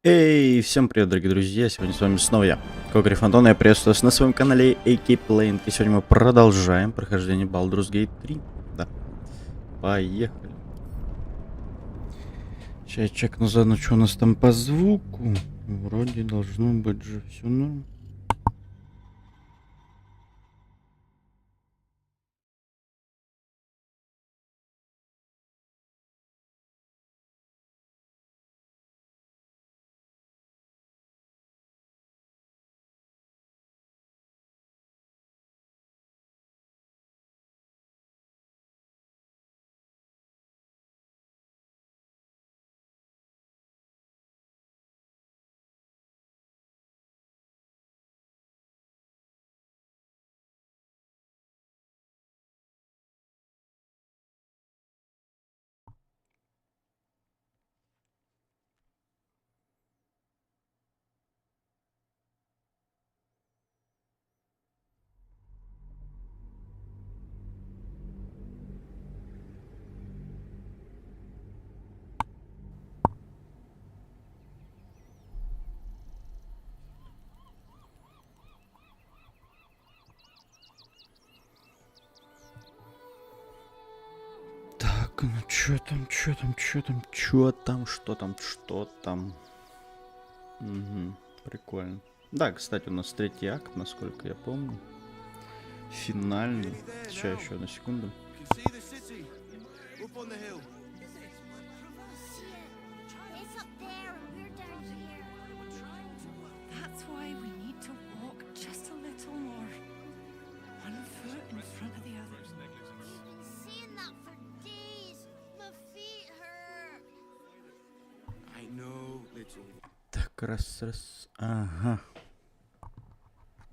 Эй, всем привет, дорогие друзья! Сегодня с вами снова я, Кокри Фантон, я приветствую вас на своем канале AK Playing. И сегодня мы продолжаем прохождение Baldur's Gate 3. Да, поехали. Сейчас я чекну заодно, что у нас там по звуку. Вроде должно быть же все норм. Так, ну что там, что там. Угу, прикольно. Да, кстати, у нас третий акт, насколько я помню. Финальный. Сейчас еще на секунду. Так, раз. Ага.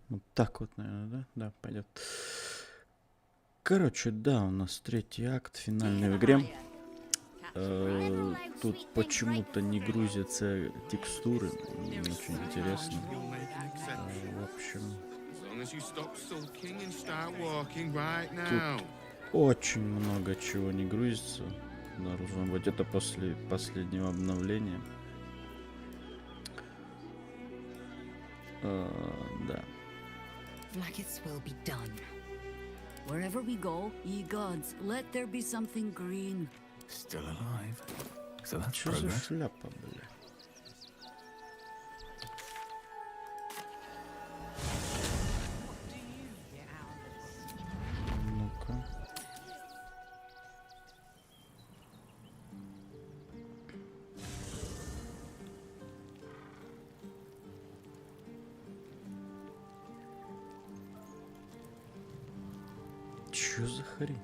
Вот так вот, наверное, да? Да, пойдет. Короче, да, у нас третий акт, финальный в игре. Тут почему-то не грузятся текстуры. Очень интересно. В общем, тут очень много чего не грузится. Должно быть это после последнего обновления. Да. Wherever we go, ye gods, let there be something green. Still alive. So that's Что за progress. шляпа, бля? Ну-ка. Чё за хрень?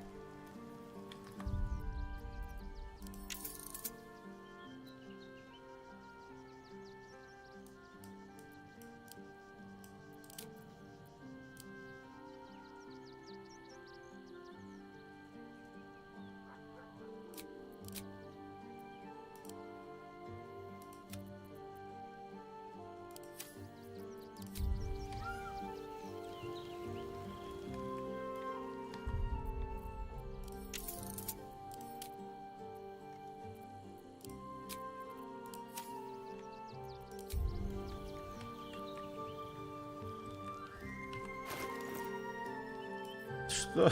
Что?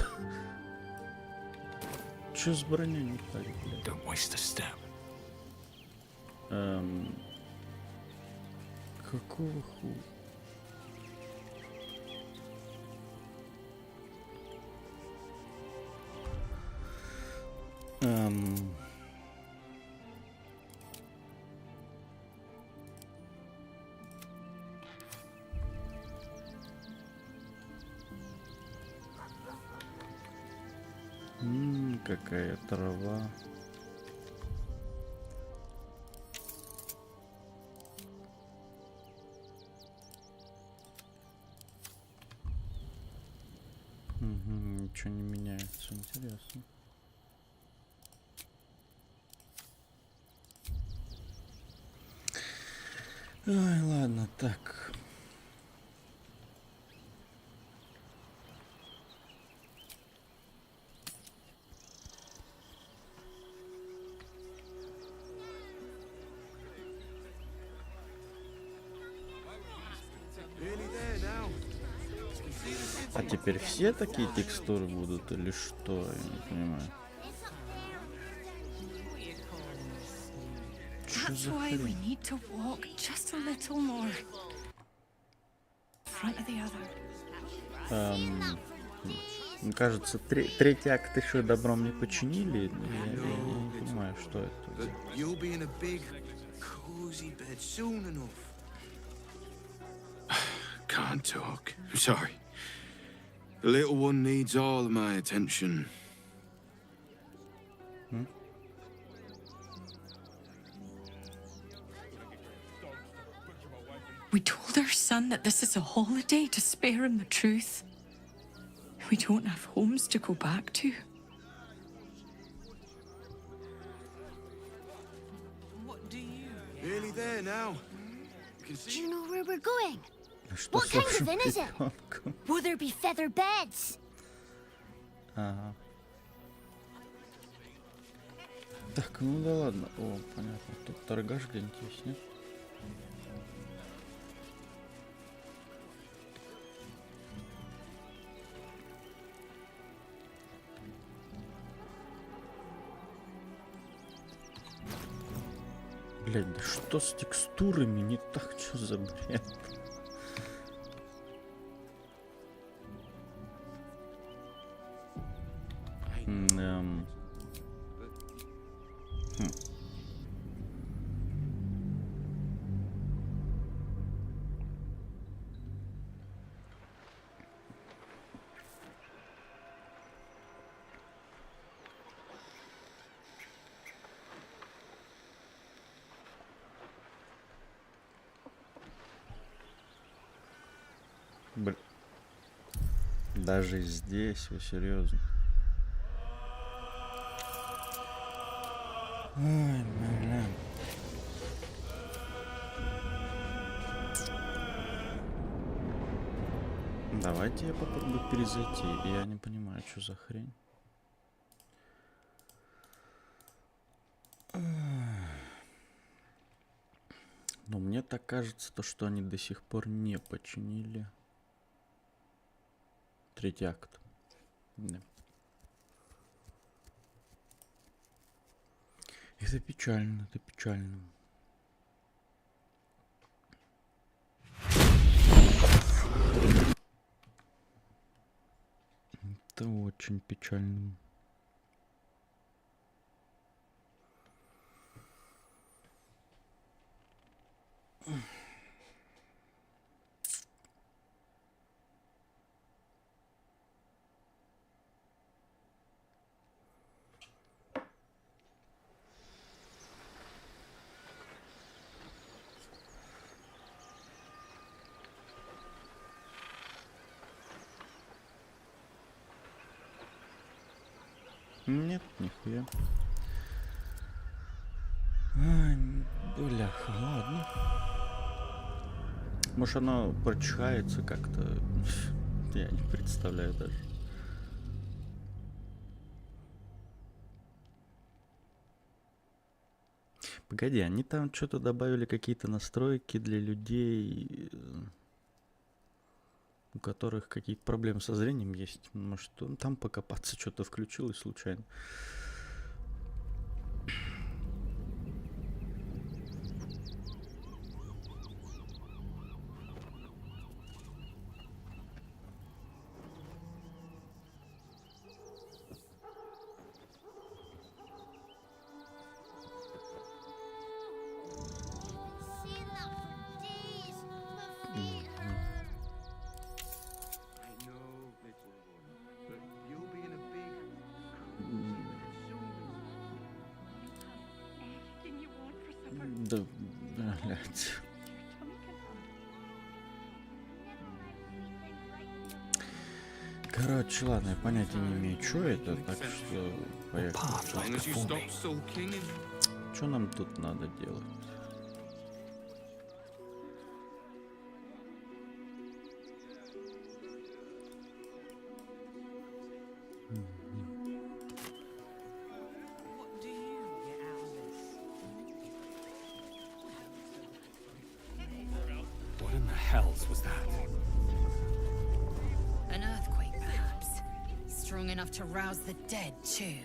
Чё с броней не так, блядь? Don't waste a step. Какого хуя? Какая трава. Угу, ничего не меняется, интересно. Ай, ладно, так. А теперь все такие текстуры будут или что? Я не понимаю. Что That's за why we хрень? need to walk just a little more. In front of the other. Мне кажется, третий акт еще добром не починили. Я не понимаю, что это. But you'll be in a big, cozy bed soon enough. Can't talk. I'm sorry. The little one needs all of my attention. We told our son that this is a holiday to spare him the truth. We don't have homes to go back to. Nearly there now. You can Do see. you know where we're going? Что What с kind of вашим inn is it? ребенком? Will there be feather beds? Ага. Так, ну да ладно. О, понятно. Тут торгаш где-нибудь есть, нет? Блядь, да что с текстурами не так? Что за бред? Эм. Бля. Даже здесь, вы серьезно? Ой, бля. Давайте я попробую перезайти. Я не понимаю, что за хрень. Но мне так кажется, то, что они до сих пор не починили третий акт. Да. Это печально, это печально. Это очень печально. Нет, нихуя. Ай, бляха, ладно. Может, оно прочихается как-то. Я не представляю даже. Погоди, они там что-то добавили, какие-то настройки для людей, у которых какие-то проблемы со зрением есть. Может, он там покопаться что-то включил и случайно. I know, little one. But you'll be in a big, cozy bed soon enough. Да, блядь. Короче, ладно, я понятия не имею, что это, так что поехали. As long as you stop sulking and Что нам тут надо делать? What in the hells was that? An earthquake, perhaps. Strong enough to rouse the dead, too.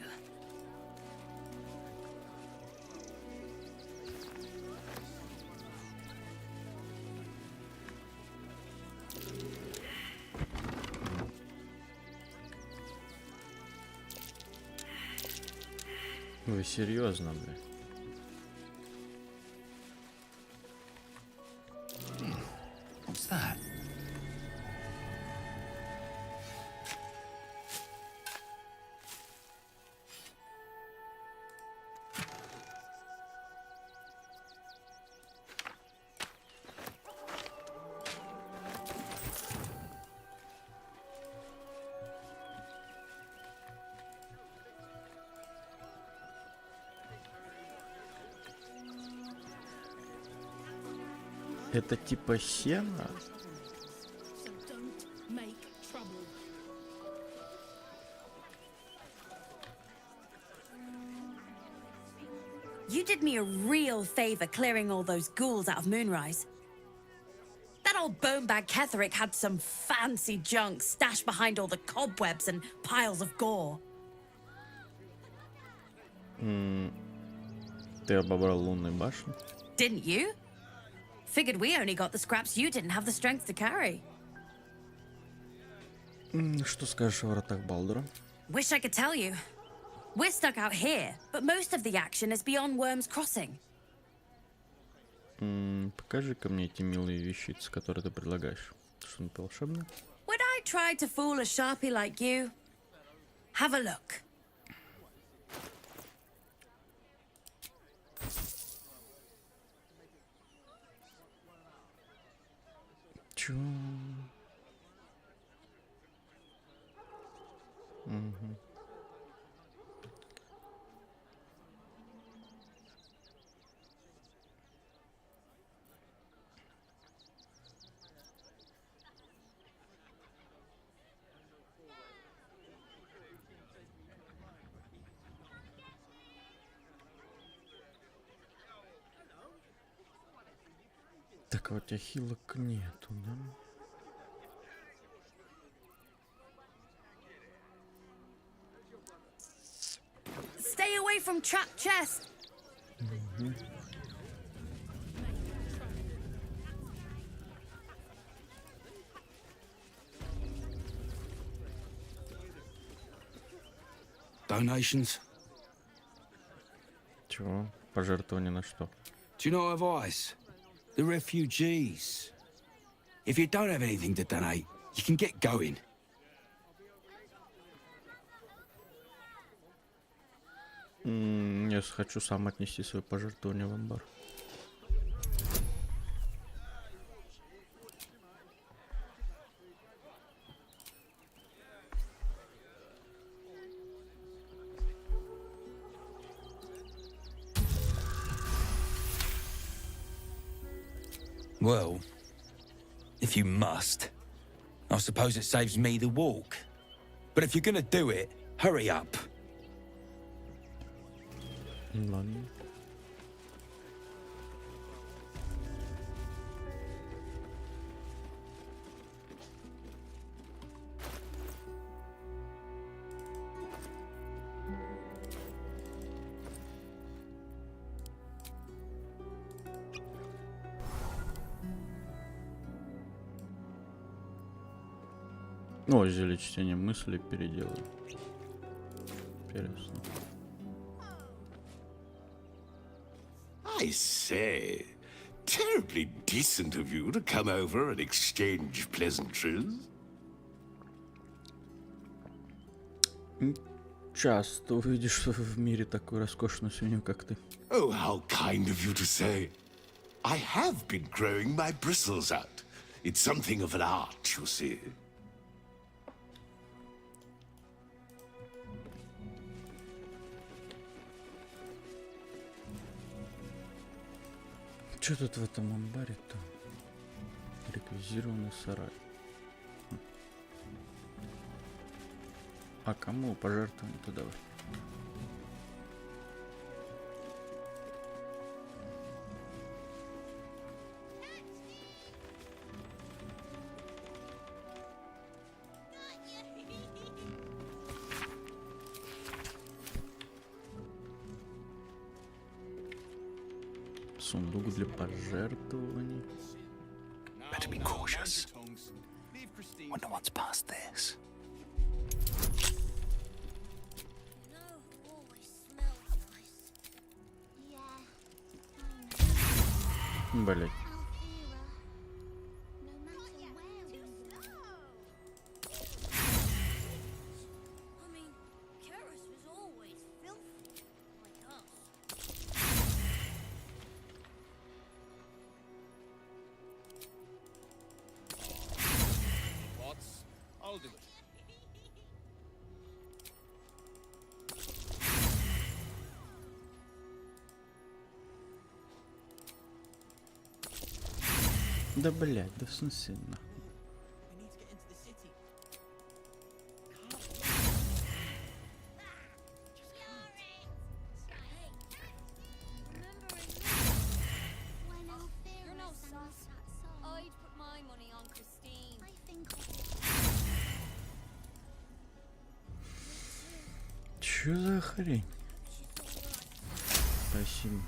Вы серьезно, бля? What's that? Это типа сено? So don't make trouble. You did me a real favor clearing all those ghouls out of Moonrise. That old bonebag Ketherick had some fancy junk stashed behind all the cobwebs and piles of gore. Ты обобрал лунную башню? Didn't you? Figured we only got the scraps you didn't have the strength to carry. Что скажешь о вратах Балдура? Wish I could tell you. We're stuck out here, but most of the action is beyond Worm's Crossing. Покажи-ка мне эти милые вещицы, которые ты предлагаешь. Что-нибудь волшебное? Would I try to fool a sharpie like you? Have a look. Чё? Мгм. Так, а у тебя хилок нету, да? Stay away from trapped chest. Donations? Чего? Пожертвование на что? Do you know advice? The refugees. If you don't have anything to donate, you can get going. Я хочу сам отнести свое пожертвование в амбар. Well, if you must, I suppose it saves me the walk. But if you're gonna do it, hurry up. Ладно. О, зелье чтение мыслей переделаю. Интересно. I say, terribly decent of you to come over and exchange pleasantries. Часто увидишь в мире такую роскошную свинью, как ты. Oh, how kind of you to say. I have been growing my bristles out. It's something of an art, you see. Что тут в этом амбаре-то? Реквизированный сарай. А кому пожертвование-то давай? Сундук для пожертвований. Better be cautious. Wonder what's past this. Блять. I'll do it. Да блять, да в смысле нахуй. I'd put my money on Christine. I think Чё за хрень? Спасибо.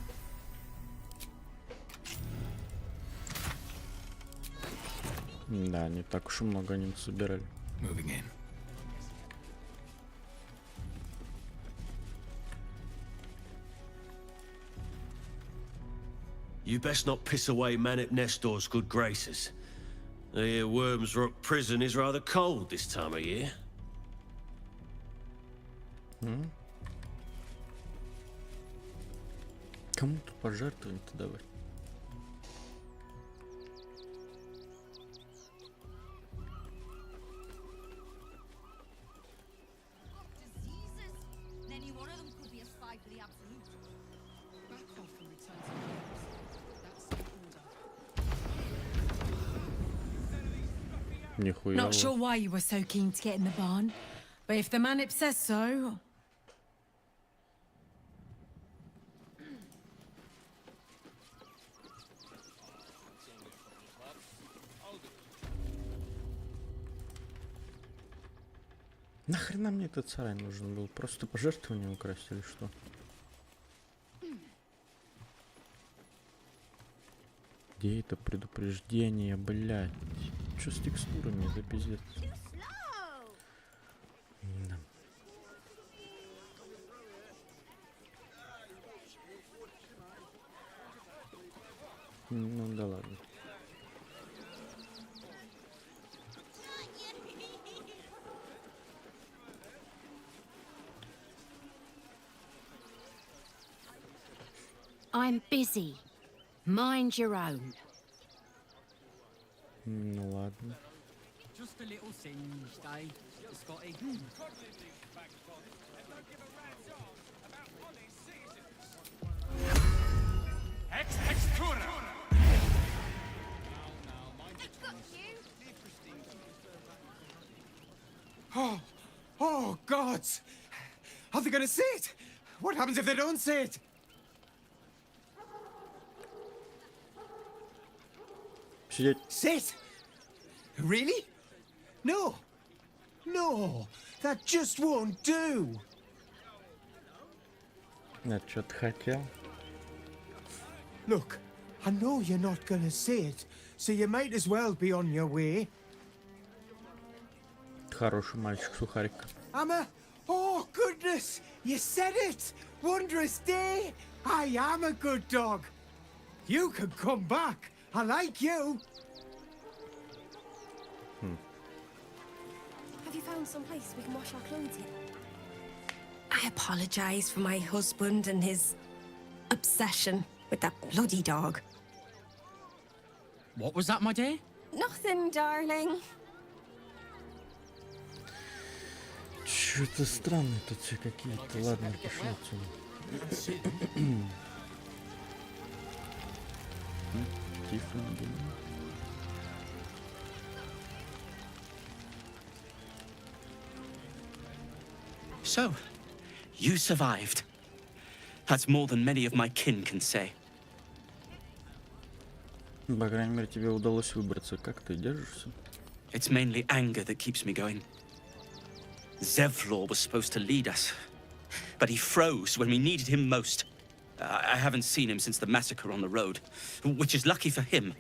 Да, не так уж и много они собирали. Moving in. You best not piss away Manip Nestor's good graces. I hear Worms Rock Prison is rather cold this time of year. Кому-то пожертвовать-то давай. Any one of them could be a spy for the Absolute. Back off and return to the house. That's the order. Нихуя. Not sure why you were so keen to get in the barn, but if the Manip says so. Нахрена мне этот сарай нужен был? Просто пожертвование украсть или что? Где это предупреждение, блядь? Чё с текстурами, это пиздец. Да. Ну да ладно. I'm busy. Mind your own. Ну ладно. Just a little singed, eh, Scotty? Oh, gods! Are they gonna see it? What happens if they don't see it? Сидеть. Sit? Really? No. No, that just won't do. Я что-то хотел. Look, I know you're not gonna see it, so you might as well be on your way. Хороший мальчик, сухарик. Amma? Oh, goodness! You said it! Wondrous day! I am a good dog. You can come back. I like you. Have you found some place we can wash our clothes in? I apologize for my husband and his obsession with that bloody dog. What was that, my dear? Nothing, darling. Что-то странные тут все какие-то. Ладно, пошли отсюда. Тихо, не думаю. So, you survived. That's more than many of my kin can say. По крайней мере, тебе удалось выбраться. Как ты держишься? It's mainly anger that keeps me going. Zevlor was supposed to lead us, but he froze when we needed him most. I haven't seen him since the massacre on the road, which is lucky for him.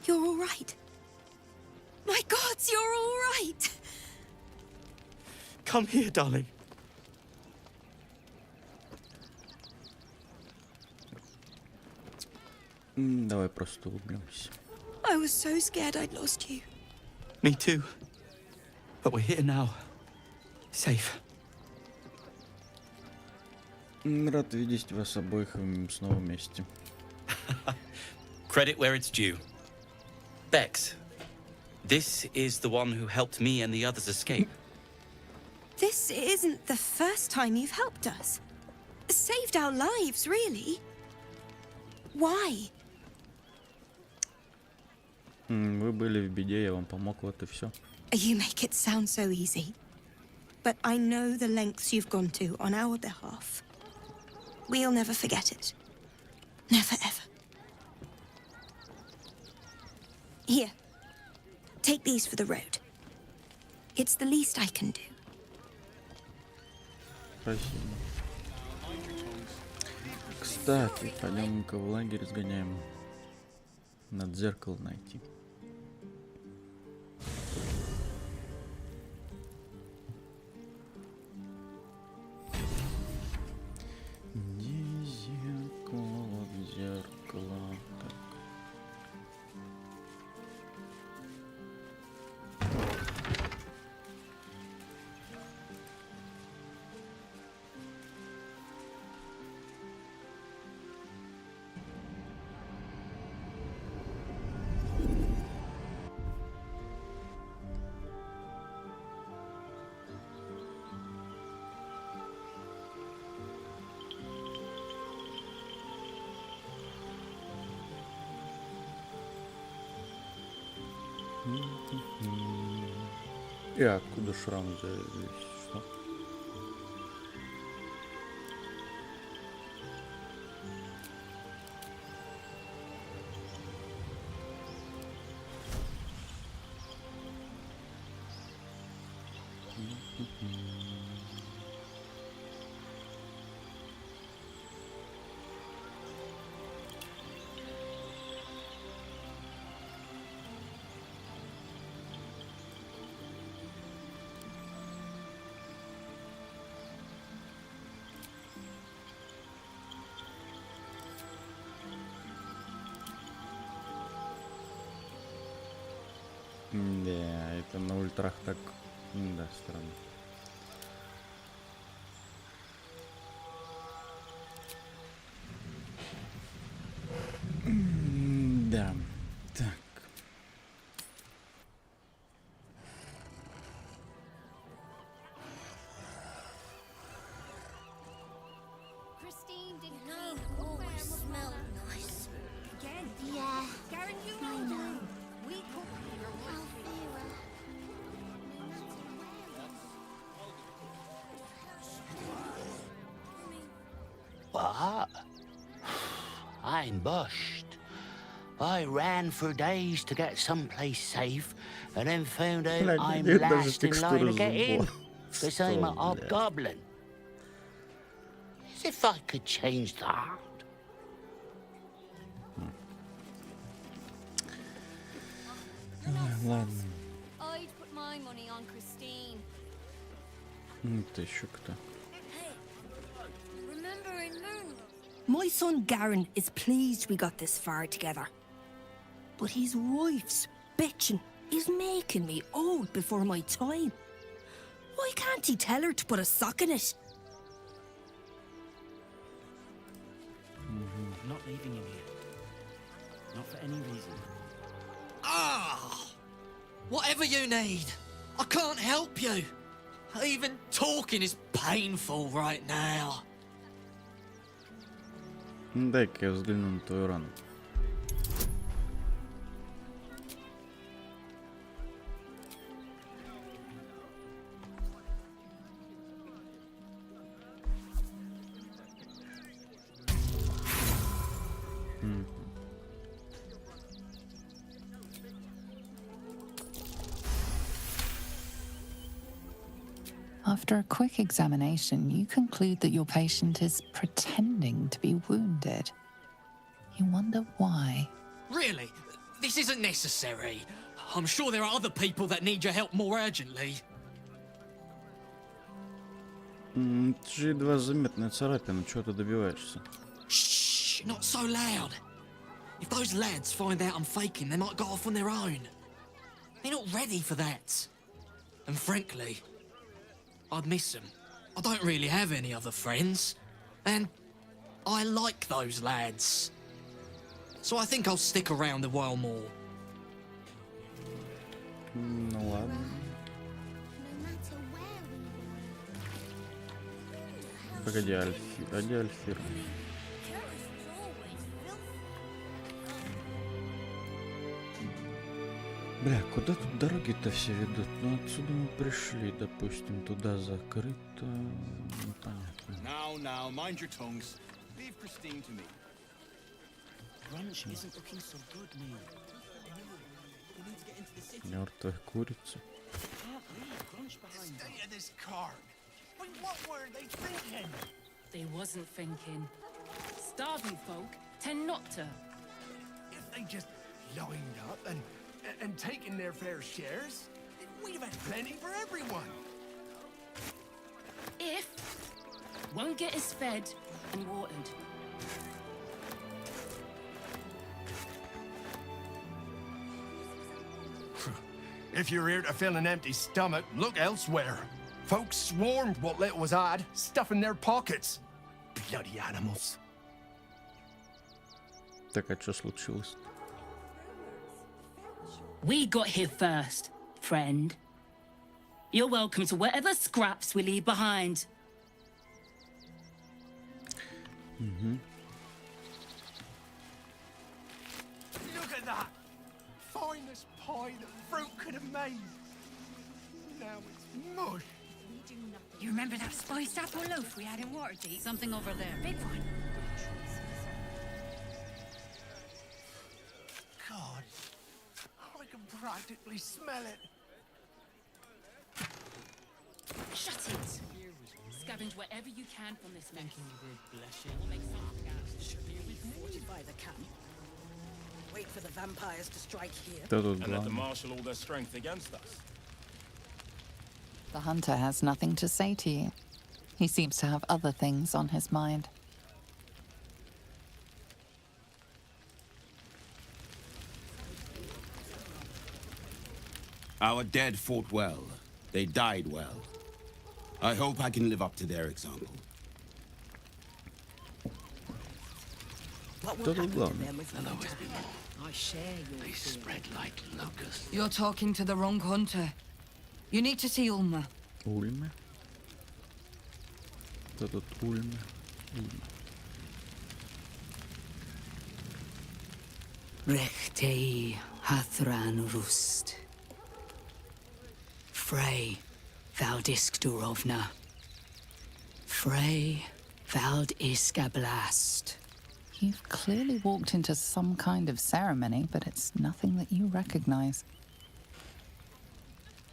You're all right. My gods, you're all right. Come here, darling. Давай просто улыбнемся. I was so scared I'd lost you. Me too. But we're here now. Safe. Рад видеть вас обоих снова вместе. Credit where it's due. Bex, this is the one who helped me and the others escape. This isn't the first time you've helped us. Saved our lives, really. Why? Вы были в беде, я вам помог, вот и все. You make it sound so easy. But I know the lengths you've gone to on our behalf. We'll never forget it. Never, ever. Here. Take these for the road. It's the least I can do. Спасибо. Кстати, пойдем-ка в лагерь сгоняем. Надо зеркало найти. Где зеркало? Вот зеркало. Так. И откуда шрам здесь? Что? Да, это на ультрах так, да, странно. Да, так. Christine didn't clean the always smell nice. Again? Yeah. Garen, you know. We cook What? I'm bushed. I ran for days to get someplace safe, and then found out I'm last in line to get in, because I'm a hobgoblin. As if I could change that. Ладно. I'd put my money on Christine. Это еще кто? Remember in Moon? My son Garen is pleased we got this far together. But his wife's bitching is making me old before my time. Why can't he tell her to put a sock in it? Not leaving him here. Not for any reason. Ah! Whatever you need. I can't help you. Even talking is painful right now. Дай-ка я взгляну на твою рану. After a quick examination, you conclude that your patient is pretending to be wounded. You wonder why. Really? This isn't necessary. I'm sure there are other people that need your help more urgently. Это же едва заметная царапина, чего ты добиваешься? Shh, not so loud. If those lads find out I'm faking, they might go off on their own. They're not ready for that. And frankly, I'd miss them. I don't really have any other friends. And I like those lads. So I think I'll stick around a while more. Ну ладно. Погоди, Альфир. Бля, куда тут дороги-то все ведут? Ну отсюда мы пришли, допустим, туда закрыто. Непонятно. Now, mind your tongues. Leave Christine to me. Brunch isn't looking so good, Neil. We need to get into the city. Мертвая курица. Can't leave Brunch behind. Stay in this car. Wait, what were they thinking? They wasn't thinking. Starving folk tend not to. If they just lined up and taken their fair shares, we'd have had plenty for everyone. If won't get us fed and watered. If you're here to fill an empty stomach, look elsewhere. Folks swarmed what little was odd, stuffing their pockets. Bloody animals. Так, а что случилось? We got here first, friend. You're welcome to whatever scraps we leave behind. Look at that! Finest pie that fruit could have made. Now it's mush. You remember that spiced apple loaf we had in Waterdeep? Something over there. Big one. God, I can practically smell it. Shut it! Scavenge wherever you can from this mess. We'll make something out. Fortify the camp. Wait for the vampires to strike here. And let them marshal all their strength against us. The hunter has nothing to say to you. He seems to have other things on his mind. Our dead fought well. They died well. I hope I can live up to their example. What will happen to them if we intervene? I share your They spread like locusts. You're talking to the wrong hunter. You need to see Ulma. Ульма? Кто тут Ульма? Rechtei Hathran Rust. Frey Vald Iskdurovna. Frey Vald Iskablast. You've clearly walked into some kind of ceremony, but it's nothing that you recognize.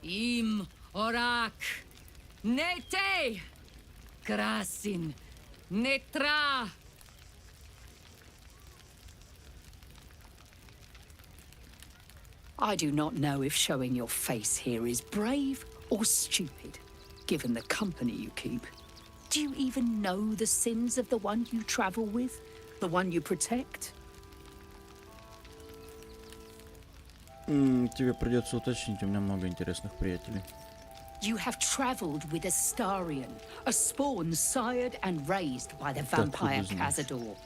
Im Orak. Nete. Krasin. Netra. I do not know if showing your face here is brave or stupid, given the company you keep. Do you even know the sins of the one you travel with? The one you protect? Тебе придется уточнить, у меня много интересных приятелей. You have traveled with Astarion, a spawn sired and raised by the vampire Cazador.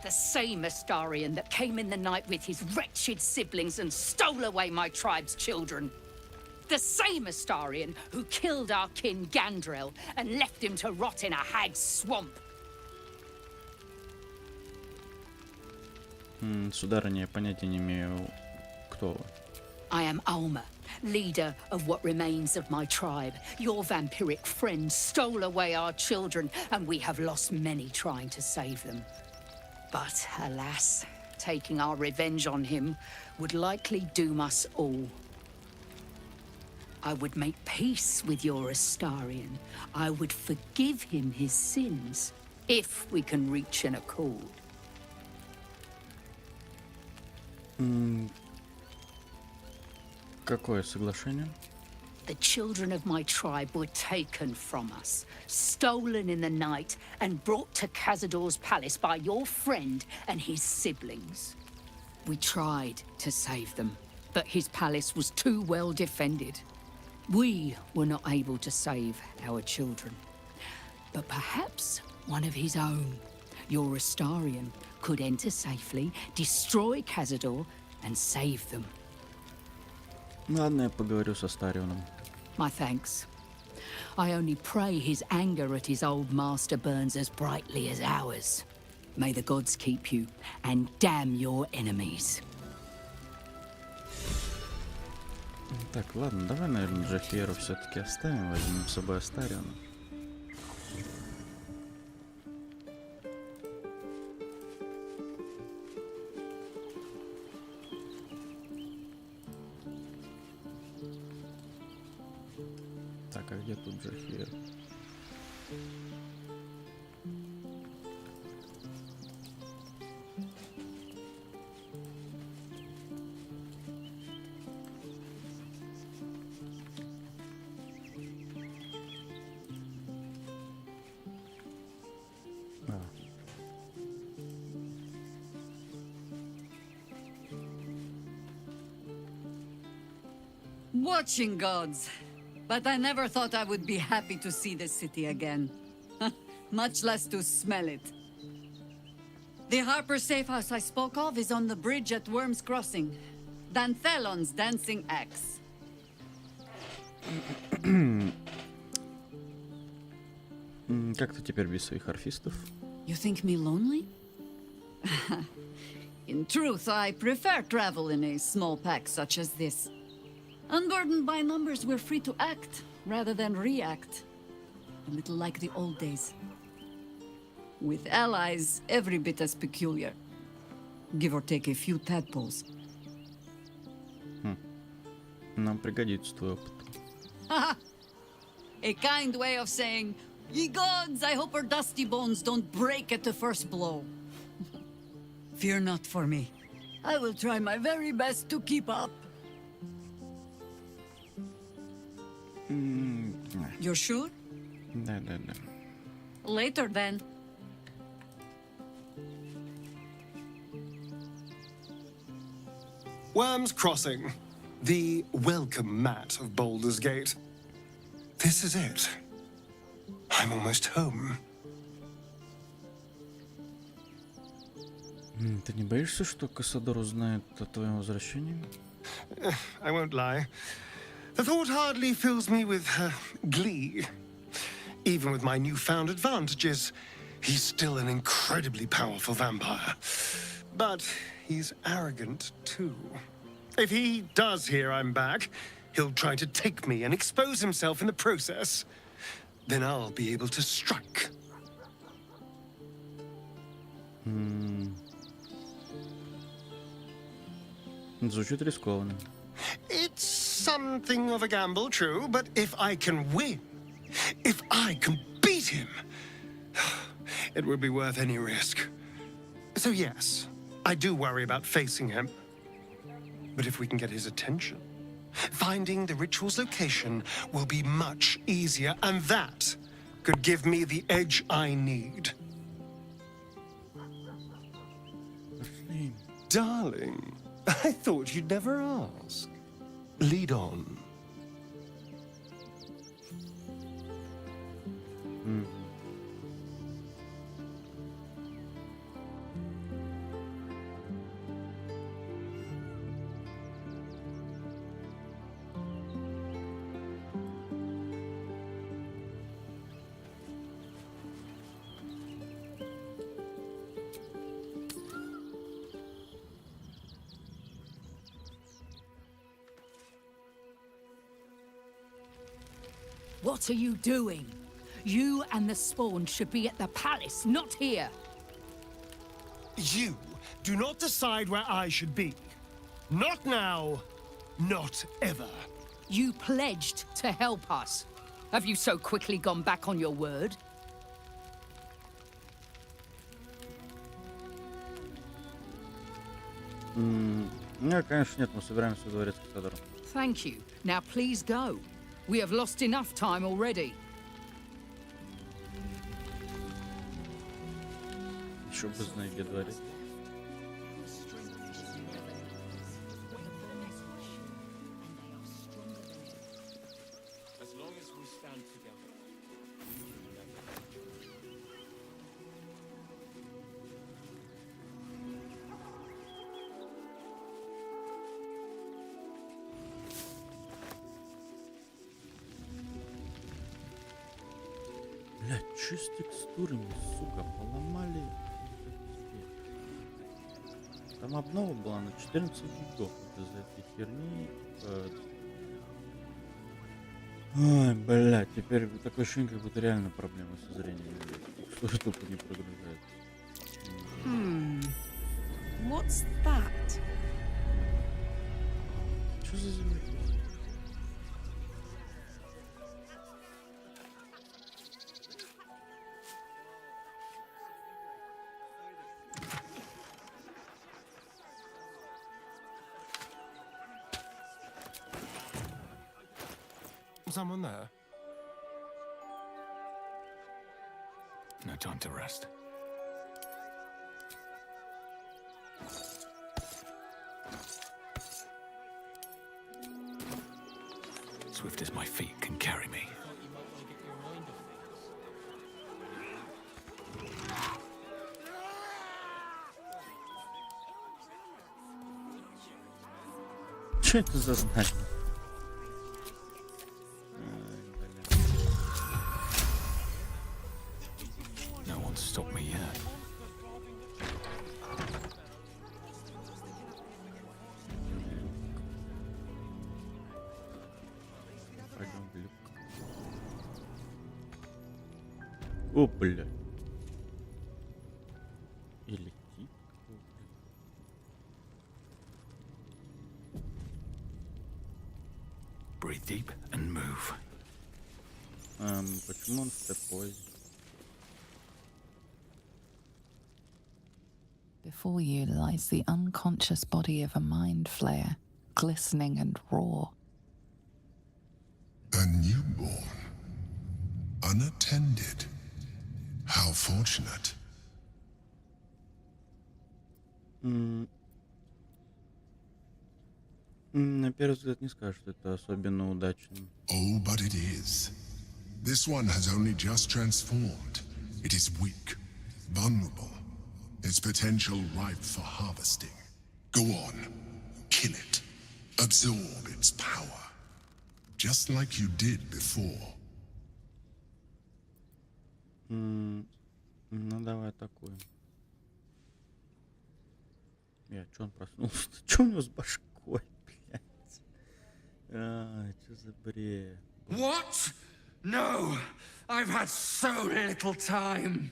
The same Astarion that came in the night with his wretched siblings and stole away my tribe's children. The same Astarion who killed our kin Gandrel and left him to rot in a hag's swamp. Сударыня, я понятия не имею, кто вы. I am Alma, leader of what remains of my tribe. Your vampiric friend stole away our children, and we have lost many trying to save them. But alas, taking our revenge on him would likely doom us all. I would make peace with your Astarion. I would forgive him his sins, if we can reach an accord. Какое соглашение? The children of my tribe were taken from us, stolen in the night, and brought to Cazador's palace by your friend and his siblings. We tried to save them, but his palace was too well defended. We were not able to save our children. But perhaps one of his own, your Astarion, could enter safely, destroy Cazador, and save them. Ладно, я поговорю со Старионом. My thanks. I only pray his anger at his old master burns as brightly as ours. May the gods keep you, and damn your enemies. Так, ладно, давай, наверное, Джахиеру все-таки оставим, возьмем с собой Астариона. Так, а где тут Джахиер? Watching gods. But I never thought I would be happy to see the city again. Much less to smell it. The Harper safe house I spoke of is on the bridge at Worm's Crossing. Danthelon's dancing axe. Как ты теперь без своих орфистов? You think me lonely? In truth, I prefer travel in a small pack such as this. Unburdened by numbers, we're free to act rather than react. A little like the old days. With allies, every bit as peculiar. Give or take a few tadpoles. Нам пригодится твой опыт. A kind way of saying, ye gods, I hope our dusty bones don't break at the first blow. Fear not for me. I will try my very best to keep up. You're sure? Да. Later, then. Worm's Crossing, the welcome mat of Baldur's Gate. This is it. I'm almost home. Ты не боишься, что Кассадор узнает о твоем возвращении? I won't lie. The thought hardly fills me with glee. Even with my newfound advantages, he's still an incredibly powerful vampire. But he's arrogant, too. If he does hear I'm back, he'll try to take me and expose himself in the process. Then I'll be able to strike. Звучит рискованно. It's something of a gamble, true, but if I can win, if I can beat him, it would be worth any risk. So yes, I do worry about facing him. But if we can get his attention, finding the ritual's location will be much easier, and that could give me the edge I need. Darling, I thought you'd never ask. Lead on. What are you doing? You and the Spawn should be at the palace, not here. You do not decide where I should be. Not now, not ever. You pledged to help us. Have you so quickly gone back on your word? Нет, конечно, нет, мы собираемся во дворец к Федору. Thank you. Now please go. We have lost enough time already. Еще бы знаю, где дворец. Бля, чё с текстурами, сука, поломали? Там обнова была на 14 гигов вот из-за этой херни. Ой, бля, теперь такое ощущение, как будто реально проблемы со зрением. Текстуры тупо не прогружает. What's that? Чё за земля? Someone there? No time to rest. Swift as my feet can carry me. Чё это за знание? No one's stopped me yet. Пойдем в люк. О, бля. И летит. Breathe deep and move. Почему он в позе? Before you lies the unconscious body of a mind flayer, glistening and raw. A newborn. Unattended. How fortunate. На первый взгляд не скажешь, что это особенно удачно. Oh, but it is. This one has only just transformed. It is weak, vulnerable. Its potential ripe for harvesting. Go on, kill it. Absorb its power. Just like you did before. Ну, давай атакуем. Чё он проснулся? Чё у него с башкой, блядь? Чё за бред? What? No! I've had so little time!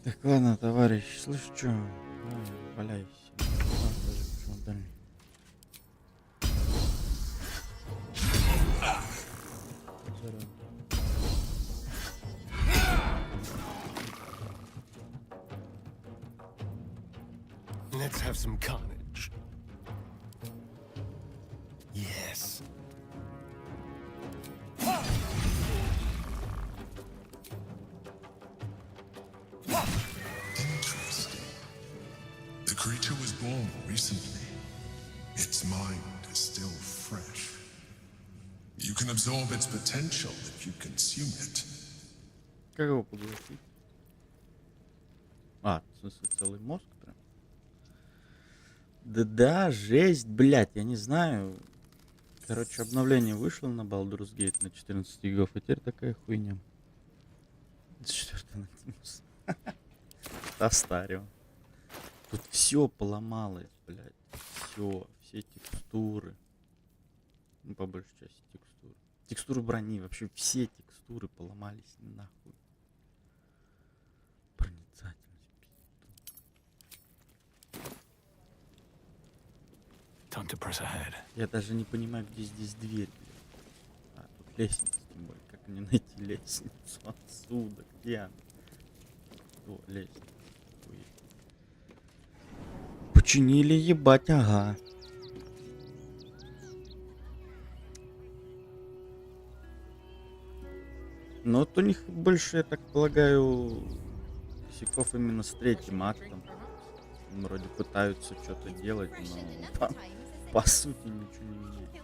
Так, ладно, товарищ, слышь, чё? Валяйся. Let's have some carnage. Yes. Interesting. The creature was born recently. Its mind is still fresh. You can absorb its potential if you consume it. Как его поглотить? В смысле, целый мозг прям? Да, жесть, блядь, я не знаю. Короче, обновление вышло на Baldur's Gate на 14 гигов, и теперь такая хуйня. 4 на минус. Остарил. Тут все поломалось, блядь. Все текстуры. Ну, по большей части текстуры. Текстуры брони, вообще все текстуры поломались нахуй. Проницательность, пизду. Time to press ahead. Я даже не понимаю, где здесь дверь. А, тут лестница, тем более. Как мне найти лестницу отсюда? Где она? О, лестница. Ой. Починили, ебать, ага. Но вот у них больше, я так полагаю, косяков именно с третьим актом. Вроде пытаются что-то делать, но по сути ничего не меняется.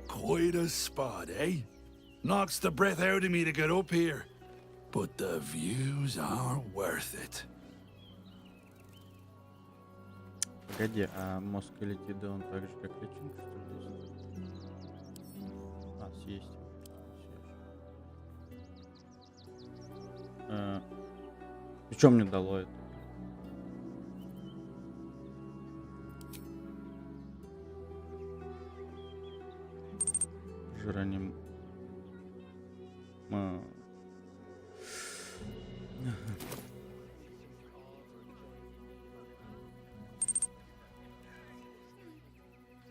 Quite a spot, eh? Knocks the breath out of me to get up here. But the views are worth it. Погоди, а мозг летида он так же, как личинка, что ли? А, съесть. И что мне дало это? Пожирание...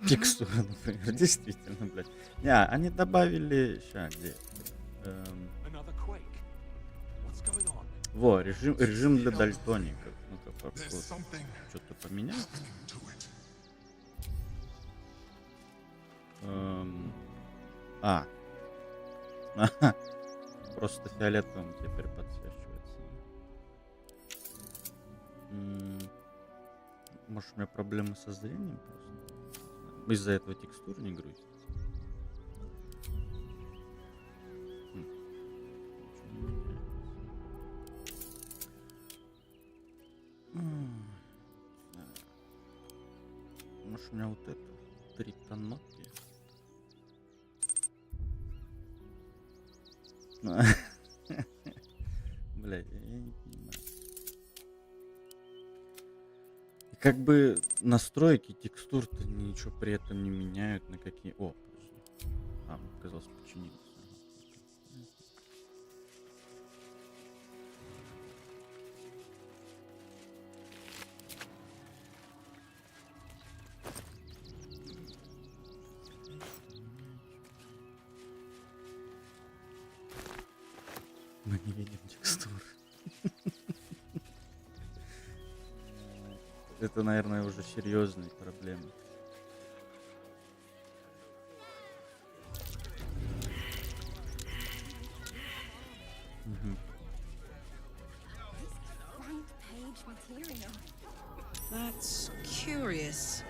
Текстура, например, действительно, блядь. Не, они добавили... Ща, где? Во, режим для дальтоников. Ну-ка, фокус. Что-то поменял? А. Просто фиолетовым теперь подсвечивается. Может, у меня проблемы со зрением просто? Из-за этого текстура не грузится. Может, у меня вот это тритоноки. Блядь, я не понимаю. И как бы настройки текстур-то ничего при этом не меняют на какие... О, подожди. А, оказалось, починились. Мы не видим текстур. Это, наверное, уже серьезные проблемы. That's curious.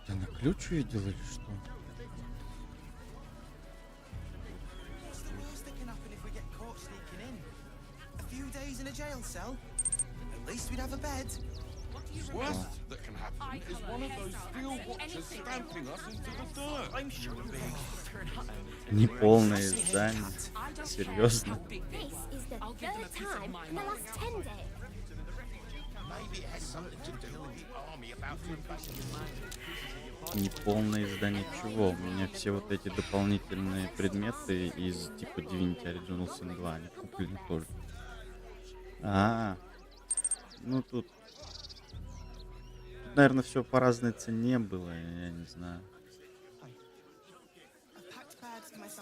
Ты на ключ увидел или что? In a jail cell. At least we'd have a bed. Worst that can happen is one of those steel watchers stamping us into the dirt. I'm sure Неполное издание. Серьезно? This is the third time in the last 10 days. Maybe it has something to do with the army about to invade. Неполное издание чего? У меня все вот эти дополнительные предметы из типа Divinity Original Sin 2 они куплены тоже. Ну тут, наверное, все по разной цене было, я не знаю.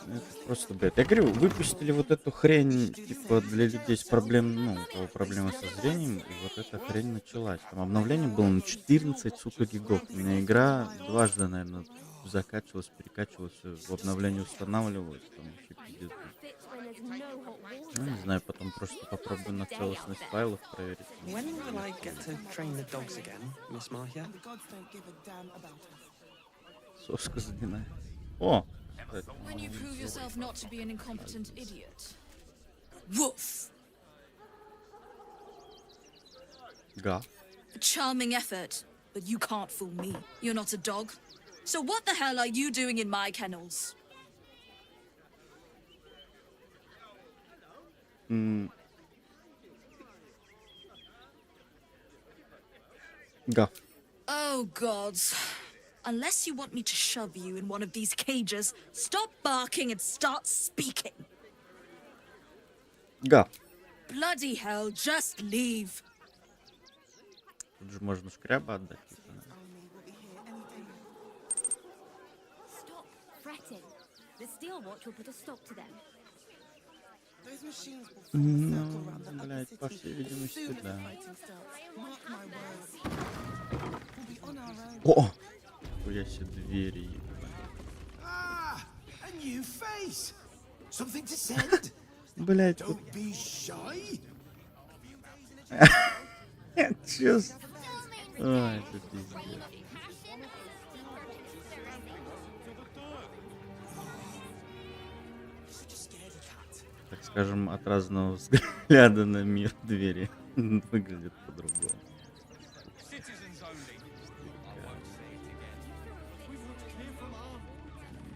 Это просто бред. Я говорю, выпустили вот эту хрень, типа, для людей с проблем, у кого проблемы со зрением, и вот эта хрень началась. Там обновление было на 14, сука, гигов. У меня игра дважды, наверное, закачивалась, перекачивалась, в обновлении устанавливалась, там вообще пиздец. Ну, не знаю, потом просто попробую на целостность файлов проверить. When will I get to train the dogs again, Miss Marcia? Соска задинает. О! When you prove yourself not to be an incompetent idiot. Woof! Га. A charming effort, but you can't fool me. You're not a dog. So what the hell are you doing in my kennels? Гав. Oh, gods. Unless you want me to shove you in one of these cages, stop barking and start speaking. Гав. Bloody hell, just leave. Тут же можно шкряба отдать. Stop fretting. The Steel Watch will put a stop to them. Ну, блядь, по всей видимости, да. О! Хуя себе двери. Ah, a new face. Something to send. Блядь. Don't be shy. Честно. Ой, это пиздец. Так скажем, от разного взгляда на мир двери выглядит по-другому.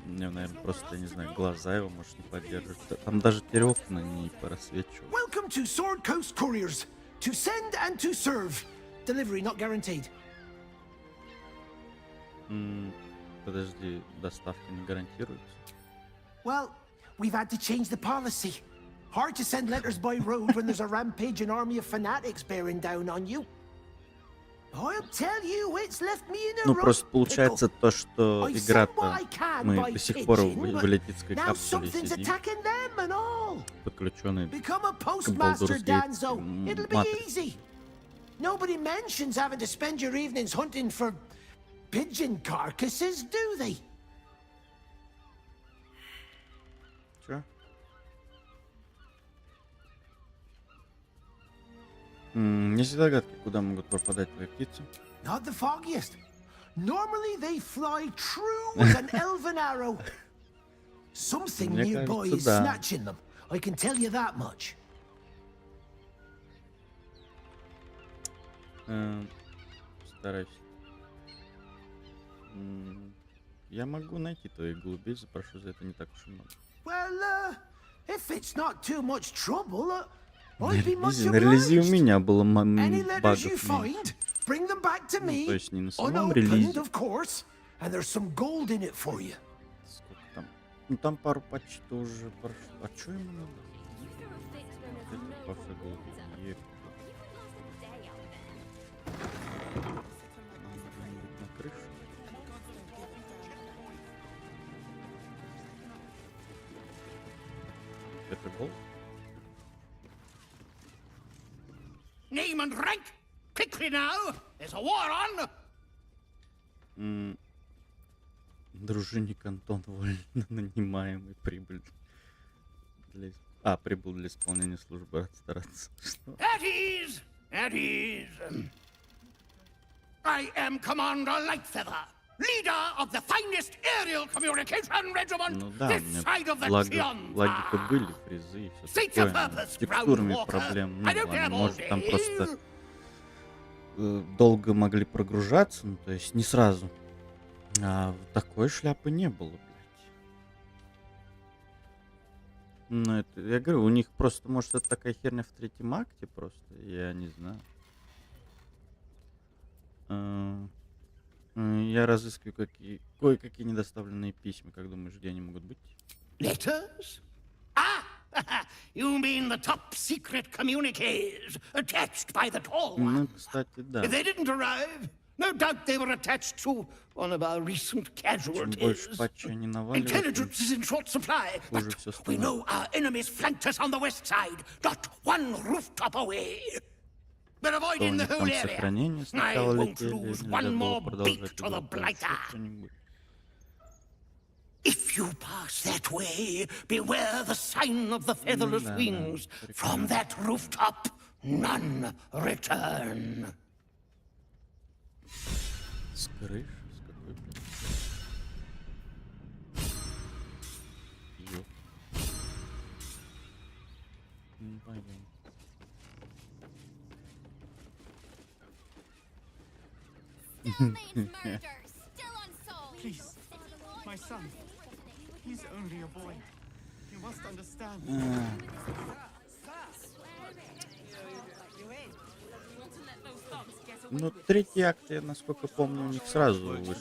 Мне, наверное, просто, не знаю, глаза его, может, не поддерживают. Там даже теперь окна не просвечивают. Welcome to Sword Coast Couriers. To send and to serve. Delivery not guaranteed. Подожди, доставка не гарантируется? Well, we've had to change the policy. Hard to send letters by road when there's a rampaging army of fanatics bearing down on you. I'll tell you, it's left me in a Ну, просто получается то, что игра-то мы до сих пор в элитистской капсуле сидим, подключенные к балдурской матрице. Nobody mentions having to spend your evenings hunting for pigeon carcasses, do they? Чё? Есть догадки, куда могут пропадать твои птицы? Not the foggiest. Normally they fly true as an elven arrow. Something Мне nearby кажется, is да. snatching them. I can tell you that much. Стараюсь. Я могу найти твоих голубей, запрошу за это не так уж и много. Well, if it's not too much trouble, I'd be much На релизе у obliged. меня было Any letters you багов. find, bring them back to Ну, me. то есть не на самом Unopened, релизе. of course, and there's some gold in it for you. Сколько там? Ну там пару патчей-то уже прошло. А чё ему надо? Это пафы голубей. На крышу. Это гол? Name and rank! Quickly now! There's a war on! Дружинник Антон вольно нанимаемый прибыль. Прибыл для исполнения службы отстараться. At ease! At ease! I am Commander Lightfeather, leader of the finest aerial communication regiment Ну да, у this меня side of the лаги-то были, фризы и все такое. Но с текстурами проблем не было. Может, там просто долго могли прогружаться, ну, то есть не сразу. А такой шляпы не было, блядь. Ну, это, я говорю, у них просто, может, это такая херня в третьем акте просто, я не знаю. Я разыскиваю кое-какие недоставленные письма. Как думаешь, где они могут быть? Letters? Ah! You mean the top secret communiques attached by the tall one? Ну, кстати, да. If they didn't arrive, no doubt they were attached to one of our recent Чем больше casualties. патчей они наваливают, Intelligence is in short supply, хуже but все we становится. know our enemies flanked us on the west side, not one rooftop away. We're То у avoiding the них whole там area. сохранение I сначала won't летели, lose нельзя one было more продолжать beat to the игру дальше, blighter. что-нибудь. If you pass that way, beware the sign of the featherless wings. From that rooftop, none return. С крыши? С какой, блин? Ёп. Ну, пойдем. Please, my son. He's only a boy. You must understand. Ну, третий акт, я, насколько помню, у них сразу вышел.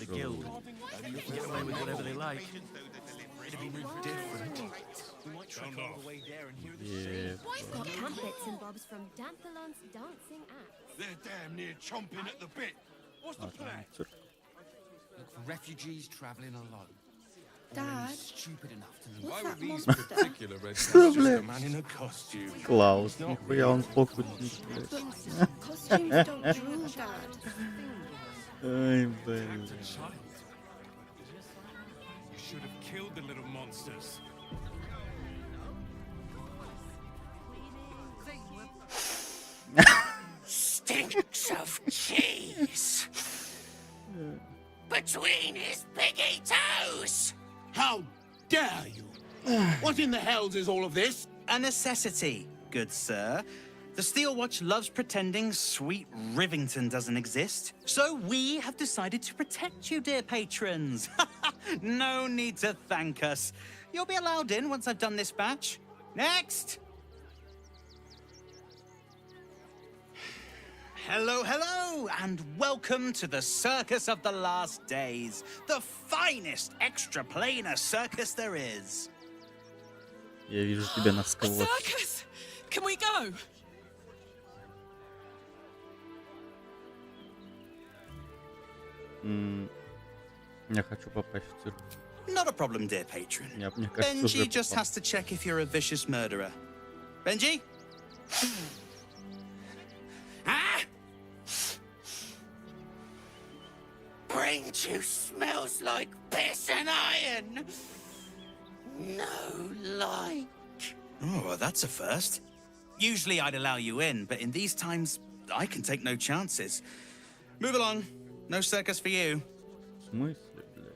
We've got camp bits and bobs from Danthalon's dancing acts. They're damn near chomping at the bit. What's the plan? Look for refugees traveling alone. Dad, Stupid enough to what's Why that were these monster? particular red Что, just a блядь? man in a costume? Клаус, нихуя он фокусник, блядь. Costumes don't drool, Dad. Ай, блядь. You should have killed the little monsters. Stinks of cheese between his piggy toes. How dare you? What in the hells is all of this? A necessity, good sir. The Steel Watch loves pretending sweet Rivington doesn't exist. So we have decided to protect you, dear patrons. No need to thank us. You'll be allowed in once I've done this batch. Next! Hello, hello, and welcome to the Circus of the Last Days, the finest extra-planar circus there is. Я вижу тебя насквозь. Circus! Can we go? Я хочу попасть в цирк. Not a problem, dear patron. Мне кажется, уже Benji just попал. has to check if you're a vicious murderer. Benji? Brain juice smells like piss and iron. No like. Oh, well, that's a first. Usually I'd allow you in, but in these times, I can take no chances. Move along. No circus for you. В смысле, блядь?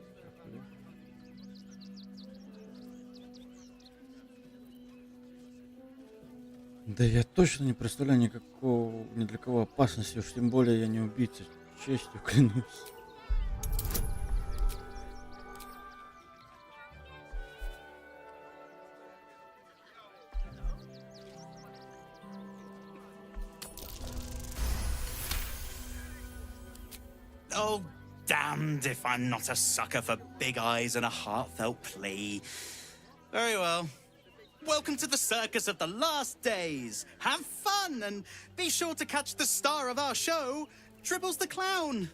Да я точно не представляю никакого, ни для кого опасности, уж тем более я не убийца, честью клянусь. Oh, damned if I'm not a sucker for big eyes and a heartfelt plea. Very well. Welcome to the Circus of the Last Days. Have fun and be sure to catch the star of our show, Dribbles the Clown.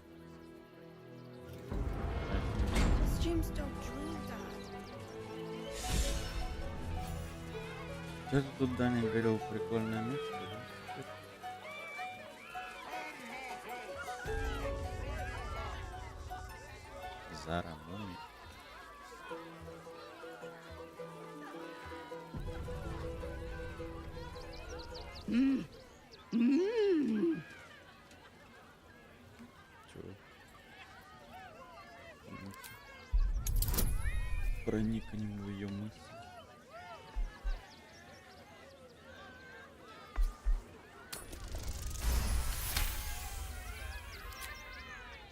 Costumes don't drool, Dad. Что-то тут Даня говорил, прикольное место, да? Зара, мумия. Чего? Проникнем в ее мысли.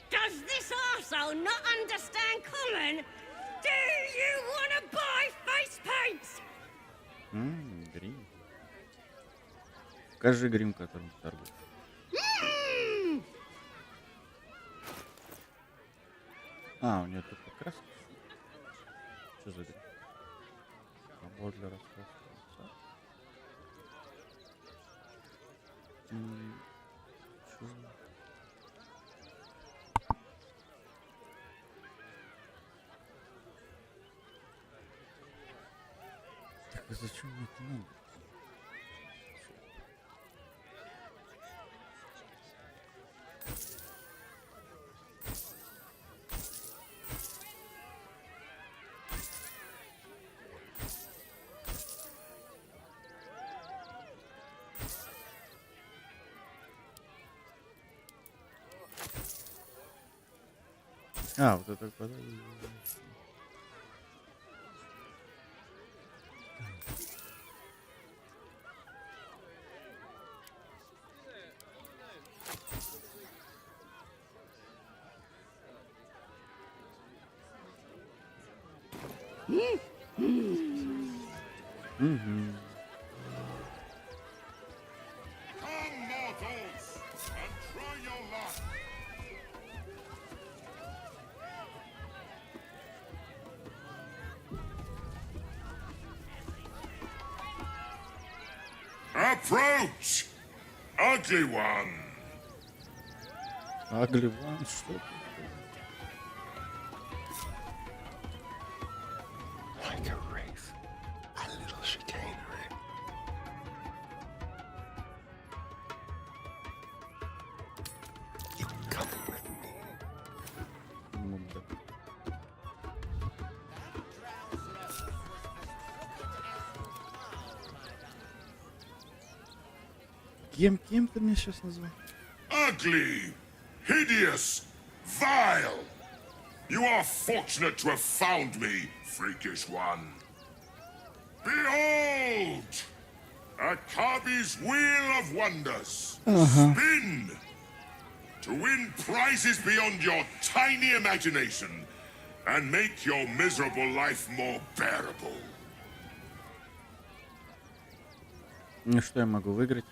Does this arsehole not understand common? Do you want to buy face paints? Грим. Покажи грим, которым ты торгуешь. А, у нее тут покраска. Что за грим? Набор для раскраски лица. Что за... Так, а зачем мне это надо? А, вот это подожди. approach, ugly one. Ugly one, что тут? Like a wraith, a little chicanery. You're coming with me. Ну, да. Кем ты меня сейчас назвал? Ugly, hideous, vile. You are fortunate to have found me, freakish one. Behold! Akabi's Wheel of Wonders. Spin! To win prizes beyond your tiny imagination and make your miserable life more bearable. Ну что я могу выиграть?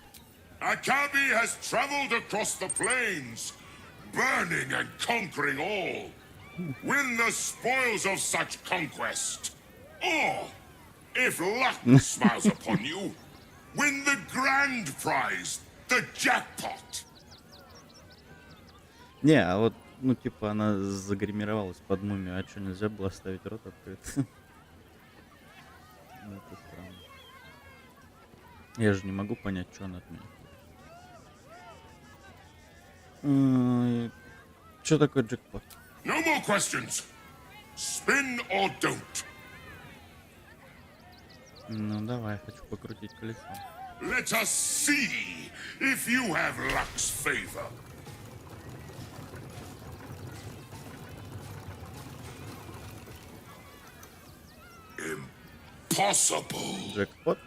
Akabi has traveled across the plains, burning and conquering all. Win the spoils of such conquest. Or, if luck smiles upon you, win the grand prize, the jackpot. Не, а вот, ну типа она загримировалась под мумию, а что, нельзя было оставить рот открыт? Ну, это странно. Я же не могу понять, что она от меня хочет. Что такое джекпот? No more questions. Spin or don't. Ну давай, хочу покрутить колесо. Let us see if you have luck's favor. Impossible. Джекпот?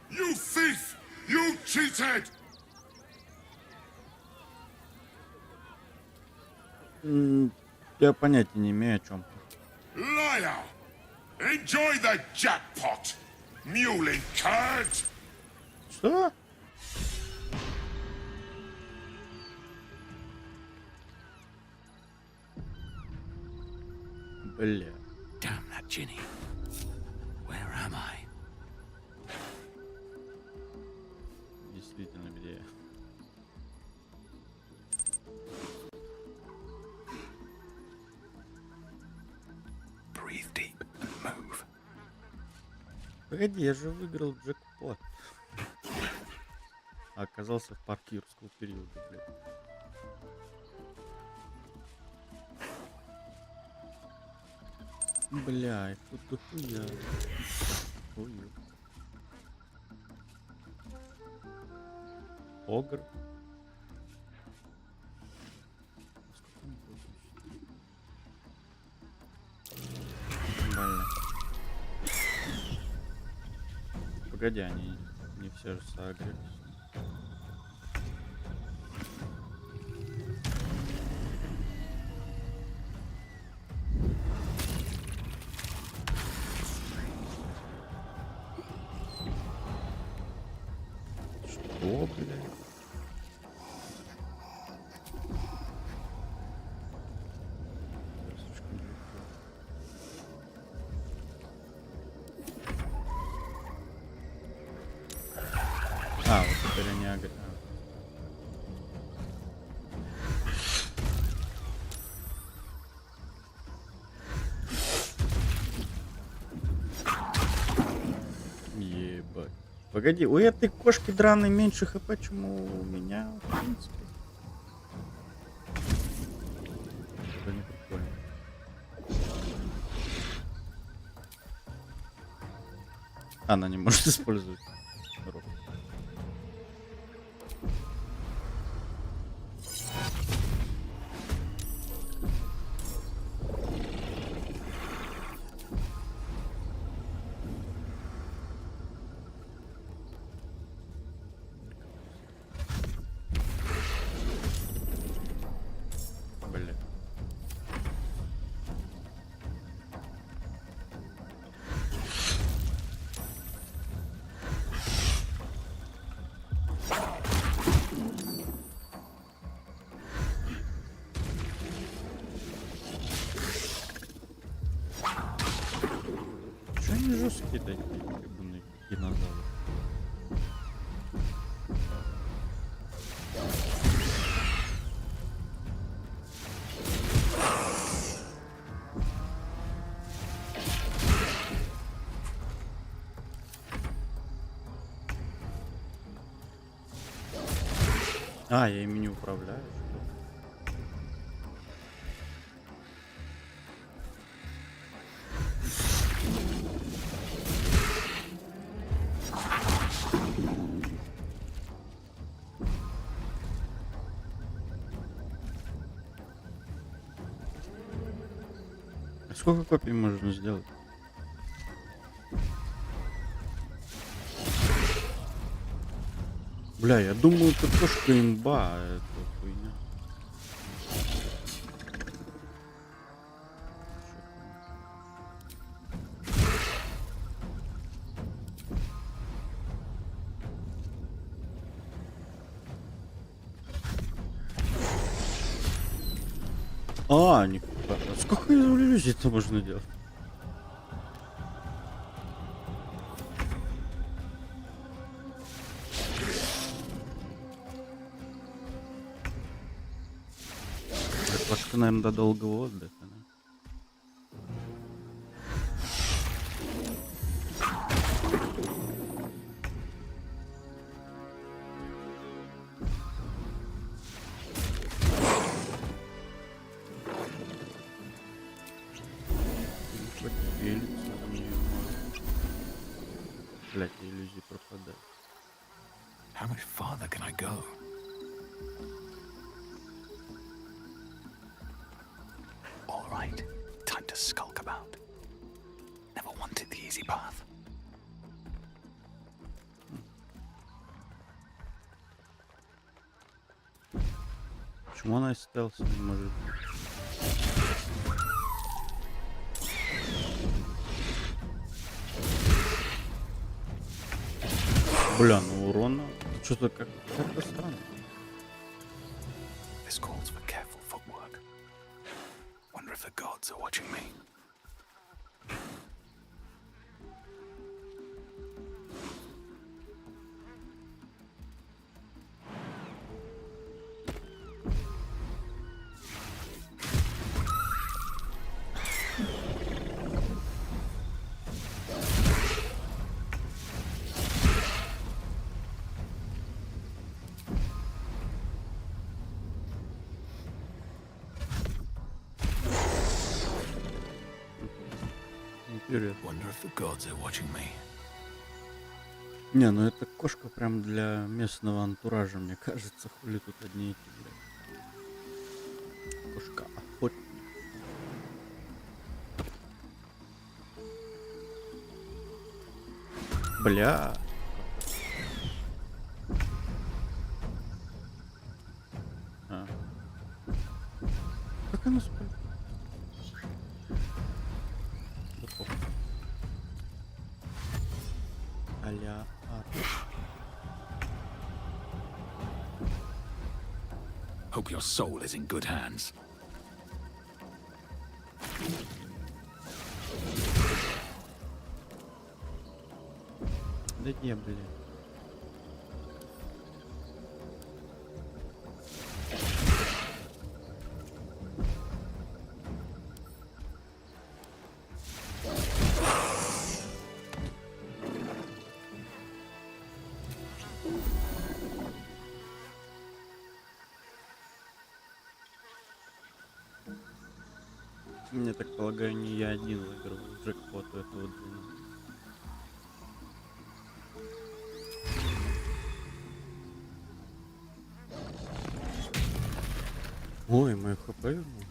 You thief! You cheated! Я понятия не имею, о чем. Liar! Enjoy the jackpot, muley curd! Что? Бля. Damn that Ginny. Where am I? Действительно, где я? Breathe deep and move. Погоди, я же выиграл джекпот. А оказался в парке юрского периода, блядь. Бля, тут дохуя. Ой. Огр. Нормально. Погоди, они не все же согрелись. Что, блядь? А, вот теперь они агрят. Ебать. Погоди, у этой кошки драной меньше хп, чем у меня, в принципе. Это не прикольно. Она не может использовать рог. Бля. Что они жесткие такие, ебаные динозавры? А, я ими не управляю. А сколько копий можно сделать? Бля, я думаю, это кошка имба, а это хуйня. А, нифига. А сколько иллюзий-то можно делать? Кошка, наверное, до долгого отдыха, да? Блять, иллюзии пропадают. How much farther can I go? All right, time to skulk about. Never wanted the easy path. Почему она из стелса не может? Бля, ну урона что-то как-то странно. This calls for careful footwork. Wonder if the gods are watching me. Wonder if the gods are watching me. Не, ну это кошка прям для местного антуража, мне кажется, хули тут одни эти, блядь. Кошка охотник. Бля. А. Как она спит? А-ля Hope your soul is in good hands. Да не, блин. Я так полагаю, не я один выиграл джекпот у этого длина. Ой, мое хп вернулось.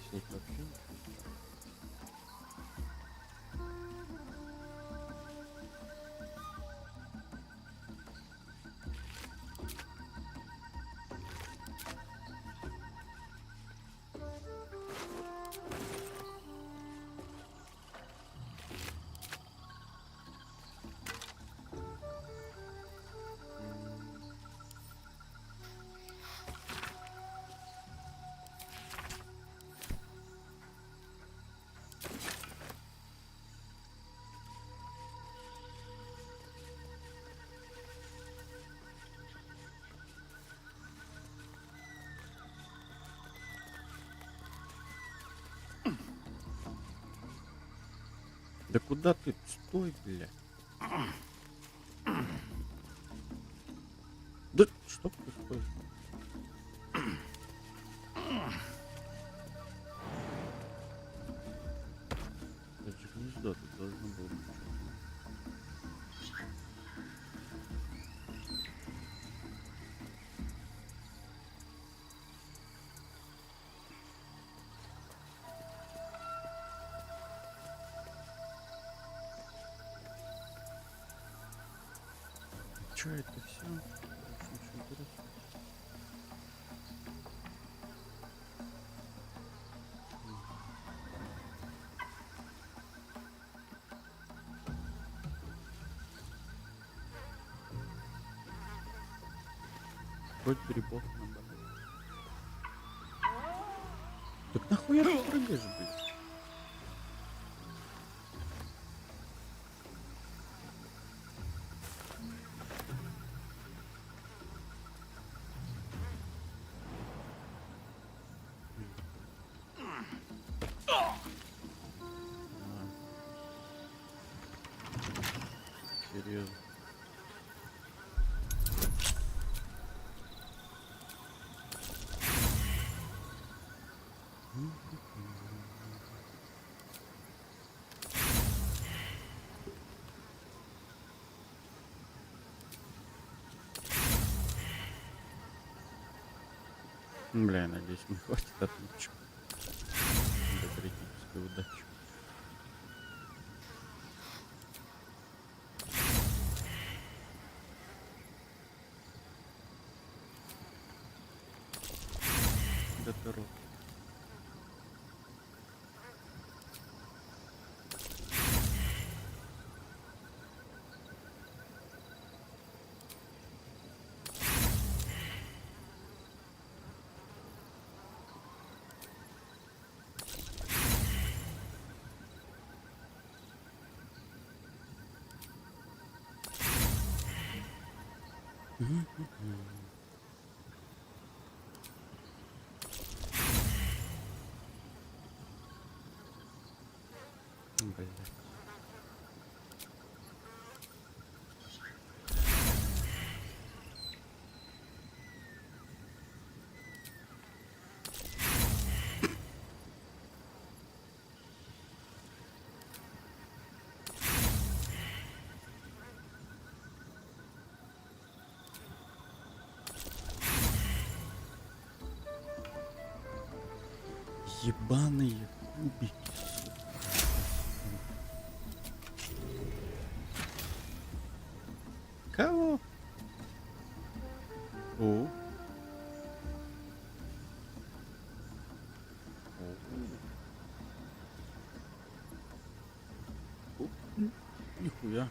Снег вообще. Да куда ты? Стой, блядь. Да что происходит? Это же гнездо, тут должно было быть. Чё это все? Очень интересно. Хоть грибов набрать. Так нахуя ты прыгаешь, блядь? Серьезно. Бля, я надеюсь, мне хватит отмычек. До критической удачи. Да ты рот. Блядь. Ебаные кубики, сука. Кого? О. Нихуя.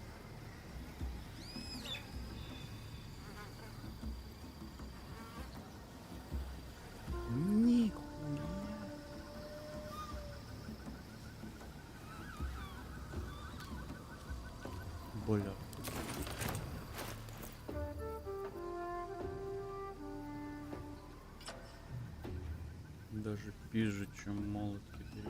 Нихуя. Бля. Даже пизже, чем молот теперь.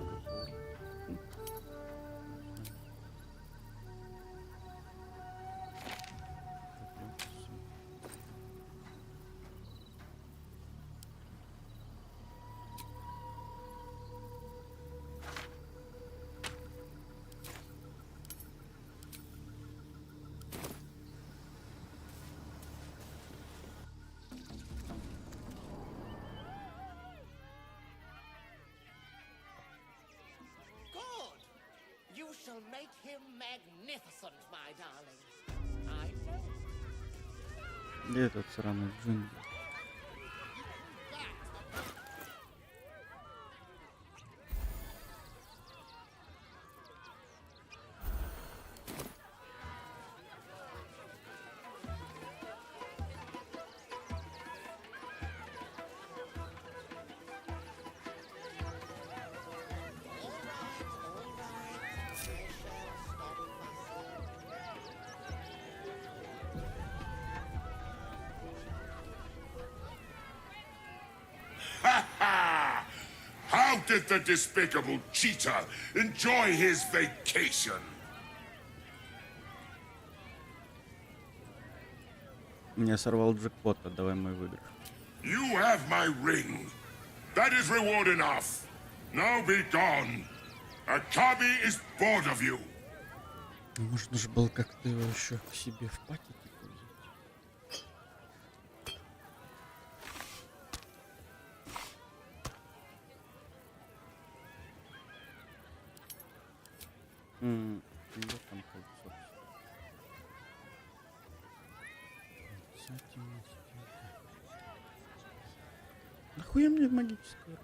Good. You shall make him magnificent, my darlings. I say. Где этот сраный джунгли? How did the despicable cheater enjoy his vacation? Я сорвал джекпот, отдавай мой выигрыш. You have my ring. That is reward enough. Now be gone. Akabi is bored of you. Можно же было как-то его еще к себе в пакетик взять. Вот там кольцо. Нахуя мне магическая рука?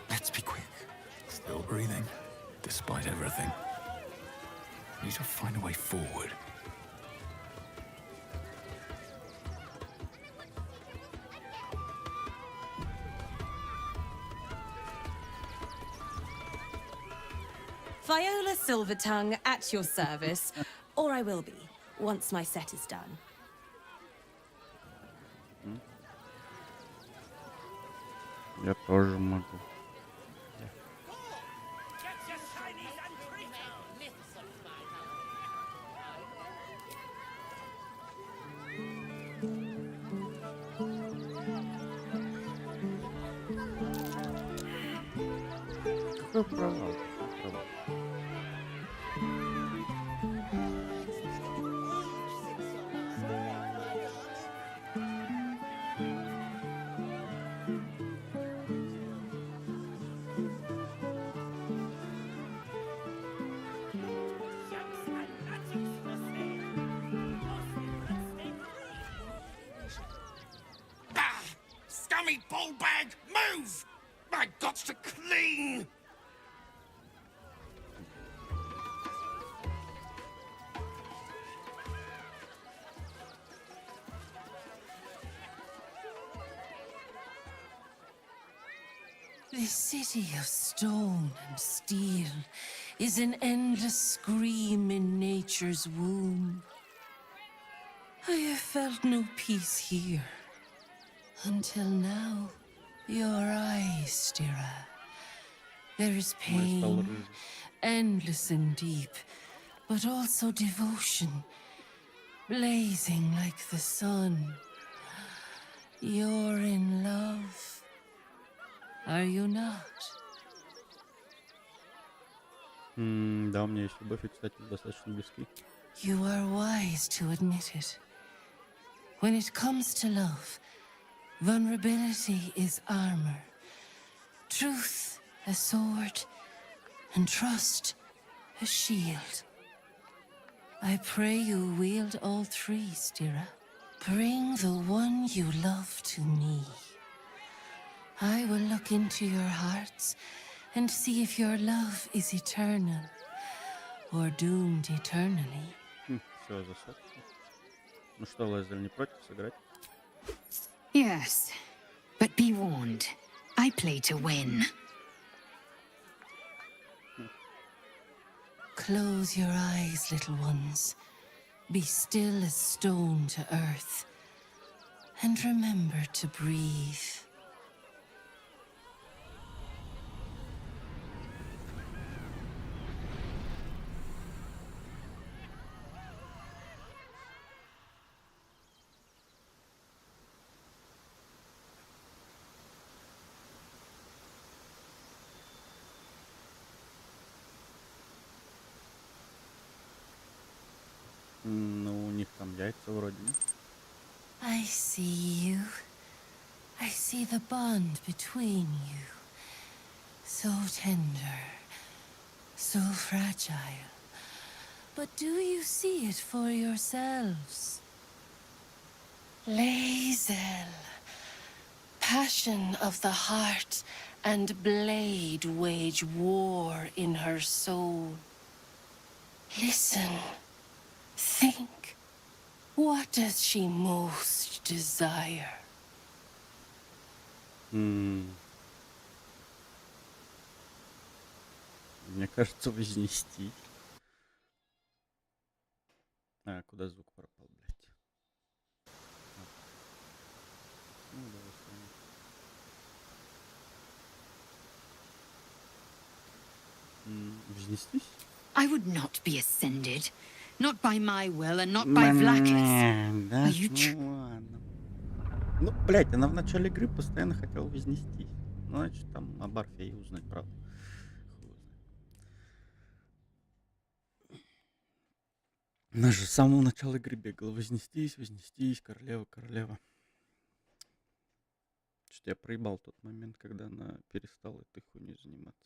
Let's be quick. Still breathing, despite everything. Need to find a way forward. Viola Silvertongue at your service, or I will be, once my set is done. Я тоже могу. Какой провал? Scummy ballbag, move! My gots to clean! This city of stone and steel is an endless scream in nature's womb. I have felt no peace here. Until now, your eyes, Stira. There is pain, endless and deep, but also devotion, blazing like the sun. You're in love. Are you not? Да, у меня есть любовь, и, кстати, достаточно близки. You are wise to admit it. When it comes to love, vulnerability is armor, truth a sword, and trust a shield. I pray you wield all three, Stira. Bring the one you love to me. I will look into your hearts and see if your love is eternal or doomed eternally. Все, засадка. Ну что, Лезель, не против сыграть? Yes, but be warned. I play to win. Close your eyes, little ones. Be still as stone to earth. And remember to breathe. Ну, у них там яйца вроде, нет? I see you. I see the bond between you. So tender, so fragile. But do you see it for yourselves? Lae'zel, passion of the heart and blade wage war in her soul. Listen, think. What does she most desire? Мне кажется, вознести. А, куда звук пропал, блядь? Ну, давай сравним. Вознестись? I would not be ascended. Not by my will and not by Vlaakith's. Да, Are you ну ладно. Ну, блядь, она в начале игры постоянно хотела вознестись. Ну, значит, там об Орфее узнать, правда. Хуй его знает. Она же с самого начала игры бегала. Вознестись, вознестись, королева, королева. Что-то я проебал тот момент, когда она перестала этой хуйней заниматься.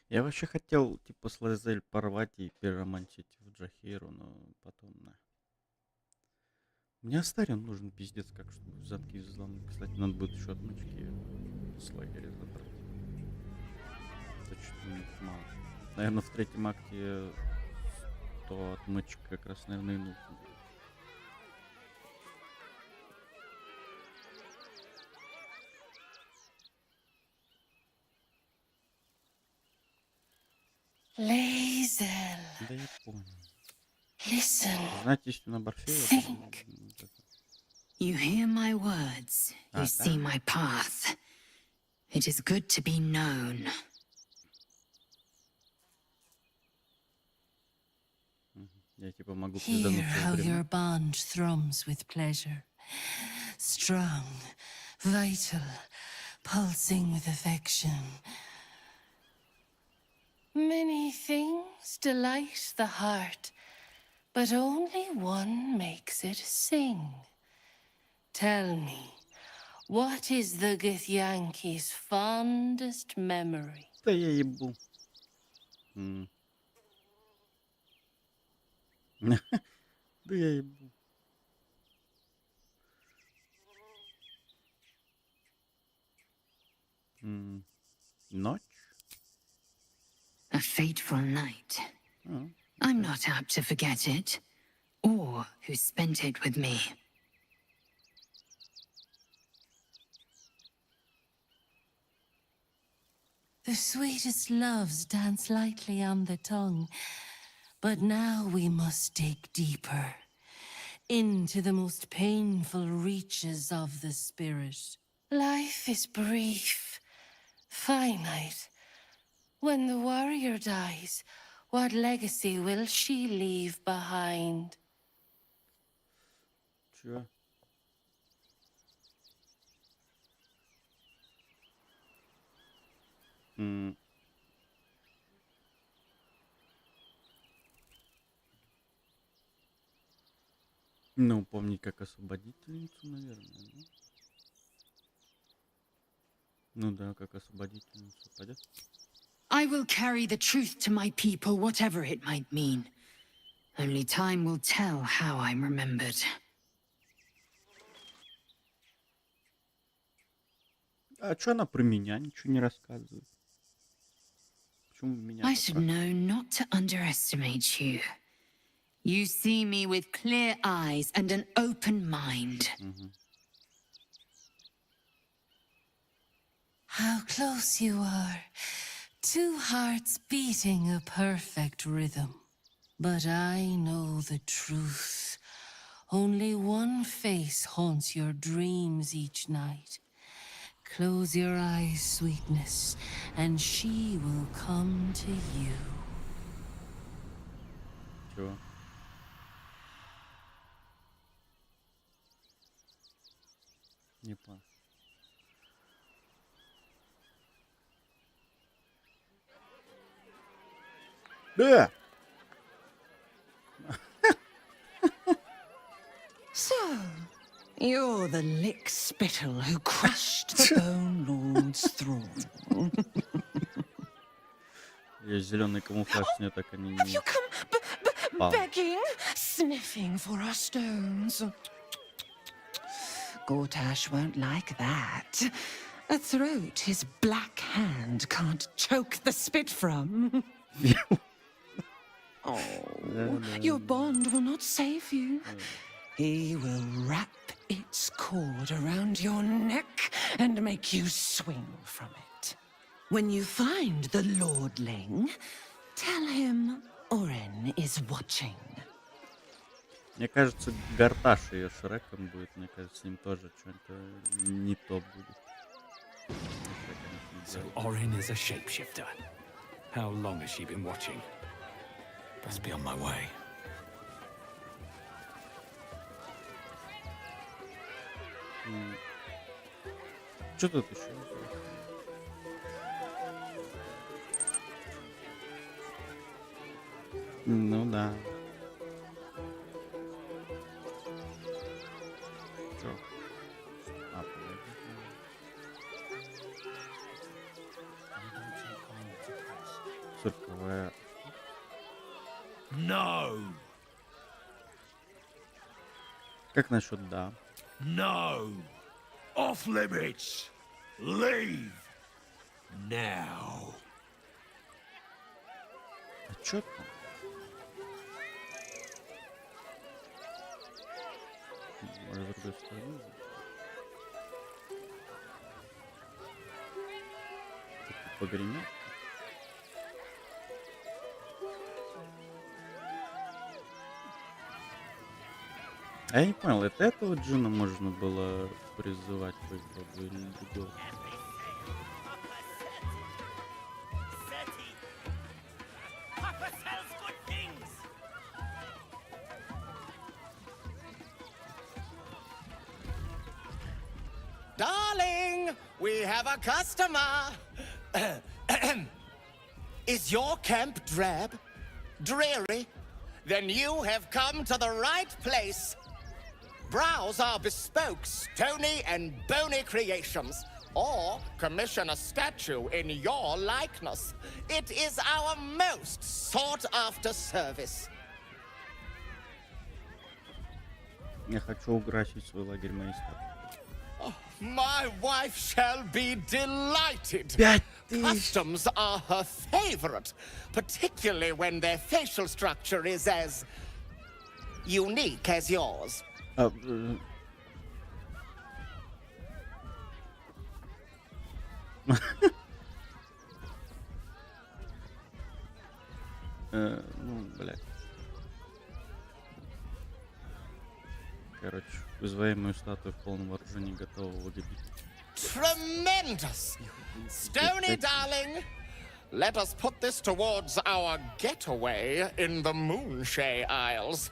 Я вообще хотел, типа, с Лазель порвать и переромантить в Джахиру, но потом, на. Мне Астарион нужен пиздец, как чтобы в замке взломать. Кстати, надо будет еще отмычки с лагеря забрать. Это что-то у них мало. Наверное, в третьем акте 100 отмычек как раз, наверное, и нужно будет. Lazel. Да я понял. Listen. Знаете, если на Борфее... Think. You hear my words. You see my path. It is good to be known. Я типа могу Hear пиздануться how в your время. bond thrums with pleasure. Strong, vital, pulsing with affection. Many things delight the heart, but only one makes it sing. Tell me, what is the Githyanki's fondest memory? Да я ебу. Да я ебу. Ночь? A fateful night. I'm not apt to forget it, or who spent it with me. The sweetest loves dance lightly on the tongue, but now we must dig deeper, into the most painful reaches of the spirit. Life is brief, finite. When the warrior dies, what legacy will she leave behind? Чё? Ну, помни, как освободительницу, наверное, да? Ну да, как освободительницу пойдет. I will carry the truth to my people, whatever it might mean. Only time will tell how I'm remembered. А чё она про меня ничего не рассказывает? Почему меня I should know not to underestimate you. You see me with clear eyes and an open mind. How close you are. Two hearts beating a perfect rhythm. But I know the truth. Only one face haunts your dreams each night. Close your eyes, sweetness, and she will come to you. Чего? Не понял. Да! So, you're the lick spittle who crushed the Bone Lord's throne. Есть зеленый камуфляж, с нее так они не... Begging, sniffing for our stones. Gortash won't like that. A throat his black hand can't choke the spit from. Oh, your bond will not save you. He will wrap its cord around your neck and make you swing from it. When you find the lordling, tell him Oren is watching. Мне кажется, Гарташ ее Шреком будет. Мне кажется, с ним тоже что-то не то будет. So Orin is a shapeshifter. How long has she been watching? Best be on my way. Что тут еще? Ну да. Чё? А, цирковая. No! Как насчет да? No! Off limits! Leave! Now! А чё там? Может, с другой стороны? Погремел? А я не понял, это этого джина можно было призывать хоть бы или другого? Darling, we have a customer. Is your camp drab? Dreary? Then you have come to the right place. Browse our bespoke, stony and bony creations, or commission a statue in your likeness. It is our most sought-after service. Я хочу украсить свой лагерь моей статуей. Oh, my wife shall be delighted. Customs are her favorite, particularly when their facial structure is as unique as yours. Ну, блядь. Короче, вызываем мою статую в полном вооружении, готового гибить. Tremendous! Stony, darling, let us put this towards our getaway in the Moonshay Isles.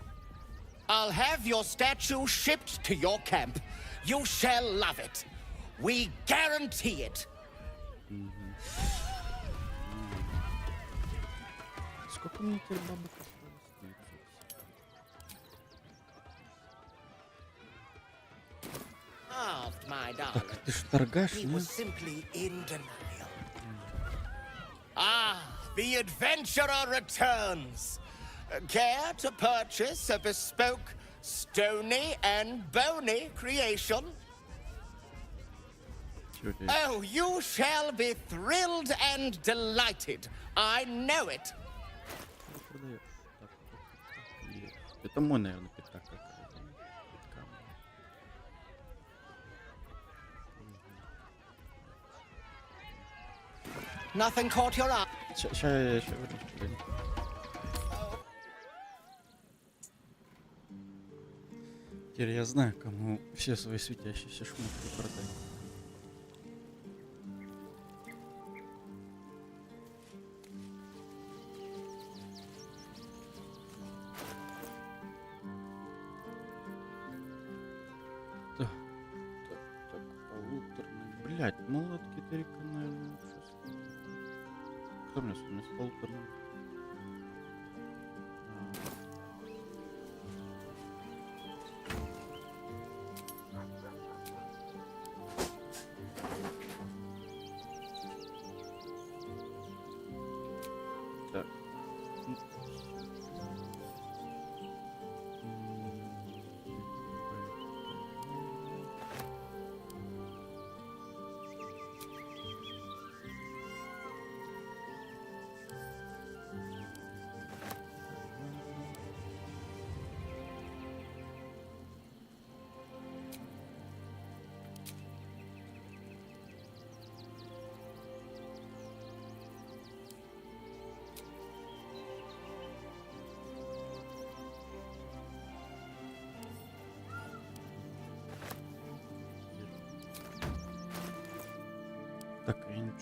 I'll have your statue shipped to your camp. You shall love it. We guarantee it. Сколько мне теперь бабок осталось? My darling, Ты ж торгаш, he не? was simply in denial. Ah, the adventurer returns. Care to purchase a bespoke, stony and bony creation? Oh, you shall be thrilled and delighted. I know it. Это мой, наверное, пятак. Nothing caught your eye. Сейчас вернусь. Теперь я знаю, кому все свои светящиеся шмотки продать. Так, полуторный. Блять, молотки Терека, наверное, сейчас. Кто у нас полуторный? Так.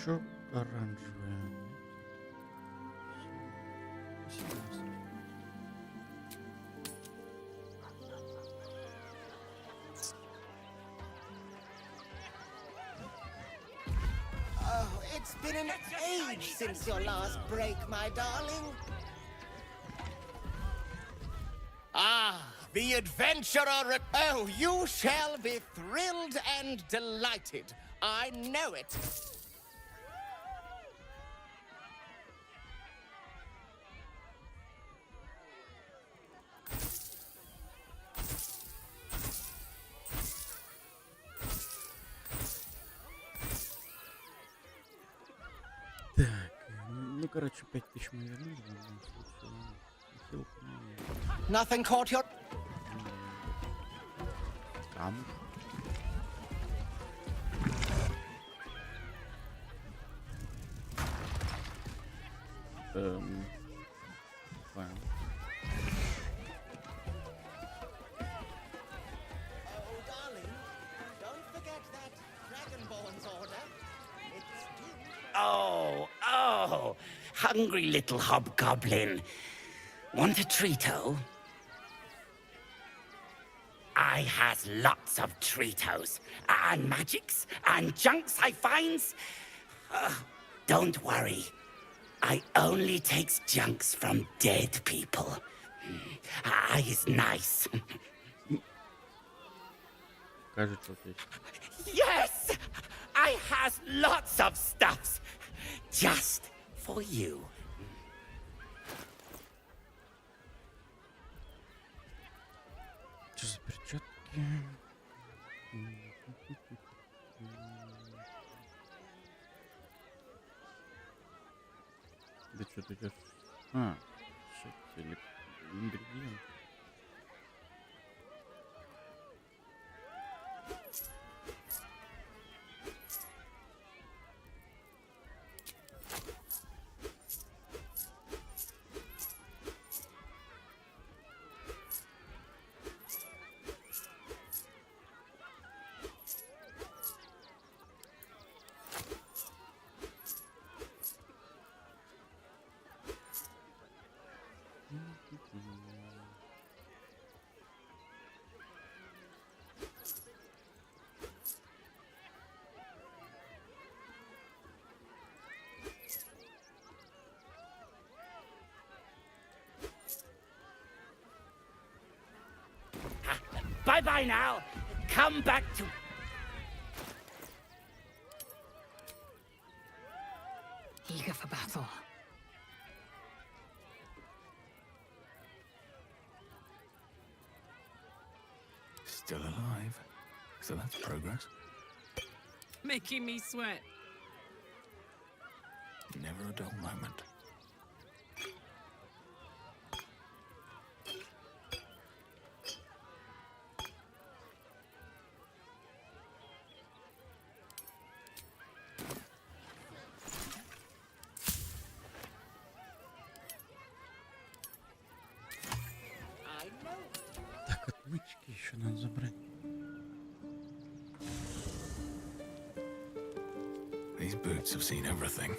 Чё оранжевое? Oh, it's been an age since your last break, my darling. Ah, the adventurer. Oh, you shall be thrilled and delighted. I know it. Так, ну короче, 5000 мы вернули в любом случае. Хилку не... Nothing caught your... Камуш. Понял. Oh, darling, don't forget that Dragonborn's order. It's due. Oh, hungry little hobgoblin. Want a treato? I has lots of treatos, and magics, and junks I finds. Don't worry. I only takes junks from dead people. I is nice. Кажется, вот есть. Yes! I has lots of stuffs. Just for you. Что за перчатки? Да что ты идешь? А, ингредиент. Bye-bye now. Come back to... Eager for battle. Still alive. So that's progress. Making me sweat. Never a dull moment. Так, отмычки еще надо забрать. These boots have seen everything.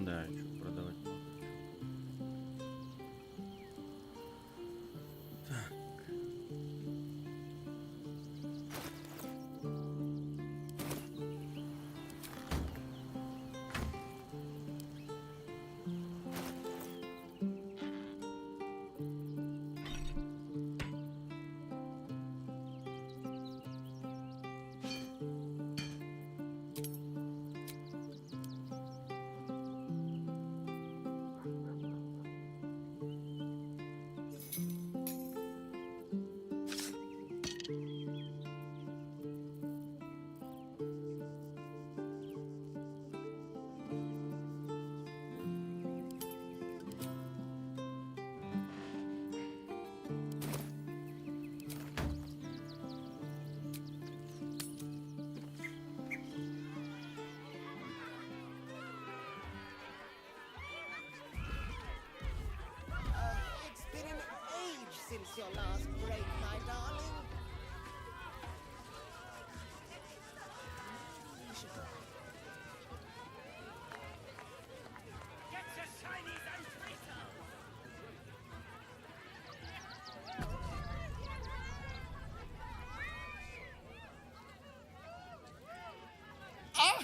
Да, еще продавать много. Так. your last break, my darling? Get your shinies and treatos! Ah!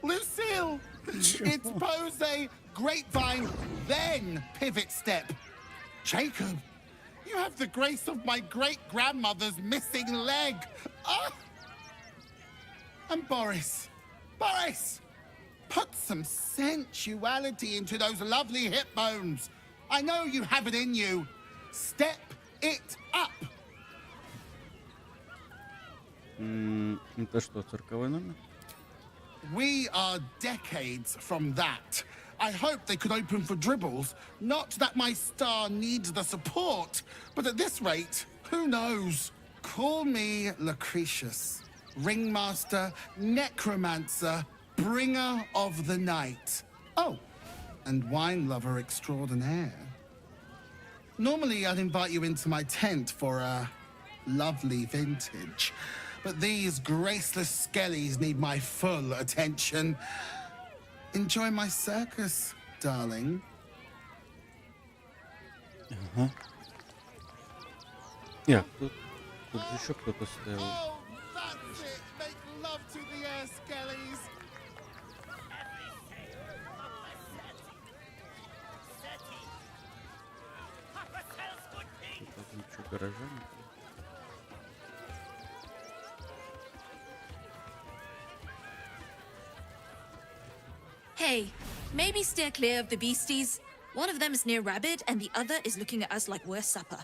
Lucille! It's pose, grapevine, then pivot step. Jacob, you have the grace of my great-grandmother's missing leg. Ah! And Boris, put some sensuality into those lovely hip bones. I know you have it in you. Step it up. Это что, цирковой номер? We are decades from that. I hope they could open for dribbles. Not that my star needs the support, but at this rate, who knows? Call me Lucretius, ringmaster, necromancer, bringer of the night. Oh, and wine lover extraordinaire. Normally, I'd invite you into my tent for a lovely vintage. But these graceless skellies need my full attention. Enjoy my circus, darling. Ага. Тут же еще кто-то стоял. Oh, that's it. Make love to the air, skellies. Ничего, гаража. Hey, maybe steer clear of the beasties. One of them is near Rabbit, and the other is looking at us like we're supper.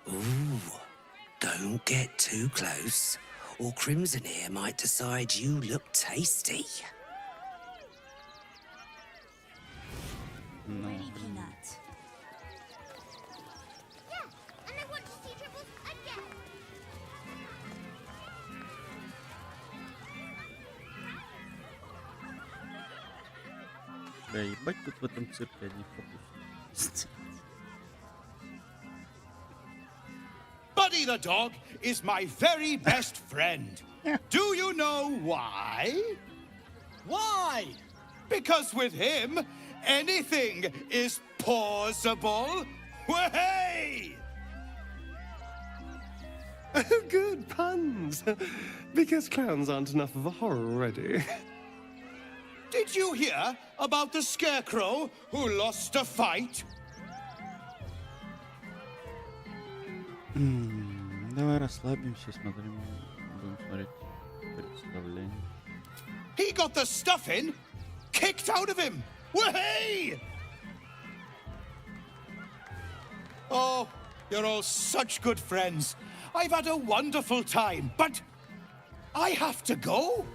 Ooh, don't get too close, or Crimson here might decide you look tasty. No. Да ебать тут в этом цирке одни фокусы. Buddy the dog is my very best friend. Do you know why? Why? Because with him, anything is possible. Way! Good puns. Because clowns aren't enough of a horror already. Did you hear about the scarecrow who lost a fight? Давай расслабимся, будем смотреть представление. He got the stuffing kicked out of him. Way! Oh, you're all such good friends. I've had a wonderful time, but I have to go.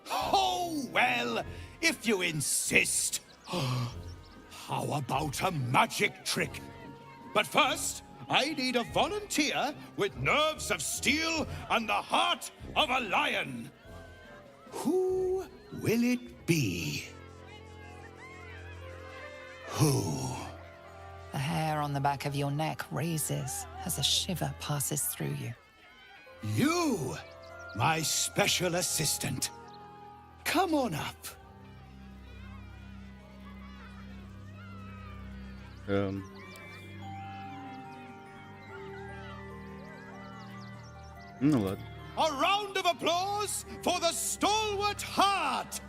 Oh, well, if you insist. How about a magic trick? But first, I need a volunteer with nerves of steel and the heart of a lion. Who will it be? Who? The hair on the back of your neck raises as a shiver passes through you. You, my special assistant. Come on up. Ну ладно. A round of applause for the stalwart heart.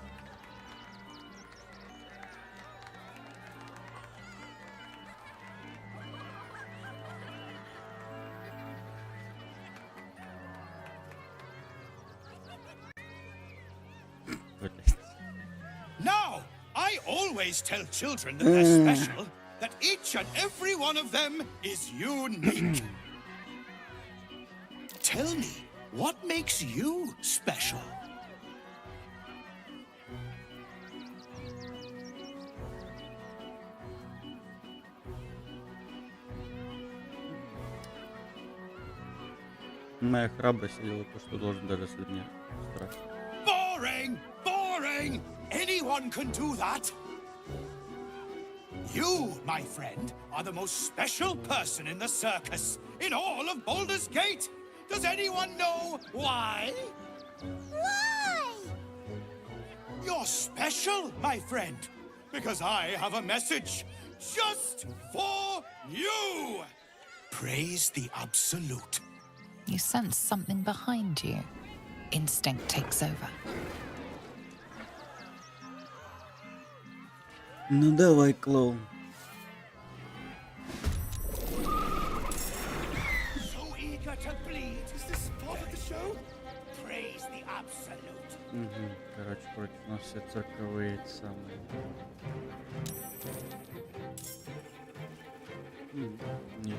Now, I always tell children that they're special, that each and every one of them is unique. Tell me, what makes you special? Моя храбрость или то, что должен, даже если мне страшно. Boring! Boring! saying anyone can do that? You, my friend, are the most special person in the circus, in all of Baldur's Gate. Does anyone know why? Why? You're special, my friend, because I have a message just for you. Praise the Absolute. You sense something behind you. Instinct takes over. Ну давай, клоун. So eager to bleed. Is this part of the show? Praise the Absolute. Угу. Короче, против нас все цирковые эти самые. Нет.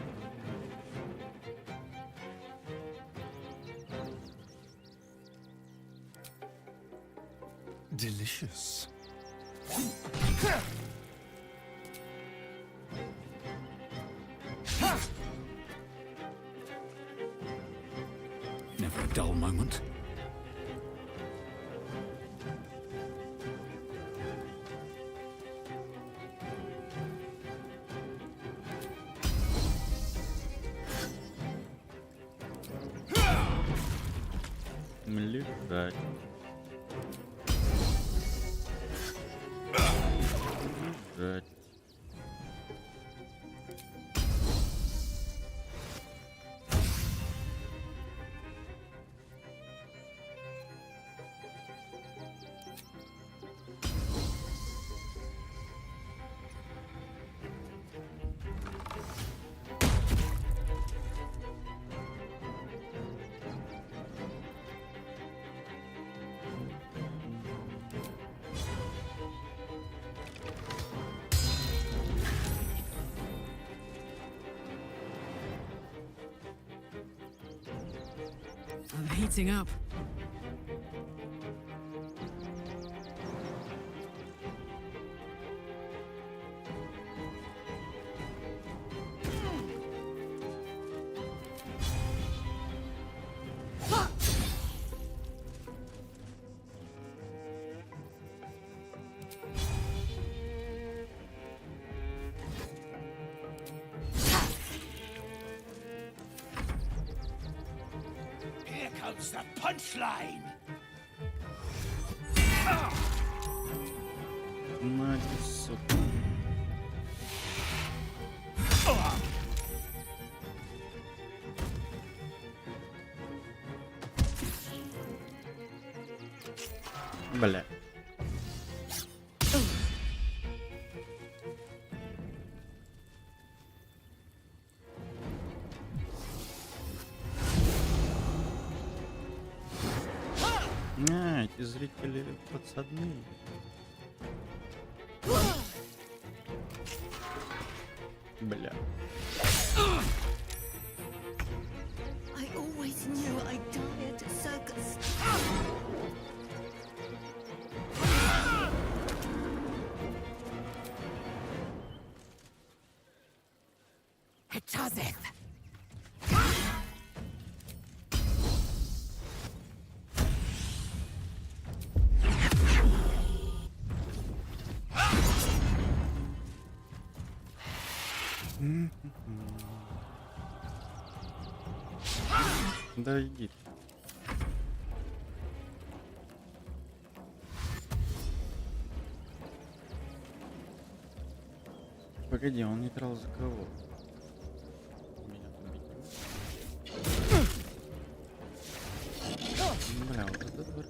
Delicious. Never a dull moment. Лежать. Лежать. I'm heating up. Here comes the punchline. Мать, сука. Бля. Эти зрители подсадные. Бля. I always knew I'd die at a circus. Joseph! Да иди. Погоди, он нейтрал за кого? Меня победил. Бля, вот это дурак.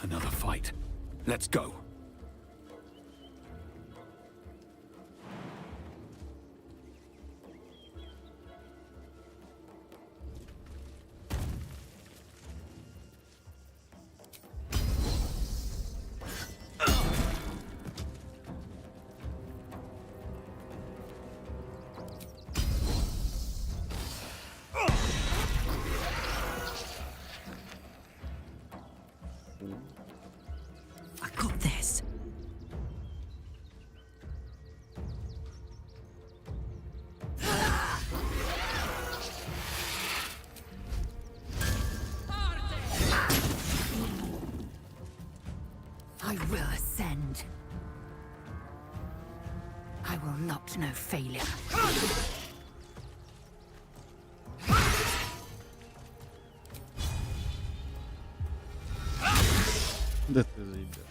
Another fight. Let's go. I will ascend. I will not know failure. Да ты заебал.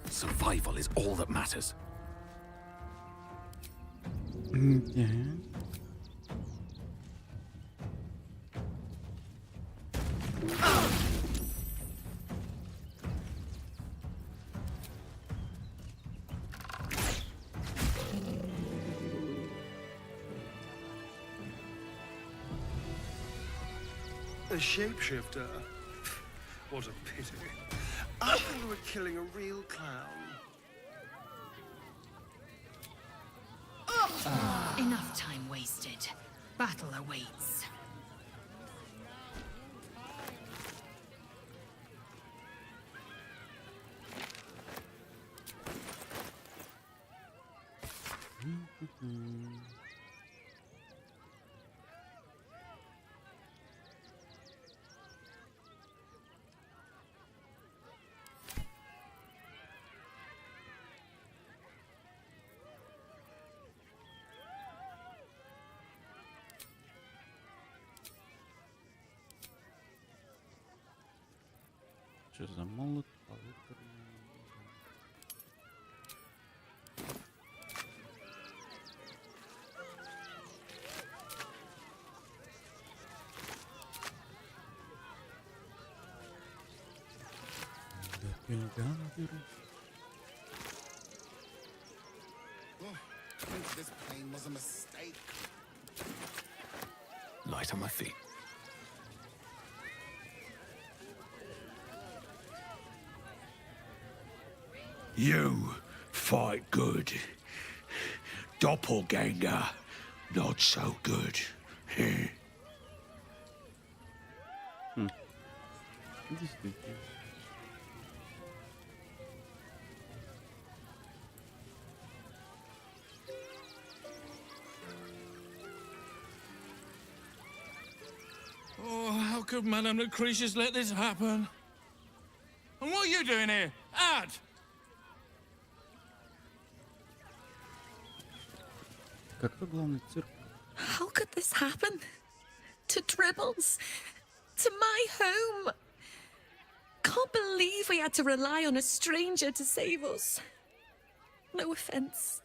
Survival is all that matters. Yeah. A shapeshifter? What a pity. I thought we were killing a real clown. Enough time wasted. Battle awaits. Что за молот? Полуторный. This plane was a mistake. Light on my feet. You fight good. Doppelganger, not so good. Действительно. Oh, how could Madame Lucretius let this happen? And what are you doing here? Ad! Какой главный цирк? How could this happen? To Dribbles? To my home? Can't believe we had to rely on a stranger to save us. No offense.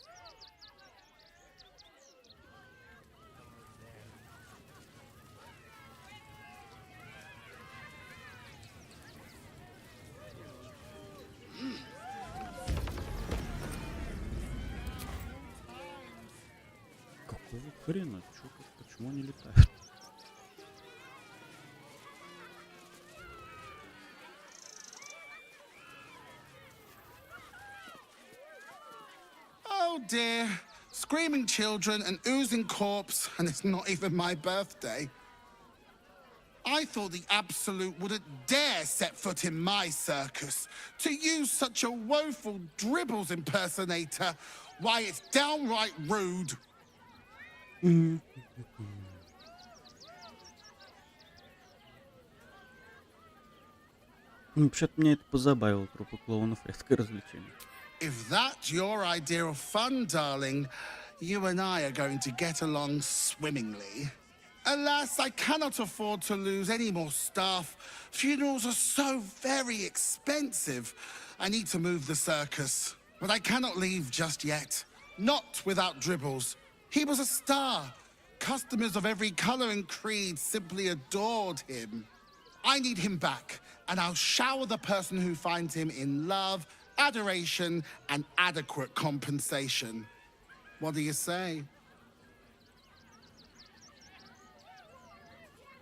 Какого хрена? Чё, почему они летают? Oh dear. Screaming children, an oozing corpse, and it's not even my birthday. I thought the Absolute wouldn't dare set foot in my circus. To use such a woeful Dribbles impersonator, why, it's downright rude. Вообще-то меня это позабавило, трупы клоунов, редкое развлечение. If that's your idea of fun, darling, you and I are going to get along swimmingly. Alas, I cannot afford to lose any more staff. Funerals are so very expensive. I need to move the circus. But I cannot leave just yet. Not without Dribbles. He was a star. Customers of every color and creed simply adored him. I need him back, and I'll shower the person who finds him in love, adoration, and adequate compensation. What do you say?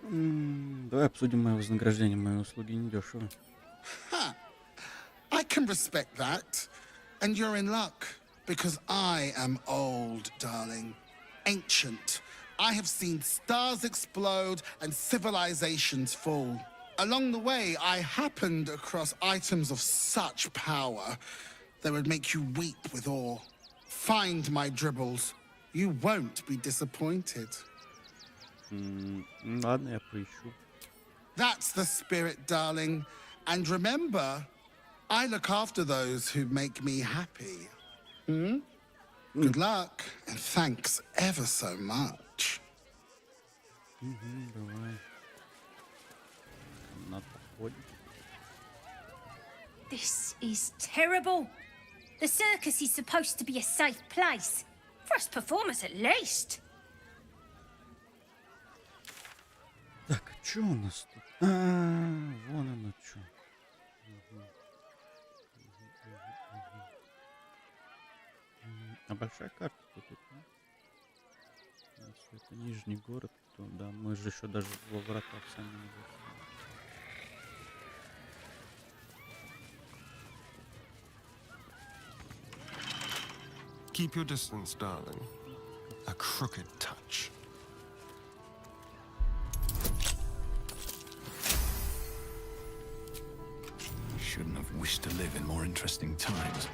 Давай обсудим мое вознаграждение, мои услуги недешево. Huh. I can respect that. And you're in luck, because I am old, darling. Ancient. I have seen stars explode and civilizations fall. Along the way, I happened across items of such power that would make you weep with awe. Find my dribbles. You won't be disappointed. Ладно, я поищу. That's the spirit, darling. And remember, I look after those who make me happy. Good luck, and thanks ever so much. Давай. На подходе. This is terrible. The circus is supposed to be a safe place. For us performers, at least. Так, а что у нас тут? Вон оно что. А большая карта тут, да? Если это нижний город, то да, мы же еще даже во врата сами не зашли. Keep your distance, darling. A crooked touch. Shouldn't have wished to live in more interesting times.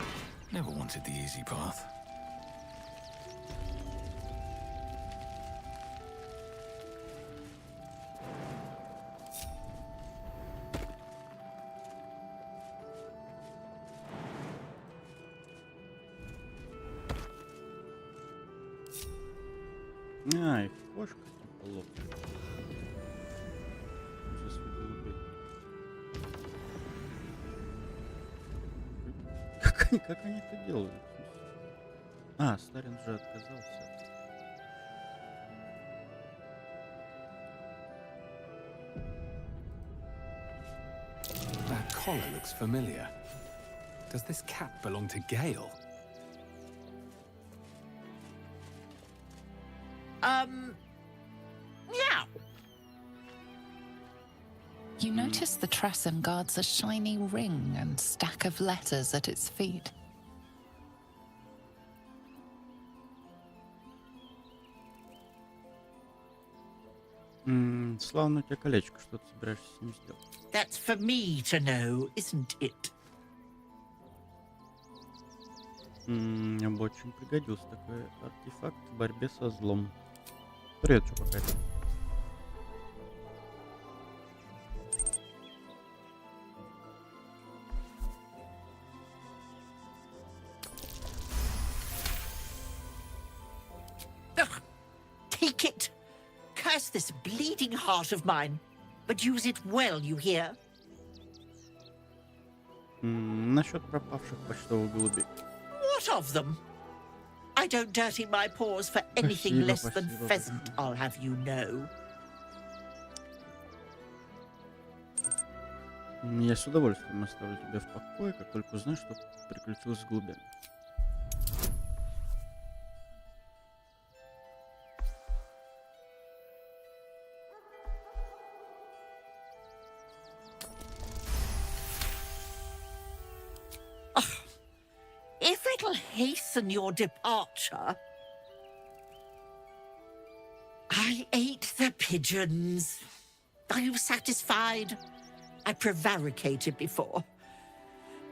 Never wanted the easy path. Их кошка типа лопнет. Сейчас голубей. Как они это делают? Старин же отказался. That collar looks familiar. Does this cap belong to Gale? Yeah. You notice the Tressum guards a shiny ring and stack of letters at its feet. Славно у тебя колечко, что ты собираешься с ним сделать? That's for me to know, isn't it? Мне бы очень пригодился такой артефакт в борьбе со злом. Привет, чувак. Take it. Curse this bleeding heart of mine, but use it well, you hear? Насчет пропавших почтовых голубей. What of them? I don't dirty my paws for anything less than pheasant, I'll have you know. Я с удовольствием оставлю тебя в покое, как только узнаю, что приключилось с голубями. If it'll hasten your departure... I ate the pigeons. Are you satisfied? I prevaricated before.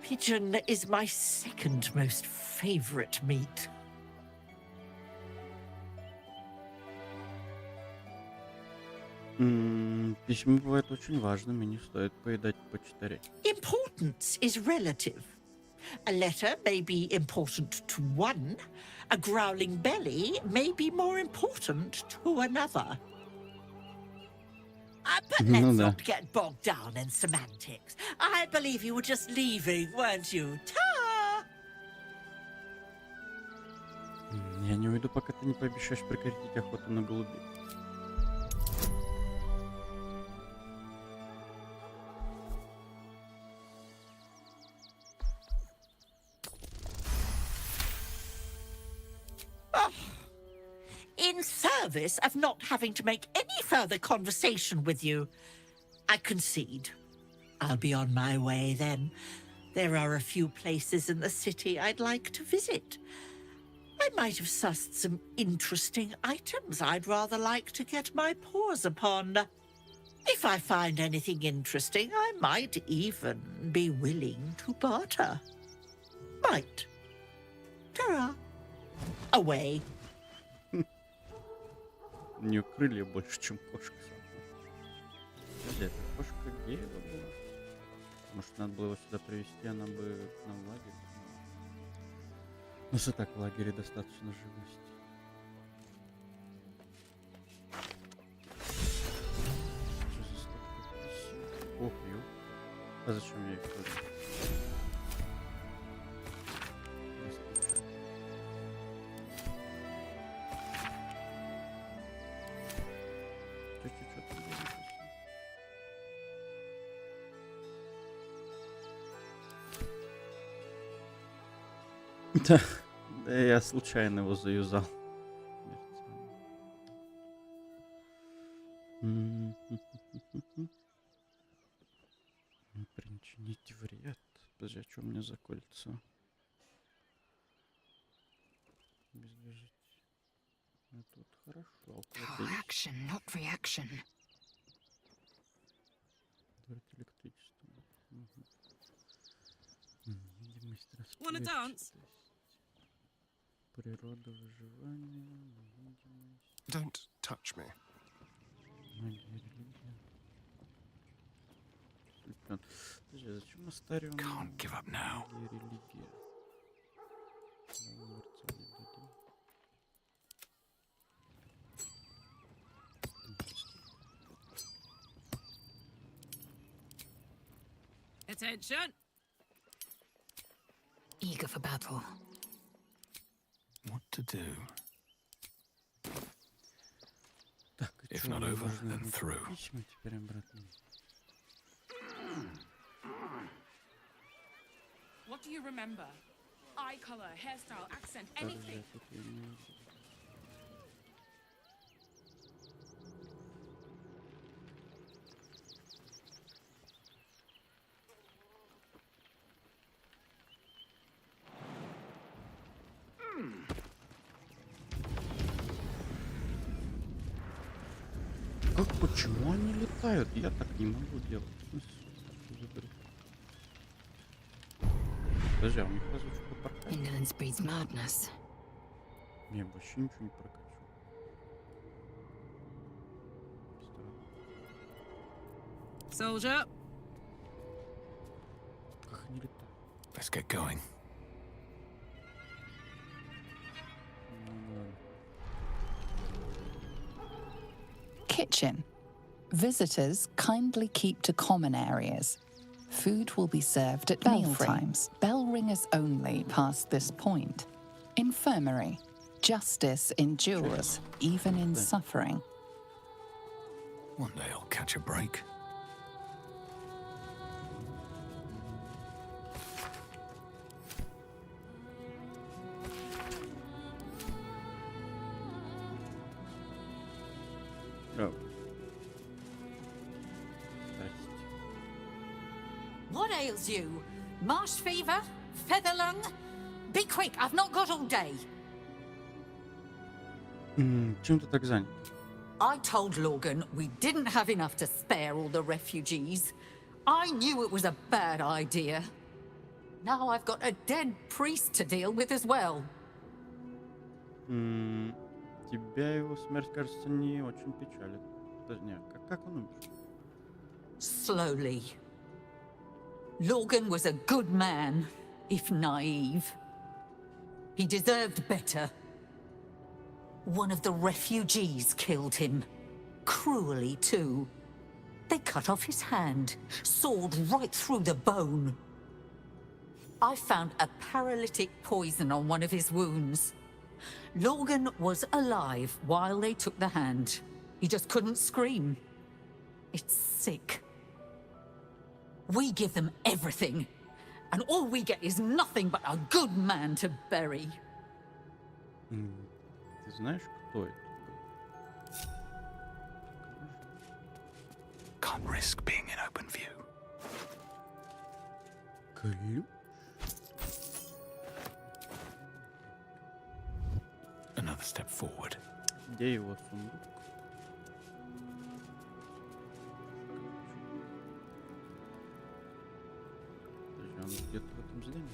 Pigeon is my second most favorite meat. Письма бывают очень важными, не стоит поедать почтарей. Importance is relative. A letter may be important to one. A growling belly may be more important to another. But let's not get bogged down in semantics. I believe you were just leaving, weren't you? Ta! Я не уйду, пока ты не пообещаешь прекратить охоту на голубей. In service of not having to make any further conversation with you, I concede. I'll be on my way then. There are a few places in the city I'd like to visit. I might have sussed some interesting items I'd rather like to get my paws upon. If I find anything interesting, I might even be willing to barter. Might. Ta-ra. Away. У нее крылья больше, чем кошка. Подожди, эта кошка Геева была? Может, надо было его сюда привезти, она бы к нам в лагерь. Ну что так, в лагере достаточно живости. Что за столько писем? Ох, ё. А зачем я их тоже? Чё там было написано? Да, я случайно его заюзал. Причинить вред. Подожди, а что у меня за кольцо? Безбежить. Ну тут хорошо. Action, not reaction. Электричество. Невидимость, Wanna dance? Природа выживания, невидимость. Don't touch me. Магия, религия. Подожди, а зачем Астарион? Can't give up now. Магия, религия. Давай мерцание дадим. Attention! Eager for battle. What to do? Так, If not over, then through. Письма теперь обратно. What do you remember? Eye color, hairstyle, accent, anything. Как, почему они летают? Я так не могу делать. Подожди, а у них озвучка прокачивает? Indolence breeds madness. Не, вообще ничего не прокачиваю. Soldier. Как они летают? Let's get going. Kitchen. Visitors kindly keep to common areas. Food will be served at meal times. Bell ringers only past this point. Infirmary. Justice endures, even in suffering. One day I'll catch a break. Oh. What ails you? Marsh fever? Feather lung? Be quick, I've not got all day. Чем ты так занят? I told Logan we didn't have enough to spare all the refugees. I knew it was a bad idea. Now I've got a dead priest to deal with as well. Тебя его смерть, кажется, не очень печалит. Не, как он умер? Slowly. Logan was a good man, if naive. He deserved better. One of the refugees killed him. Cruelly, too. They cut off his hand, sawed right through the bone. I found a paralytic poison on one of his wounds. Logan was alive while they took the hand. He just couldn't scream. It's sick. We give them everything, and all we get is nothing but a good man to bury. Ты знаешь, кто это? Can't risk being in open view. Ключ. Another step forward. Где его сундук? Подожди, он где-то в этом здании.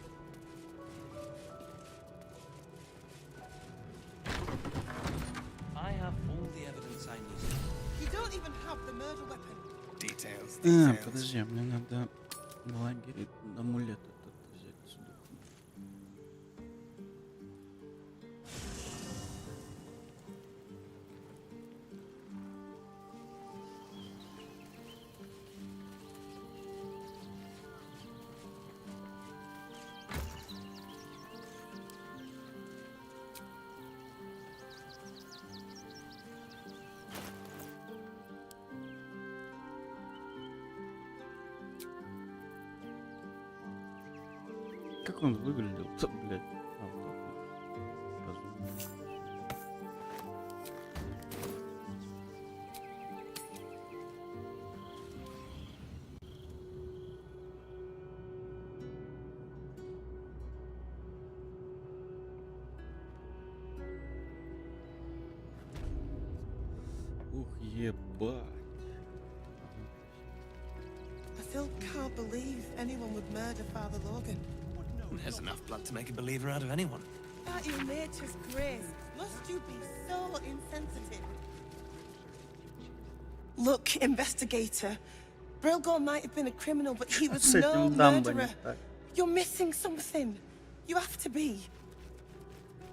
I have all the evidence I need. You don't even have the murder weapon. Details, А, details. подожди, мне надо в лагере амулет этот взять с духом. Как он выглядел-то, блядь? А, вот так вот. Разумно. Ух, ебать. I still can't believe anyone would murder Father Logan. There's enough blood to make a believer out of anyone. At your nature's grace, must you be so insensitive? Look, investigator, Brilgor might have been a criminal, but he was С no этим дамба не murderer. так. You're missing something. You have to be.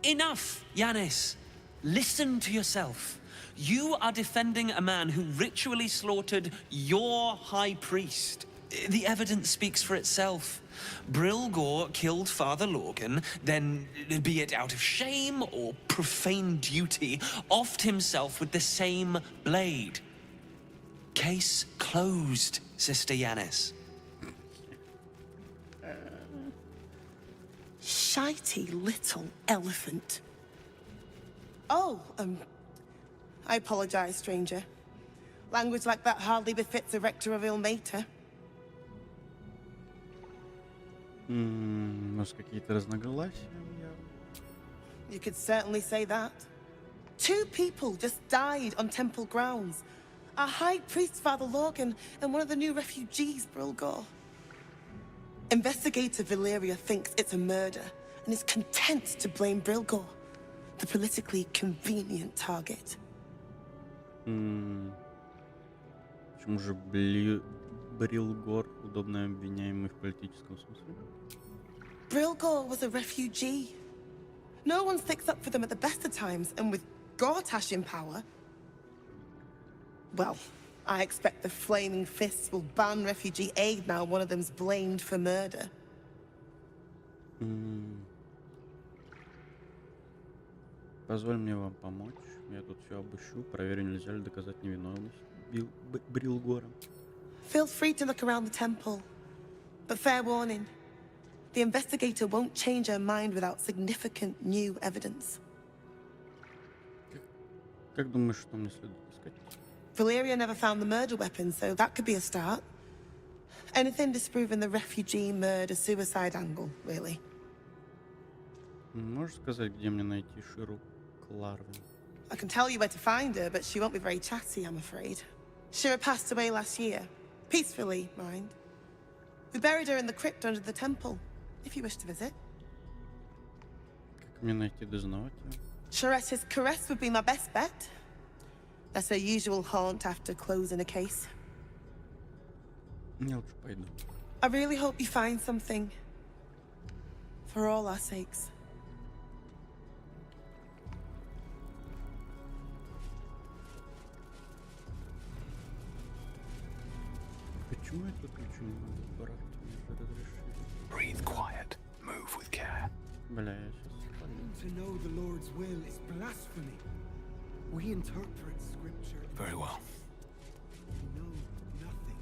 Enough, Yanis. Listen to yourself. You are defending a man who ritually slaughtered your high priest. The evidence speaks for itself. Brilgor killed Father Logan, then, be it out of shame or profane duty, offed himself with the same blade. Case closed, Sister Yanis. Shitey little elephant. Oh, I apologize, stranger. Language like that hardly befits a rector of Ilmater. Может, какие-то разногласия? You could certainly say that. 2 people just died on temple grounds. Our high priest, Father Logan, and one of the new refugees, Brilgor. Investigator Valeria thinks it's a murder and is content to blame Brilgor, the politically convenient target. Почему же Брилгор удобно обвиняемый в политическом смысле? Brilgor was a refugee. No one sticks up for them at the best of times, and with Gortash in power, well, I expect the Flaming Fists will ban refugee aid now one of them's blamed for murder. Позволь мне вам помочь. Я тут все обыщу, проверю, нельзя ли доказать невиновность Брилгора. Feel free to look around the temple. But fair warning, the investigator won't change her mind without significant new evidence. Как думаешь, что мне следует искать? Valeria never found the murder weapon, so that could be a start. Anything disproving the refugee murder-suicide angle, really. Можешь сказать, где мне найти Ширу Кларвин? I can tell you where to find her, but she won't be very chatty, I'm afraid. Shira passed away last year. Peacefully, mind. We buried her in the crypt under the temple, if you wish to visit. Как мне найти дознавателя? Shiressa's caress would be my best bet. That's her usual haunt after closing a case. Я лучше пойду. I really hope you find something. For all our sakes. Почему я тут ничего не могу брать? Мне же разрешили. Breathe quiet. Move with care. Бля, я сейчас... To know the Lord's will is blasphemy. We interpret scripture. Very well. We know nothing.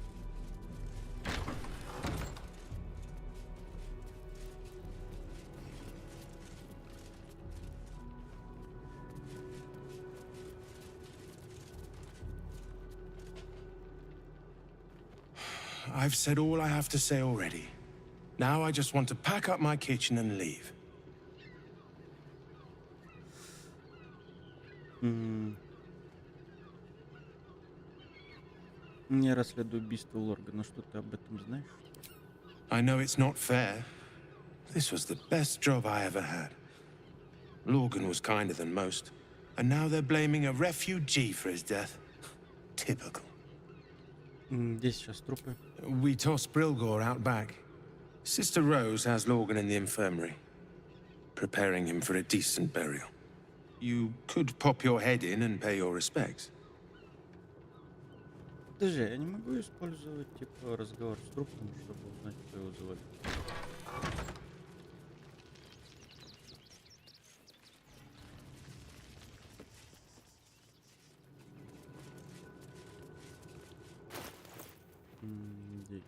I've said all I have to say already. Now I just want to pack up my kitchen and leave. Не расследую убийство Лоргана. Что ты об этом знаешь? I know it's not fair. This was the best job I ever had. Lorgan was kinder than most, and now they're blaming a refugee for his death. Typical. Здесь сейчас трупы. We tossed Brilgor out back. Sister Rose has Lorgan in the infirmary, preparing him for a decent burial. You could pop your head in and pay your respects. Подожди, я не могу использовать, типа, разговор с трупом, чтобы узнать, кто его звали. Где?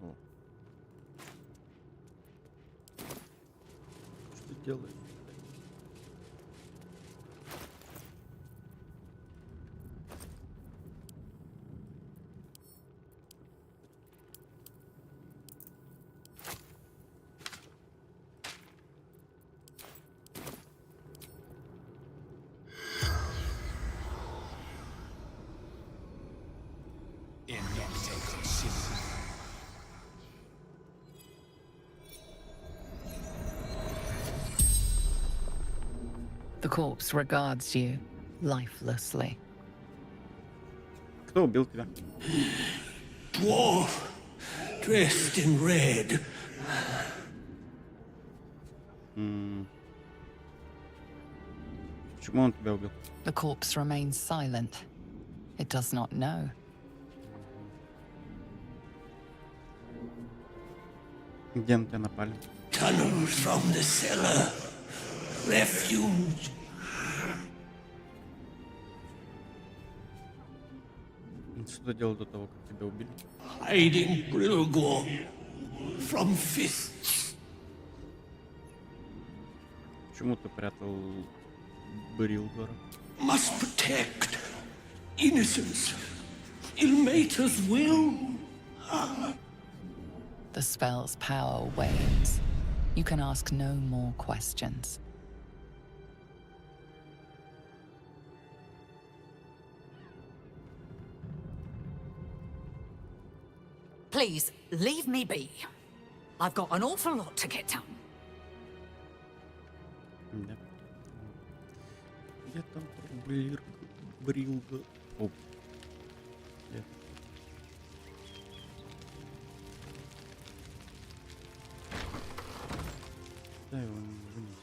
О. Что делает? The corpse regards you lifelessly. Кто убил тебя? Dwarf, dressed in red. Почему он тебя убил? The corpse remains silent. It does not know. Где на тебя напали? Tunnels from the cellar. Refuge. Что ты делал до того, как тебя убили? Hiding Brilgor from fists. Почему ты прятал Брилгора? Must protect innocence. Ilmater's will. The spell's power wanes. You can ask no more questions. Please, leave me be. I've got an awful lot to get done. Да. Где там Брилгор? Оп. Где? Да, его вынес.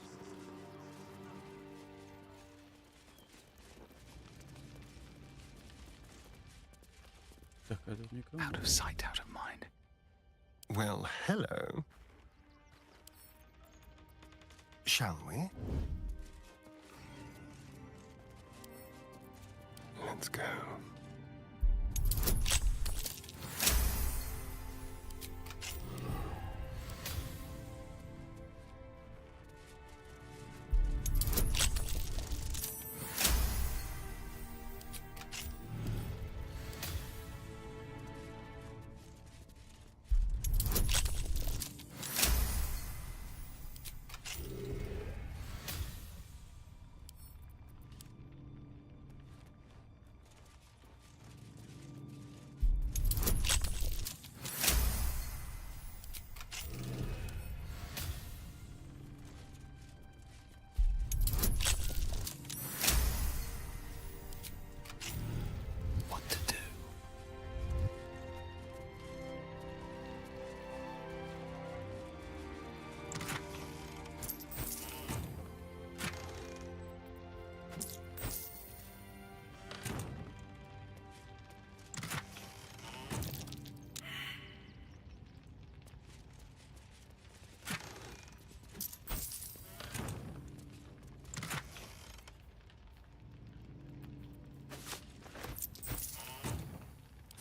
Так, а тут никого. Out of sight, out of mind. Well, hello. Shall we? Let's go.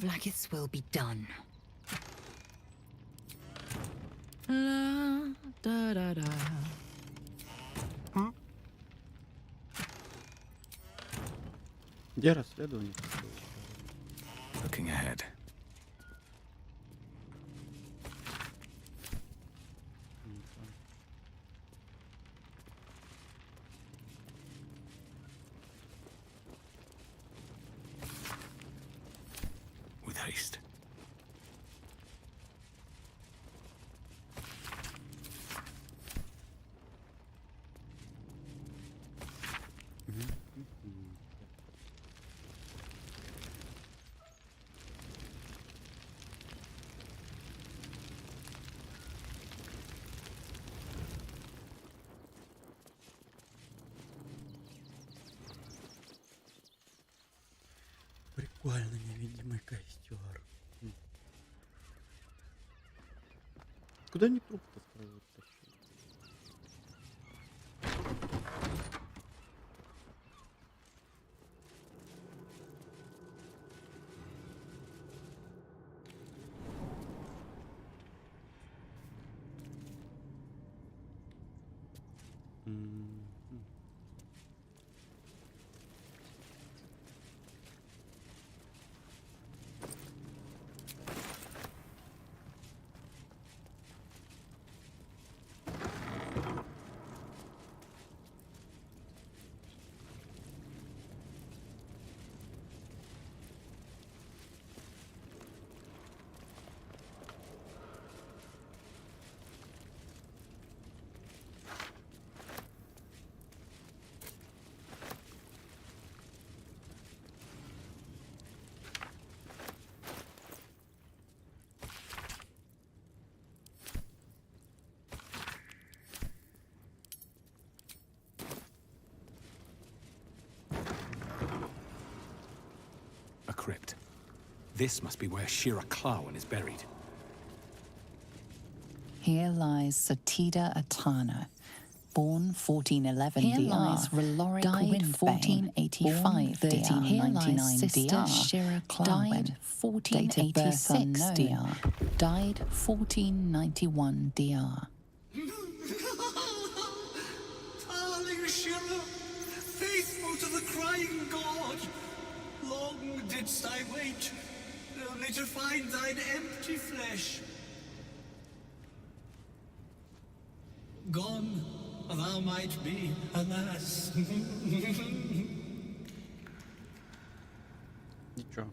Vlagith's will be done. La, da, da, da. Где расследование? Looking ahead. With haste. Прикольно, невидимый костер. Куда они труп-то кладут? A crypt. This must be where Shira Clawan is buried. Here lies Satida Atana, born 1411 Here lies Roloric died 1485 DR. Here lies Sister Shira Clawan, died 1486 DR. Died 1491 DR. Darling Shira, faithful to the crying god, long didst I wait, only to find thine empty flesh. Gone thou might be, alas. Ничего.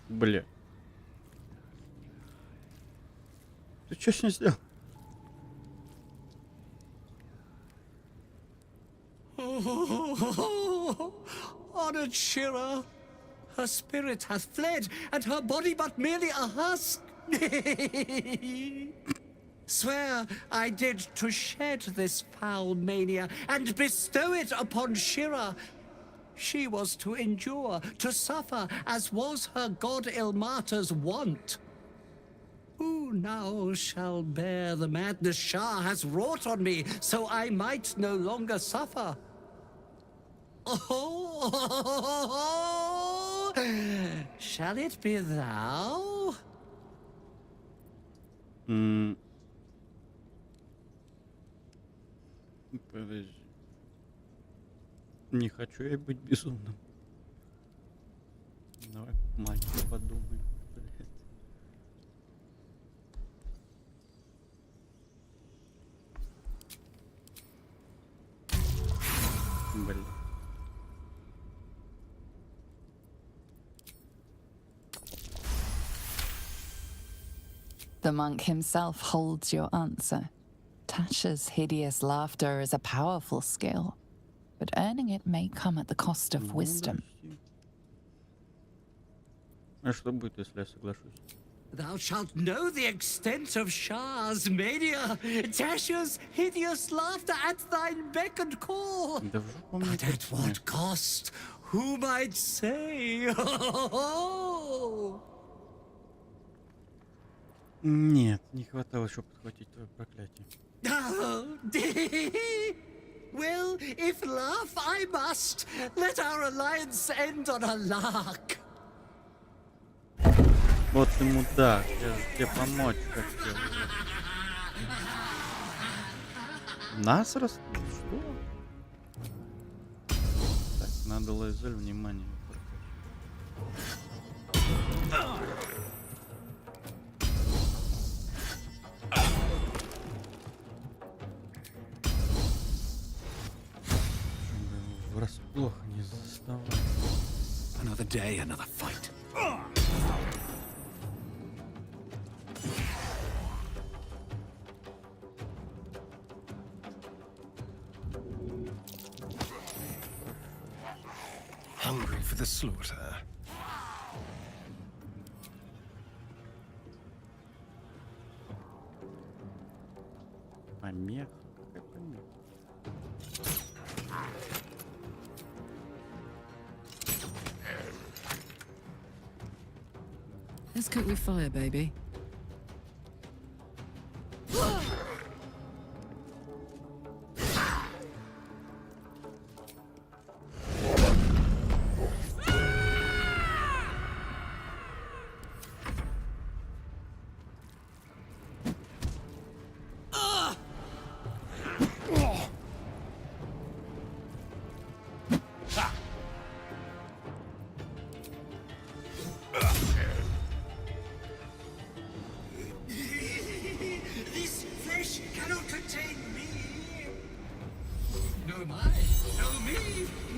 Бля. Ты что с ней сделал? Honored Shira, her spirit hath fled, and her body but merely a husk. Swear I did to shed this foul mania and bestow it upon Shira. She was to endure, to suffer, as was her god Ilmata's wont. Who now shall bear the madness Shah has wrought on me, so I might no longer suffer? Oh, shall it be thou? Подожди. Не хочу я быть безумным. Давай, мать, подумай. Блин. The monk himself holds your answer. Tasha's hideous laughter is a powerful skill, but earning it may come at the cost of wisdom. А что будет, если я соглашусь? Thou shalt know the extent of Shah's mania, Tasha's hideous laughter at thine beck and call. But at what cost? Who might say? Нет, не хватало еще подхватить твое проклятие. Well, if laugh I must, let our alliance end on a lark. Вот ты мудак, я же тебе помочь хотел. Нас растут? Что? Так, надо Лайзель внимание. Врасплох не заставай. Another day, another fight. Hungry for the slaughter. Помех. Какая помеха? Let's cook with fire, baby. This flesh cannot contain me. No my, no me.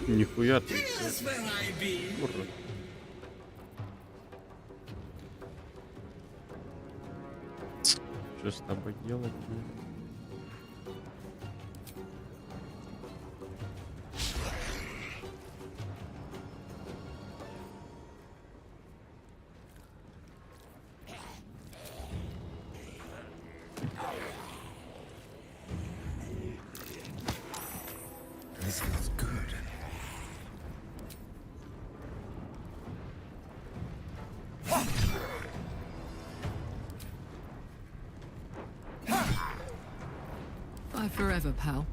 Нихуя ты. Here's where I be. Ура. Что с тобой делать? This feels good. Bye forever, pal.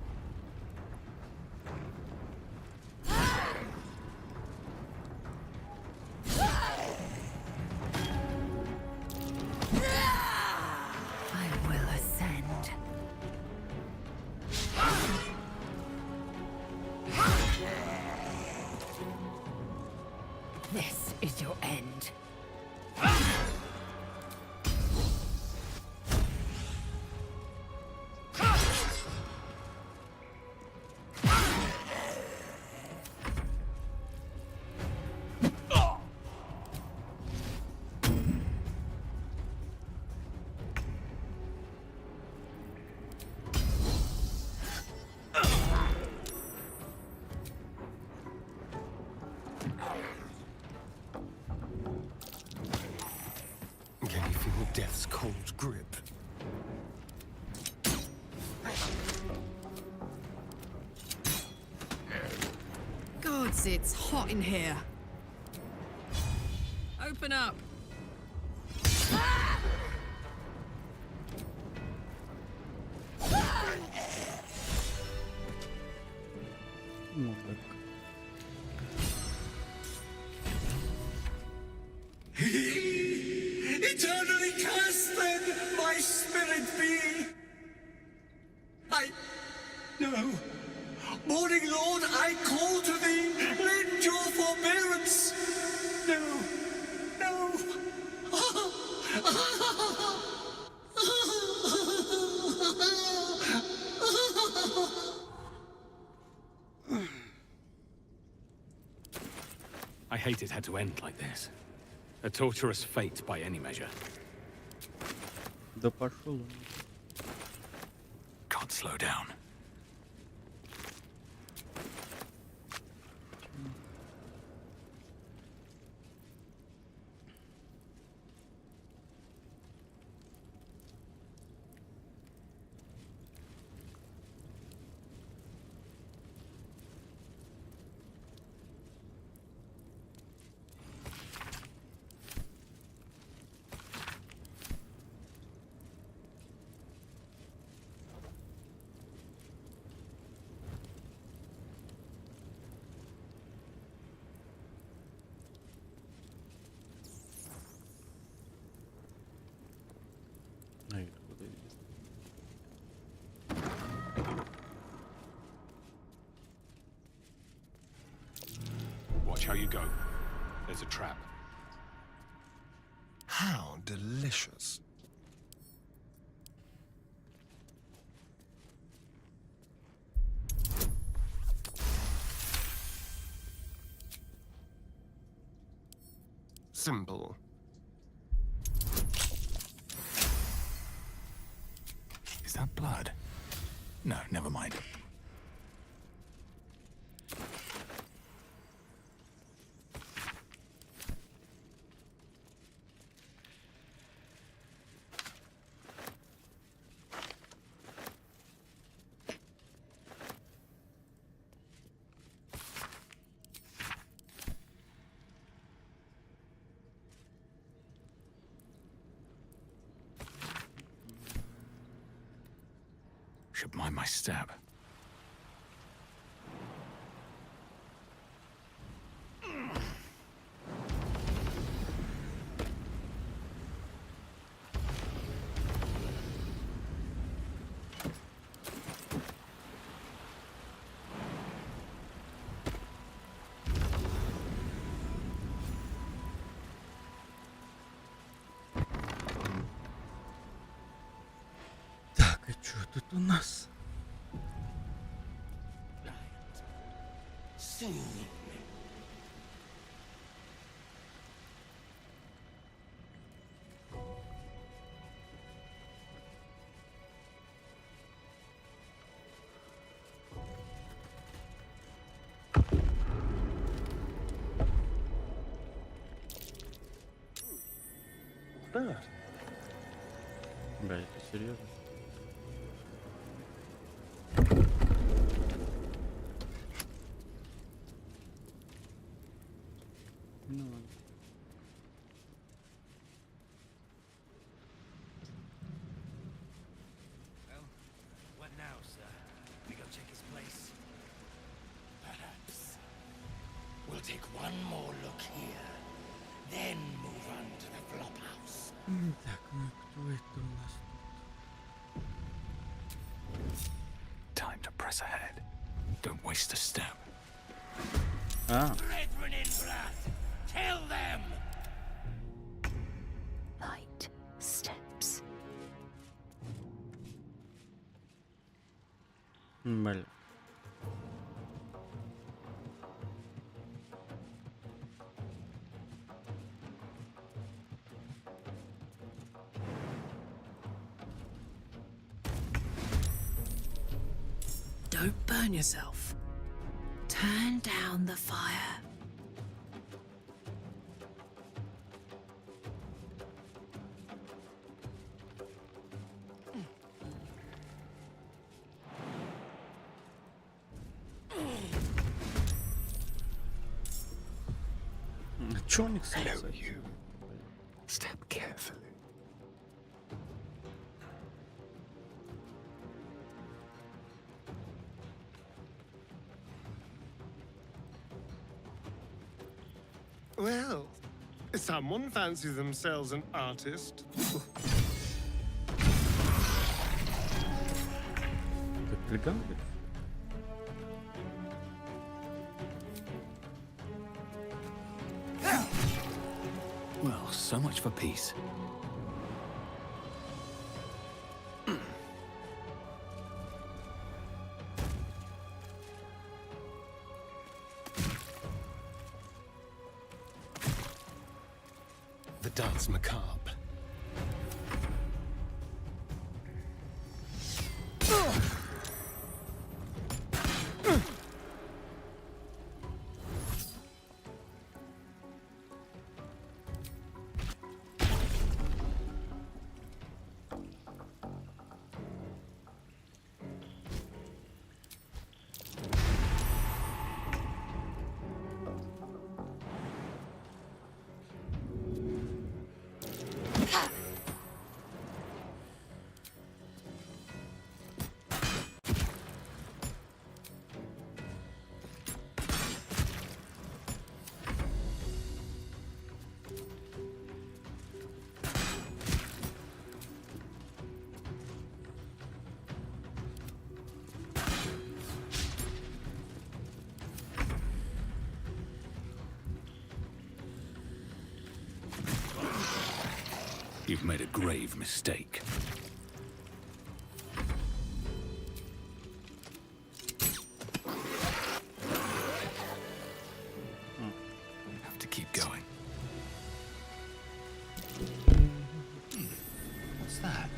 I will ascend. This is your end. Can you feel death's cold grip? Gods, it's hot in here. Open up. Ну так. Eternally cast then my spirit be. No. Morning Lord, I call to thee, lend your forbearance. No. I hate it had to end like this. A torturous fate by any measure. Да пошел он. God, slow down. you go. There's a trap. How delicious. Simple. Is that blood? No, never mind. Should mind my step. Так, а что тут у нас? Bird. Бля, это серьезно? Ну ладно. Well, what now, sir? We go check his place? Perhaps. We'll take one more look here, then move on to the flop house. Так, ну кто это у нас тут? Time to press ahead. Don't waste a step. А, Brethren in blood, tell them! Light steps. бля. Don't burn yourself. Turn down the fire. Чё у них с Hello, you. Step carefully. Well, someone fancies themselves an artist. Как кликан, блядь? Well, so much for peace. The dance macabre. You've made a grave mistake. Have to keep going. What's that?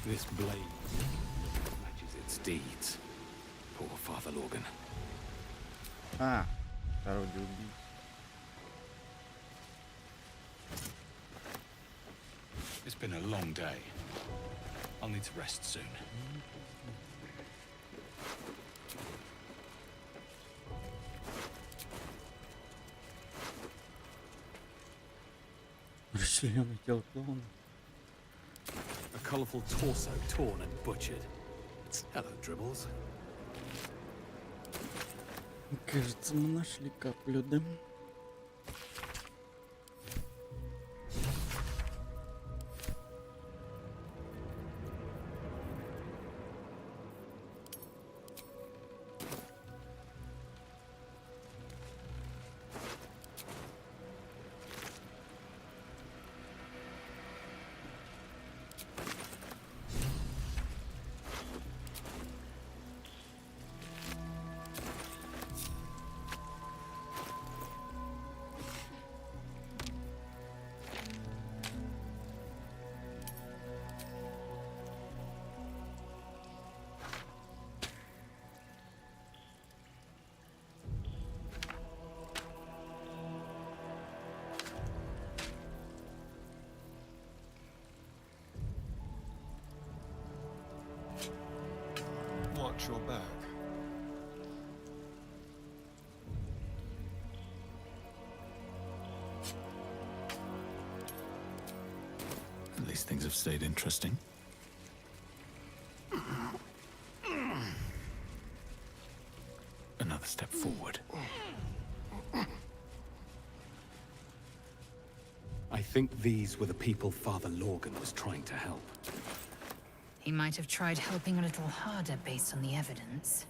This blade matches its deeds. Poor Father Logan. А, второй убийц. It's been a long day. I'll need to rest soon. Расчлененное тело клоуна. A colourful torso torn and butchered. Hello, Dribbles. Кажется, мы нашли каплю, да? Watch your back. At least things have stayed interesting. Another step forward. I think these were the people Father Logan was trying to help. He might have tried helping a little harder based on the evidence.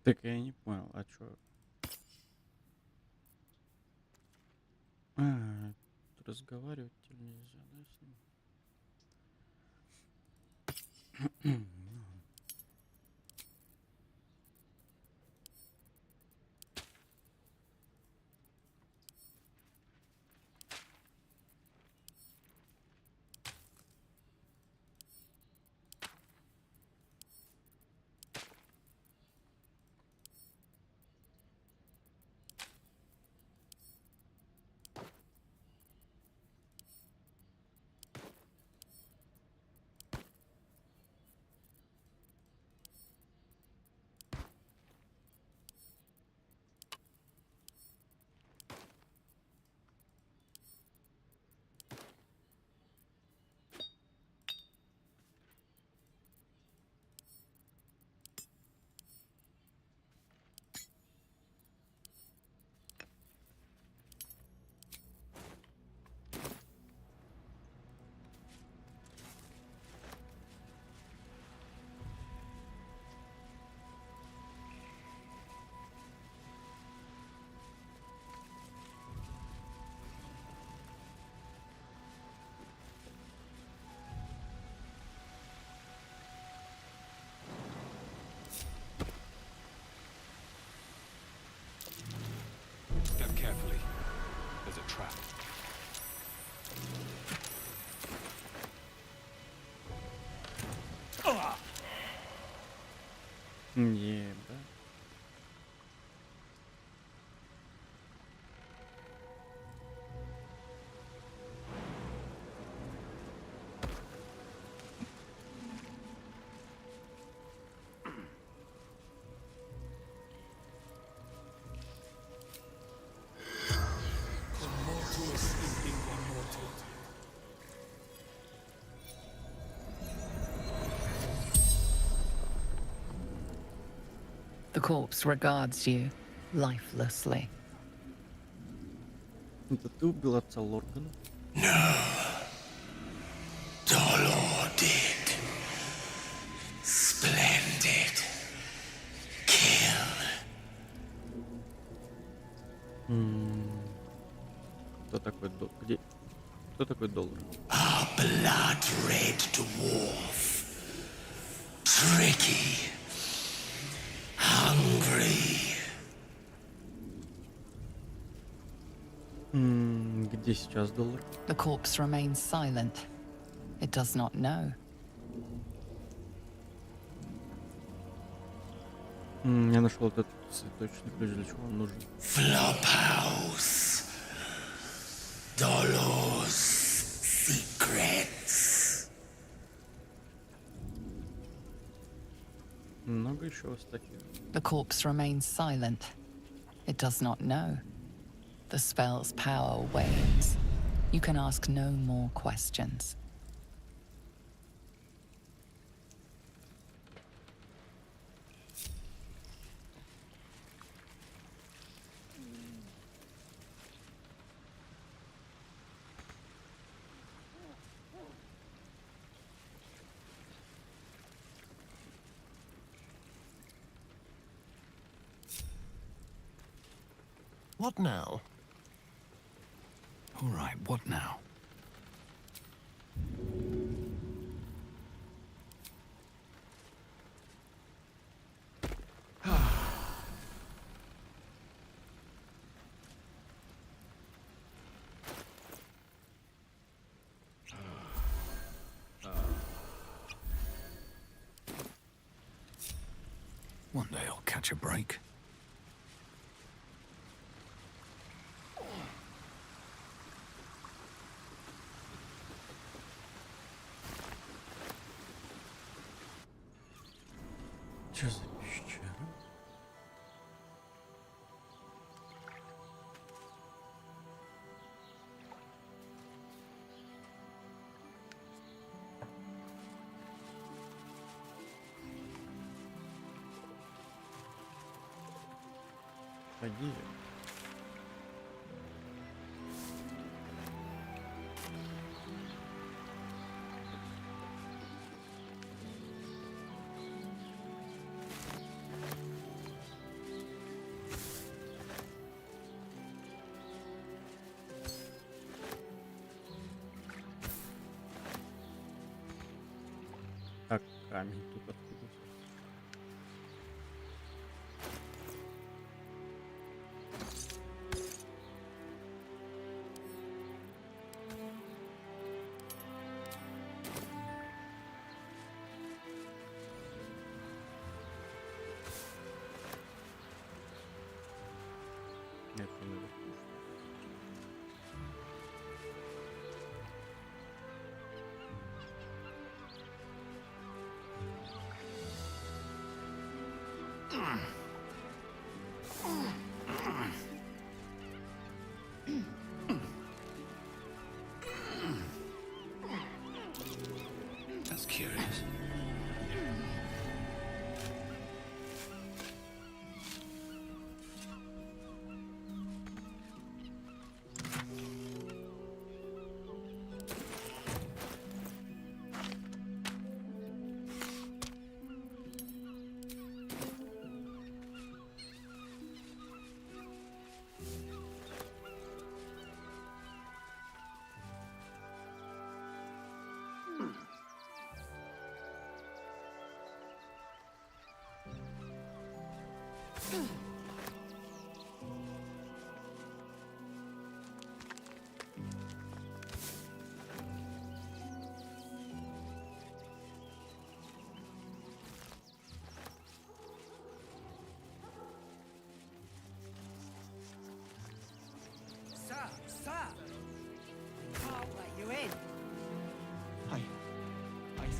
Так я не понял, а чё? А, разговаривать нельзя, да, с ним? trap. Ебать. The corpse regards you lifelessly. Это ты убил отца Лоргана? Baldur did. Splendid. Kill. Кто такой где? Кто такой доллар? A blood-red dwarf. Tricky. Hungry. Где сейчас доллар? The corpse remains silent. It does not know. Я нашел этот цветочный ключ, для чего он нужен? Flophouse. Dollar's secrets. Много еще у вас таких? The corpse remains silent. It does not know. The spell's power wanes. You can ask no more questions. What now? All right, what now? One day I'll catch a break. Что за пещера? Пойди. Так, камень тут откуда? Нет, не наверху. That's curious.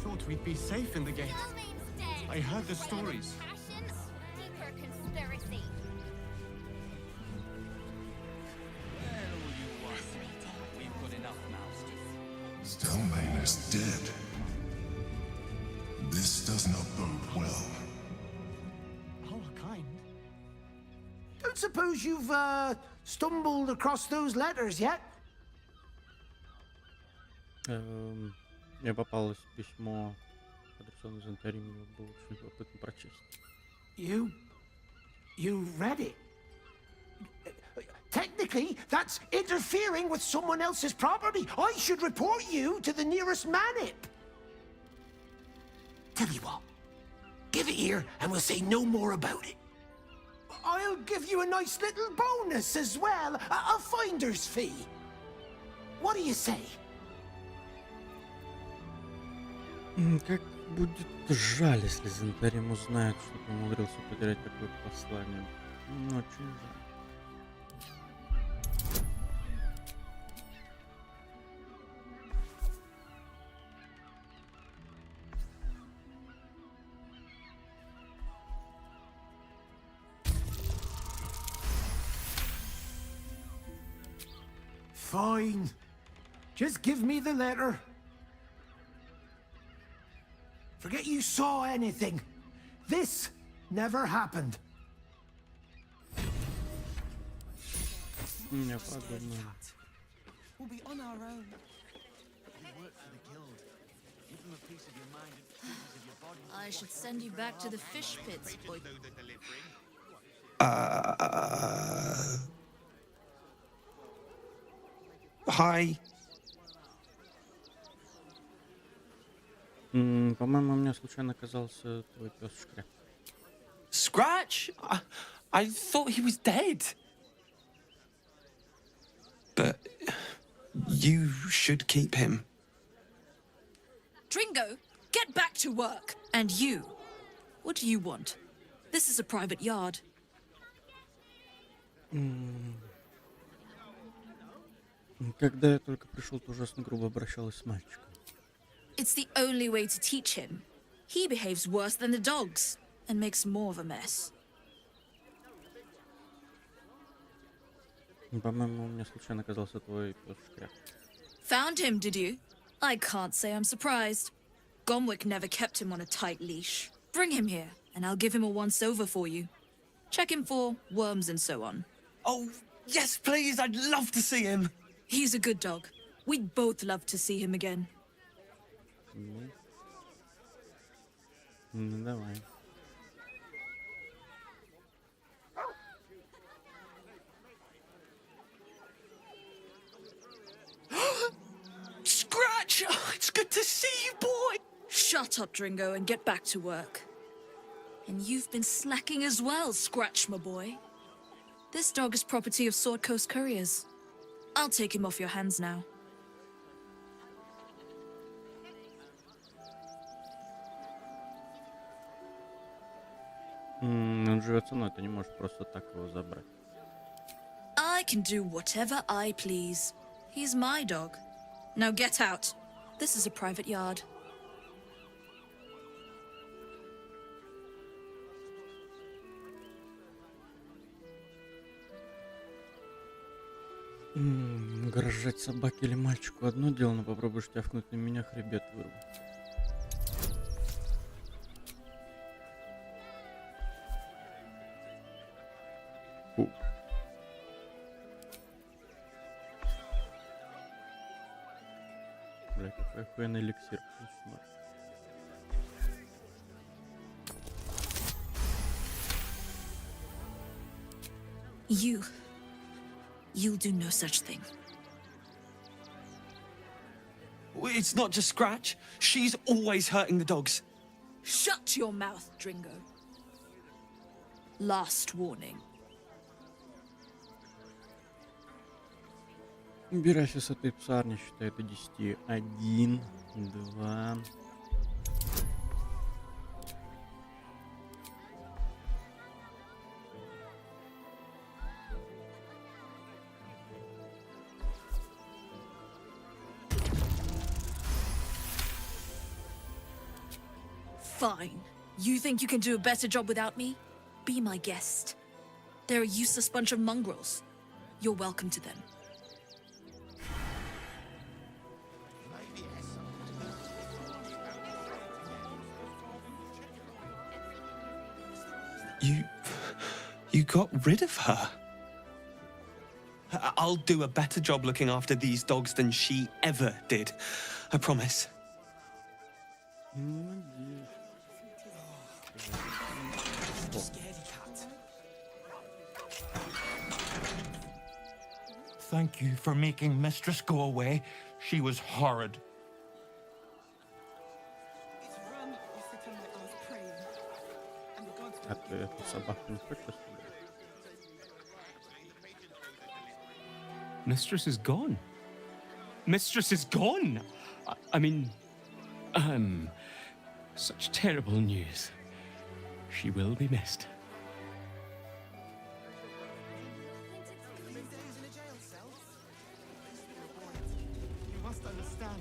thought we'd be safe in the gate. I heard the stories. Stelmane is dead. This does not bode well. All kind. Don't suppose you've, stumbled across those letters yet? Мне попалось письмо, адресованное из Антарима, было очень любопытно прочесть. You read it? Technically, that's interfering with someone else's property. I should report you to the nearest manip. Tell you what, give it here and we'll say no more about it. I'll give you a nice little bonus as well, a finder's fee. What do you say? Как будет жаль, если Зонтарим узнает, что ты умудрился потерять такое послание. Очень жаль. Fine. Just give me the letter. Forget you saw anything. This never happened. Я подумал. We'll be on our own. I should send you back to the fish pits, boy. Hi. По-моему, у меня случайно оказался твой пес Шкряк. Scratch? I thought he was dead. But you should keep him. Dringo, get back to work. And you, what do you want? This is a private yard. Когда я только пришел, ты ужасно грубо обращалась с мальчиком. It's the only way to teach him. He behaves worse than the dogs and makes more of a mess. По-моему, у меня случайно оказался твой пес Шкряк. Found him, did you? I can't say I'm surprised. Gomwick never kept him on a tight leash. Bring him here, and I'll give him a once-over for you. Check him for worms and so on. Oh, yes, please. I'd love to see him. He's a good dog. We'd both love to see him again. Ну, давай. Scratch! Oh, it's good to see you, boy! Shut up, Dringo, and get back to work. And you've been slacking as well, Scratch, my boy. This dog is property of Sword Coast Couriers. I'll take him off your hands now. Он живет со мной, ты не можешь просто так его забрать. I can do whatever I please. He's my dog. Now get out. This is a private yard. Угрожать собаке или мальчику одно дело, но попробуешь тявкнуть на меня, хребет вырву. Бля, какой охуенный эликсир. Кошмар. You'll do no such thing. It's not just Scratch. She's always hurting the dogs. Shut your mouth, Dringo. Last warning. Убирайся с этой псарни, считай до 10. 1, 2. Fine. You think you can do a better job without me? Be my guest. They're a useless bunch of mongrels. You're welcome to them. You got rid of her? I'll do a better job looking after these dogs than she ever did. I promise. Thank you for making Mistress go away. She was horrid. А ты эту собаку не хочешь оставить? Mistress is gone. Mistress is gone! I mean, such terrible news. She will be missed. You must understand.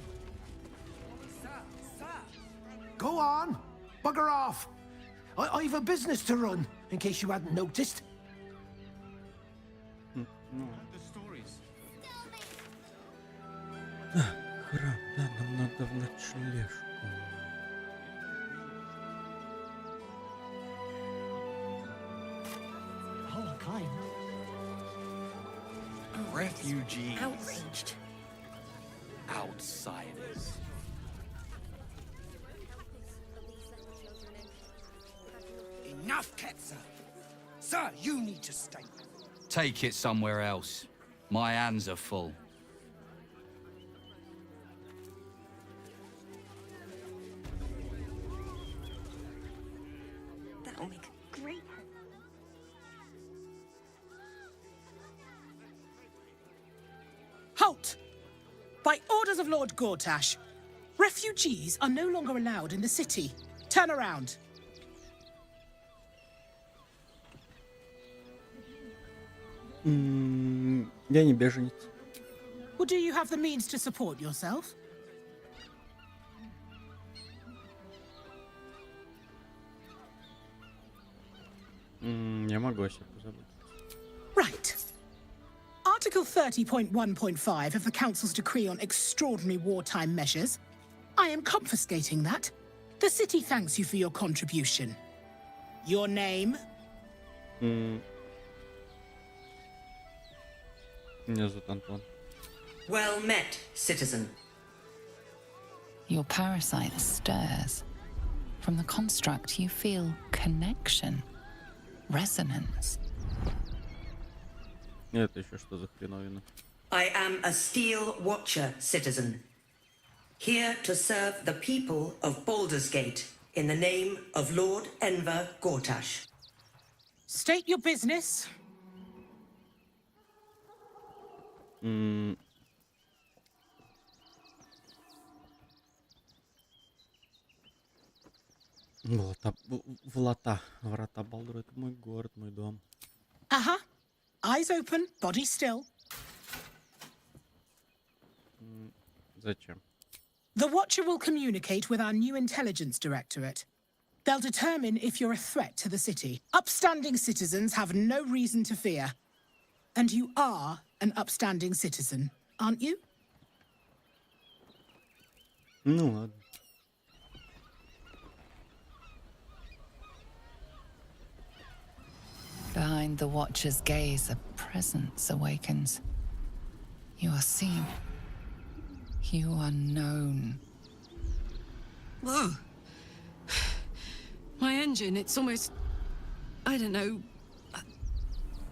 Go on! Bugger off! I've a business to run, in case you hadn't noticed. The stories. Храм, да, нам надо в ночлежку. Refugees. Outraged. Outsiders. Enough, Ketzer! Sir, you need to stay. Take it somewhere else. My hands are full. That'll make a great... Halt! By orders of Lord Gortash, refugees are no longer allowed in the city. Turn around. Я не беженец. Well, do you have the means to support yourself? Я могу о себе позаботиться. Right. Article 30.1.5 of the Council's Decree on Extraordinary Wartime Measures. I am confiscating that. The city thanks you for your contribution. Your name? Меня зовут Антон. Well met, citizen. Your parasite stirs. From the construct, you feel connection, resonance. Это еще что за хреновина? I am a steel watcher, citizen. Here to serve the people of Baldur's Gate in the name of Lord Enver Gortash. State your business. Врата Балдура — это мой город, мой дом. Uh-huh. Eyes open, body still. Зачем? The Watcher will communicate with our new intelligence directorate. They'll determine if you're a threat to the city. Upstanding citizens have no reason to fear. And you are an upstanding citizen, aren't you? Ну ладно. Behind the Watcher's gaze, a presence awakens. You are seen. You are known. Whoa. My engine, it's almost... I don't know...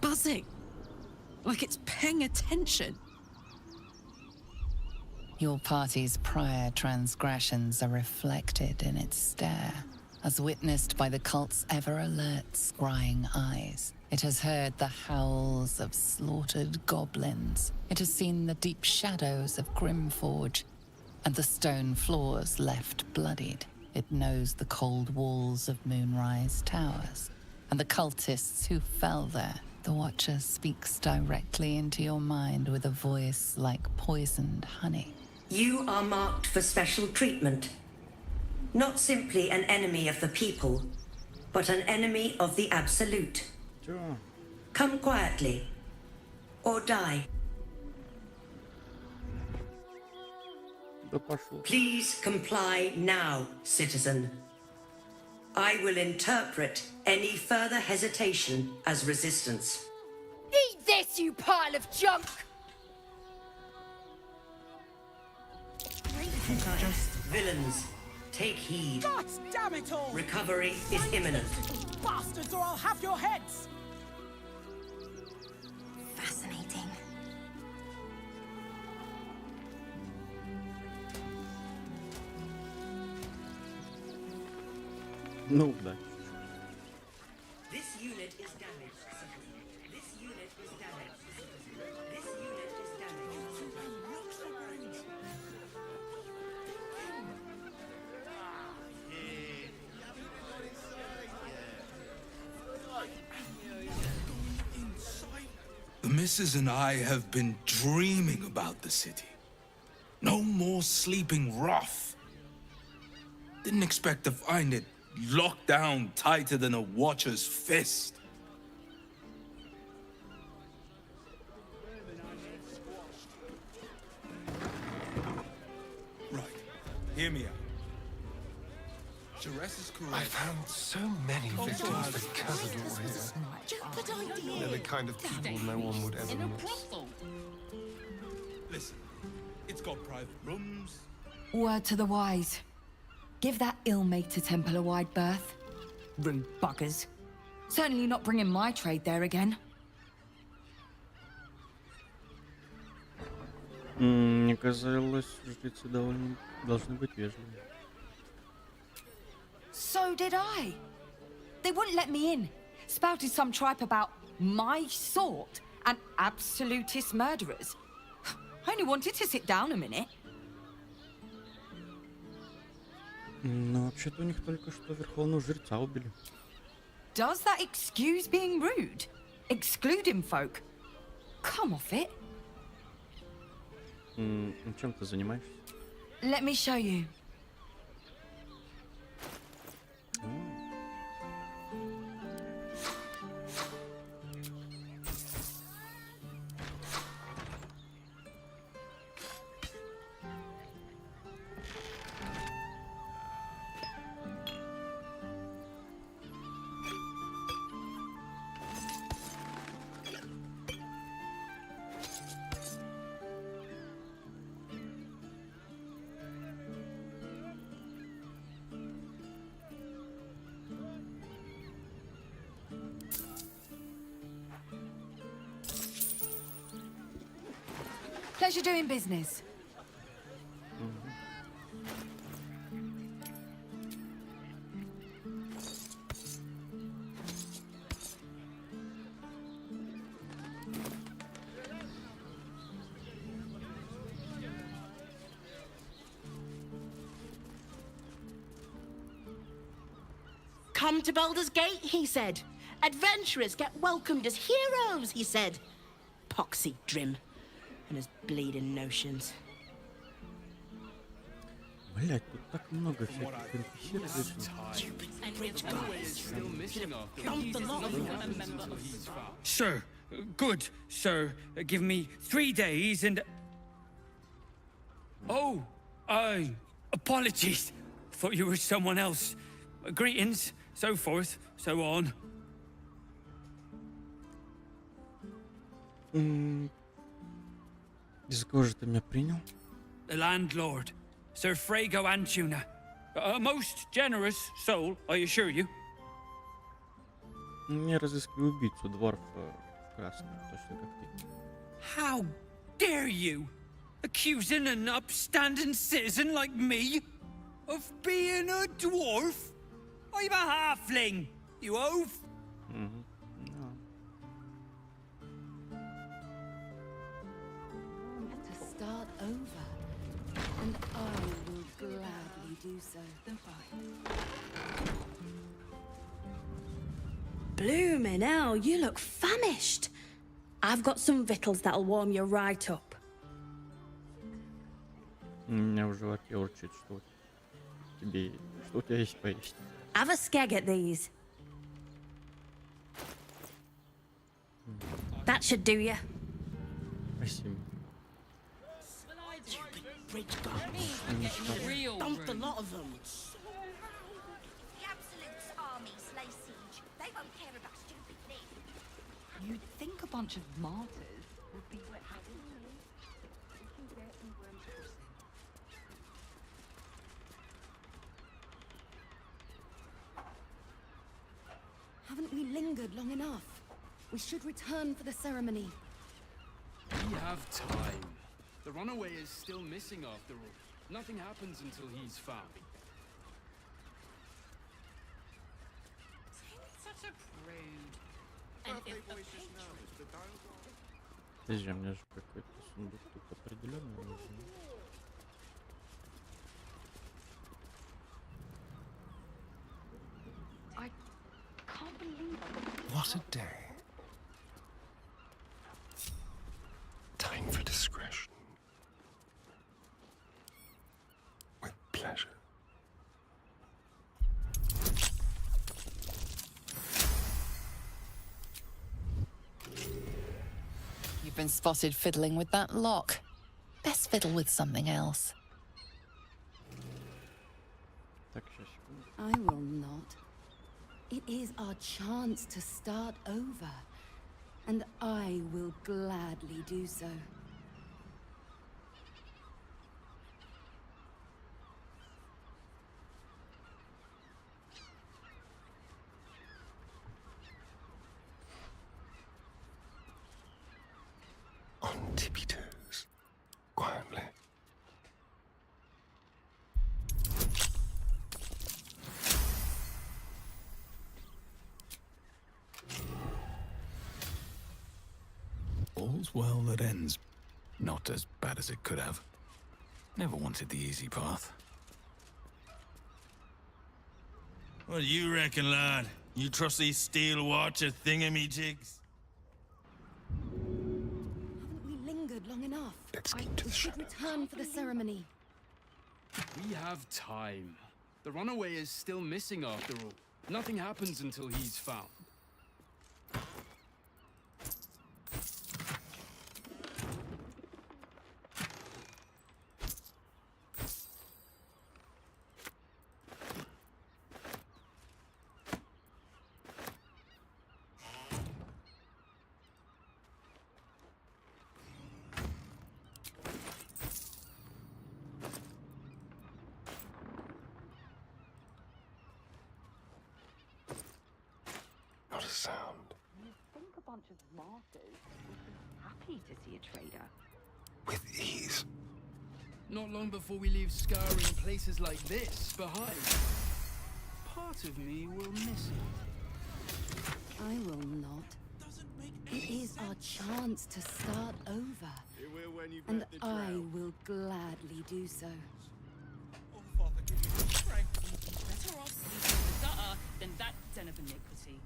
buzzing. Like it's paying attention. Your party's prior transgressions are reflected in its stare, as witnessed by the cult's ever-alert, scrying eyes. It has heard the howls of slaughtered goblins. It has seen the deep shadows of Grimforge, and the stone floors left bloodied. It knows the cold walls of Moonrise Towers, and the cultists who fell there. The Watcher speaks directly into your mind with a voice like poisoned honey. You are marked for special treatment. Not simply an enemy of the people, but an enemy of the absolute. Чё? Come quietly, or die. Да пошло. Please comply now, citizen. I will interpret any further hesitation as resistance. Eat this, you pile of junk! Villains, take heed. God damn it all! Recovery is imminent. Bastards, or I'll have your heads! Fascinating. Ну, да. This unit is damaged. This unit is damaged. This unit is damaged. The missus and I have been dreaming about the city. No more sleeping rough. Didn't expect to find it locked down tighter than a watcher's fist. Right. Hear me out. Jerez is correct. I found so many victims because of your here. They're the kind of people no one would ever miss. Listen, it's got private rooms. Word to the wise. Give that ill-mated temple a wide berth. Rude buggers. Certainly not bringing my trade there again. Мне казалось, жрецы должны быть вежливы. So did I. They wouldn't let me in. Spouted some tripe about my sort and absolutist murderers. I only wanted to sit down a minute. Но вообще-то у них только что верховного жреца убили. Does that excuse being rude? Excluding folk? Come off it. Чем ты занимаешься? Let me show you. Pleasure doing business. Come to Baldur's Gate, he said. Adventurers get welcomed as heroes, he said. Poxy Drim and his bleeding notions. Блять, тут так много всяких Sir, good, sir. Give me 3 days and... Oh, apologies. Thought you were someone else. Greetings, so forth, so on. Из кого же ты меня принял? The landlord, Sir Frago Antuna. A most generous soul, I assure you. Я разыскиваю убийцу дворфа в красном, точно как ты. How dare you? Accusing an upstanding citizen like me of being a dwarf? I'm a halfling, you oaf! To start over, and I will gladly do so. Then fine. Bloomin' hell, you look famished. I've got some victuals that'll warm you right up. У меня в животе урчит, что тебе Что у тебя есть поесть? Have a skeg at these. That should do you. Спасибо. Bridge guards. Dumped a lot of them. The Absolute's army slay siege. They won't care about stupid things. You'd think a bunch of martyrs would be wet. Haven't we lingered long enough? We should return for the ceremony. We have time. The runaway is still missing after all. Nothing happens until he's found. Such a prude. Подожди, у меня же какой-то сундук тут определенный нужен. I can't believe it. What a day. Time for discretion. With pleasure. You've been spotted fiddling with that lock. Best fiddle with something else. Так, сейчас, секунду. I will not. It is our chance to start over, and I will gladly do so. On tippy toes. Quietly. All's well that ends. Not as bad as it could have. Never wanted the easy path. What do you reckon, lad? You trust these steel watcher thingamajigs? Haven't we lingered long enough? We should return for the ceremony. We have time. The runaway is still missing after all. Nothing happens until he's found. Not a sound. You'd think a bunch of martyrs would be happy to see a trader. With ease. Not long before we leave scouring places like this behind. Part of me will miss it. I will not. It is our chance to start over, and I will gladly do so. Better off sleeping in the gutter than that den of iniquity.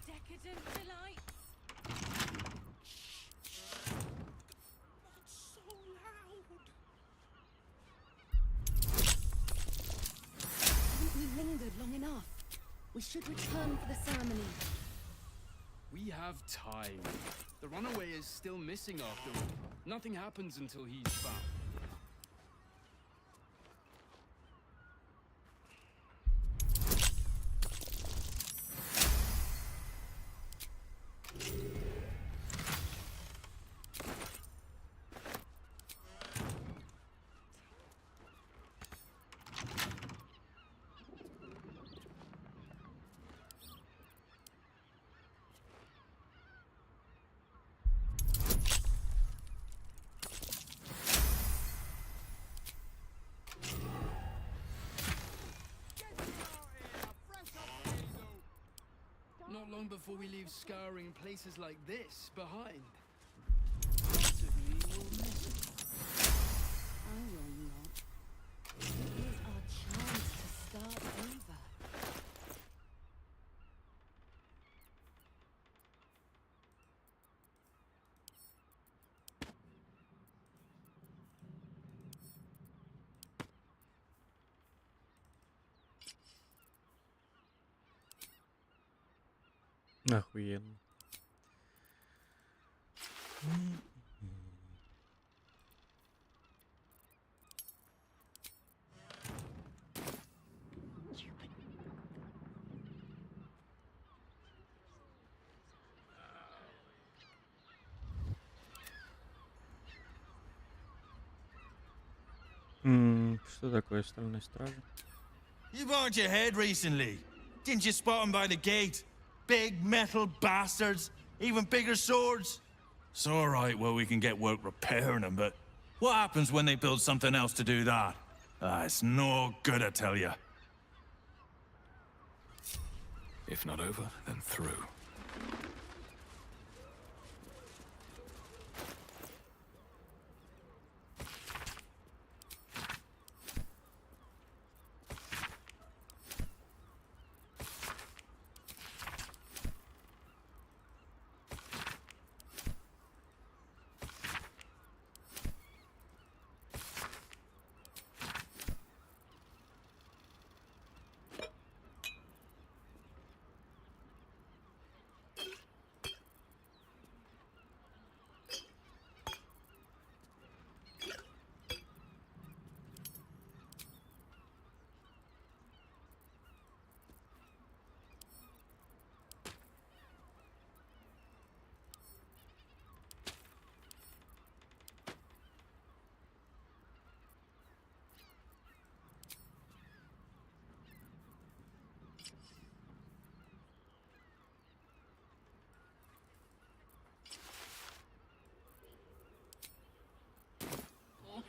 Decadent delights. So loud. Haven't we lingered long enough? We should return for the ceremony. We have time. The runaway is still missing after all. Nothing happens until he's found. Not long before we leave scouring places like this behind. Part of me will miss it. I will not. It is our chance to start over. Охуенно. Что такое стальной стражи? You've earned your head recently. Didn't you spot them by the gate? Big metal bastards, even bigger swords. It's all right, well, we can get work repairing them, but what happens when they build something else to do that? It's no good, I tell you. If not over, then through.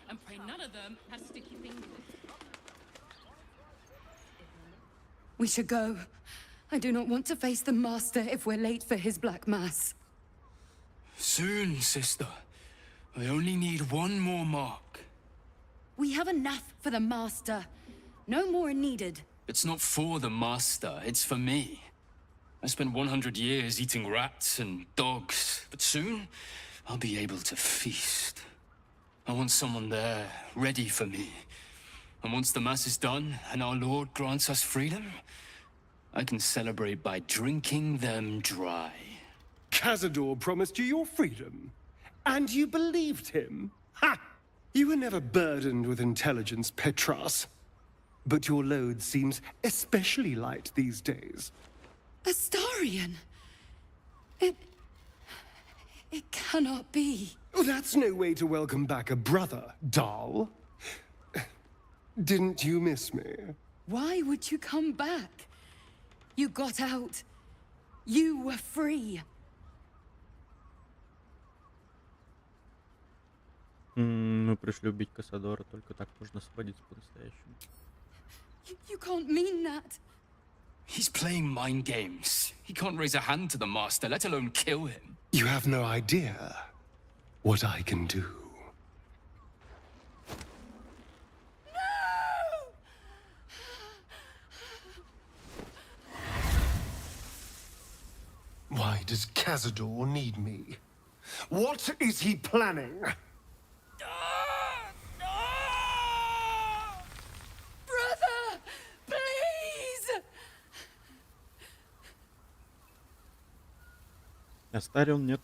And pray none of them have sticky fingers. We should go. I do not want to face the Master if we're late for his Black Mass. Soon, sister. I only need one more mark. We have enough for the Master. No more are needed. It's not for the Master, it's for me. I spent 100 years eating rats and dogs, but soon I'll be able to feast. I want someone there, ready for me. And once the Mass is done, and our Lord grants us freedom, I can celebrate by drinking them dry. Cazador promised you your freedom, and you believed him? Ha! You were never burdened with intelligence, Petras. But your load seems especially light these days. Astarion! It cannot be. Oh, that's no way to welcome back a brother, doll. Didn't you miss me? Why would you come back? You got out. You were free. Мы пришли убить Кассадора, только так можно сходиться по-настоящему. You can't mean that. He's playing mind games. He can't raise a hand to the Master, let alone kill him. You have no idea what I can do. Why does Cazador need me? What is he planning? Brother! Please! Astarion нет.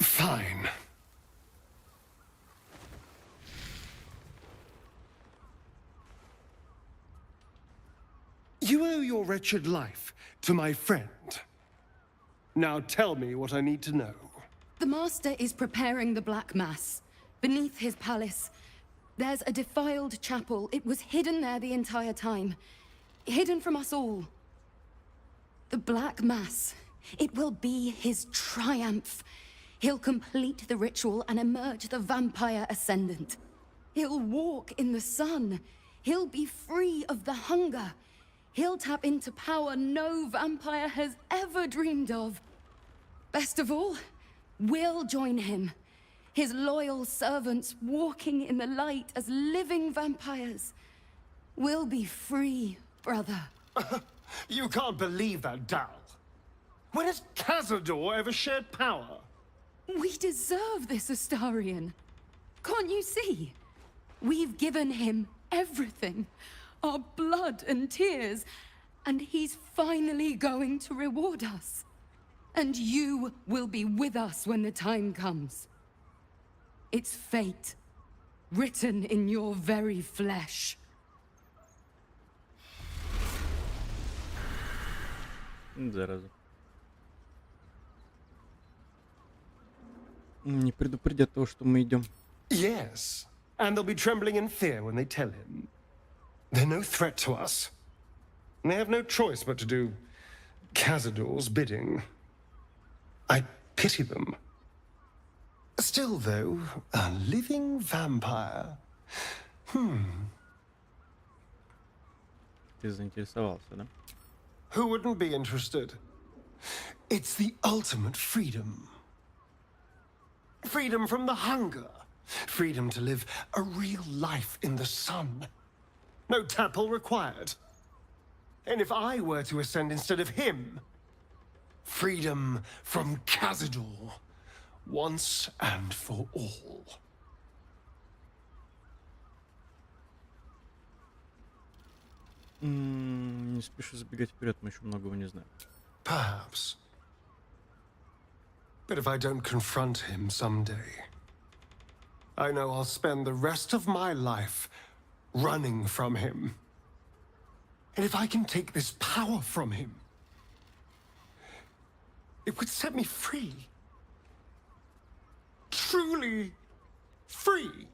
Fine. You owe your wretched life to my friend. Now tell me what I need to know. The Master is preparing the Black Mass. Beneath his palace, there's a defiled chapel. It was hidden there the entire time. hidden from us all. The Black Mass, it will be his triumph. He'll complete the ritual and emerge the vampire ascendant. He'll walk in the sun. He'll be free of the hunger. He'll tap into power no vampire has ever dreamed of. Best of all, we'll join him. His loyal servants walking in the light as living vampires. We'll be free, brother. You can't believe that, Dal. When has Cazador ever shared power? We deserve this, Astarion. Can't you see? We've given him everything. Our blood and tears. And he's finally going to reward us. And you will be with us when the time comes. It's fate, written in your very flesh. Зараза. Не предупредят того, что мы идем. Yes, and they'll be trembling in fear when they tell him. They're no threat to us. And they have no choice but to do Cazador's bidding. I pity them. Still, though, a living vampire. Ты заинтересовался, да? Who wouldn't be interested? It's the ultimate freedom. Freedom from the hunger. Freedom to live a real life in the sun. No temple required. And if I were to ascend instead of him, freedom from Cazador, once and for all. Не спеши забегать вперед, мы еще многого не знаем. Perhaps. But if I don't confront him someday, I know I'll spend the rest of my life running from him. And if I can take this power from him, it would set me free. Truly free.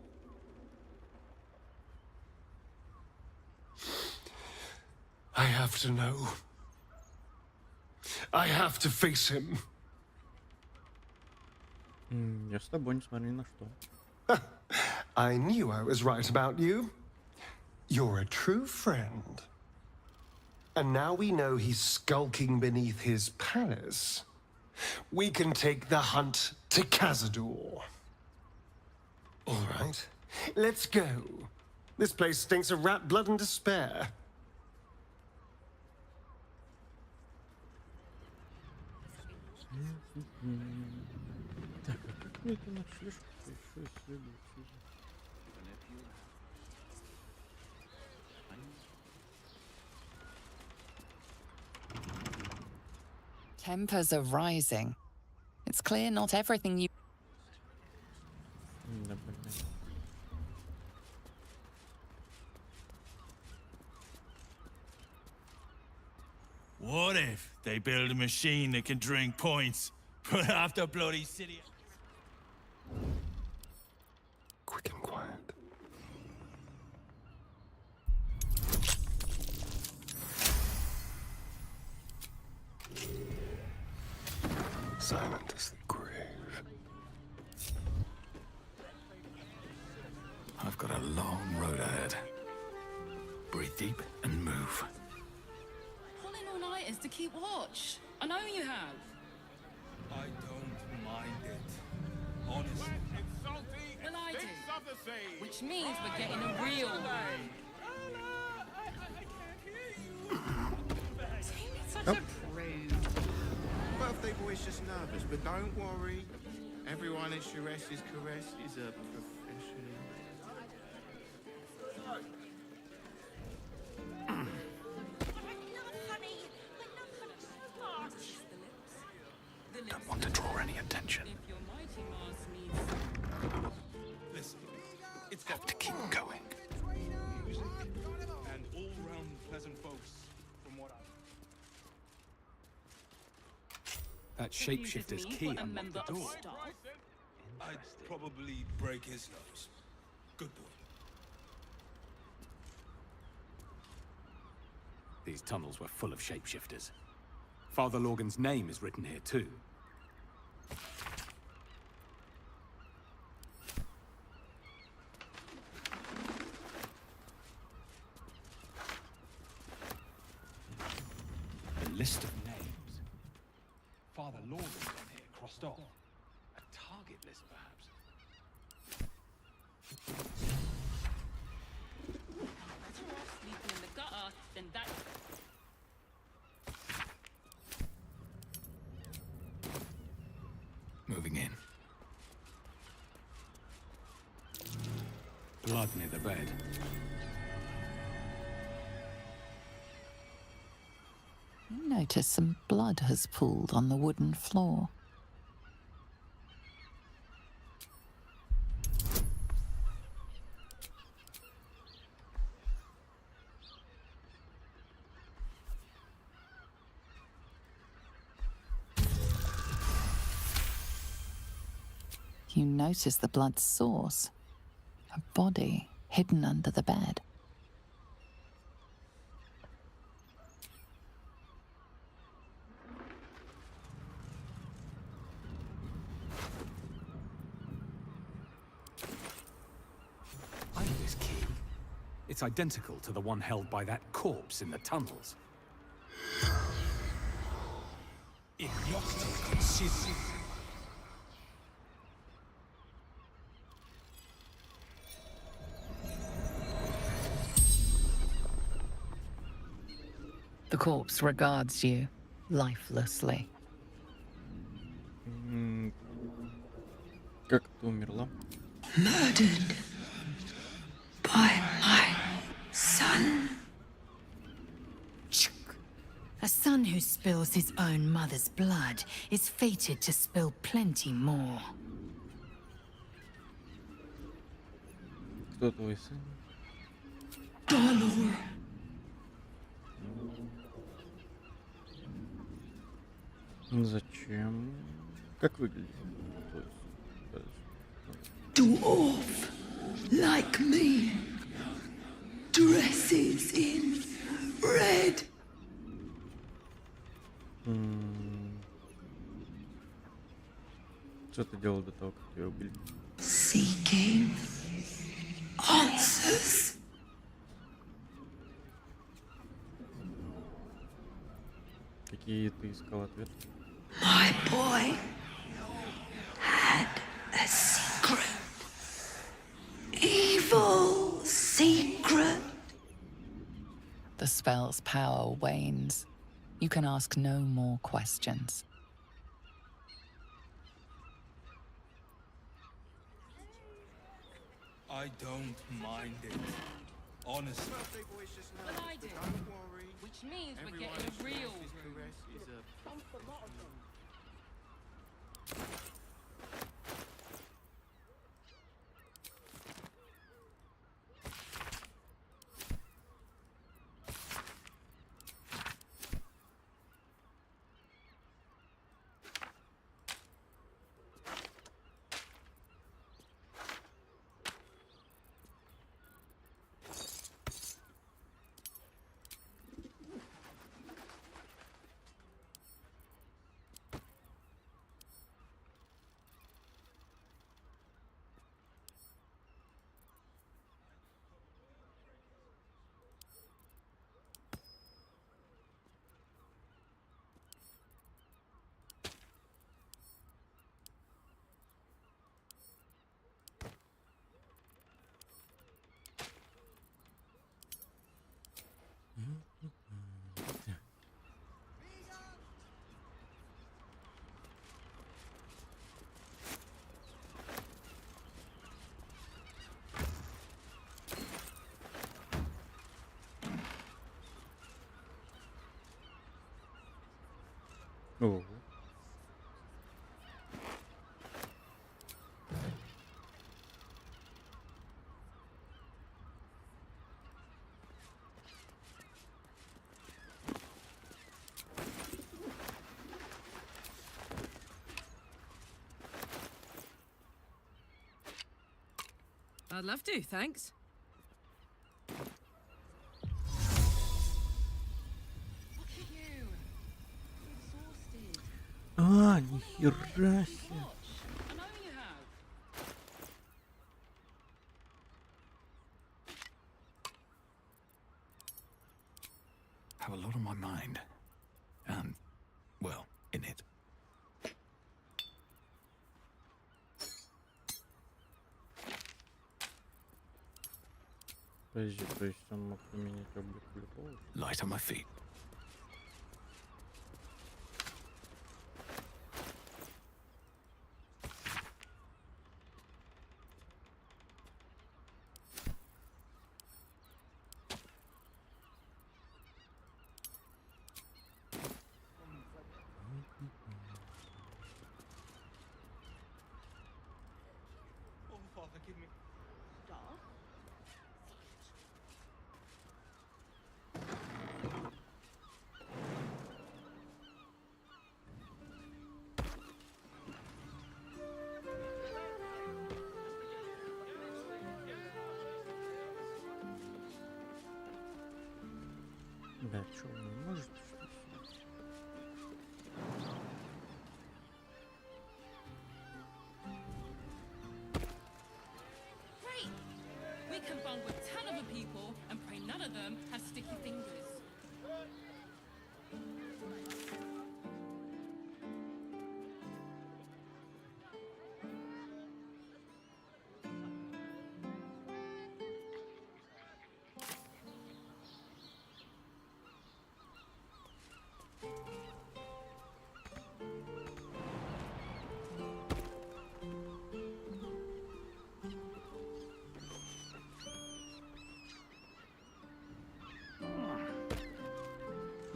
I have to know. I have to face him. Я с тобой, несмотря ни на что. I knew I was right about you. You're a true friend. And now we know he's skulking beneath his palace. We can take the hunt to Cazador. All right, let's go. This place stinks of rat blood and despair. Так, а как мы это нашли, что еще исследовать? Tempers are rising. It's clear not everything you... Да, блин. What if they build a machine that can drink points, but after bloody city... Quick and quiet. Silent as the grave. I've got a long road ahead. Breathe deep and move. Pulling all-nighters to keep watch. I know you have. I don't mind it. Honestly. Well, I do. Which means we're getting a real one. Such a prude. Birthday boy's just nervous, but don't worry. Everyone at Sures's caress is a professional. Don't want to draw any attention. Listen, it's Have to keep going. and all-round pleasant folks, from what That shapeshifter's key unlocked the door. I'd probably break his nose. Good boy. These tunnels were full of shapeshifters. Father Lorgan's name is written here too. A list of names. Father Lorgan's on here, crossed off. A target list, perhaps. Better off sleeping in the gutter than that. Moving in. Blood near the bed. You notice some blood has pooled on the wooden floor. You notice the blood's source. A body hidden under the bed. I know this key. It's identical to the one held by that corpse in the tunnels. The corpse regards you lifelessly. Как ты умерла? Murdered by my son. A son who spills his own mother's blood is fated to spill plenty more. Кто твой сын? Baldur. Зачем? Как выглядит твой сын? Dwarf like me. Dresses in red. Что ты делал до того, как тебя убили? Seeking answers. Какие ты искал ответы? My boy had a secret. Evil secret. The spell's power wanes. You can ask no more questions. I don't mind it. Honestly. Well, I do. Which means we're getting a real room. О. I'd love to, thanks. А, нихера себе. I know you have. Have a lot on my mind. And, well, in it. Подожди, то есть он мог поменять облик любого? Light on my feet. Oh, Father, give me. Да, чё, вы не можете, что ли? Great! We can bond with 10 other people and pray none of them have sticky fingers.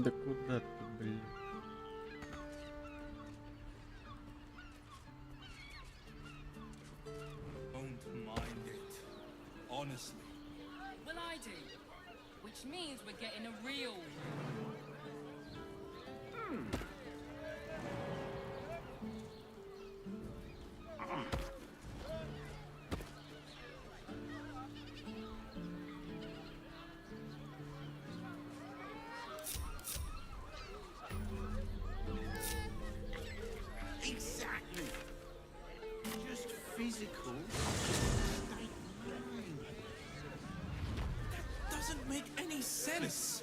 Да куда ты, блин? Don't mind it. Honestly. Well, I do. Which means we're getting a real. Exactly. Just physical. That doesn't make any sense.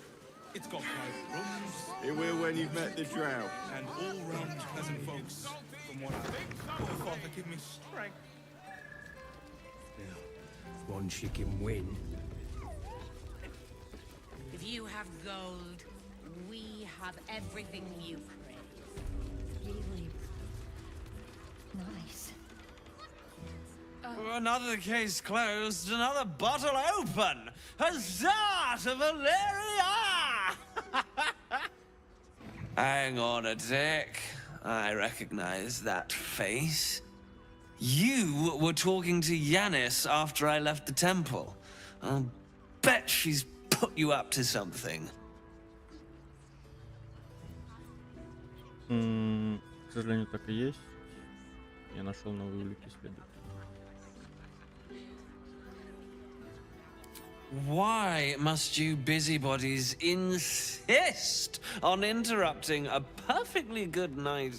It's got private rooms It will when you've met the drow. and all-round pleasant folks. From what I think, oh, Father, give me strength. One chicken win. If you have gold, we have everything you crave. Really nice. Another case closed, another bottle open. Huzzah to Valeria! Hang on a tick. I recognize that face. You were talking to Yanis after I left the temple. I'll bet she's put you up to something. К сожалению, так и есть. Я нашел новые улики следа. Why must you busybodies insist on interrupting a perfectly good night?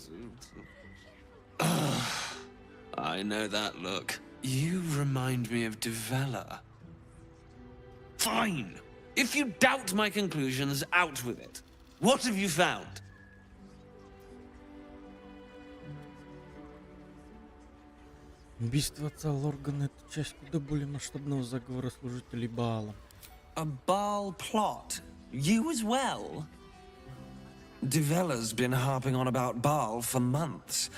I know that look. You remind me of Devella. Fine. If you doubt my conclusions, out with it. What have you found? Убийство отца Лоргана — это часть куда более масштабного заговора служителей Баала. A Baal plot? You as well? Devella's been harping on about Baal for months.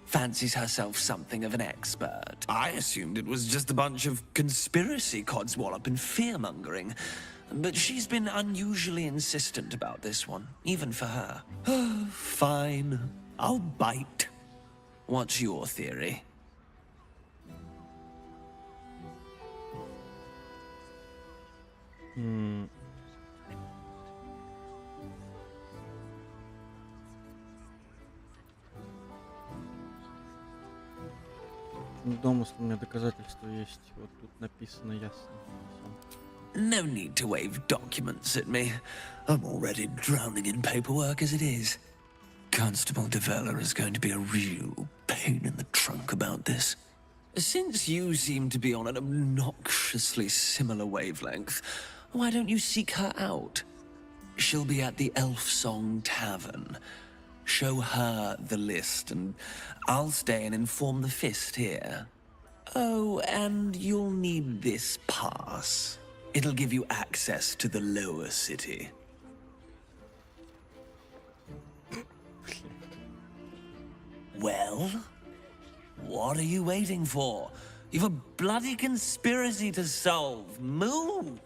Fancies herself something of an expert. I assumed it was just a bunch of conspiracy codswallop and fear-mongering. But she's been unusually insistent about this one, even for her. Fine. I'll bite. What's your theory? Домыслы, у меня доказательства есть. Вот тут написано ясно. No need to wave documents at me. I'm already drowning in paperwork as it is. Constable Develler is going to be a real pain in the trunk about this. Since you seem to be on an obnoxiously similar wavelength, why don't you seek her out? She'll be at the Elf Song Tavern. Show her the list, and I'll stay and inform the Fist here. Oh, and you'll need this pass. It'll give you access to the lower city. Well, what are you waiting for? You've a bloody conspiracy to solve. Move!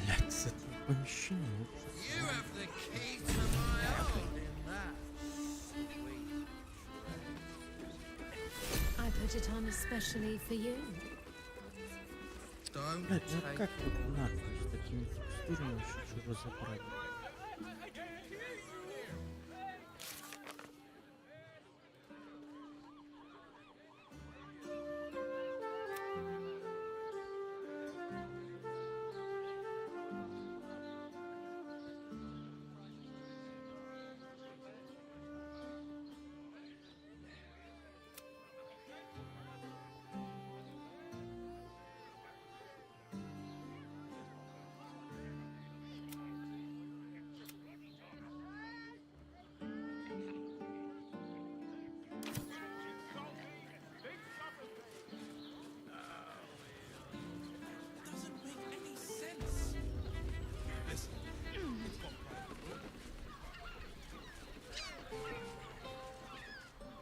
Блядь, с этого помещения. You have the key to my heart in that. I put it on especially for you. Don't Блядь, ну take как вот нахуй с такими текстурами вообще что разобрать? Doesn't make any sense. Listen, it's got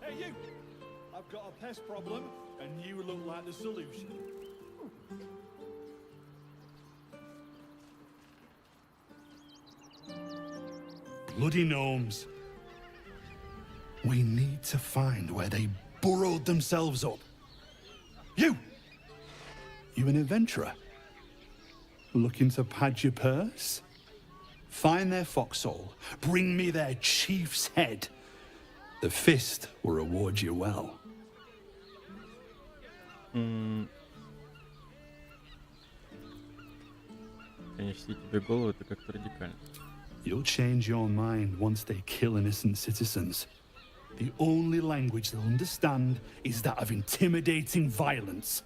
Hey, you! I've got a pest problem, and you look like the solution. Bloody gnomes. We need to find where they burrowed themselves up. You! You an adventurer? Looking to pad your purse? Find their foxhole. Bring me their chief's head. The Fist will reward you well. Конечно, тебе голову это как-то радикально. You'll change your mind once they kill innocent citizens. The only language they'll understand is that of intimidating violence.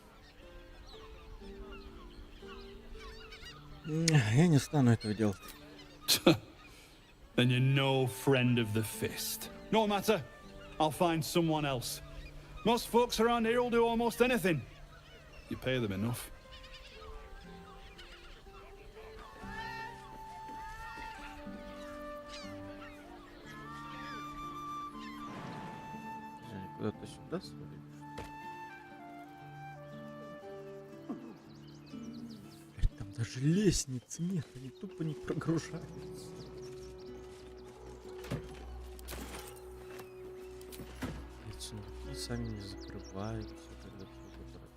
Я не стану этого делать. Then you're no friend of the Fist. No matter. I'll find someone else. Most folks around here will do almost anything. You pay them enough. Куда-то сюда свалить? Там даже лестницы нет, они тупо не прогружаются. И сундуки сами не закрываются, когда все забрать.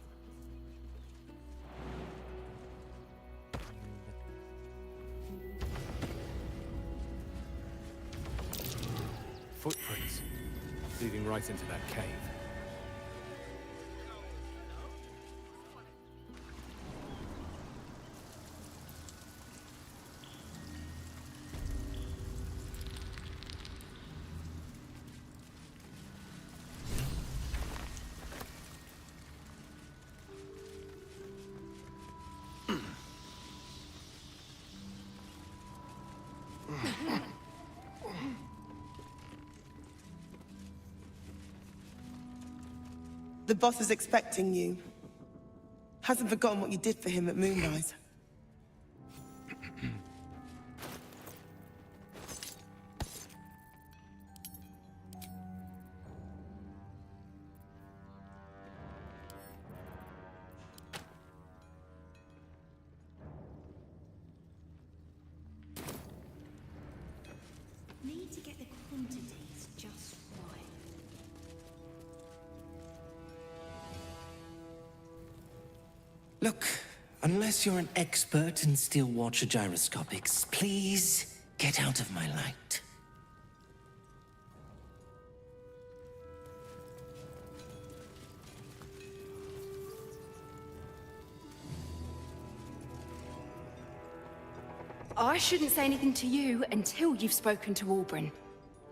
footprints leading right into that cave. The boss is expecting you. Hasn't forgotten what you did for him at Moonrise. Need to get the quantities just right. Look, unless you're an expert in steel watcher gyroscopics, please get out of my light. I shouldn't say anything to you until you've spoken to Albrin.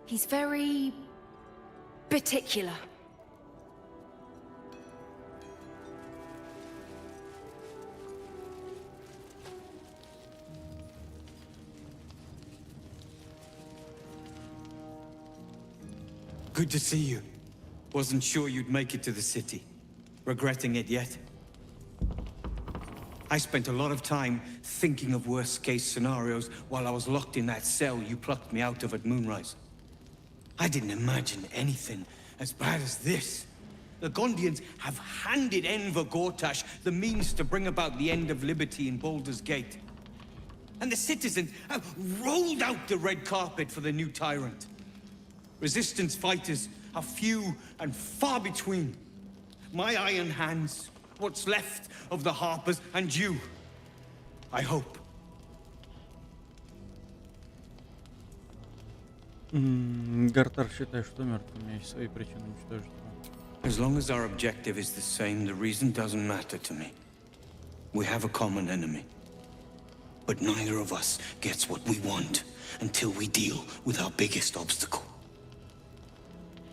He's very... particular. Good to see you. Wasn't sure you'd make it to the city. Regretting it yet? I spent a lot of time thinking of worst-case scenarios while I was locked in that cell you plucked me out of at Moonrise. I didn't imagine anything as bad as this. The Gondians have handed Enver Gortash the means to bring about the end of liberty in Baldur's Gate. And the citizens have rolled out the red carpet for the new tyrant. Resistance fighters are few and far between. My iron hands, what's left of the Harpers, and you. I hope. Гартар считает, что мертв. У меня есть свои причины уничтожить его. As long as our objective is the same, the reason doesn't matter to me. We have a common enemy. But neither of us gets what we want until we deal with our biggest obstacle.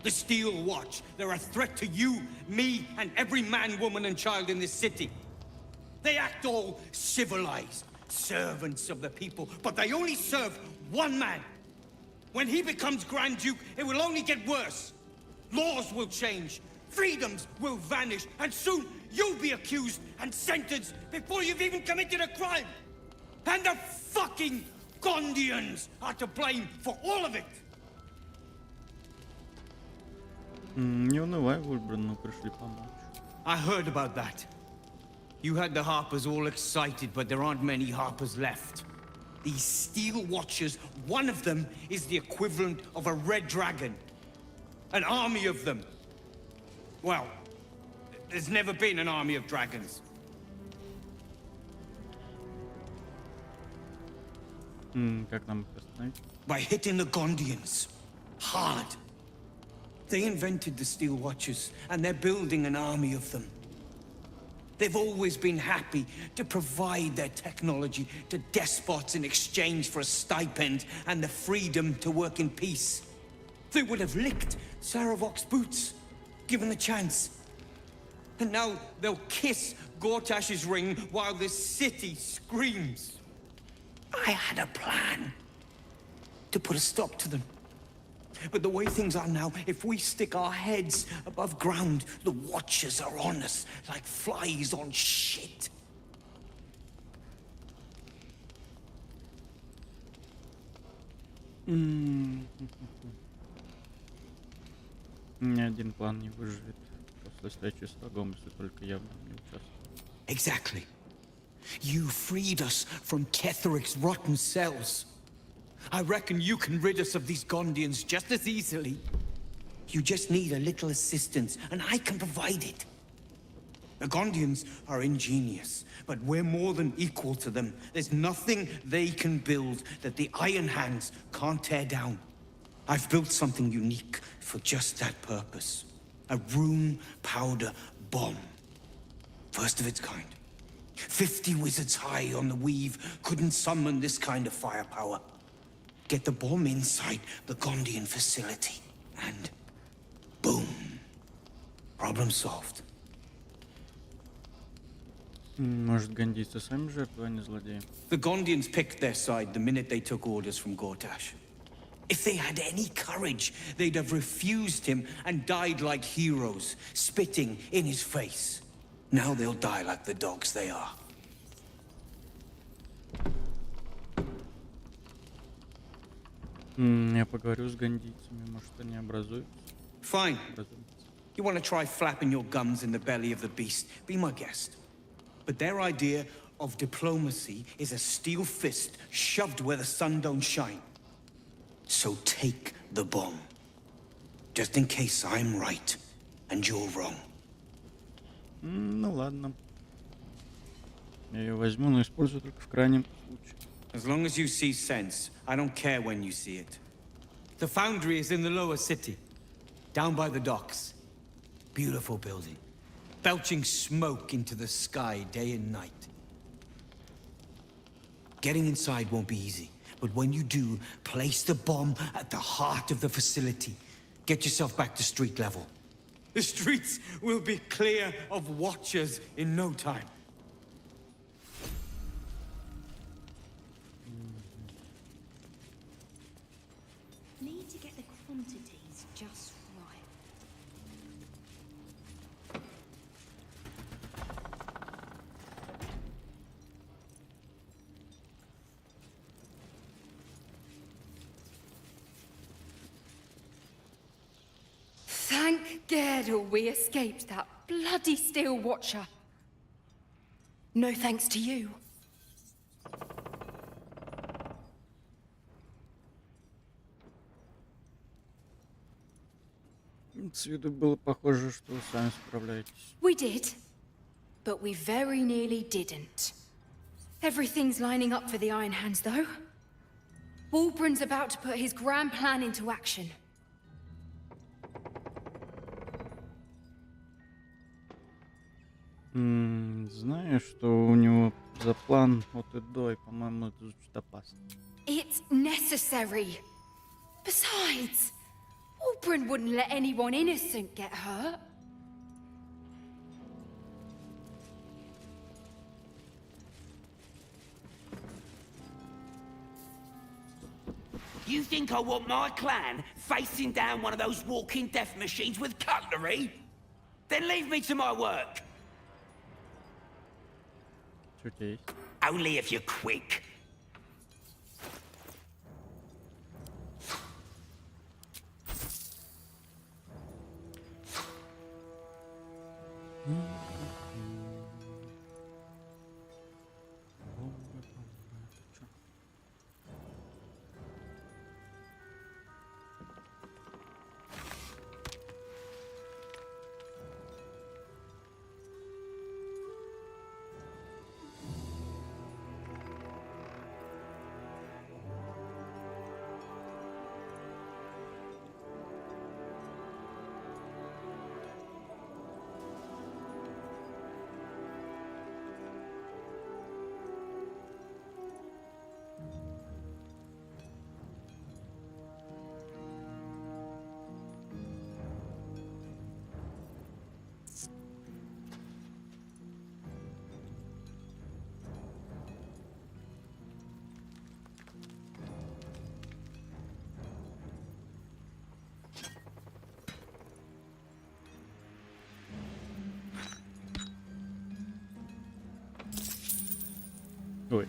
The Steel Watch. They're a threat to you, me, and every man, woman, and child in this city. They act all civilized, servants of the people, but they only serve one man. When he becomes Grand Duke, it will only get worse. Laws will change, freedoms will vanish, and soon you'll be accused and sentenced before you've even committed a crime. And the fucking Gondians are to blame for all of it. Не унывай, Вульбран, мы пришли помочь. I heard about that. You had the Harpers all excited, but there aren't many Harpers left. These Steel Watchers, one of them is the equivalent of a red dragon. An army of them. Well, there's never been an army of dragons. Как нам их остановить? By hitting the Gondians. Hard. They invented the Steel Watchers, and they're building an army of them. They've always been happy to provide their technology to despots in exchange for a stipend and the freedom to work in peace. They would have licked Saravok's boots, given the chance. And now they'll kiss Gortash's ring while the city screams. I had a plan to put a stop to them. But the way things are now, if we stick our heads above ground, the Watchers are on us like flies on shit. Ни один план не выживет после встречи с врагом, если только явно не участвует. Exactly. You freed us from Ketheric's rotten cells. I reckon you can rid us of these Gondians just as easily. You just need a little assistance, and I can provide it. The Gondians are ingenious, but we're more than equal to them. There's nothing they can build that the Iron Hands can't tear down. I've built something unique for just that purpose. A room powder bomb. First of its kind. 50 wizards high on the weave couldn't summon this kind of firepower. Get the bomb inside the Gondian facility, and boom. Problem solved. Может, гондийцы сами жертвы, а не злодеи? The Gondians picked their side the minute they took orders from Gortash. If they had any courage, they'd have refused him and died like heroes, spitting in his face. Now they'll die like the dogs they are. Я поговорю с гондийцами, может, они образуются. Fine. You want to try flapping your gums in the belly of the beast? Be my guest. But their idea of diplomacy is a steel fist shoved where the sun don't shine. So take the bomb. Just in case I'm right and you're wrong. Ну ладно. Я ее возьму, но использую только в крайнем случае. As long as you see sense, I don't care when you see it. The foundry is in the lower city, down by the docks. Beautiful building, belching smoke into the sky day and night. Getting inside won't be easy, but when you do, place the bomb at the heart of the facility. Get yourself back to street level. The streets will be clear of watchers in no time. Need to get the quantities just right. Thank Gerdle we escaped that bloody Steel Watcher. No thanks to you. С виду было похоже, что вы сами справляетесь. We did, but we very nearly didn't. Everything's lining up for the Iron Hands, though. Wulbran's about to put his grand plan into action. Знаю, что у него за план от и до, и, по-моему, это звучит опасно. It's necessary. Besides, Wulbran wouldn't let anyone innocent get hurt. You think I want my clan facing down one of those walking death machines with cutlery? Then leave me to my work. Only if you're quick. Ой.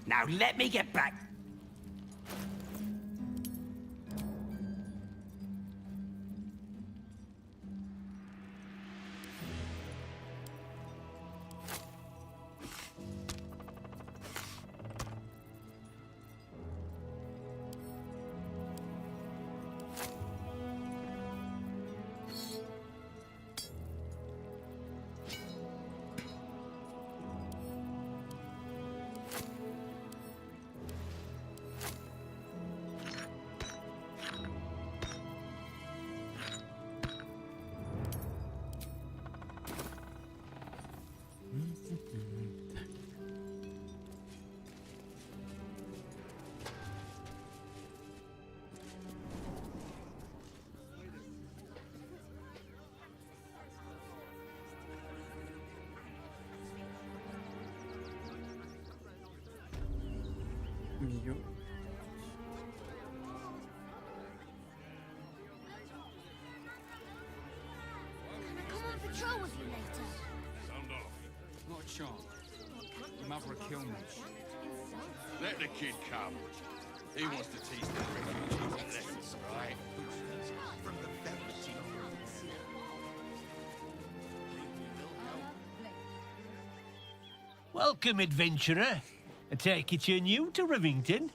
Now let me get back. Ё. Come on patrol with you later. Sound off. Not a chance. Your mother will kill me. Let the kid come. He wants to teach the refugees a lesson, right? From the Welcome, adventurer. I take it you're new to Rivington?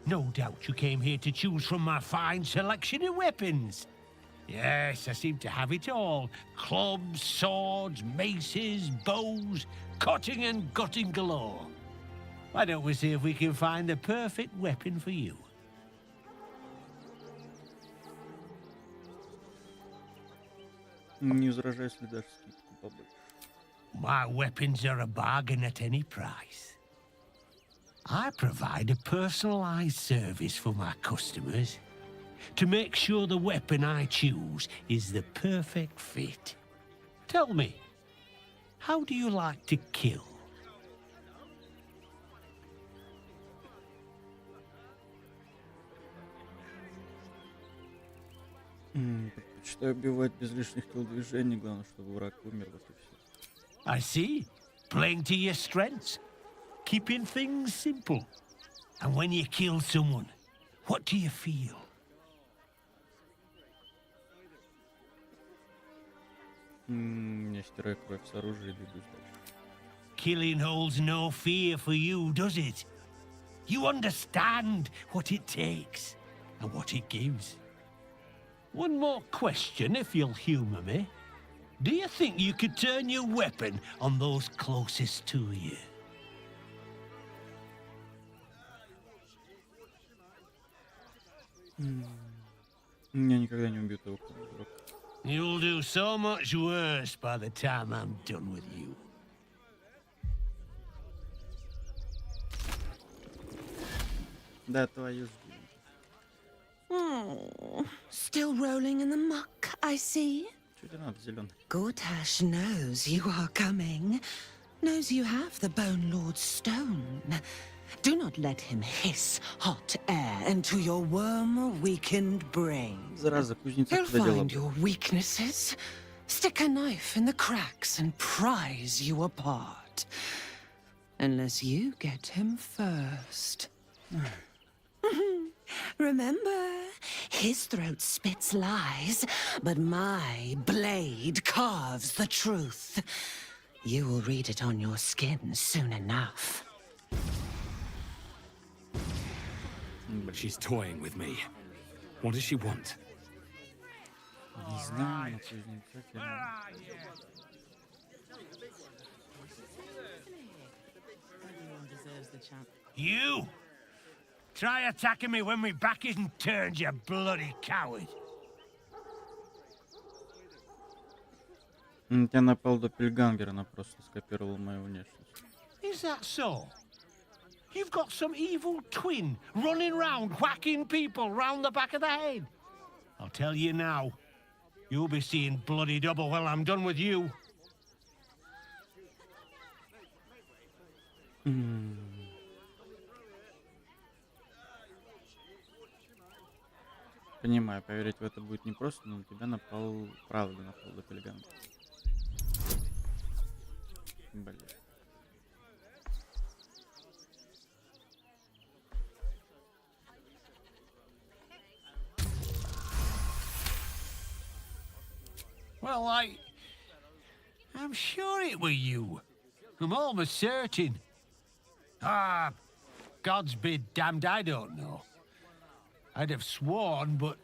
No doubt you came here to choose from my fine selection of weapons. Yes, I seem to have it all. Clubs, swords, maces, bows, cutting and gutting galore. Why don't we see if we can find the perfect weapon for you? Не возражаю, если даже скидку побольше. my weapons are a bargain at any price. I provide a personalized service for my customers to make sure the weapon I choose is the perfect fit. Tell me, how do you like to kill? Предпочитаю убивать без лишних телодвижений, главное, чтобы враг умер, вот и все. I see. Playing to your strengths. Keeping things simple. And when you kill someone, what do you feel? Я стираю кровь с оружия и двигаюсь дальше. Killing holds no fear for you, does it? You understand what it takes and what it gives. One more question, if you'll humor me. Do you think you could turn your weapon on those closest to you? Я никогда не убью того, кто дурака. You'll do so much worse by the time I'm done with you. Да, твою ж. Still rolling in the muck, I see. Чё тебе надо, зелёный? Gortash knows you are coming. Knows you have the Bone Lord's stone. Do not let him hiss hot air into your worm-weakened brain. Зараза, кузнеца He'll куда дела? find your weaknesses, stick a knife in the cracks and prise you apart. Unless you get him first. Remember, his throat spits lies, but my blade carves the truth. You will read it on your skin soon enough. She's toying with me. What does she want? Не знаю, но кузнеца тебе. You! Try attacking me when my back isn't turned, you bloody coward! На тебя напал доппельгангер, она просто скопировала мою внешность. Is that so? You've got some evil twin running round whacking people round the back of the head. I'll tell you now, you'll be seeing bloody double when I'm done with you. Понимаю, поверить в это будет непросто, но на тебя напал, правда напал доппельгангер. Блин. Well, I'm sure it were you. I'm almost certain. Ah, God's be damned, I don't know. I'd have sworn, but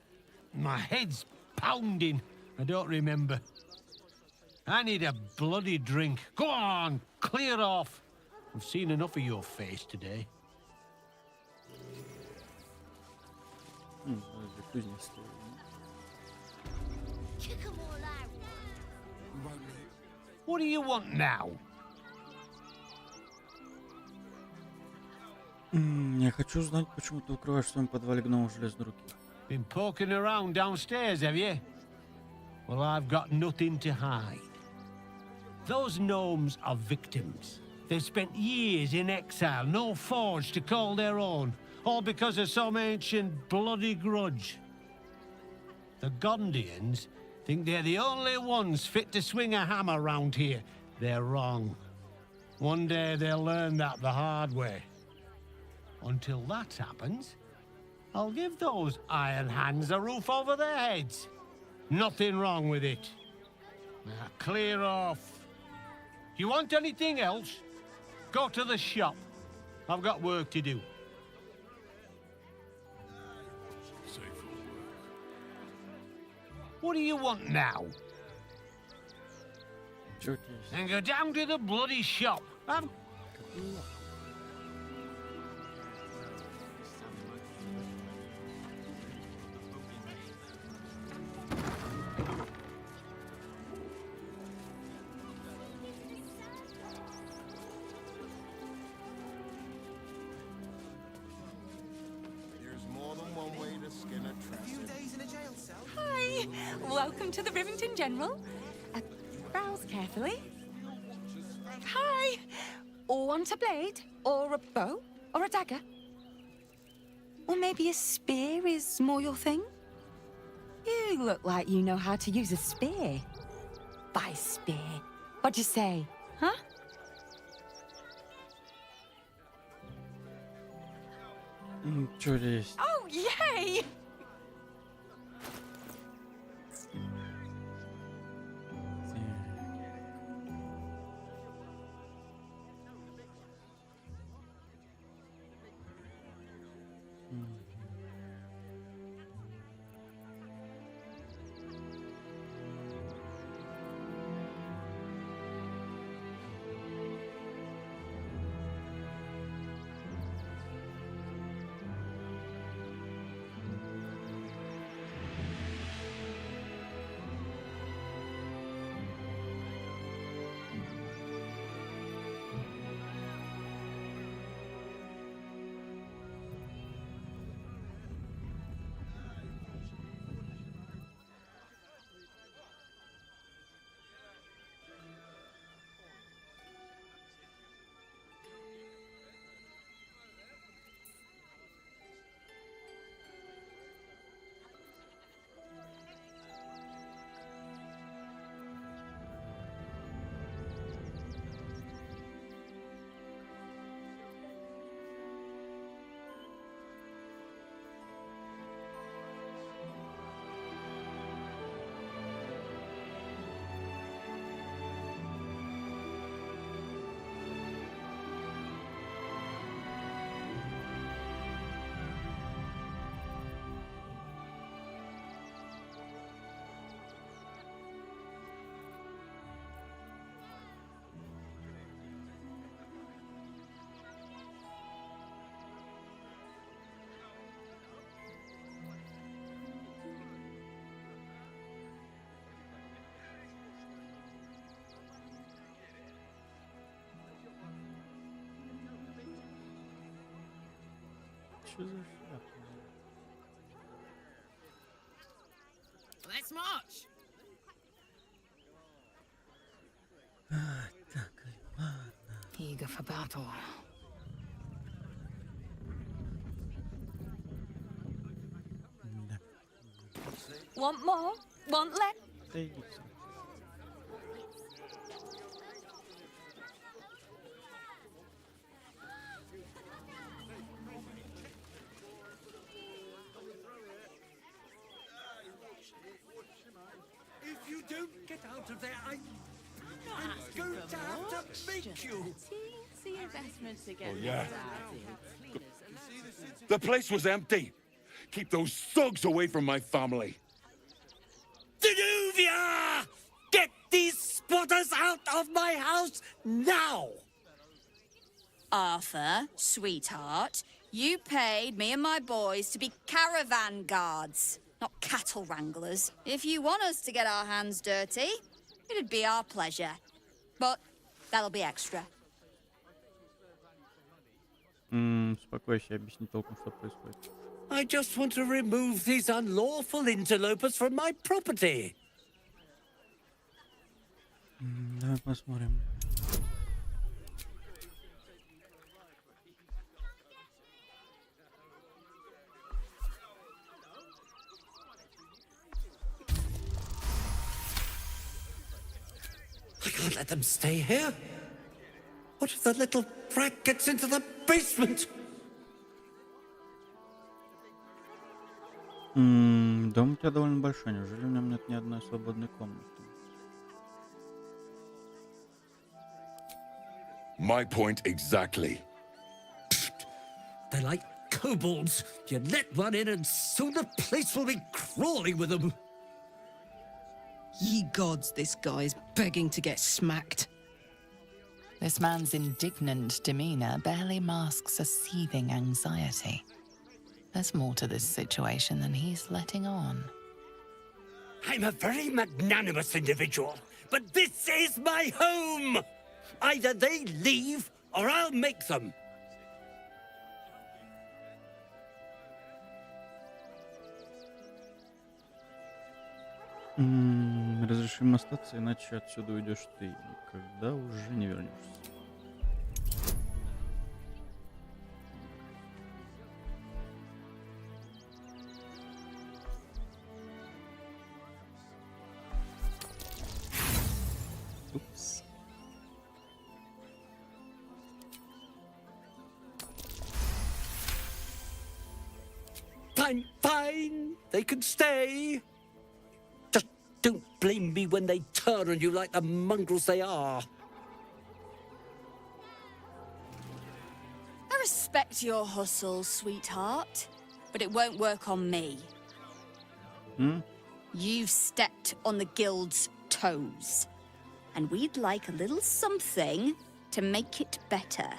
my head's pounding. I don't remember. I need a bloody drink. Go on, clear off. I've seen enough of your face today. What do you want now? Я хочу узнать, почему ты укрываешь в своем подвале гнома железной руки. Been poking around downstairs, have you? Well, I've got nothing to hide. Those gnomes are victims. They've spent years in exile, no forge to call their own, all because of some ancient bloody grudge. The Gondians think they're the only ones fit to swing a hammer round here. They're wrong. One day they'll learn that the hard way. Until that happens, I'll give those iron hands a roof over their heads. Nothing wrong with it. Now, clear off. You want anything else? Go to the shop. I've got work to do. What do you want now? Then go down to the bloody shop. A few days in a jail cell? Hi! Welcome to the Rivington General. Browse carefully. Hi! Want a blade? Or a bow? Or a dagger? Or maybe a spear is more your thing? You look like you know how to use a spear. By spear. What'd you say, huh? Что есть? Oh, yay! Что за шляпа? Let's march. Так, ладно. Eager for battle. Да. Want more? Want less? Да иди сам. If you don't get out of there, I'm going to have to make you. See investments again. Oh, yeah. The place was empty. Keep those thugs away from my family. Danuvia! Get these spotters out of my house now! Arthur, sweetheart, you paid me and my boys to be caravan guards, not cattle wranglers. If you want us to get our hands dirty, it'd be our pleasure. But that'll be extra. Успокойся, объясни толком, что происходит. I just want to remove these unlawful interlopers from my property. Давай посмотрим. I can't let them stay here. What if the little brat gets into the basement? Дом у тебя довольно большой, неужели в нем нет ни одной свободной комнаты? My point exactly. They're like kobolds. You let one in and soon the place will be crawling with them. Ye gods, this guy's begging to get smacked. This man's indignant demeanor barely masks a seething anxiety. There's more to this situation than he's letting on. I'm a very magnanimous individual, but this is my home! Either they leave, or I'll make them. Разрешим остаться, иначе отсюда уйдешь ты. Никогда уже не вернешься. Упс. Fine, fine. They can stay. Just don't blame me when they turn on you like the mongrels they are. I respect your hustle, sweetheart, but it won't work on me. You've stepped on the guild's toes, and we'd like a little something to make it better.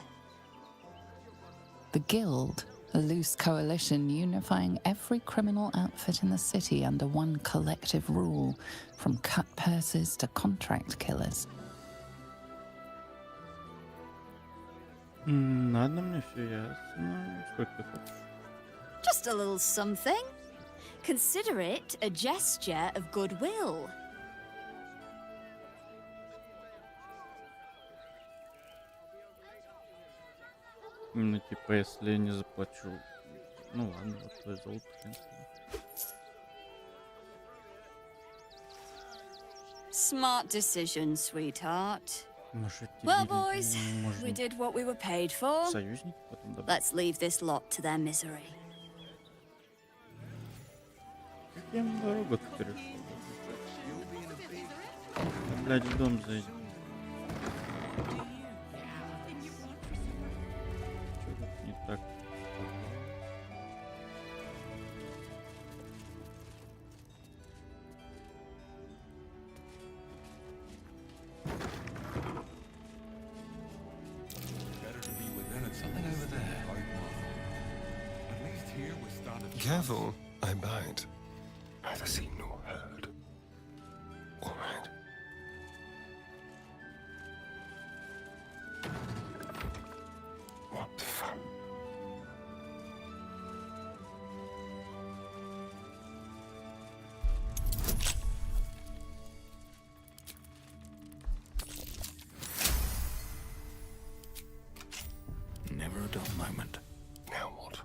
The Guild, a loose coalition unifying every criminal outfit in the city under one collective rule, from cut purses to contract killers. Ладно, мне все ясно. Сколько ты хочешь? Just a little something. Consider it a gesture of goodwill. Ну, типа, если я не заплачу... Ну ладно, вот твое золото, в принципе. Smart decision, sweetheart. Может, Well, boys, we did what we were paid for. союзник потом добавить? Let's leave this lot to their misery. Как я на дорогу-то перешел? Блядь, в дом зайди. Чё тут не так? Something over there. At least here we're starting to Careful, I bite. Neither seen nor heard. All right. What fun. Never a dull moment. Now what?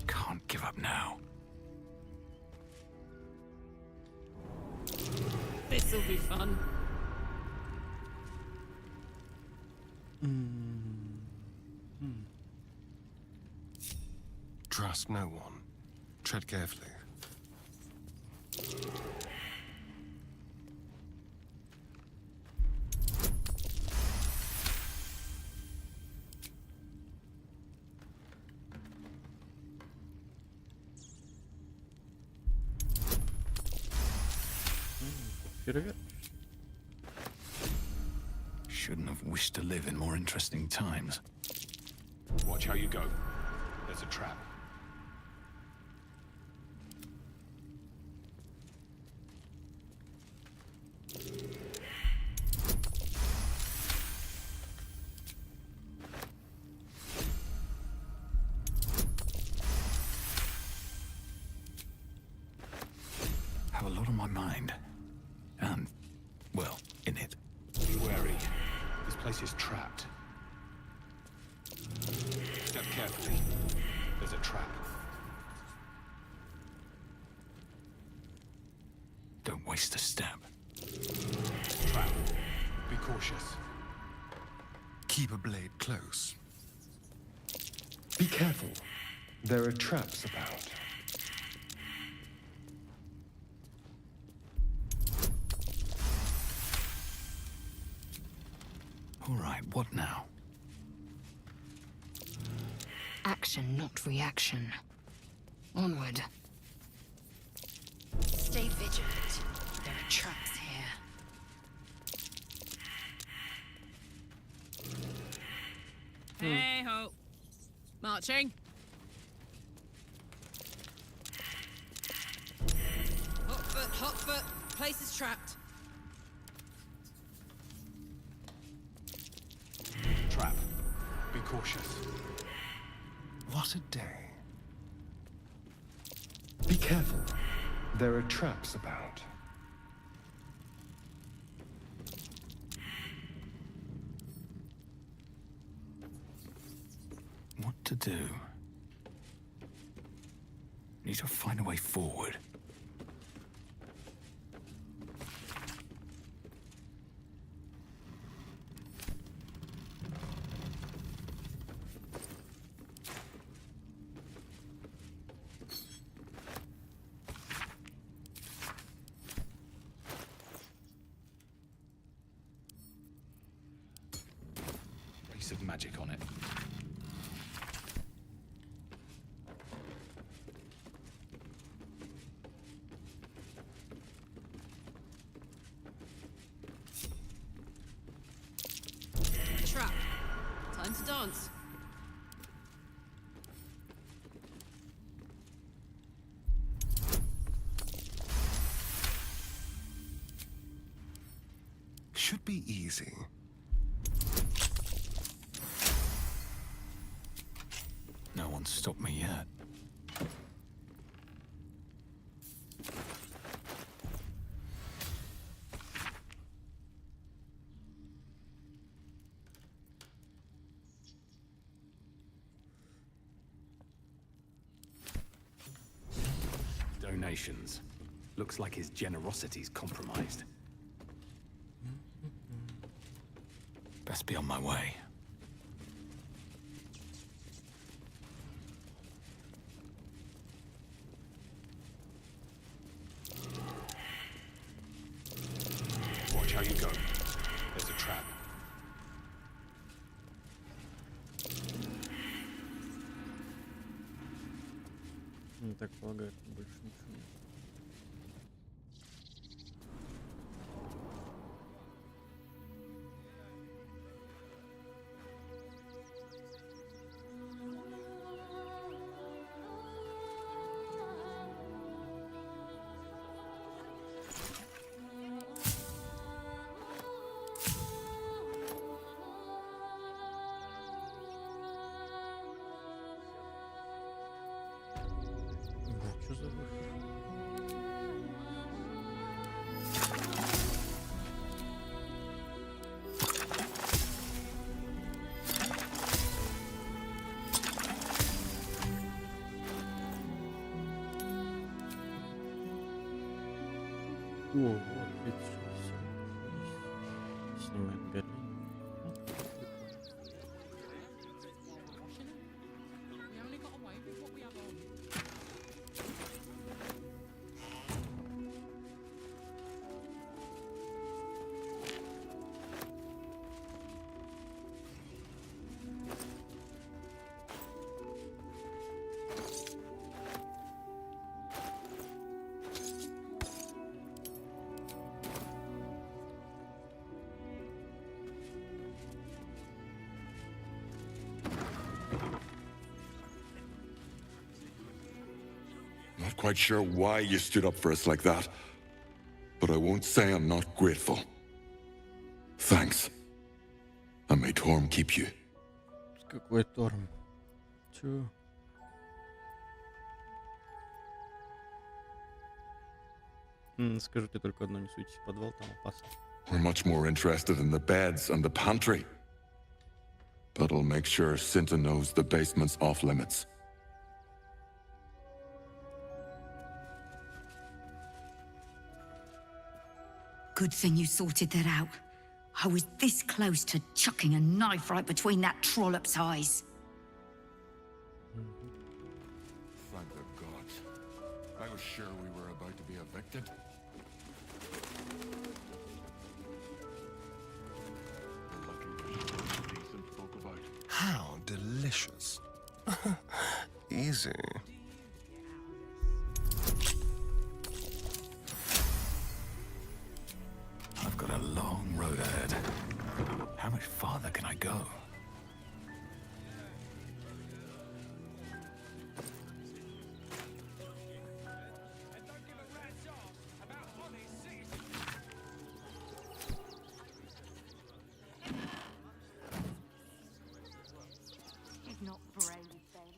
Can't give up now. This'll be fun. Trust no one. Tread carefully. Фейерверк. Shouldn't have wished to live in more interesting times. Watch how you go. There's a trap. Have a lot on my mind. And, well, in it. Be wary. This place is trapped. Step carefully. There's a trap. Don't waste a step. Trap. Be cautious. Keep a blade close. Be careful. There are traps about. All right, what now? Action, not reaction. Onward. Stay vigilant. There are traps here. Hey ho. Marching. Hot foot, hot foot. Place is trapped. Trap. Be cautious. What a day. Be careful. There are traps about. to do. Need to find a way forward. Piece of magic on it. Trap. Time to dance. Should be easy. No one's stopped me yet. Donations. Looks like his generosity's compromised. Best be on my way. Watch how you go. There's a trap. Ну, так полагаю, что больше ничего нет. Да, что за выход? О, вот, видишь, всё. Снимает Берлин. We only got away with what we have on. Not quite sure why you stood up for us like that, but I won't say I'm not grateful. Thanks. And may Torm keep you. Какой Торм? Чё? Скажу тебе только одно, не суйтесь в подвал, там опасно. We're much more interested in the beds and the pantry. That'll make sure Cinta knows the basement's off limits. Good thing you sorted that out. I was this close to chucking a knife right between that trollop's eyes. Thank the gods. I was sure we were about to be evicted. We're lucky there's some decent folk about. How delicious. Easy. I've got a long road ahead. How much farther can I go? He's not brave, then.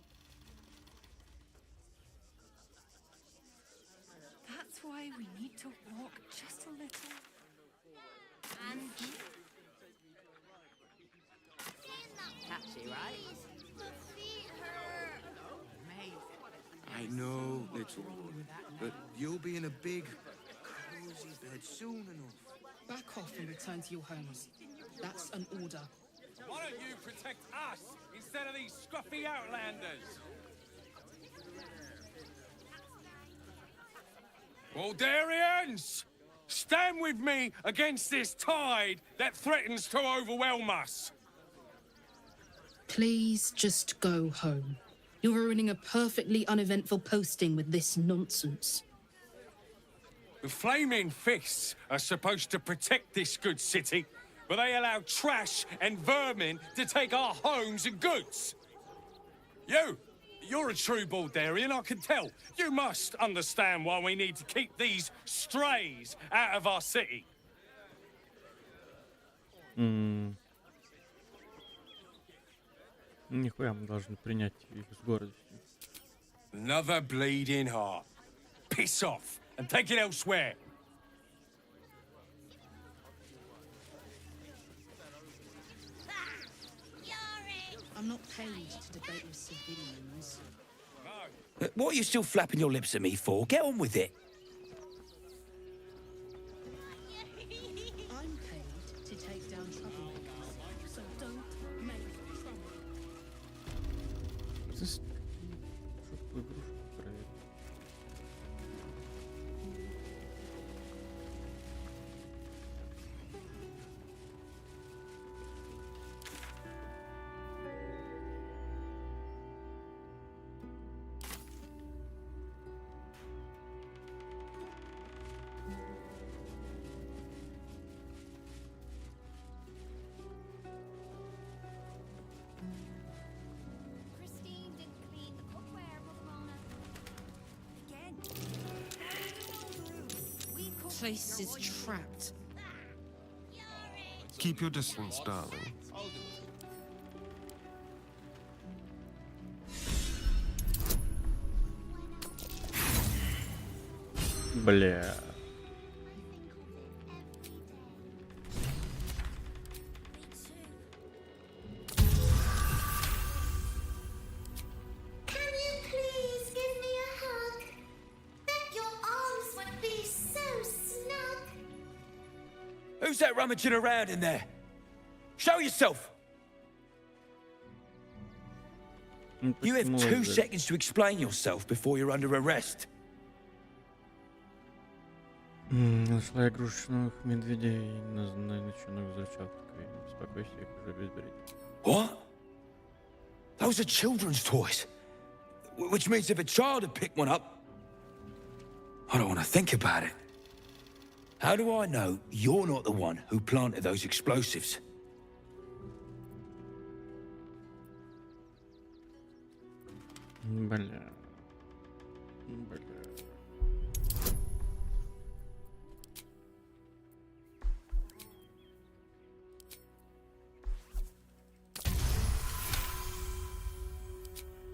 That's why we need to walk just a little. And catchy, right? know, little one, but you'll be in a big, cozy bed soon enough. Back off and return to your homes. That's an order. Why don't you protect us instead of these scruffy outlanders? Baldurians! Stand with me against this tide that threatens to overwhelm us. Please just go home. You're ruining a perfectly uneventful posting with this nonsense. The Flaming Fists are supposed to protect this good city, but they allow trash and vermin to take our homes and goods. You're a true Baldurian, I can tell. You must understand why we need to keep these strays out of our city. Нихуя мы должны принять их с гордостью. Another bleeding heart. Piss off and take it elsewhere. I'm not paid to debate with civilians. What are you still flapping your lips at me for? Get on with it. I'm paid to take down troublemakers, so don't make trouble. Чтоб игрушку проверить. Christine didn't clean the cookware, Mother Mona. Again. Place is trapped. Keep your distance, darling. Бля. Can you please give me a hug? Bet your arms would be so snug. Who's that rummaging around in there? Show yourself! You have 2 seconds to explain yourself before you're under arrest. Нашла игрушечных медведей на начальных взрывчаток. Беспокойся, их уже безбред. What? Those are children's toys. Which means if a child had picked one up... I don't want to think about it. How do I know you're not the one who planted those explosives? Бля.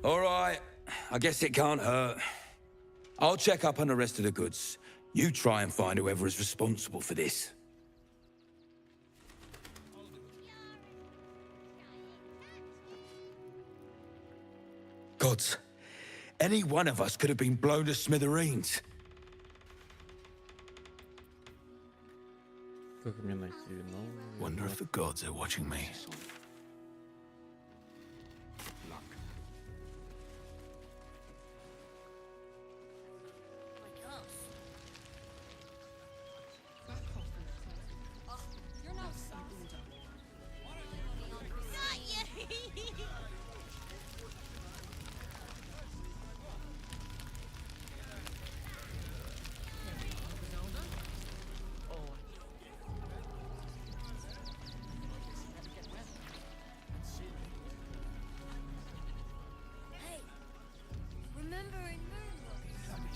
All right, I guess it can't hurt. I'll check up on the rest of the goods. You try and find whoever is responsible for this. Gods, any one of us could have been blown to smithereens. Как мне найти виновного? Wonder if the gods are watching me.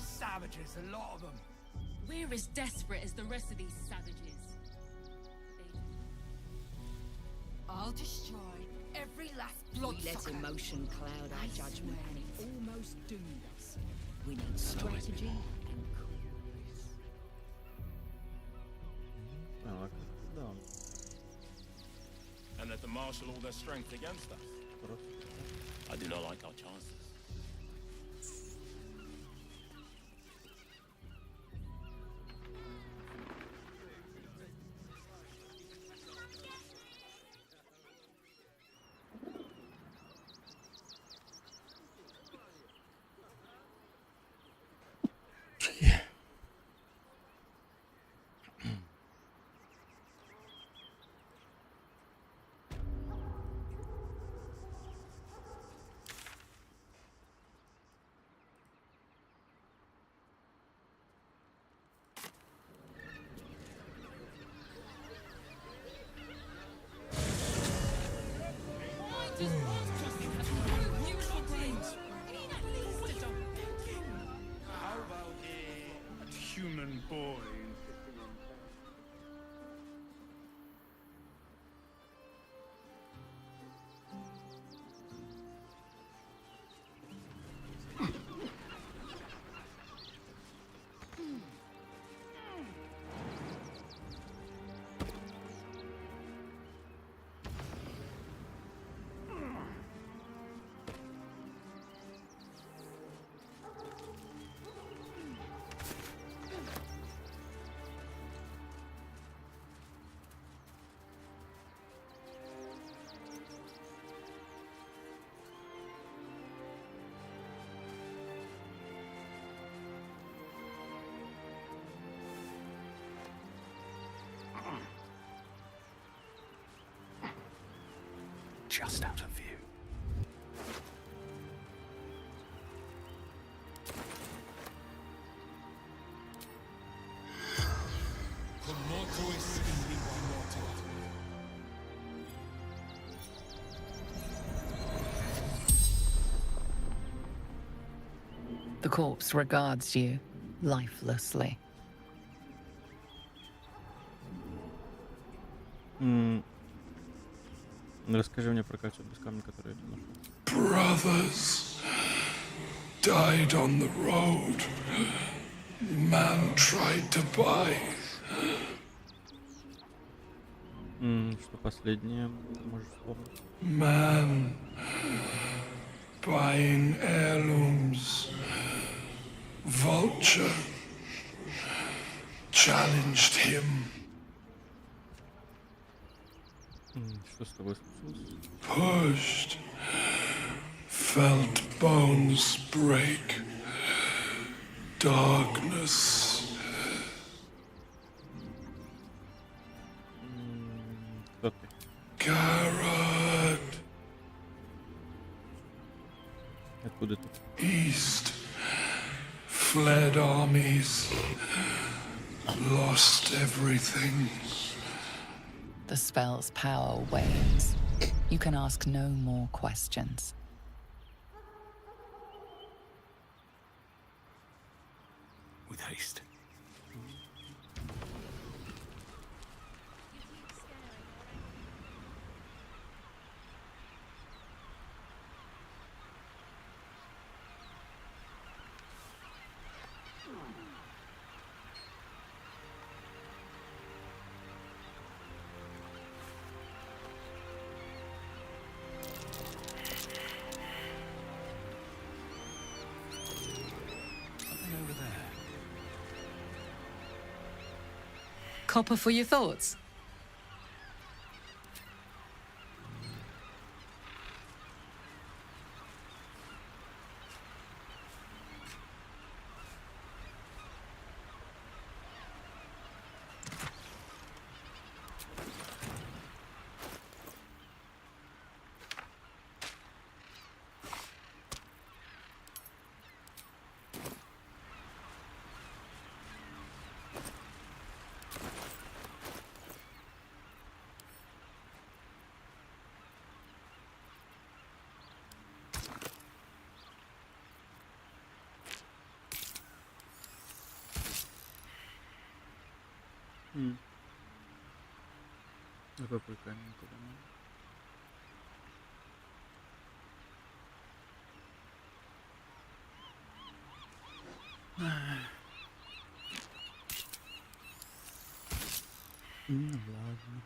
Savages, a lot of them. We're as desperate as the rest of these savages. I'll destroy every last We let bloodsucker. emotion cloud our judgment, and it almost doomed us. We need strategy and coolness. And that the marshal all their strength against us. I do not like our chances. How about a human boy? Just out of view. The corpse regards you lifelessly. Расскажи мне про кольцо без камня, которое я тут нашел. Brothers died on the road. Man tried to buy. Что последнее можешь вспомнить? Man buying heirlooms. Vulture challenged him. Что с тобой случилось? Pushed. Felt bones break. Darkness. Кто ты? Garrett. Откуда ты? East. Fled armies. Lost everything. The spell's power wanes. You can ask no more questions. With haste. Copper for your thoughts. А какой камень куда надо? Ладно.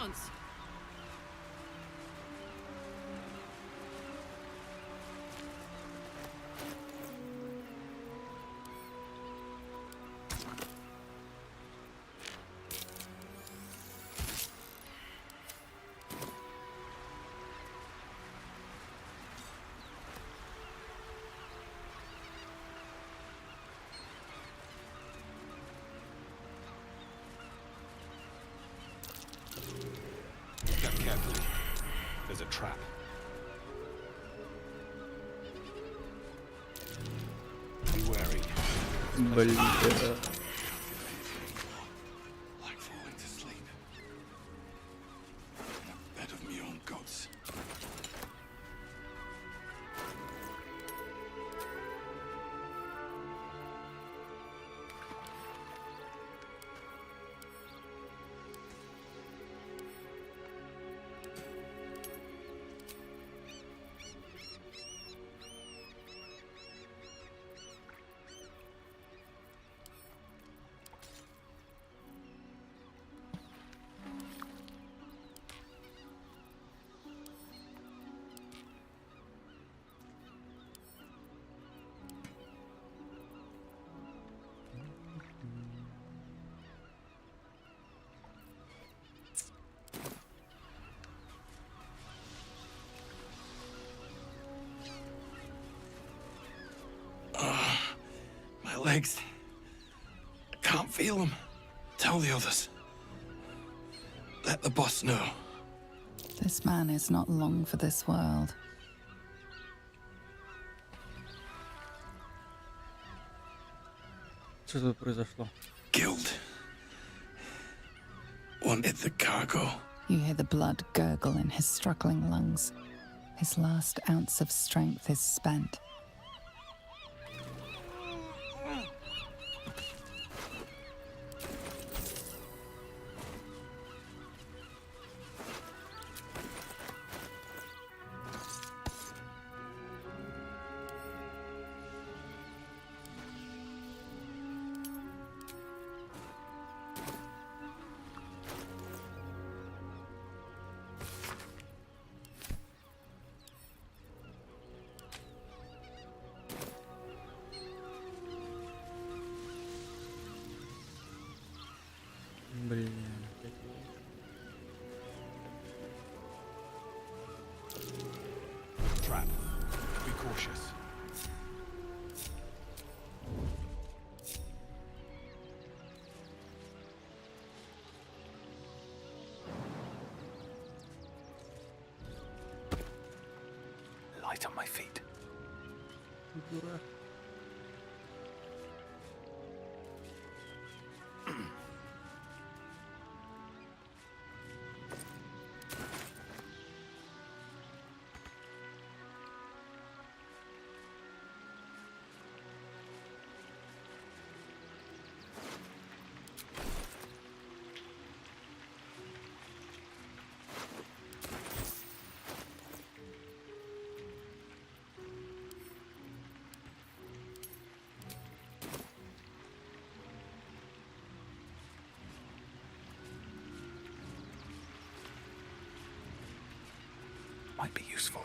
chance. Step carefully. There's a trap. Be wary. Блин. Like falling to sleep. In a bed of my own guts. My legs. I can't feel them. Tell the others. Let the boss know. This man is not long for this world. Что тут произошло? Guild. Wanted the cargo. You hear the blood gurgle in his struggling lungs. His last ounce of strength is spent. Блин. Trap. Be cautious. Light on my feet. Дурак. Might be useful.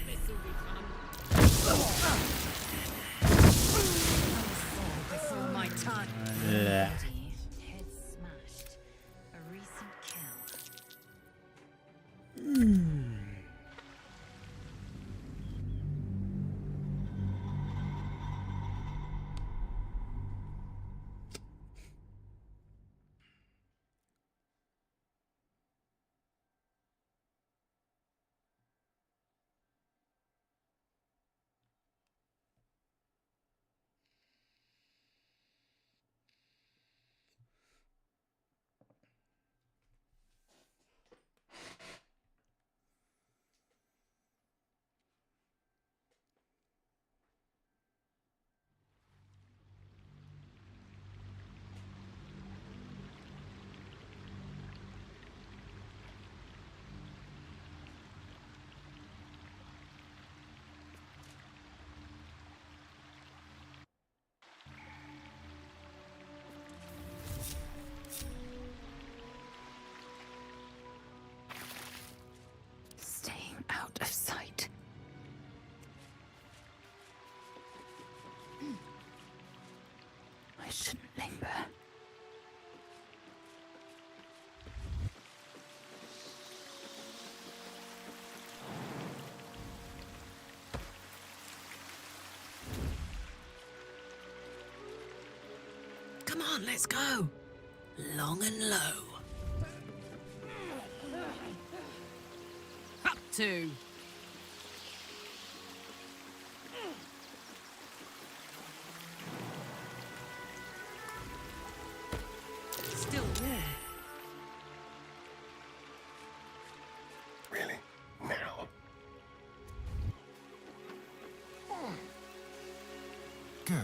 This'll be fun. Before my time. Yeah. Head smashed. A Shouldn't linger. Come on, let's go. Long and low. Up to. Still warm. Really? Now? Go.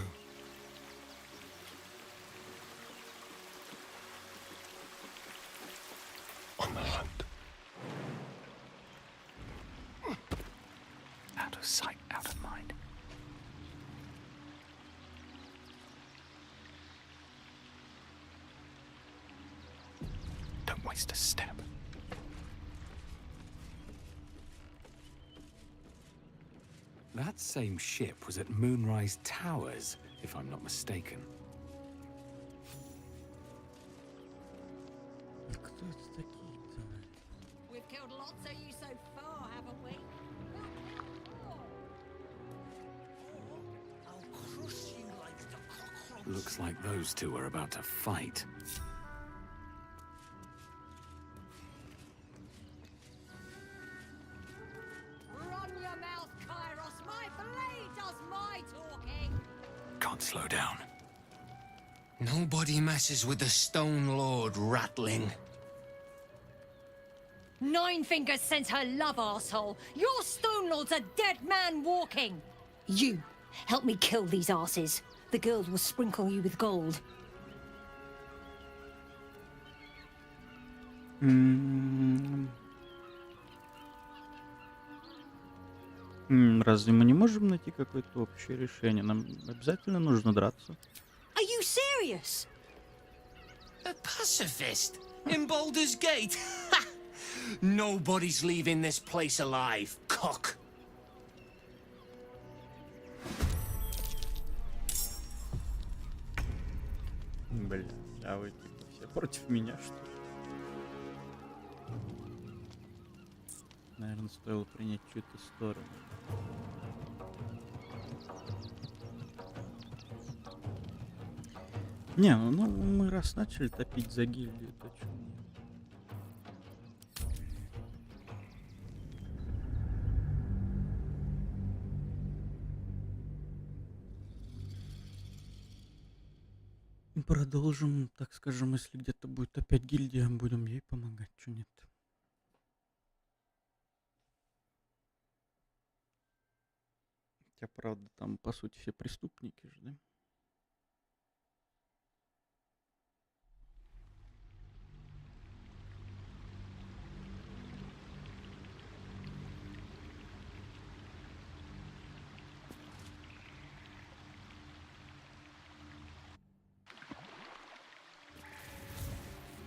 On the hunt. Out of sight, out of mind. Don't waste a step. That same ship was at Moonrise Towers, if I'm not mistaken. Кто это такие-то? We've killed lots of you so far, haven't we? I'll crush you like the cockroach. Looks like those two are about to fight. Run your mouth, Kairos. My blade does my talking. Can't slow down. Nobody messes with the Stone Lord, Ratling. Nine Fingers sends her love, arsehole. Your Stone Lord's a dead man walking. You, help me kill these asses. The girls will sprinkle you with gold. Разве мы не можем найти какое-то общее решение? Нам обязательно нужно драться. Are you serious? A pacifist? In Baldur's Gate? Ha! Nobody's leaving this place alive, cock. Блин, а вы типа все против меня, что ли? Наверное, стоило принять чью-то сторону. Не, ну мы раз начали топить за гильдию, то чё мне? Продолжим, так скажем, если где-то будет опять гильдия, будем ей помогать, чё нет. Хотя, правда, там, по сути, все преступники же, да?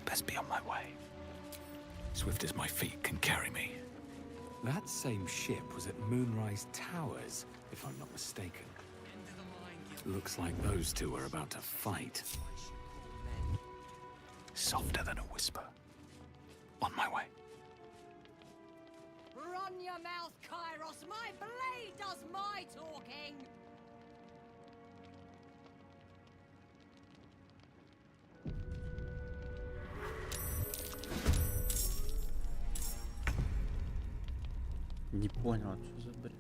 Best be on my way. Swift as my feet can carry me. That same ship was at Moonrise Towers, if I'm not mistaken. Looks like those two are about to fight. Softer than a whisper. On my way. Run your mouth, Kairos. My blade does my talking. Не понял, что за бред.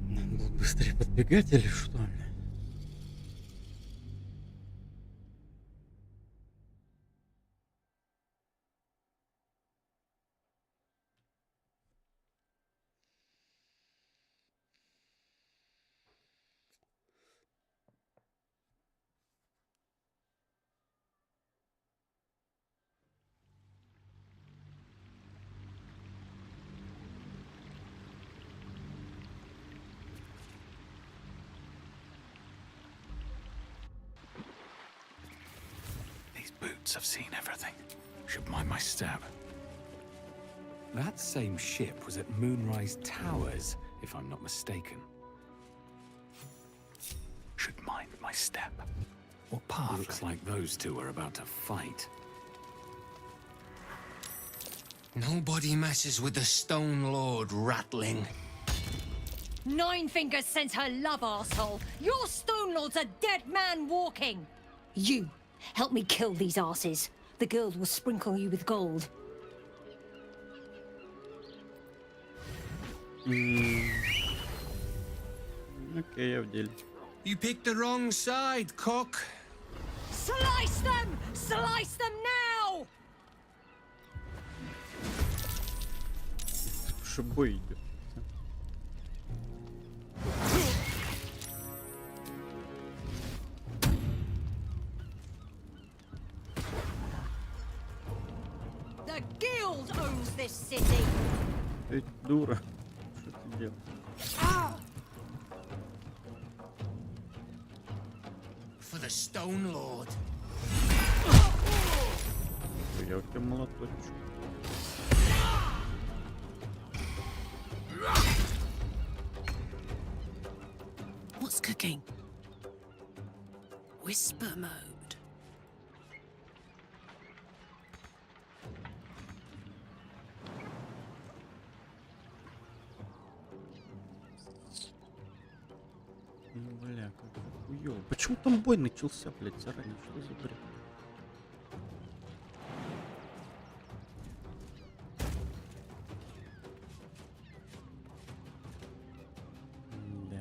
Надо быстрее подбегать или что ли? once I've seen everything. Should mind my step. That same ship was at Moonrise Towers, if I'm not mistaken. Should mind my step. What path? Looks like those two are about to fight. Nobody messes with the Stone Lord, Ratling. Nine Fingers sent her love, arsehole. Your Stone Lord's a dead man walking. You, help me kill these arses. The girls will sprinkle you with gold. Окей, я в деле. You picked the wrong side, cock. Slice them! Slice them now! Что бой идет. The guild owns this city. Ты дура. Что ты делаешь? For the Stone Lord. Я у тебя молоточек. What's cooking? Whisper mode. Бля, как хуёво. Почему там бой начался, блядь, заранее? Что за бред? Да.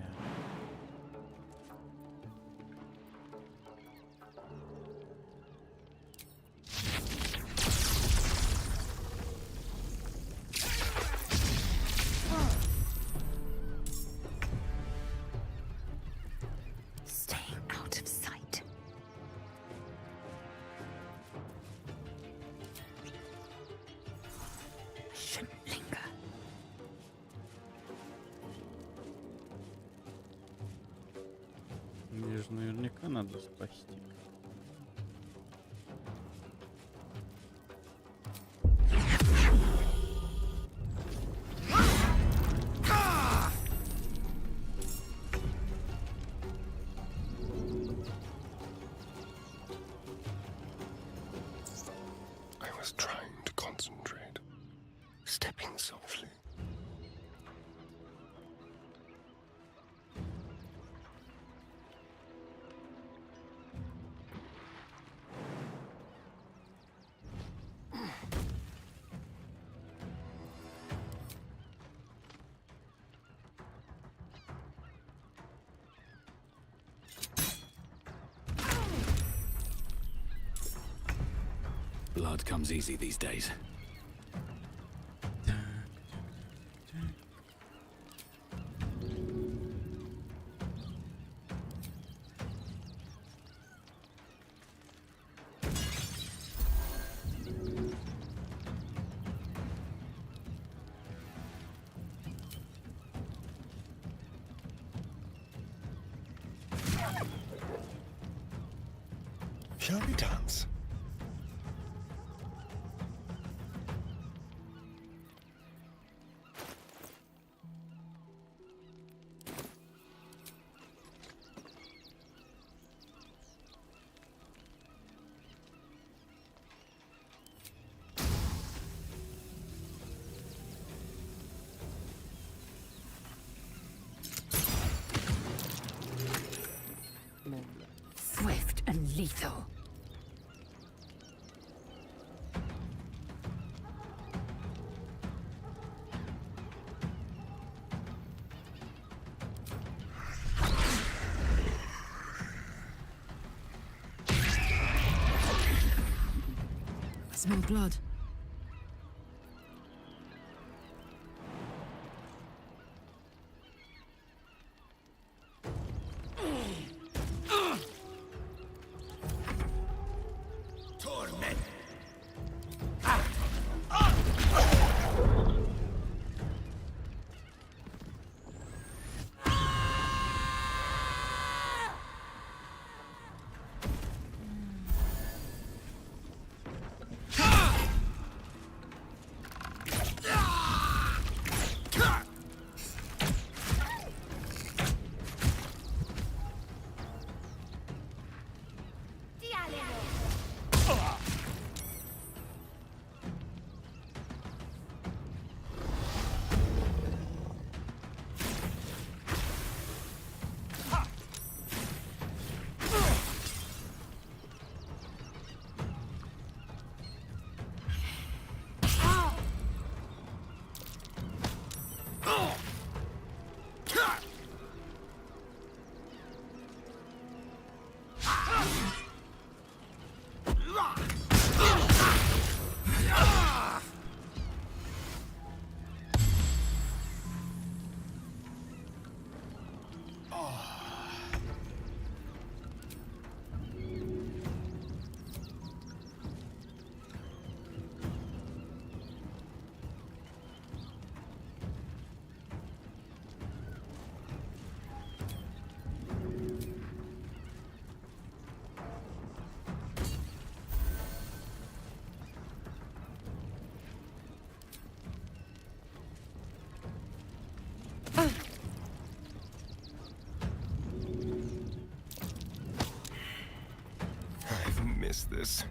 Stay out of sight. Shouldn't linger. Мне же наверняка надо спасти. I was trying to concentrate, stepping softly. Blood comes easy these days. Shall we dance? Swift and lethal. I smell blood. Torment. What's this?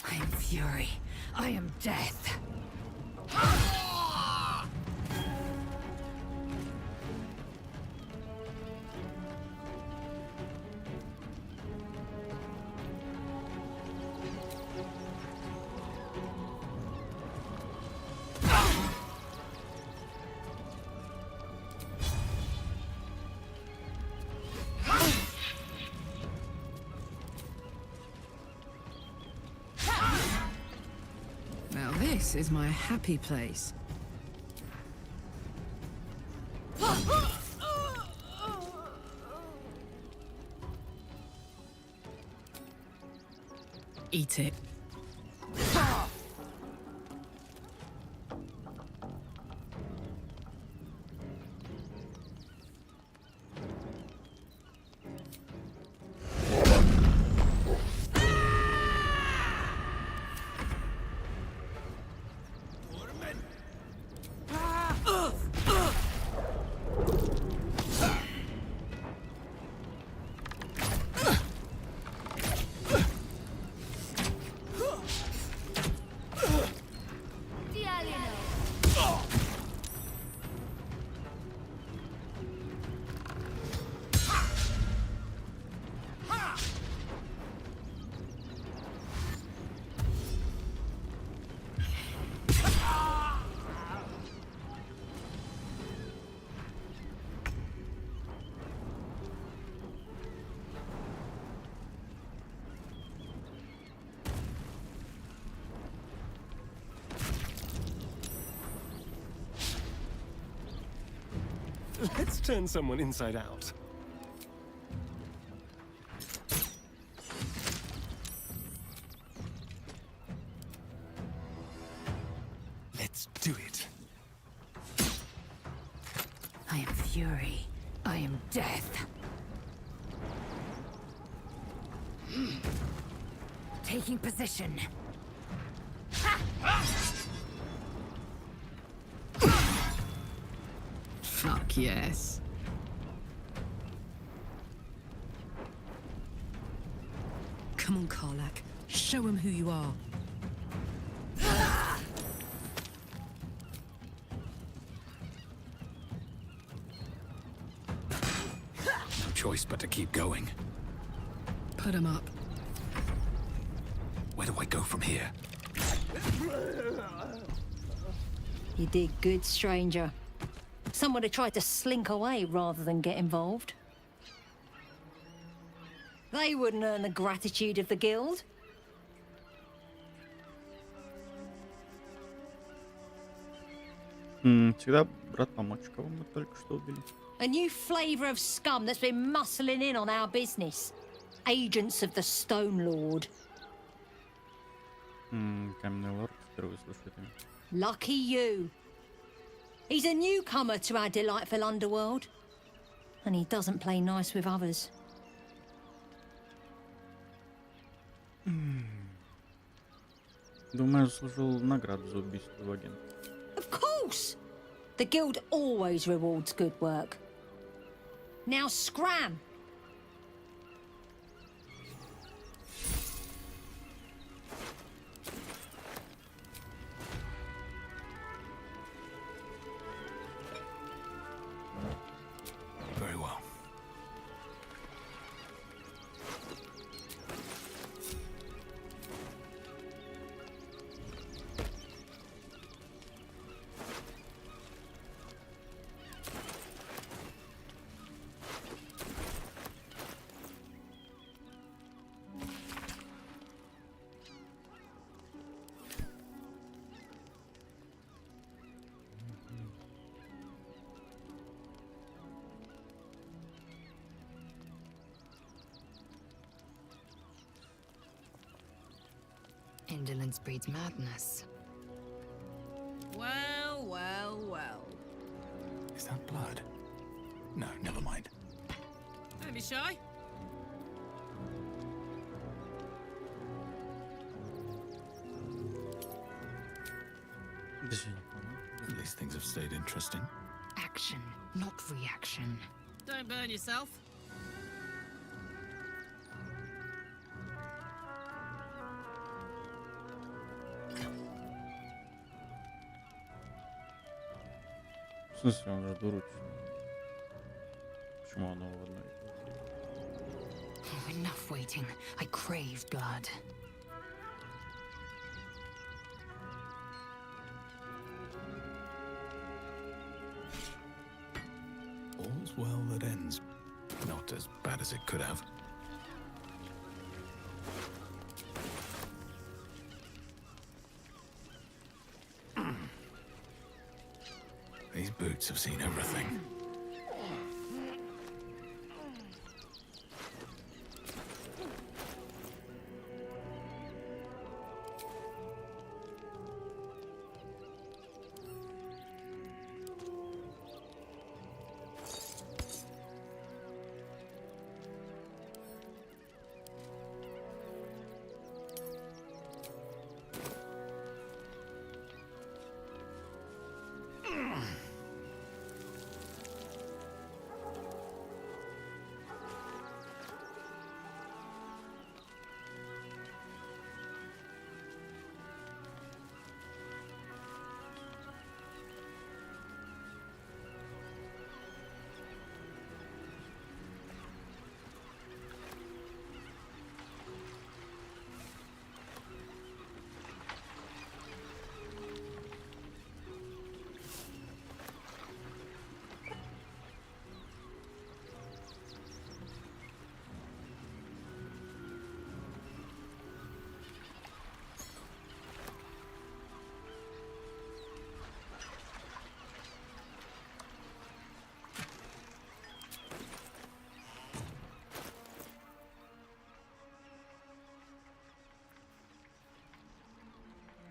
I am fury. I am death. Now this is my happy place. Eat it. Let's turn someone inside out. Let's do it. I am fury. I am death. Taking position. Fuck yes. Come on, Karlak. Show him who you are. No choice but to keep going. Put him up. Where do I go from here? You did good, stranger. Someone had tried to slink away rather than get involved. They wouldn't earn the gratitude of the guild. Всегда брат помочь, кого мы только что убили. A new flavour of scum that's been muscling in on our business. Agents of the Stone Lord. Каменный лорд, впервые слышу это. Lucky you. He's a newcomer to our delightful underworld. And he doesn't play nice with others. Думаю, заслужил награду за убийство его агента. Of course! The guild always rewards good work. Now scram! Very well. Indolence breeds madness. Well, well, well. Is that blood? No, never mind. Don't be shy. At least things have stayed interesting. Action, not reaction. Don't burn yourself. В смысле, он же дурочный. Почему оно в одной? Oh, enough waiting. I crave blood. All's well that ends. Not as bad as it could have. These boots have seen everything.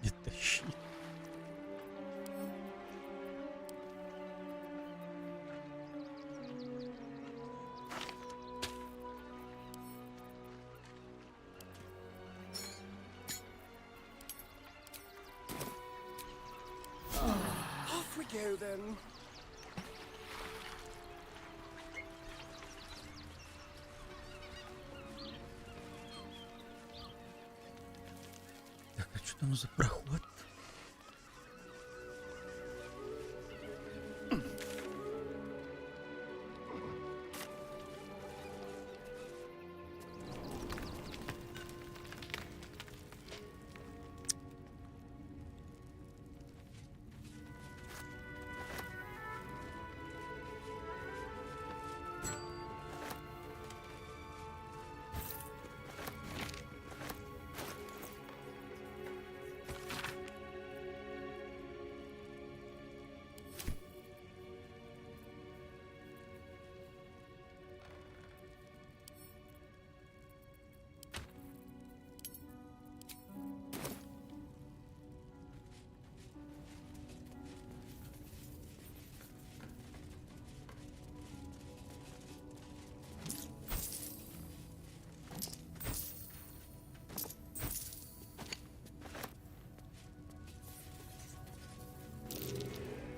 Это щит. Off we go then. Так, а что там за проход?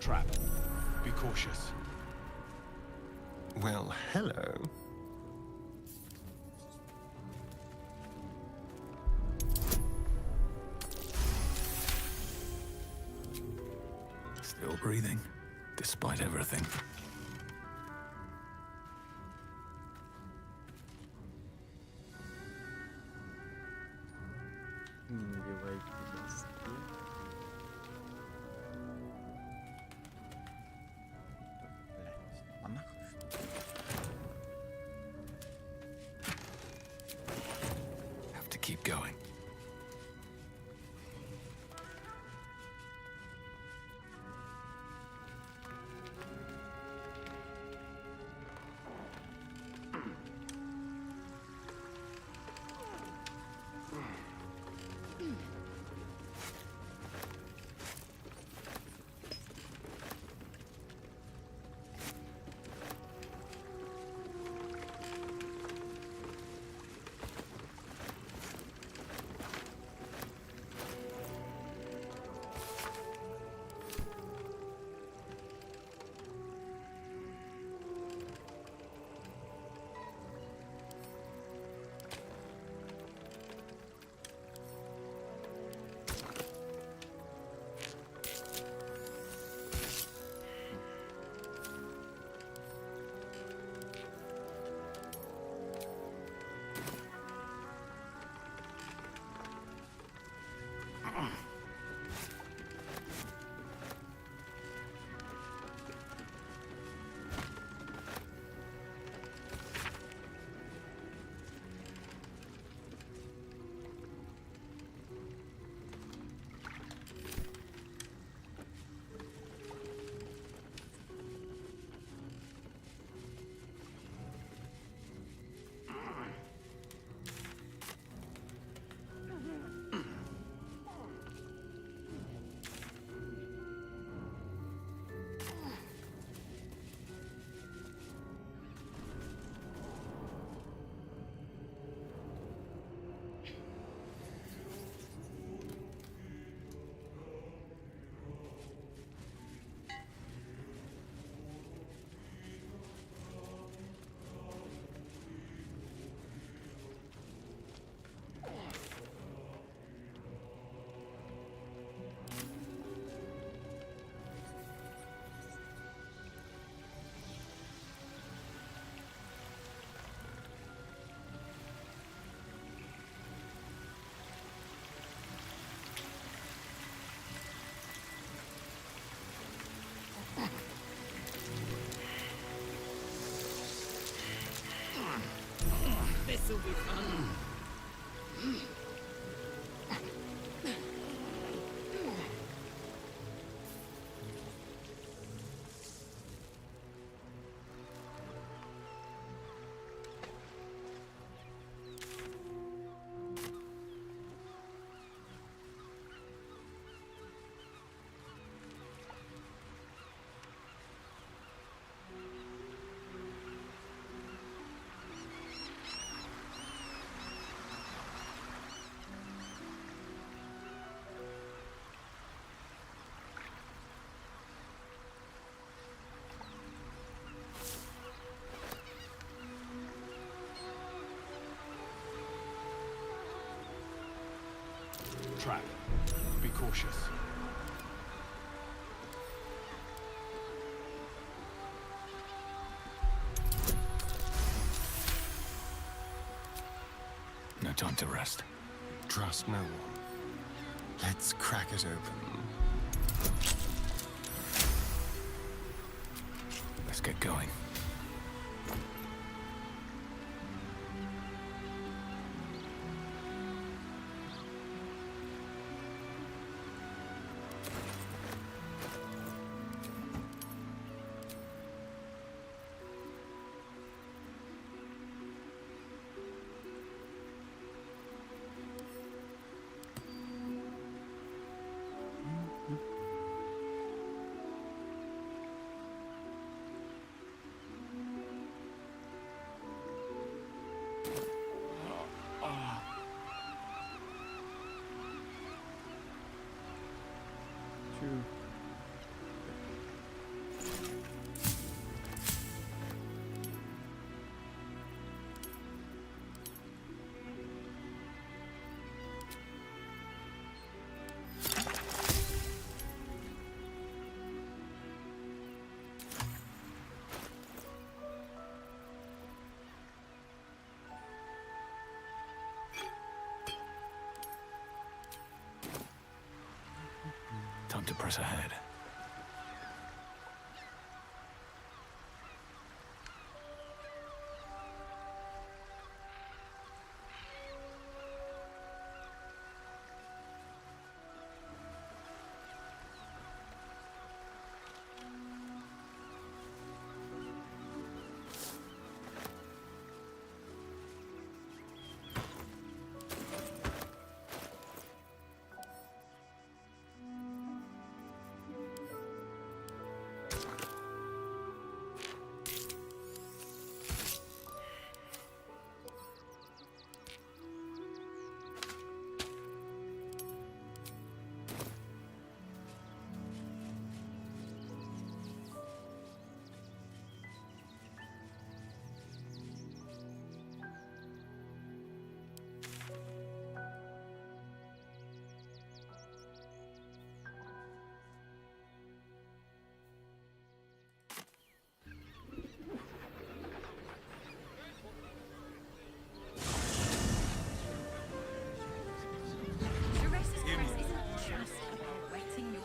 Trap. Be cautious. Well, hello. Still breathing, despite everything. Надевайте носки. Блядь, монах, что ли? Have to keep going. trap. Be cautious. No time to rest. Trust no one. Let's crack it open. Let's get going. Time to press ahead.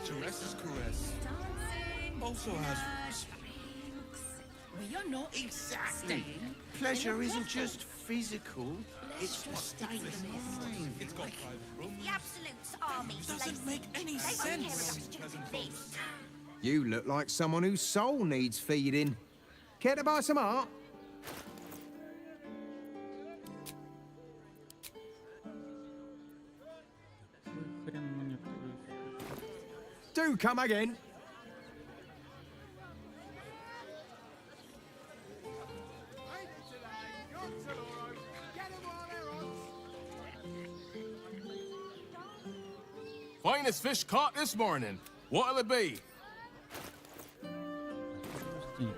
Teresa's caress also has. We are not Exactly. Pleasure isn't just physical, it's a state of mind. It's got private rooms. The Absolute's army Doesn't make any They won't hear sense. about stupid this. You look like someone whose soul needs feeding. Care to buy some art? Хрен мне происходит. Do come again. Finest fish caught this morning. What'll it be?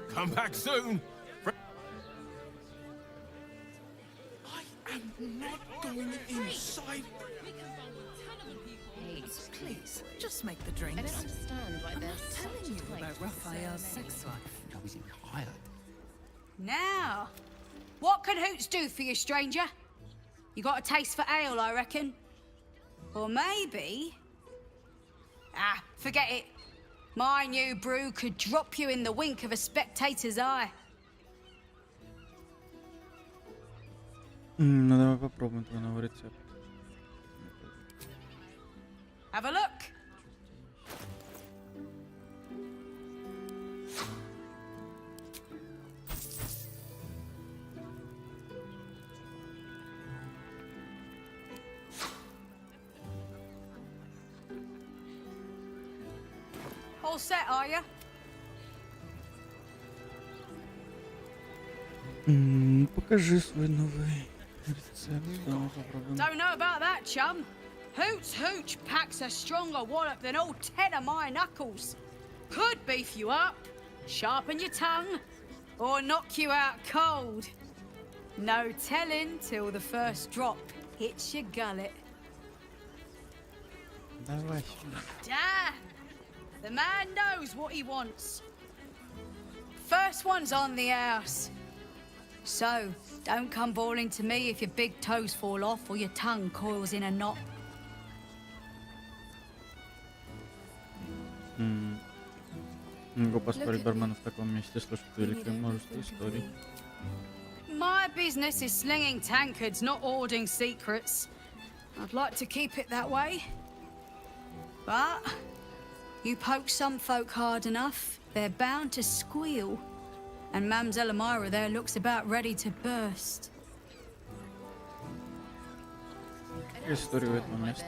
Come back soon. I am not going inside. Please, just make the drinks. I don't understand why they're Telling you about Raphael's sex life. I was hired. Now, what can Hoots do for you, stranger? You got a taste for ale, I reckon. Or maybe... Ah, forget it. My new brew could drop you in the wink of a spectator's eye. Ну давай попробуем твой новый рецепт. Have a look. All set, are you? Покажи свой новый рецепт. Давай попробуем. Don't know about that, chum. Hoots Hooch packs a stronger wallop than all 10 of my knuckles. Could beef you up, sharpen your tongue, or knock you out cold. No telling till the first drop hits your gullet. Давай сюда. Damn! The man knows what he wants. First one's on the house. So, don't come bawling to me if your big toes fall off or your tongue coils in a knot. Могу поспорить, бармен в таком месте слышит великое множество историй. My business is slinging tankards, not hoarding secrets. I'd like to keep it that way. But you poke some folk hard enough, they're bound to squeal. And Mamselle Elmira there looks about ready to burst. История у этого места.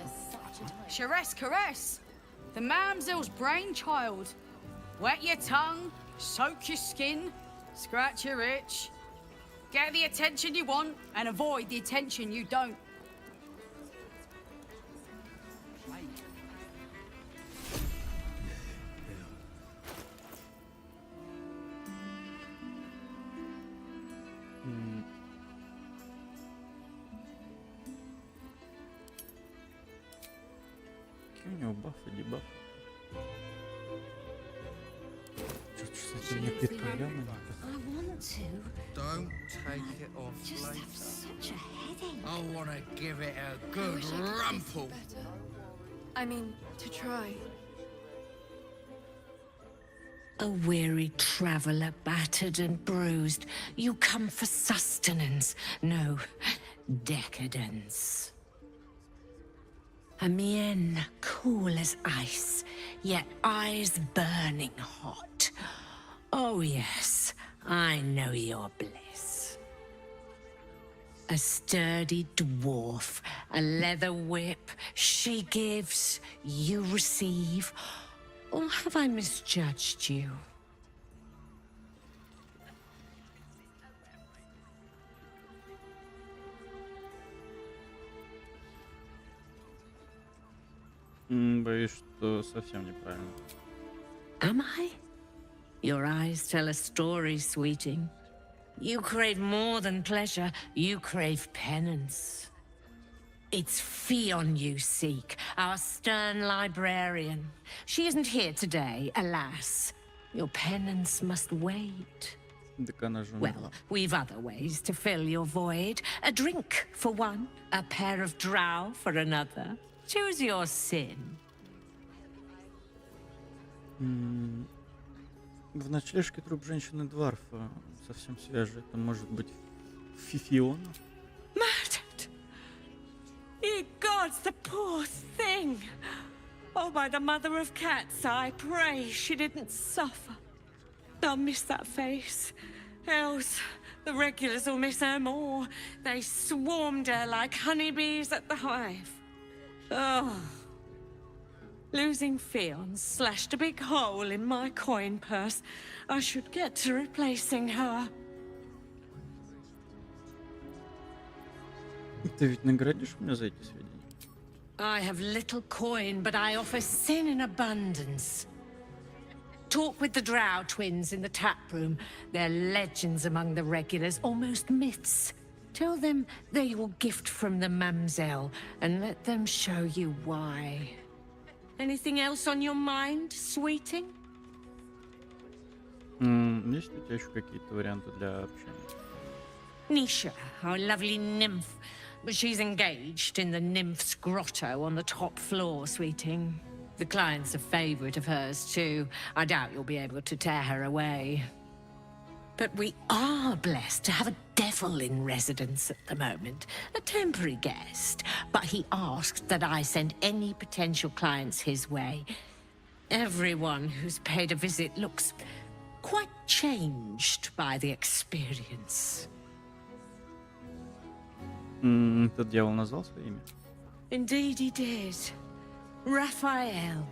Caress, caress. The Mamselle's brainchild. Wet your tongue, soak your skin, scratch your itch. Get the attention you want and avoid the attention you don't. Какие у него бафы, дебафы? Что-то с этим не представляем. Don't take it off Just later. have such a headache. I want to give it a good rumple. I mean, to try. A weary traveller, battered and bruised, you come for sustenance, no, decadence. A mien cool as ice, yet eyes burning hot. Oh yes, I know your bliss. A sturdy dwarf, a leather whip, she gives, you receive. Or have I misjudged you? Боюсь, что совсем неправильно. Am I? Your eyes tell a story, sweeting. You crave more than pleasure, you crave penance. It's Fionn you seek, our stern librarian. She isn't here today, alas. Your penance must wait. Так она же умерла. Well, we've other ways to fill your void. A drink for one, a pair of drow for another. Choose your sin. В ночлежке труп женщины-дварфа. Совсем свежий. Это может быть Фифиона? Murdered! Ye gods, the poor thing! Oh, by the mother of cats, I pray she didn't suffer. I'll miss that face. Else, the regulars will miss her more. They swarmed her like honeybees at the hive. Oh. Losing Fionn slashed a big hole in my coin purse. I should get to replacing her. Ты ведь наградишь меня за эти сведения? I have little coin, but I offer sin in abundance. Talk with the Drow twins in the tap room. They're legends among the regulars, almost myths. Tell them they're your gift from the Mamselle, and let them show you why. Anything else on your mind, sweeting? Есть у тебя еще какие-то варианты для общения? Nisha, our lovely nymph. But she's engaged in the nymph's grotto on the top floor, sweeting. The client's a favorite of hers, too. I doubt you'll be able to tear her away. But we are blessed to have a devil in residence at the moment. A temporary guest. But he asked that I send any potential clients his way. Everyone who's paid a visit looks quite changed by the experience. Этот дьявол назвал свое имя? Indeed he did. Raphael.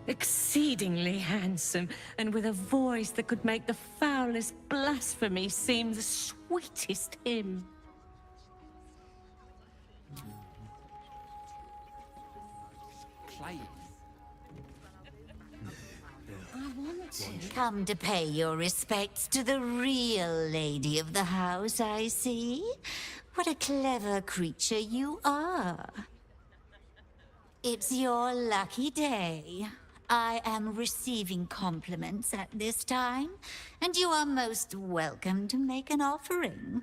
Exceedingly handsome, and with a voice that could make the foulest blasphemy seem the sweetest hymn. Come to pay your respects to the real lady of the house, I see. What a clever creature you are. It's your lucky day. I am receiving compliments at this time, and you are most welcome to make an offering.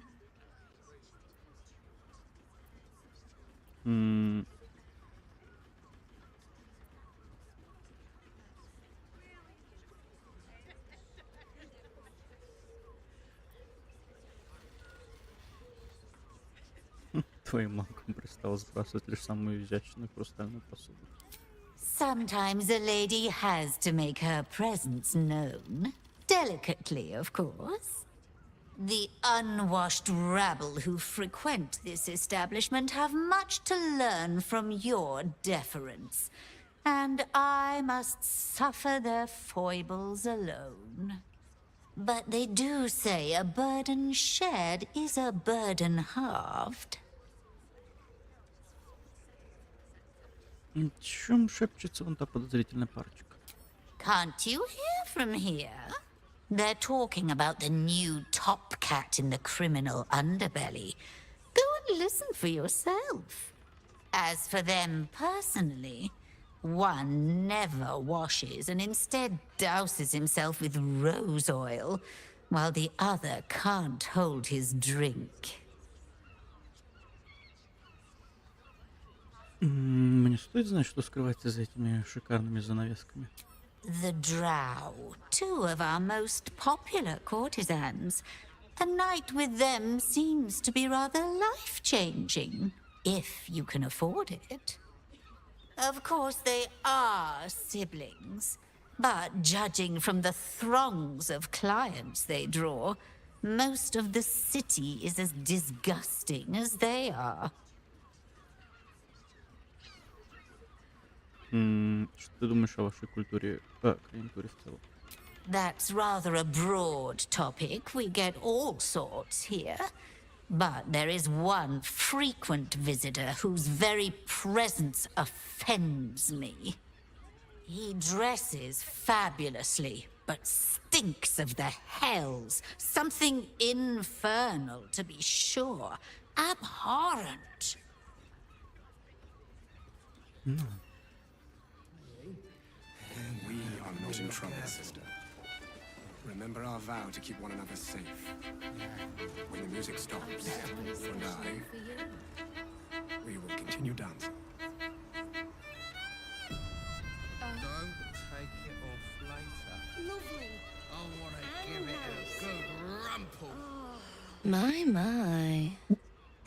Твоим магом пристало сбрасывать лишь самую изящную хрустальную посуду. Sometimes a lady has to make her presence known. Delicately, of course. The unwashed rabble who frequent this establishment have much to learn from your deference, and I must suffer their foibles alone. But they do say a burden shared is a burden halved. Чем шепчется вон та подозрительная парочка? Can't you hear from here? They're talking about the new top cat in the criminal underbelly. Go and listen for yourself. As for them personally, one never washes and instead douses himself with rose oil, while the other can't hold his drink. Мне стоит знать, что скрывается за этими шикарными занавесками. The Drow, two of our most popular courtesans. A night with them seems to be rather life-changing, if you can afford it. Of course, they are siblings, but judging from the throngs of clients they draw, most of the city is as disgusting as they are. Что ты думаешь о вашей культуре, клиентуре в целом? That's rather a broad topic. We get all sorts here. But there is one frequent visitor whose very presence offends me. He dresses fabulously, but stinks of the hells. Something infernal, to be sure. Abhorrent. We are not in trouble, sister. Remember our vow to keep one another safe. When the music stops, you and we will continue dancing. Don't take it off later. Lovely. I want to give it a good rumple. My.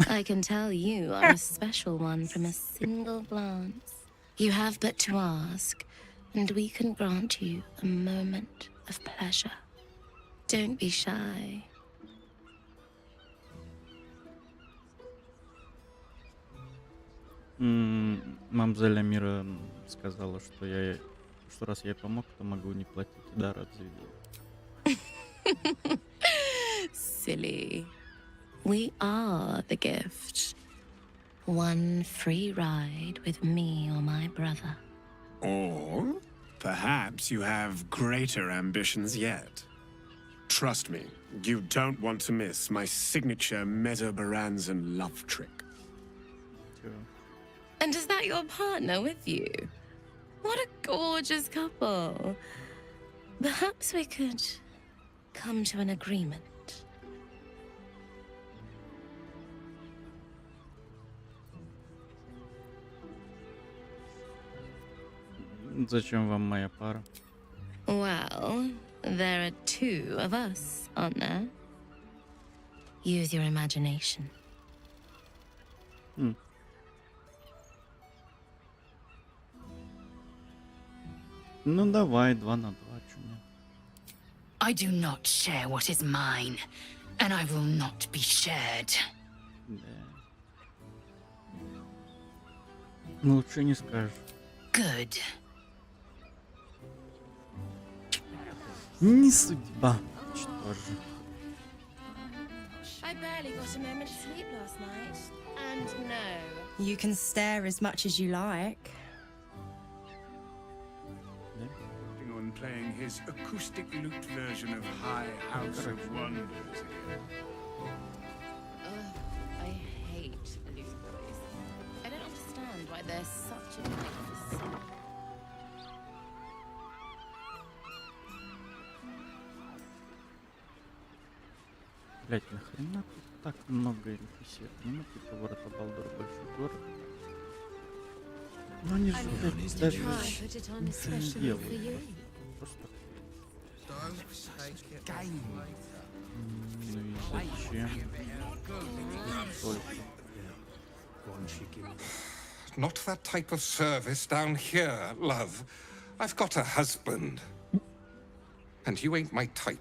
I can tell you are a special one from a single glance. You have but to ask, and we can grant you a moment of pleasure. Don't be shy. Мамзель Амира сказала, что раз я ей помог, то могу не платить дар от заведения. Silly. We are the gift. One free ride with me or my brother. Or perhaps you have greater ambitions yet. Trust me, you don't want to miss my signature Mesobaranzan love trick. And is that your partner with you? What a gorgeous couple. Perhaps we could come to an agreement. Зачем вам моя пара? Well, there are two of us, aren't there? Use your imagination. Ну давай, 2 на 2, чё мне? I do not share what is mine, and I will not be shared. Ну лучше не скажешь. Good. Не судьба. Что же? I barely got a moment's sleep last night. And no. You can stare as much as you like. On playing his acoustic lute version of High House of Wonders. I hate Baldur boys. I don't understand why they're such a Блять, нахрена тут так много NPC? Ну, типа ворота Балдура большой город. Ну они же, блядь, даже ничего не делают. Просто. Ну и зачем? Только. Not that type of service down here, love. I've got a husband. And you ain't my type.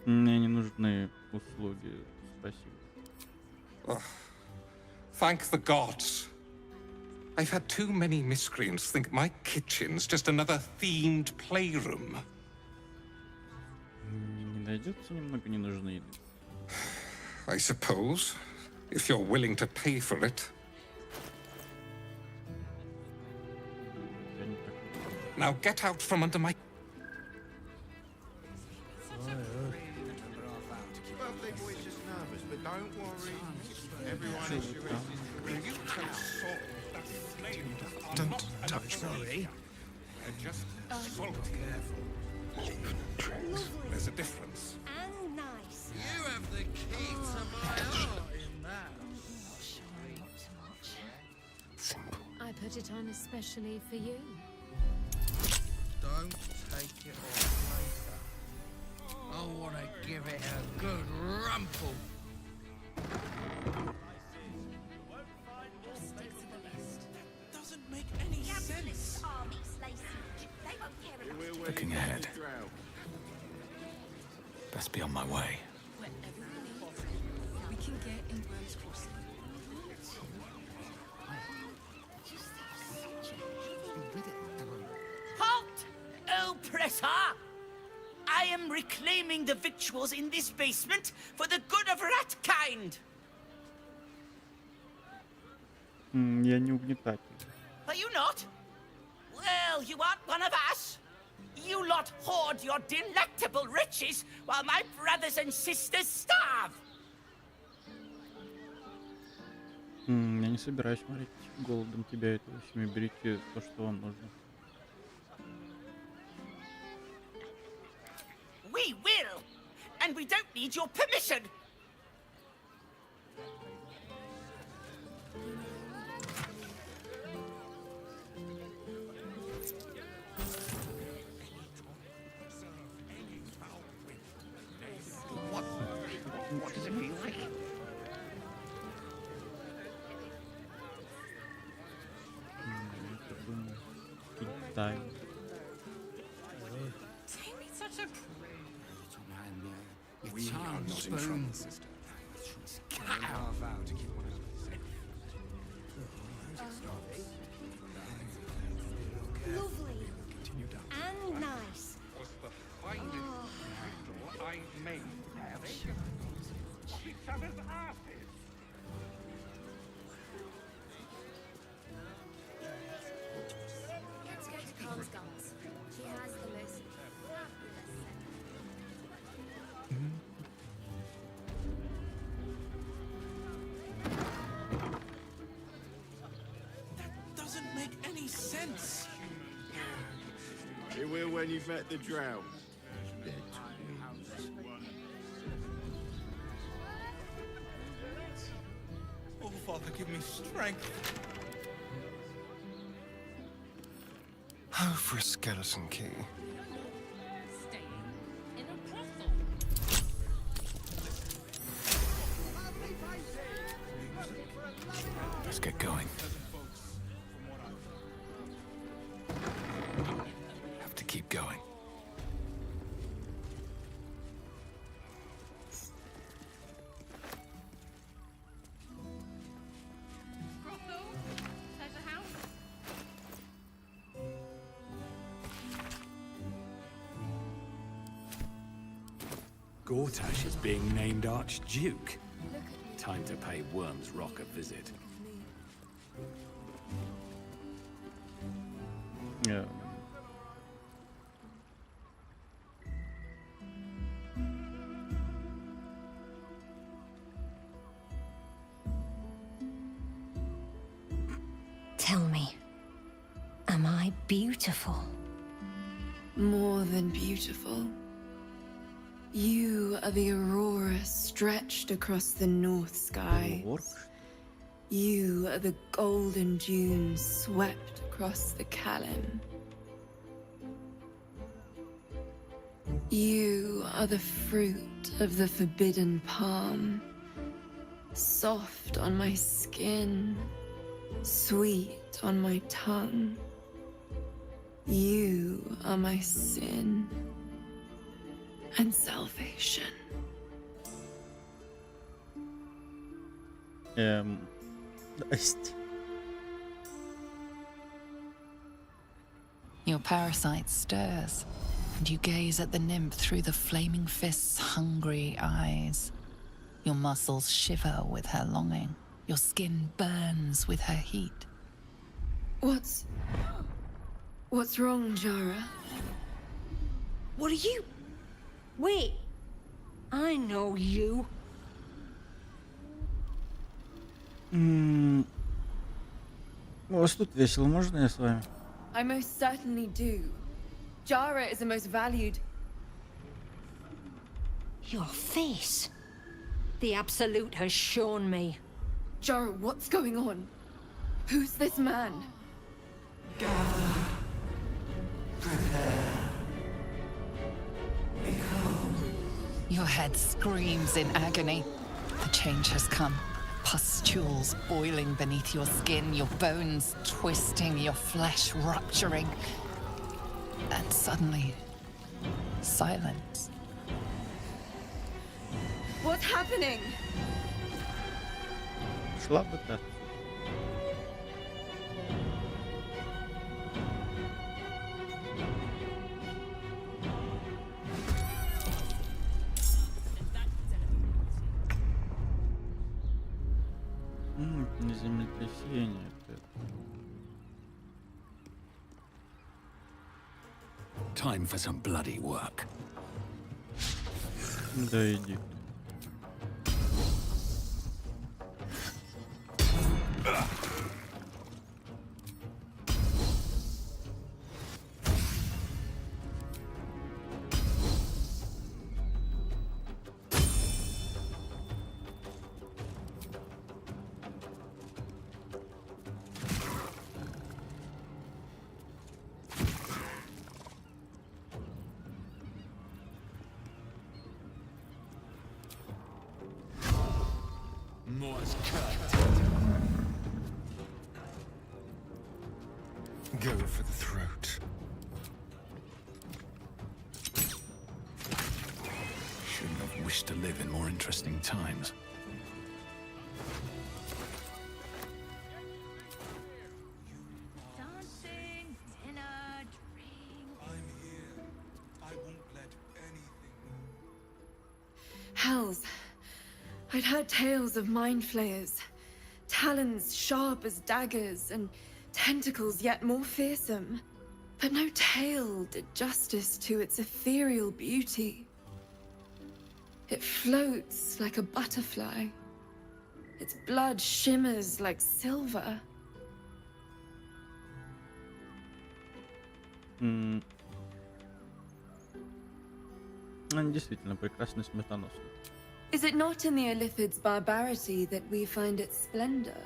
Мне не нужны услуги, спасибо. Thank the gods. I've had too many miscreants think my kitchen's just another themed playroom. Не найдется немного ненужной еды? I suppose, if you're willing to pay for it. Now get out from under my... Well, boy's just nervous, but don't worry. Everyone is your Don't touch me. Just swallow. There's a difference. And nice. You have the key to my heart in that. I put it on especially for you. Don't take it off later. I want to give it a good rumple. Doesn't make any sense. Looking ahead. Best be on my way. We can get in Graham's Crossing. Halt! Oppressor! I am reclaiming the victuals in this basement for the good of ratkind. Я не угнетатель. Are you not? Well, you aren't one of us. You lot hoard your delectable riches while my brothers and sisters starve. Я не собираюсь смотреть голодом тебя этого всеми. Берите то, что вам нужно. We will, and we don't need your permission. What does it feel like? Китай. Take me such a We are not in trouble, sister. Lovely. And nice. Was the finest candle I've made. Each other's asses. Let's go to Khan's Guns. He has the most Doesn't make any sense. It will when you've met the drow. Oh, Father, give me strength. Oh, for a skeleton key. staying in a brothel. Let's get going. Have to keep going. Brothel? Pleasure house? Gortash is being named Archduke. Time to pay Worm's Rock a visit. Yeah. Tell me, am I beautiful? more than beautiful. You are the aurora stretched across the north skies. You are the golden dunes swept across the Kalim. You are the fruit of the forbidden palm, soft on my skin, sweet on my tongue. You are my sin and salvation. Здрасте. Your parasite stirs, and you gaze at the nymph through the flaming fist's hungry eyes. Your muscles shiver with her longing. Your skin burns with her heat. What's wrong, Jara? What are you? Wait. I know you. У вас тут весело, можно я с вами? I most certainly do. Jara is the most valued. Your face. The Absolute has shown me. Jara, what's going on? Who's this man? Your head screams in agony. The change has come. Pustules boiling beneath your skin, your bones twisting, your flesh rupturing. And suddenly, silence. What's happening? Шла бы так. Это не землетрясение, это... Time for some bloody work. Да иди. More's cut. Go for the throat. Shouldn't have wished to live in more interesting times. Dancing, dinner, drink. I'm here. I won't let anything. Hells. I'd heard tales of mind flayers, talons sharp as daggers, and tentacles yet more fearsome. But no tale did justice to its ethereal beauty. It floats like a butterfly. Its blood shimmers like silver. Они действительно прекрасный смертоносный. Is it not in the Illithid's barbarity that we find its splendor?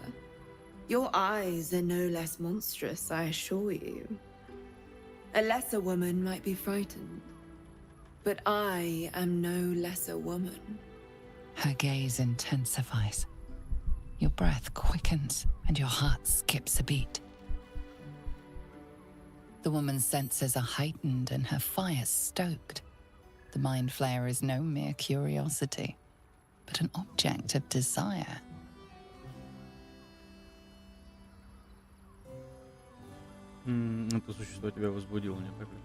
Your eyes are no less monstrous, I assure you. A lesser woman might be frightened, but I am no lesser woman. Her gaze intensifies. Your breath quickens, and your heart skips a beat. The woman's senses are heightened and her fire stoked. The mind flayer is no mere curiosity, but an object of desire. Это существо тебя возбудило, не так ли?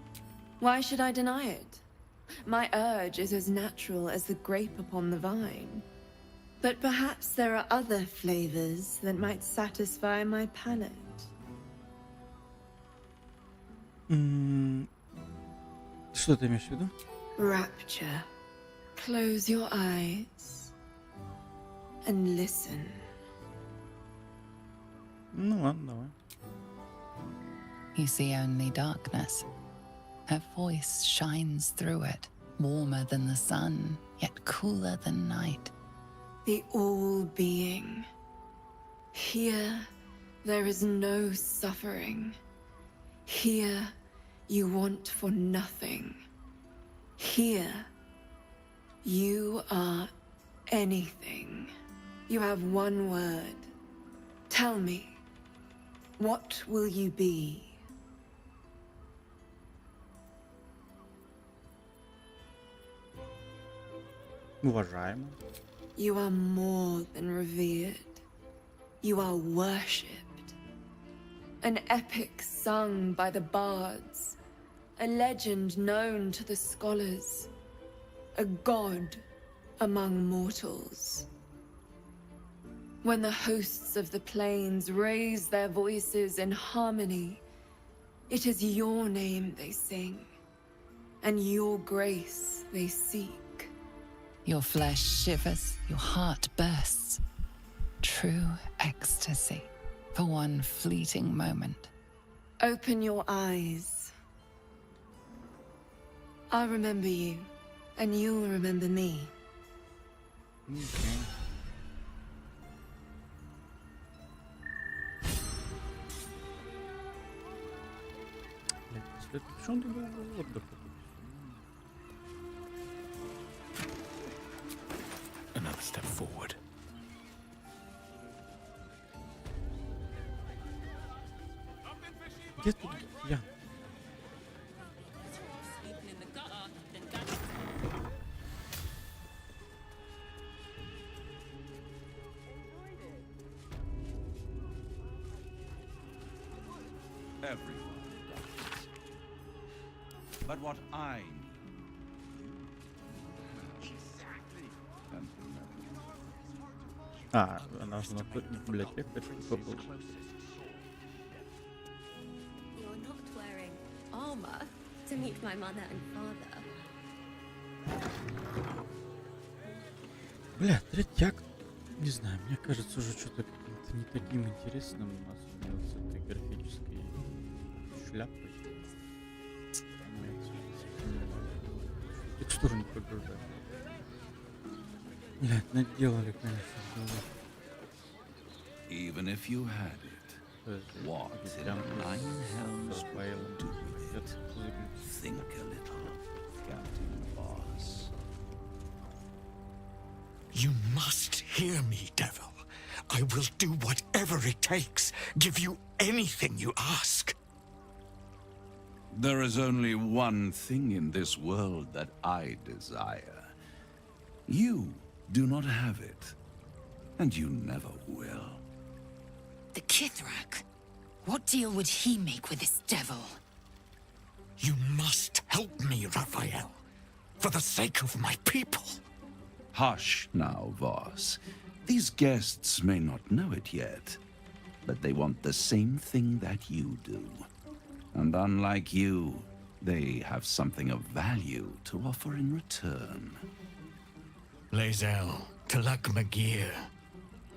Why should I deny it? My urge is as natural as the grape upon the vine. But perhaps there are other flavors that might satisfy my palate. Что ты имеешь в виду? Rapture. Close your eyes and listen. Ну ладно, давай. You see only darkness. Her voice shines through it, warmer than the sun, yet cooler than night. The all-being. Here, there is no suffering. Here, you want for nothing. Here, you are anything. You have one word. Tell me, what will you be? Уважаемый. You are more than revered. You are worshipped. An epic sung by the bards. A legend known to the scholars. A god among mortals. When the hosts of the plains raise their voices in harmony, it is your name they sing, and your grace they seek. Your flesh shivers, your heart bursts. True ecstasy for one fleeting moment. Open your eyes. I'll remember you, and you'll remember me. Okay. Почему он был в отдыхе? Another step forward. Где тут я? Everyone does. But what I А, она же на библиотеке типа была. You're not wearing armor to meet my mother and father. Бля, третий акт, не знаю, мне кажется уже что-то каким-то не таким интересным, особенно с этой графической шляпой. Текстуру не прогружает. Блядь, наделали, конечно. Even if you had it, what in nine hells would you do with it? Think a little, Captain Boss. You must hear me, devil. I will do whatever it takes. Give you anything you ask. There is only one thing in this world that I desire. You do not have it, and you never will. The Kithrak? What deal would he make with this devil? You must help me, Raphael. For the sake of my people. Hush now, Voss. These guests may not know it yet, but they want the same thing that you do. And unlike you, they have something of value to offer in return. Lae'zel, Talak Magir.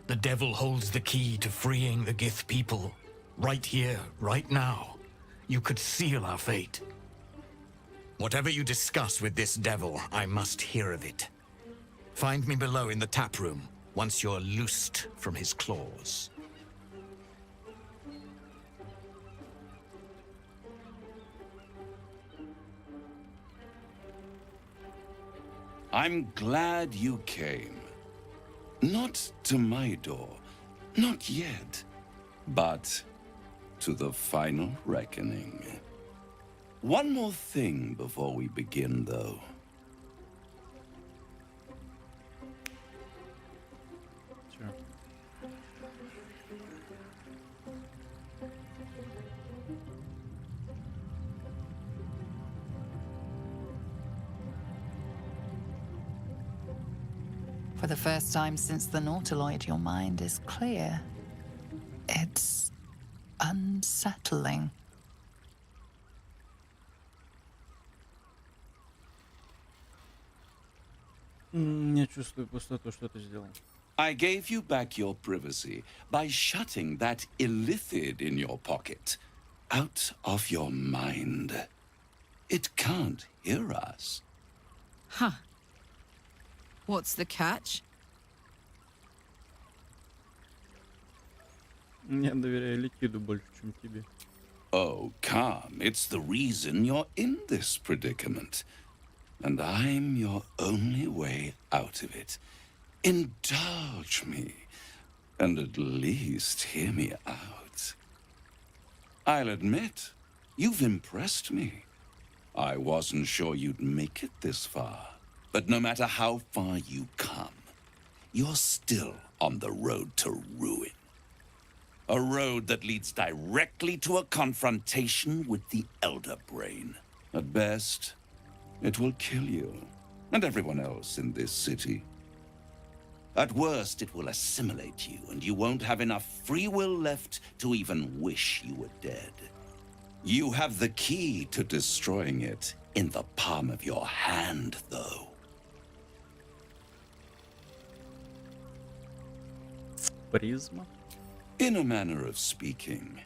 The devil holds the key to freeing the Gith people. Right here, right now. You could seal our fate. Whatever you discuss with this devil, I must hear of it. Find me below in the tap room, once you're loosed from his claws. I'm glad you came. Not to my door, not yet, but to the final reckoning. One more thing before we begin, though. Sure. For the first time since the Nautiloid, your mind is clear. It's unsettling. Я чувствую пустоту, что ты сделал. I gave you back your privacy by shutting that illithid in your pocket out of your mind. It can't hear us. Huh. What's the catch? Я доверяю Ликиду больше, чем тебе. Oh, come. It's the reason you're in this predicament. And I'm your only way out of it. Indulge me, and at least hear me out. I'll admit, you've impressed me. I wasn't sure you'd make it this far. But no matter how far you come, you're still on the road to ruin. A road that leads directly to a confrontation with the Elder Brain. At best, it will kill you, and everyone else in this city. At worst, it will assimilate you, and you won't have enough free will left to even wish you were dead. You have the key to destroying it in the palm of your hand, though. Призма? In a manner of speaking.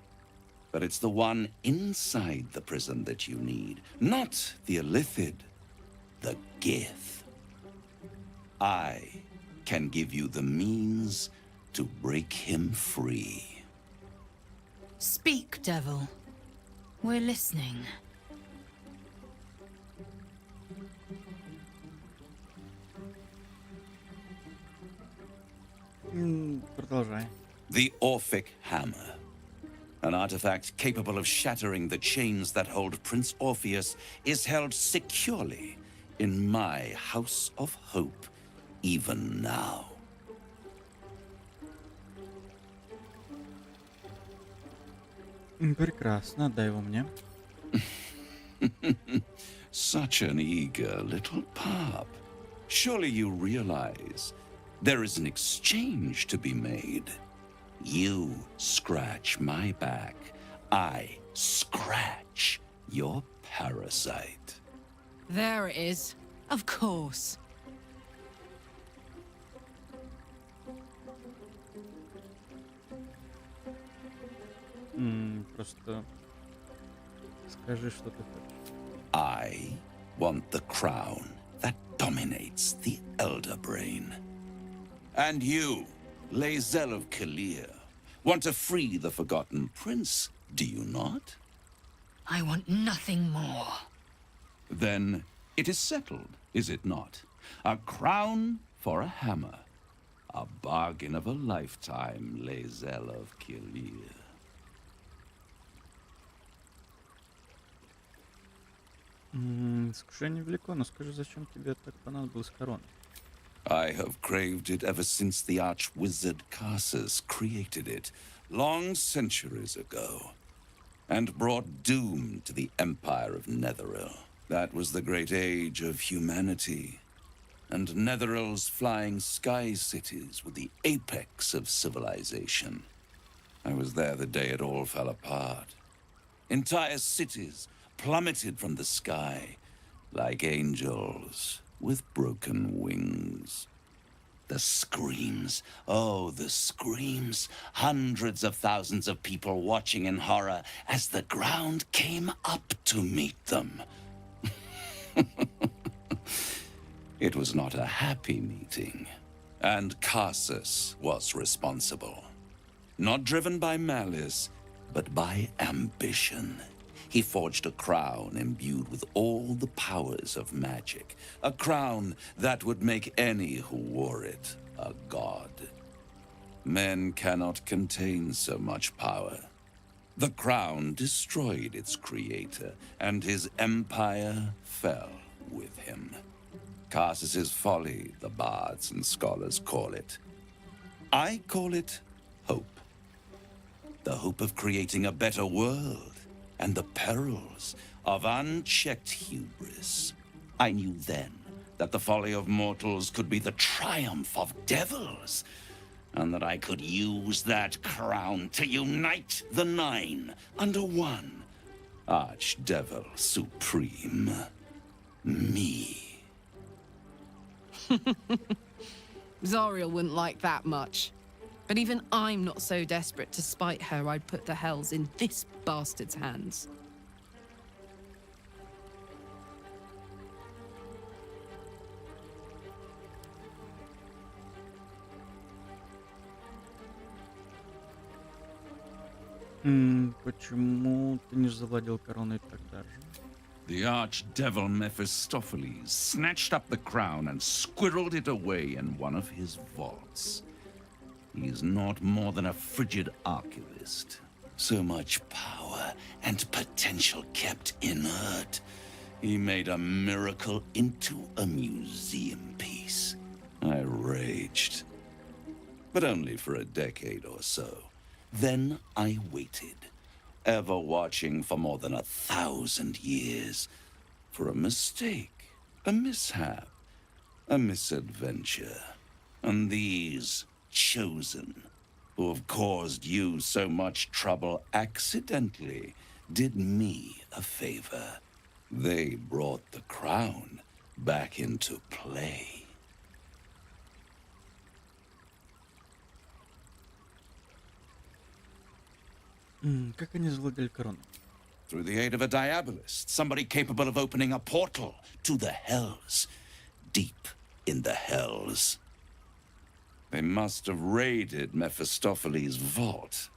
But it's the one inside the prison that you need, not the Illithid, the Gith. I can give you the means to break him free. Speak, devil. We're listening. Продолжай. The Orphic Hammer. An artifact capable of shattering the chains that hold Prince Orpheus is held securely in my House of Hope, even now. Прекрасно, дай его мне. Such an eager little pup. Surely you realize there is an exchange to be made. You scratch my back, I scratch your parasite. There it is. Of course. Просто скажи, что ты хочешь. I want the crown that dominates the Elder Brain. And you, Lae'zel of Kalir, want to free the Forgotten Prince, do you not? I want nothing more. Then it is settled, is it not? A crown for a hammer. A bargain of a lifetime, Lae'zel of Kalir. Искушение велико, но скажи, зачем тебе так понадобилась корона? I have craved it ever since the arch-wizard Karsus created it, long centuries ago, and brought doom to the Empire of Netheril. That was the great age of humanity, and Netheril's flying sky cities were the apex of civilization. I was there the day it all fell apart. Entire cities plummeted from the sky like angels with broken wings. The screams, oh, the screams. Hundreds of thousands of people watching in horror as the ground came up to meet them. It was not a happy meeting, and Karsus was responsible. Not driven by malice, but by ambition. He forged a crown imbued with all the powers of magic. A crown that would make any who wore it a god. Men cannot contain so much power. The crown destroyed its creator, and his empire fell with him. Karsus's folly, the bards and scholars call it. I call it hope. The hope of creating a better world. And the perils of unchecked hubris. I knew then that the folly of mortals could be the triumph of devils, and that I could use that crown to unite the Nine under one Archdevil Supreme. Me. Zariel wouldn't like that much. But even I'm not so desperate to spite her I'd put the hells in this bastard's hands. Почему ты не завладел короной тогда же? The archdevil Mephistopheles snatched up the crown and squirreled it away in one of his vaults. He's not more than a frigid archivist. So much power and potential kept inert. He made a miracle into a museum piece. I raged. But only for a decade or so. Then I waited, ever watching for more than 1,000 years, for a mistake, a mishap, a misadventure. And these chosen, who have caused you so much trouble accidentally, did me a favor. They brought the crown back into play. Как они завладели короной? Through the aid of a diabolist, somebody capable of opening a portal to the hells, deep in the hells. They must have raided Mephistopheles' vault.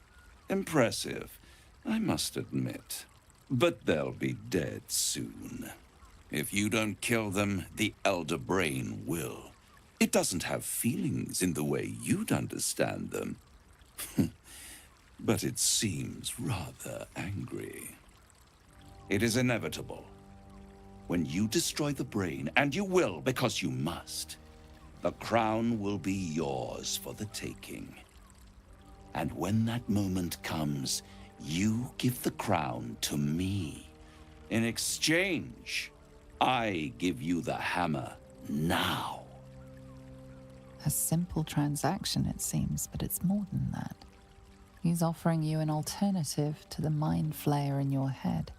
Impressive, I must admit. But they'll be dead soon. If you don't kill them, the Elder Brain will. It doesn't have feelings in the way you'd understand them. But it seems rather angry. It is inevitable. When you destroy the brain, and you will because you must, the crown will be yours for the taking. And when that moment comes, you give the crown to me. In exchange, I give you the hammer now. A simple transaction, it seems, but it's more than that. He's offering you an alternative to the mind flayer in your head.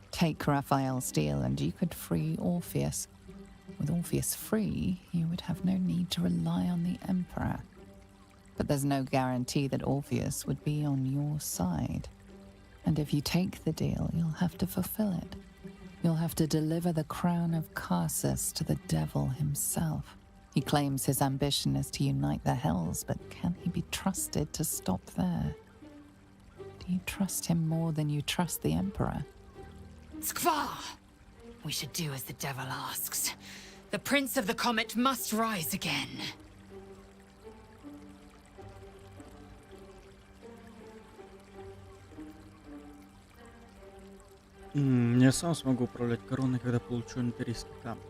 Take Raphael's deal and you could free Orpheus. With Orpheus free, you would have no need to rely on the Emperor. But there's no guarantee that Orpheus would be on your side. And if you take the deal, you'll have to fulfill it. You'll have to deliver the crown of Carsus to the devil himself. He claims his ambition is to unite the hells, but can he be trusted to stop there? Do you trust him more than you trust the Emperor? Skvar! We should do as the devil asks. The Prince of the Comet must rise again. Я сам смогу управлять короной, когда получу империйский камень.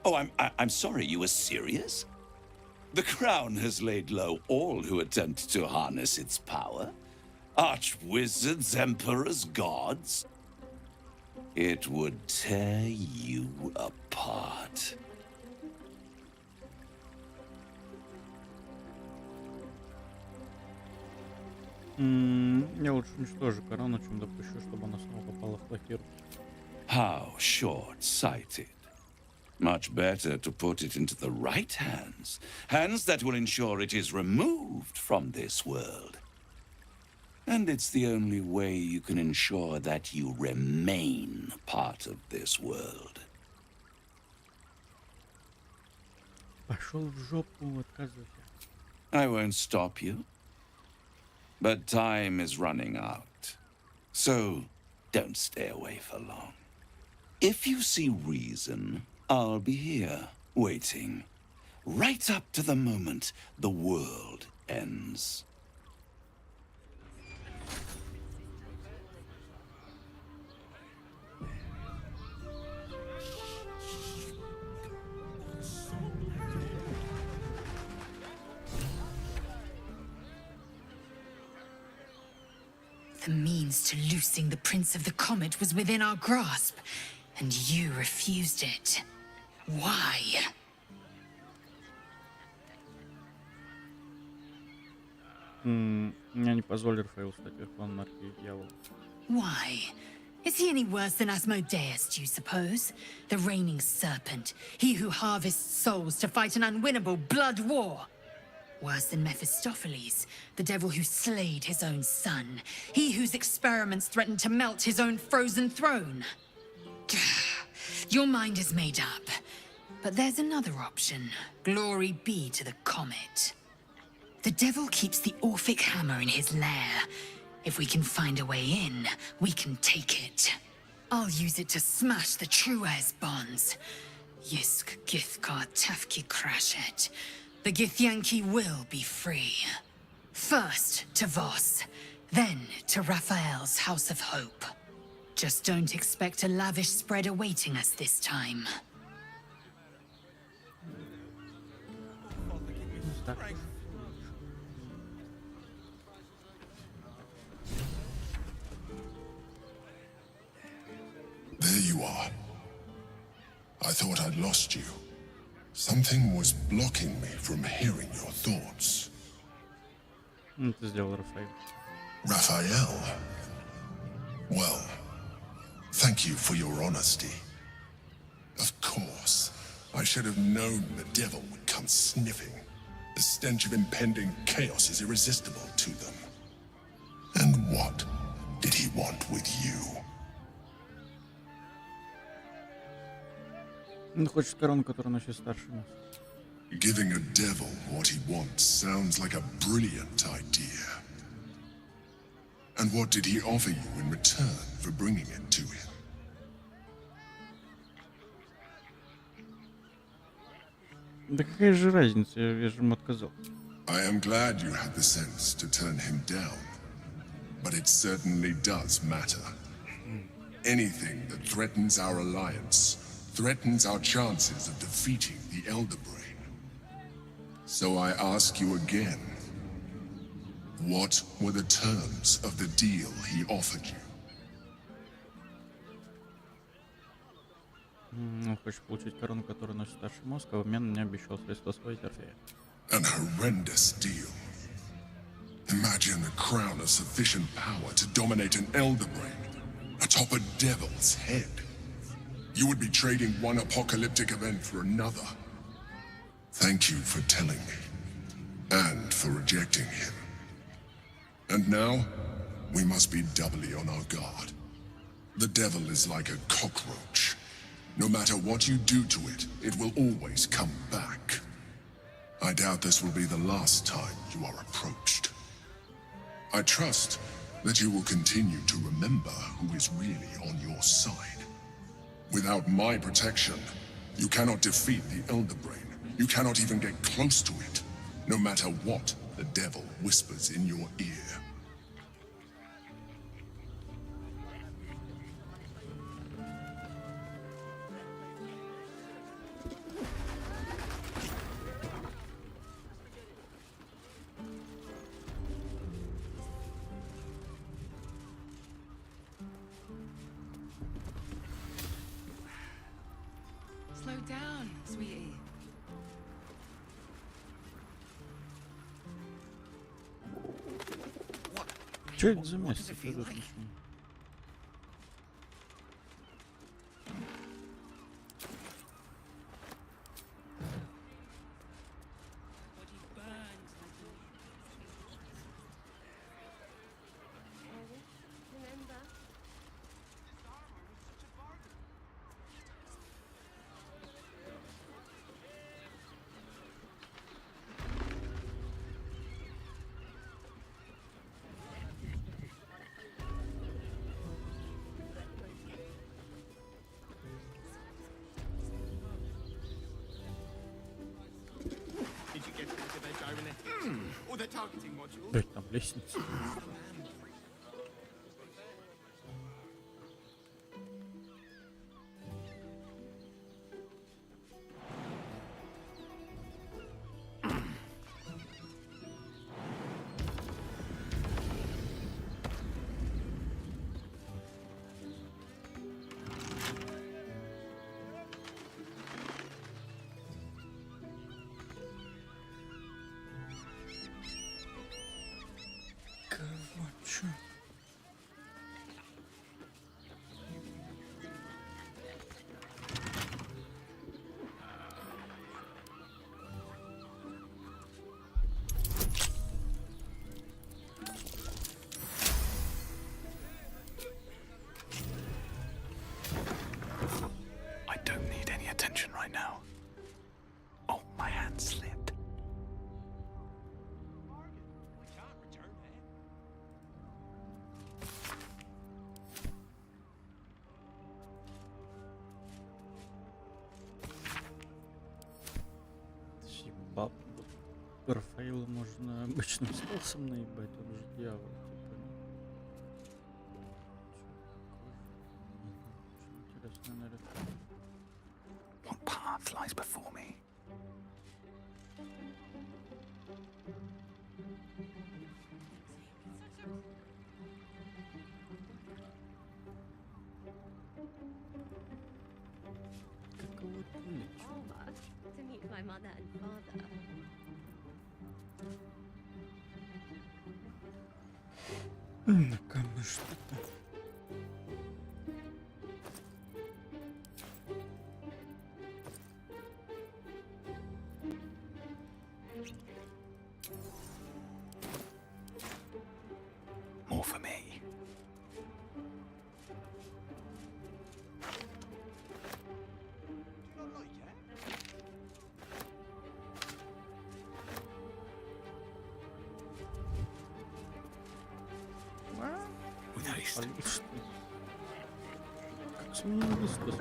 Oh, I'm sorry, you were serious? The crown has laid low all who attempt to harness its power. Archwizards, emperors, gods. It would tear you apart. Я лучше уничтожу корону, чем допущу, чтобы она снова попала в плохие руки. How short-sighted. Much better to put it into the right hands. Hands that will ensure it is removed from this world. And it's the only way you can ensure that you remain part of this world. Пошел в жопу, отказывайся. I won't stop you. But time is running out. So don't stay away for long. If you see reason, I'll be here, waiting. Right up to the moment the world ends. The means to loosing the Prince of the Comet was within our grasp, and you refused it. Why? Я не позволю Рафаэлу стать верховным архидьяволом. Why? Is he any worse than Asmodeus, do you suppose? The reigning serpent, he who harvests souls to fight an unwinnable blood war. Worse than Mephistopheles, the devil who slayed his own son. He whose experiments threatened to melt his own frozen throne. Your mind is made up. But there's another option. Glory be to the comet. The devil keeps the Orphic hammer in his lair. If we can find a way in, we can take it. I'll use it to smash the Truez bonds. Yisk Githkar Tafki Crashet. The Githyanki will be free. First to Voss, then to Raphael's House of Hope. Just don't expect a lavish spread awaiting us this time. There you are. I thought I'd lost you. Something was blocking me from hearing your thoughts. Ты сделал, Рафаэль. Raphael? Well, thank you for your honesty. Of course, I should have known the devil would come sniffing. The stench of impending chaos is irresistible to them. And what did he want with you? Он хочет корону, которая носит старший нас. Giving a devil what he wants sounds like a brilliant idea. And what did he offer you in return for bringing it to him? Да какая же разница, я же ему отказал. I am glad you had the sense to turn him down, but it certainly does matter. Anything that threatens our alliance threatens our chances of defeating the Elder Brain. So I ask you again, what were the terms of the deal he offered you? Он хочет получить корону, которую носит старший мозг, а в обмен мне обещал средства своей Орфея. An horrendous deal. Imagine a crown of sufficient power to dominate an Elder Brain, atop a devil's head. You would be trading one apocalyptic event for another. Thank you for telling me, and for rejecting him. And now, we must be doubly on our guard. The devil is like a cockroach. No matter what you do to it, it will always come back. I doubt this will be the last time you are approached. I trust that you will continue to remember who is really on your side. Without my protection, you cannot defeat the Elder Brain. You cannot even get close to it, no matter what the devil whispers in your ear. Slow down, sweetie. Что это за место? Блять, там лестница. I don't need any attention right now. Don't slip. Ебал. Рафаила можно обычным способом наебать, он же дьявол, типа. Интересный наряд. What path lies before me? Alma, to meet my mother and father. Наконец что-то. More for me. With haste. Как сменил дискус.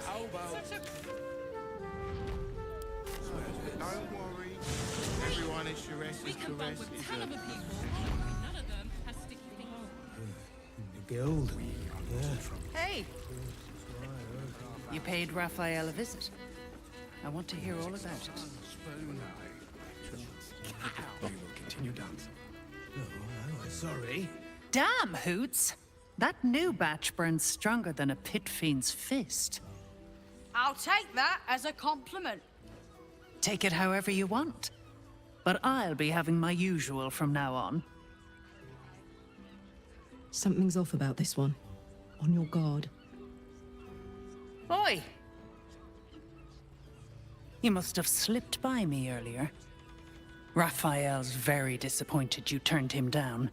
How about... Don't worry. Everyone is Shuresh is caress is a... None of them has sticky fingers. The guild. Yeah. Hey! You paid Raphael a visit. I want to hear all about it. We will continue dancing. Oh, sorry. Damn, Hoots! That new batch burns stronger than a pit fiend's fist. I'll take that as a compliment. Take it however you want. But I'll be having my usual from now on. Something's off about this one. On your guard. Oi! You must have slipped by me earlier. Raphael's very disappointed you turned him down.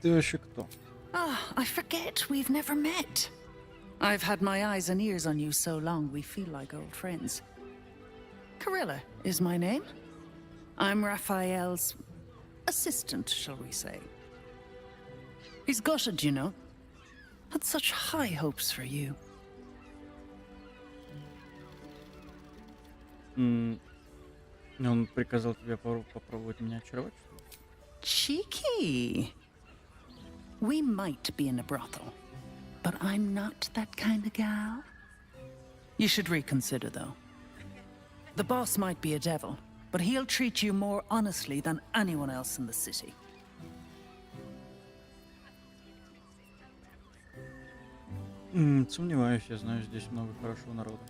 Ты вообще кто? Ah, I forget we've never met. I've had my eyes and ears on you so long we feel like old friends. Carilla is my name. I'm Raphael's assistant, shall we say. He's gutted, you know. Had such high hopes for you. Он приказал тебе попробовать меня очаровать, что ли? Cheeky. We might be in a brothel, but I'm not that kind of gal. You should reconsider, though. The boss might be a devil, but he'll treat you more honestly than anyone else in the city. Сомневаюсь, я знаю здесь много хорошего народа.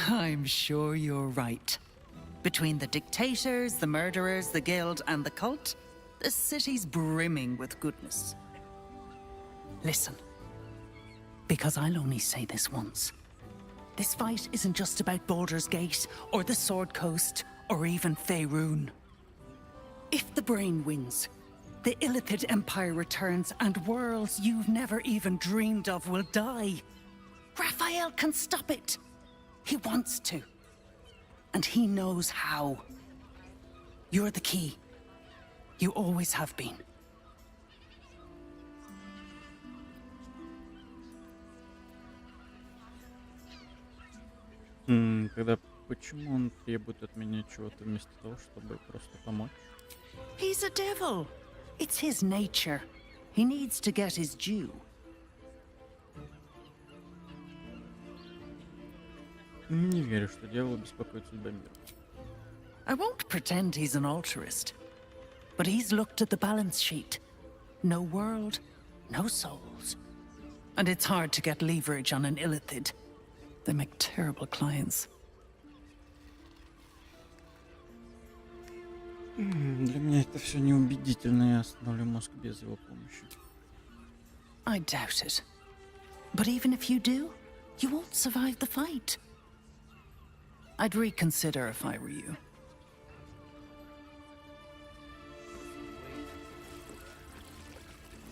I'm sure you're right. Between the dictators, the murderers, the guild, and the cult, the city's brimming with goodness. Listen, because I'll only say this once. This fight isn't just about Baldur's Gate, or the Sword Coast, or even Faerun. If the Brain wins, the Illithid Empire returns, and worlds you've never even dreamed of will die. Raphael can stop it. He wants to. And he knows how. You're the key. You always have been. Тогда почему он требует от меня чего-то вместо того, чтобы просто помочь? He's a devil. It's his nature. He needs to get his due. Не верю, что дьявол беспокоит судьба мира. I won't pretend he's an altruist, but he's looked at the balance sheet. No world, no souls. And it's hard to get leverage on an illithid. They make terrible clients. Для меня это все неубедительно, я остановлю мозг без его помощи. I doubt it. But even if you do, you won't survive the fight. I'd reconsider if I were you.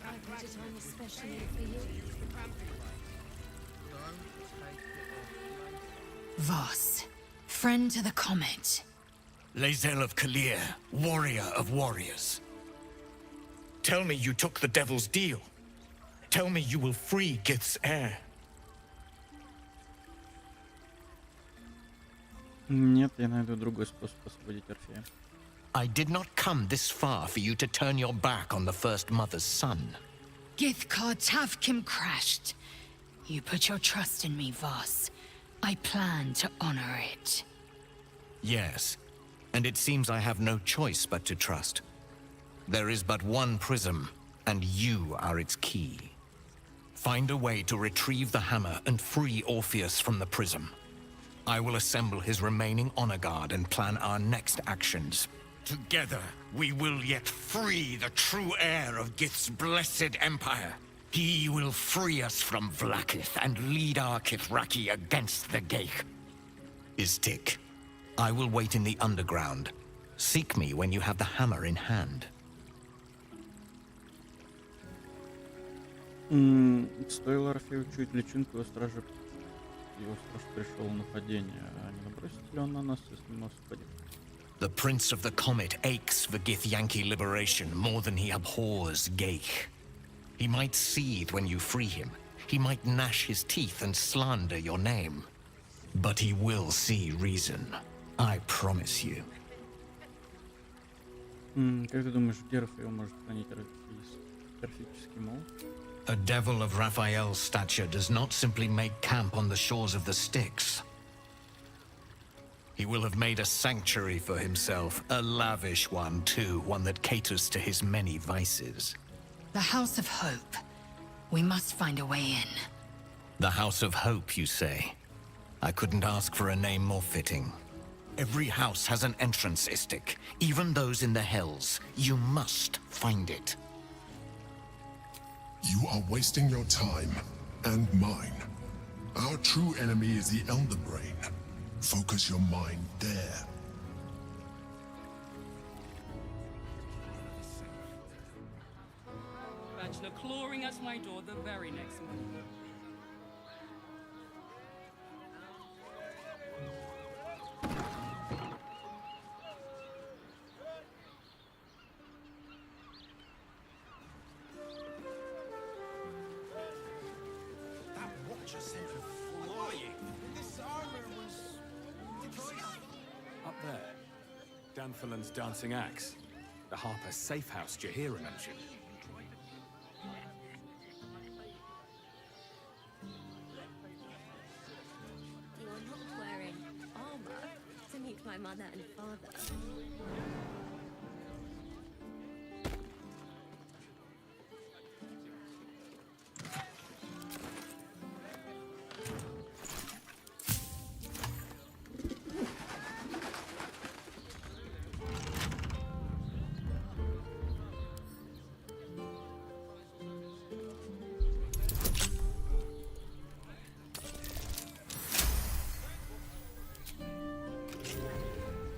I put it on especially for you. Voss, friend to the comet. Lae'zel of Kalir, warrior of warriors. Tell me you took the devil's deal. Tell me you will free Gith's heir. Нет, я найду другой способ освободить Орфея. I did not come this far for you to turn your back on the First Mother's son. Githkar Tavkim crashed. You put your trust in me, Voss. I plan to honor it. Yes, and it seems I have no choice but to trust. There is but one prism, and you are its key. Find a way to retrieve the hammer and free Orpheus from the prism. I will assemble his remaining honor guard and plan our next actions. Together, we will yet free the true heir of Gith's blessed empire. He will free us from Vlaakith and lead our Kithraki against the Geich. Istik, I will wait in the underground. Seek me when you have the hammer in hand. Стоило Орфею чуть личинку, его страж пришел в нападение, а не набросит ли он на нас, если мы освободим? The Prince of the Comet aches for Githyanki liberation more than he abhors Geich. He might seethe when you free him. He might gnash his teeth and slander your name. But he will see reason. I promise you. Как ты думаешь, где Орфею может хранить орфический молот? A devil of Raphael's stature does not simply make camp on the shores of the Styx. He will have made a sanctuary for himself, a lavish one too, one that caters to his many vices. The House of Hope. We must find a way in. The House of Hope, you say? I couldn't ask for a name more fitting. Every house has an entrance, Istik, even those in the Hells. You must find it. You are wasting your time, and mine. Our true enemy is the Elder Brain. Focus your mind there. Bachelor clawing at my door the very next morning. That watcher sent you flying. This armor was... Up there, Danfalan's dancing axe. The Harper's safe house Jahira mentioned. You are not wearing armor to meet my mother and father.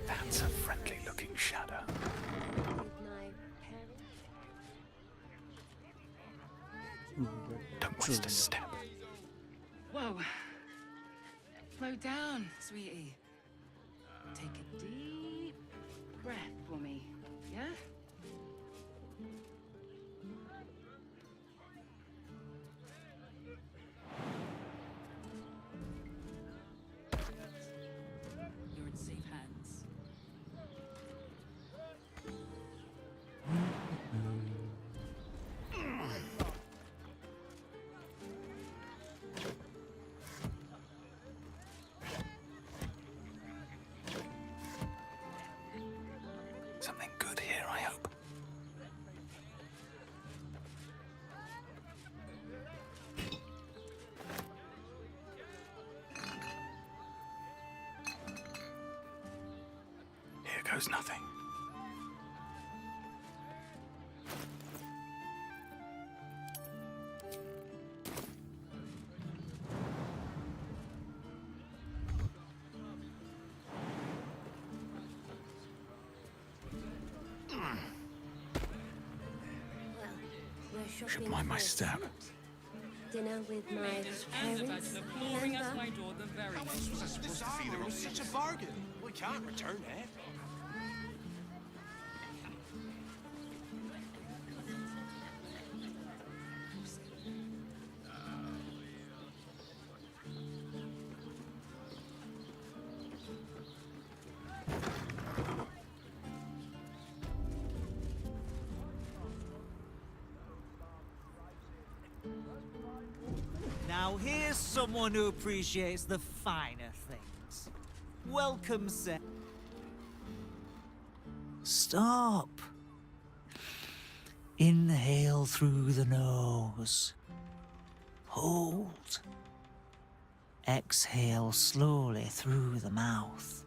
That's a friendly-looking shadow. Don't waste a step. Whoa. Slow down, sweetie. Take a deep breath for me, yeah? echoes nothing. Should mind my step. Dinner with my parents, remember? How much was I supposed to feed her? It was such a bargain. We can't return it. Now here's someone who appreciates the finer things. Welcome, sir. Stop. Inhale through the nose. Hold. Exhale slowly through the mouth.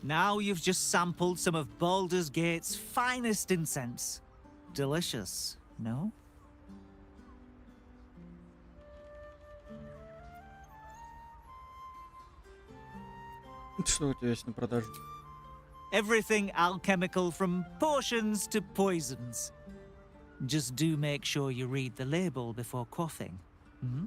Now you've just sampled some of Baldur's Gate's finest incense. Delicious, no? Что у тебя есть на продажу? Everything alchemical from potions to poisons. Just do make sure you read the label before quaffing. Hmm?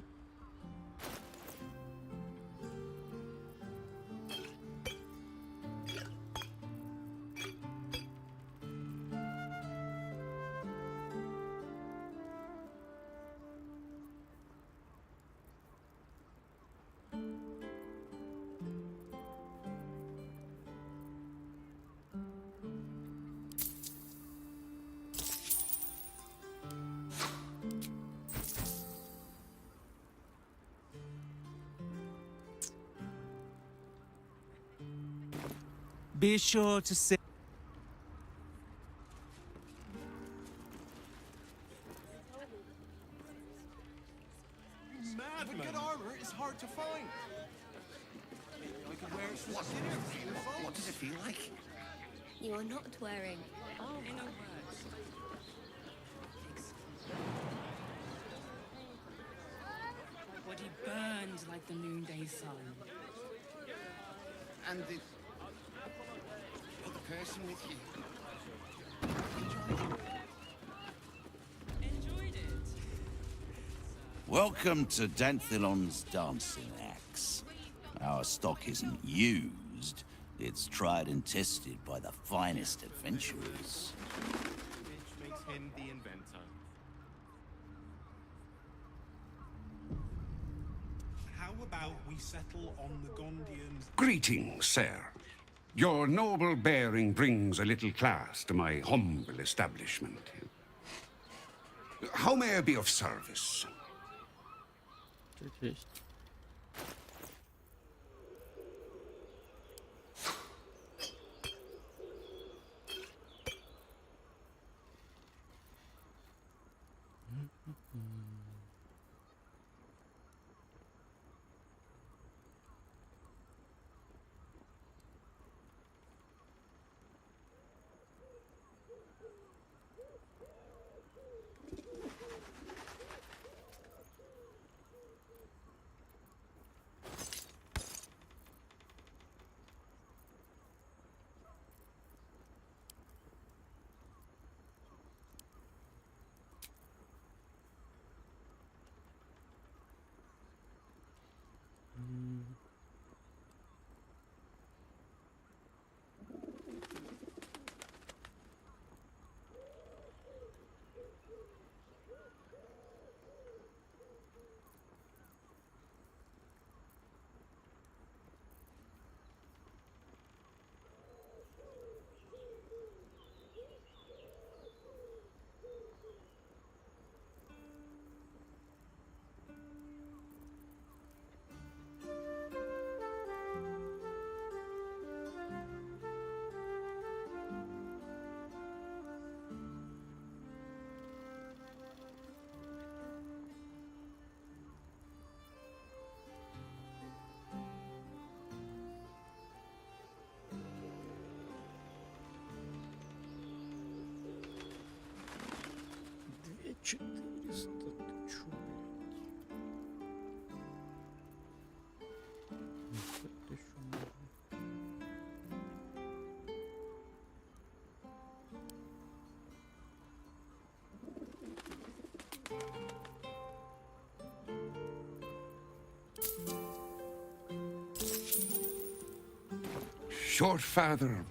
Be sure to say... Mad, but good armor is hard to find. I could wear it for dinner. What does it feel like? You are not wearing. Oh, in a My body burned like the noonday sun. And the other person with you. Enjoyed it. Welcome to Danthilon's dancing axe. Our stock isn't used, it's tried and tested by the finest adventurers. Which makes him the inventor. How about we settle on the Gondians? Greetings, sir. Your noble bearing brings a little class to my humble establishment. How may I be of service? Тут есть. 400, ты чё, блядь? 50 000 можно. Your father.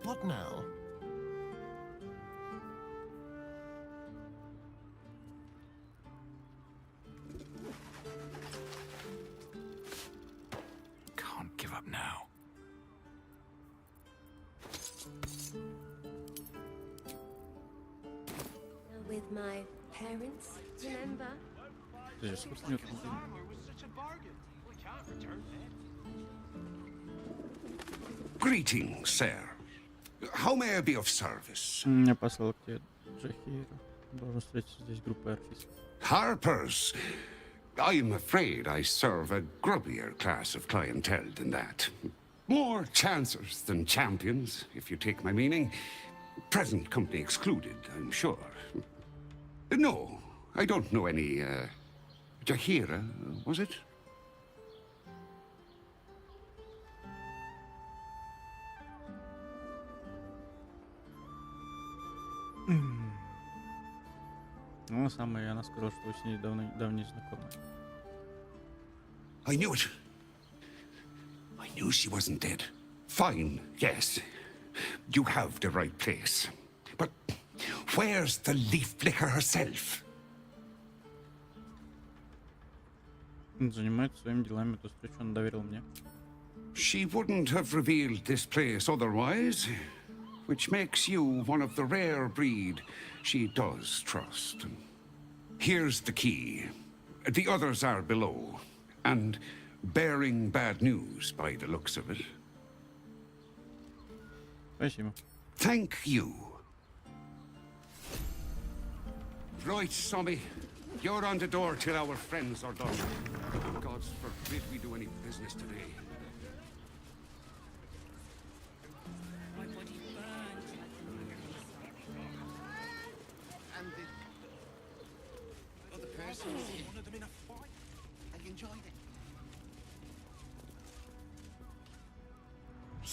What now? Can't give up now. With my parents, remember? Подожди, сколько у него там денег? Greetings, sir. How may I be of service? Меня послал к тебе Джахира. Должен встретиться здесь группой орфистов. Harpers. I'm afraid I serve a grubbier class of clientele than that. More chancers than champions, if you take my meaning. Present company excluded, I'm sure. No, I don't know any, Jahira, was it? Ну, самое, она сказала, что вы с ней давние знакомы. I knew it. I knew she wasn't dead. Fine, yes. You have the right place. But where's the leaf flicker herself? Занимается своими делами, эту встречу он доверил мне. She wouldn't have revealed this place otherwise, which makes you one of the rare breed she does trust. Here's the key. The others are below, and bearing bad news by the looks of it. Спасибо. Thank you. Right, Sommy. You're on the door till our friends are done. God's forbid we do any business today. My body burns like the moon. And the other person was one of them in a fight. I enjoyed it.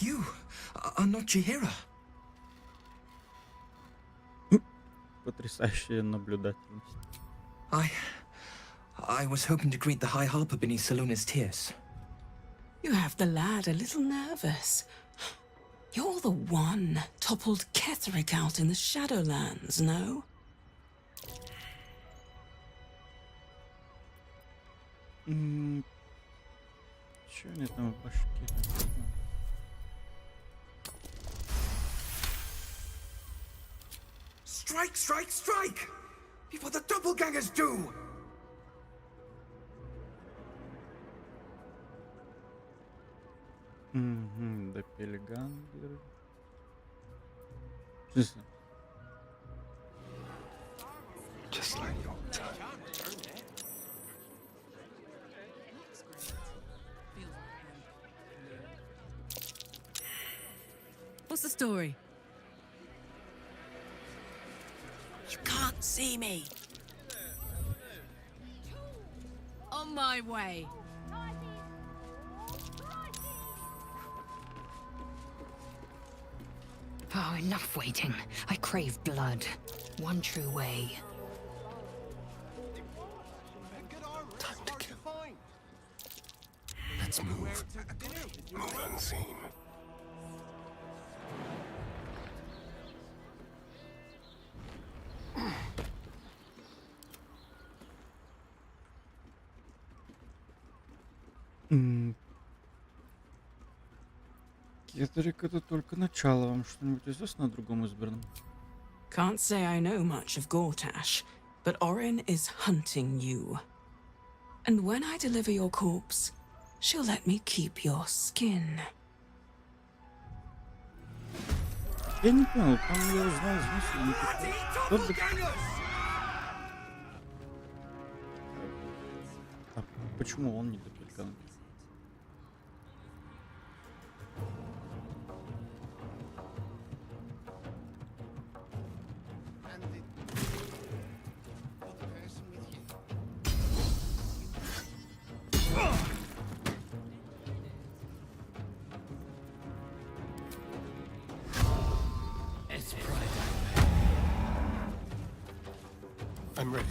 You are not Jahira. Потрясающая наблюдательность. I was hoping to greet the High Harper beneath Salona's tears. You have the lad a little nervous. You're the one toppled Ketherick out in the Shadowlands, no? Чё они там в башке? Strike, strike, strike! Before the doppelgangers do! Доппельгангер. Честно. Just like your time. What's the story? You can't see me. On my way. Oh, enough waiting. I crave blood. One true way. Time to kill. Let's move. Move unseen. Кетерик, это только начало. Вам что-нибудь известно о другом избранном? Can't say I know much of Gortash, but Orin is hunting you. And when I deliver your corpse, she'll let me keep your skin. Я не понял, по-моему, я узнал из мысли. А почему он не допелькан? I'm ready.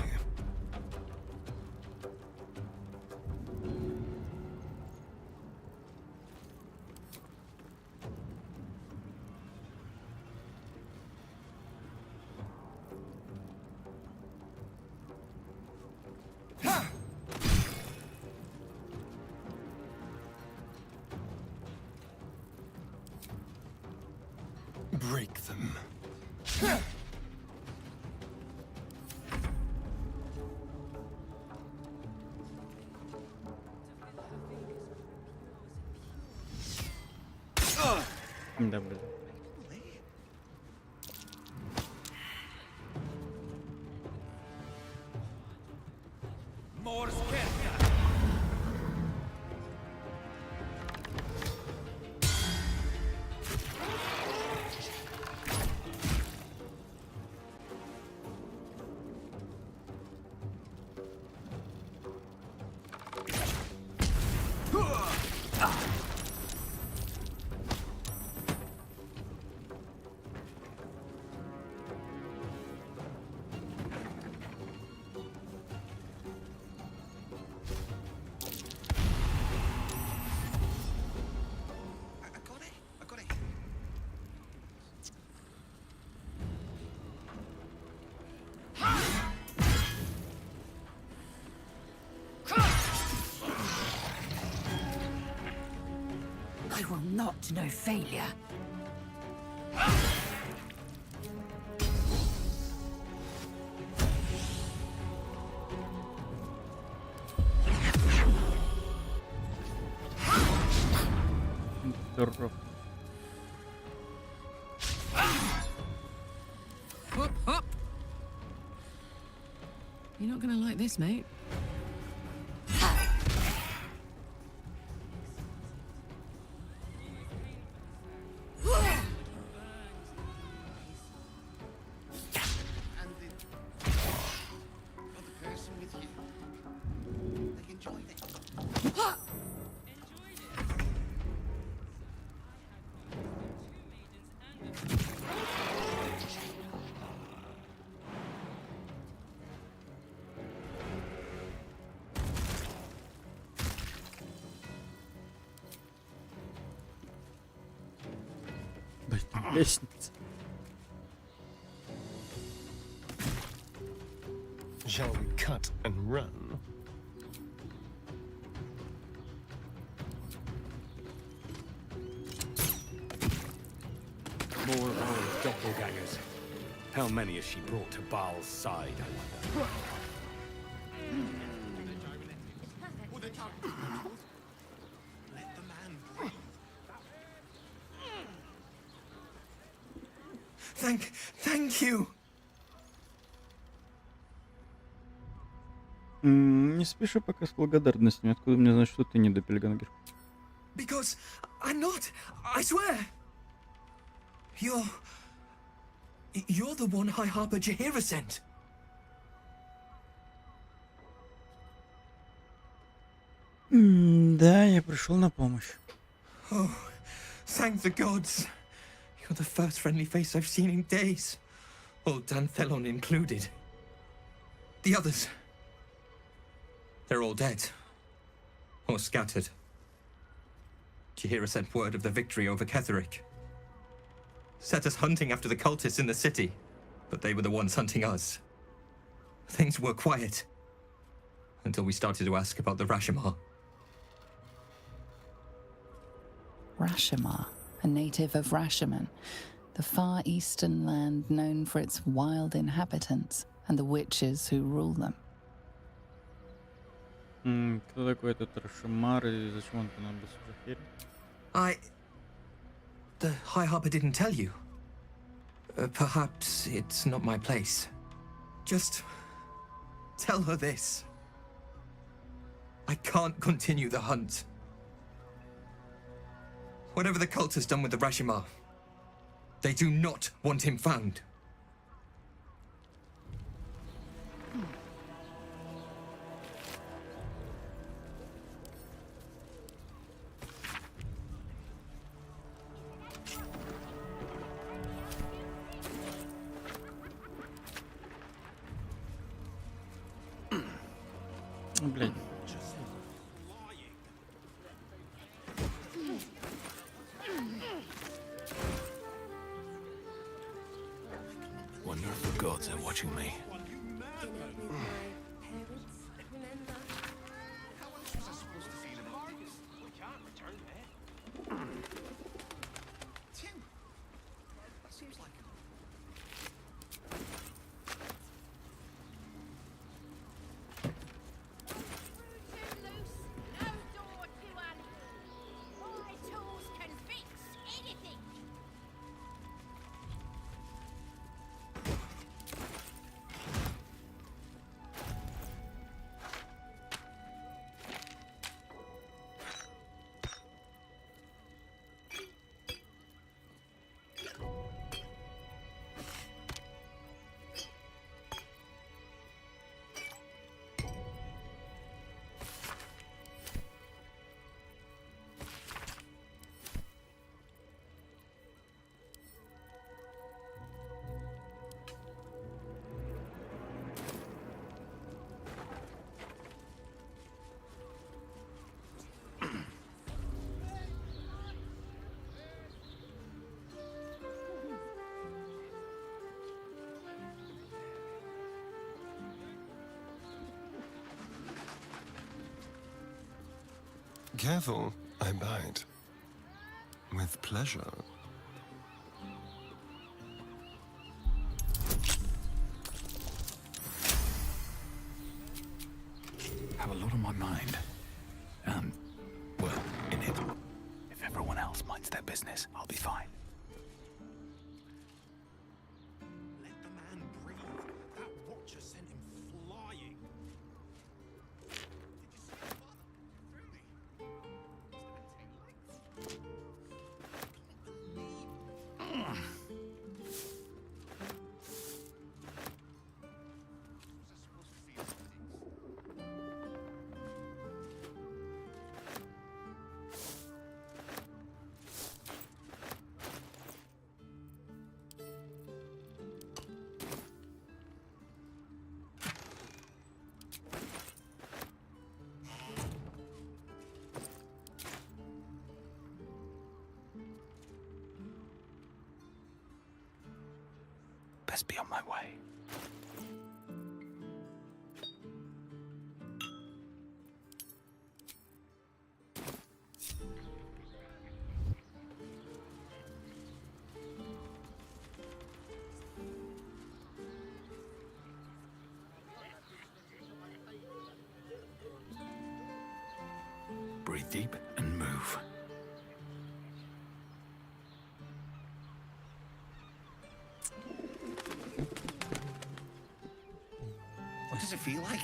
Break them. Да, блин. More scherza! I will not know failure. Здорово. Up, up. You're not gonna like this, mate. Лестница. Shall we cut and run? More old doppelgangers. How many has she brought to Baal's side, I wonder? Thank you. Не спеши пока с благодарностями. Откуда мне знать, что ты не доппельгангер? Because I'm not. I swear. You're the one High Harper Jaheira sent. Да, я пришел на помощь. Oh, thank the gods. You're the first friendly face I've seen in days. Old Danthelon included. The others. They're all dead. Or scattered. Jaheira sent word of the victory over Ketheric. Set us hunting after the cultists in the city, but they were the ones hunting us. Things were quiet. Until we started to ask about the Rashomar. Rashomar, a native of Rashomon, the far eastern land known for its wild inhabitants and the witches who rule them. Кто такой этот Рашомар и зачем он понадобился в Джахире? The High Harper didn't tell you. Perhaps it's not my place. Just tell her this. I can't continue the hunt. Whatever the cult has done with the Rashomar, they do not want him found. Блядь. Wonder if the gods are watching me. Careful, I bite. With pleasure. Have a lot on my mind. Well, in it. If everyone else minds their business, I'll be fine. Let the man breathe. That watcher sent him flying. Best be on my way. Breathe deep and move. What does it feel like?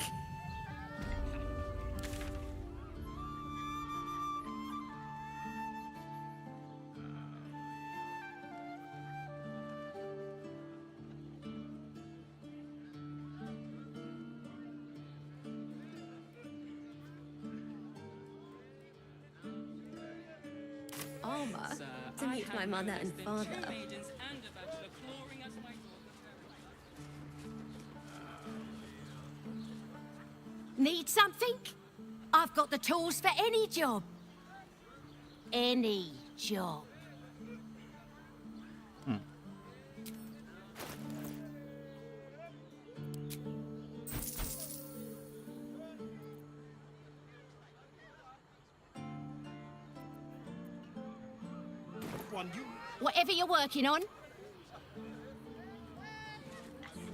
Armor to meet my mother and father. Need something? I've got the tools for any job. Any job. Whatever you're working on.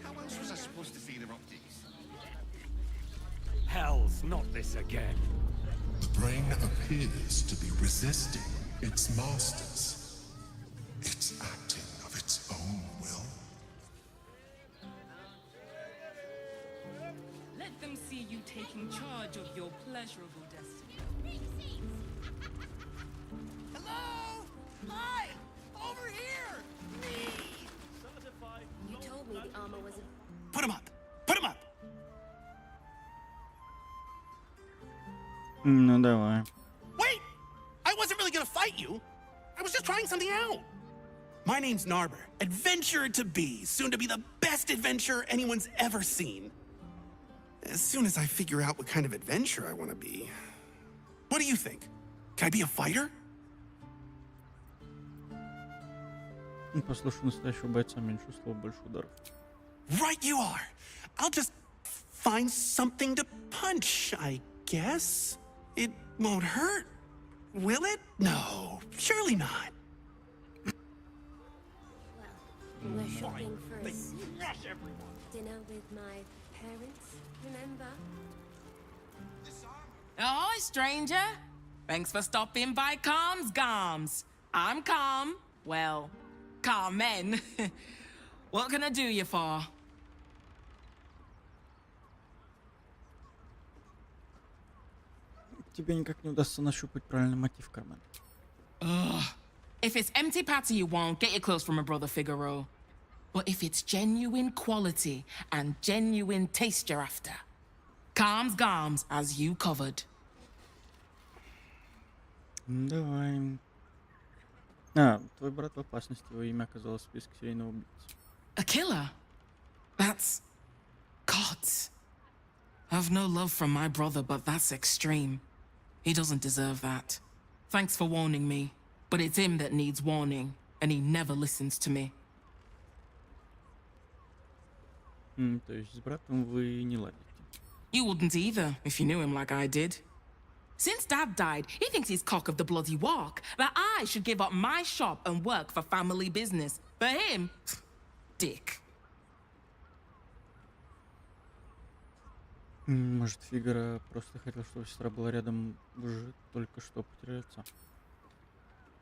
How else was I supposed to see the optics? Hells, not this again. The brain appears to be resisting its masters. It's acting of its own will. Let them see you taking charge of your pleasurable destiny. Hello? Hi! Over here! Me! You told me the armor was a... Put him up! Put him up! Ну давай. Wait! I wasn't really gonna fight you. I was just trying something out. My name's Narber, adventurer to be, soon to be the best adventurer anyone's ever seen. As soon as I figure out what kind of adventure I want to be. What do you think? Can I be a fighter? Послушай настоящего бойца, меньше слов, больше ударов. Right you are. I'll just find something to punch, I guess. It won't hurt, will it? No, surely not. We're shopping for a suit. Dinner with my parents, remember? Oh, stranger. Thanks for stopping by Calm's Garms. I'm Calm. Well, Carmen. What can I do you for? Тебе никак не удастся нащупать правильный мотив, Кармен. Ugh. If it's empty patty you want, get your clothes from my brother Figaro. But if it's genuine quality and genuine taste you're after, Calm's Garms as you covered. Давай. Твой брат в опасности. Его имя оказалось в списке серийного убийцы. A killer? That's... Gods. I've no love from my brother, but that's extreme. He doesn't deserve that. Thanks for warning me, but it's him that needs warning, and he never listens to me. То есть с братом вы не ладите? You wouldn't either, if you knew him like I did. Since Dad died, he thinks he's cock of the bloody walk, that I should give up my shop and work for family business. For him, dick. Может, Фигаро просто хотел, чтобы сестра была рядом, уже только что потеряла отца.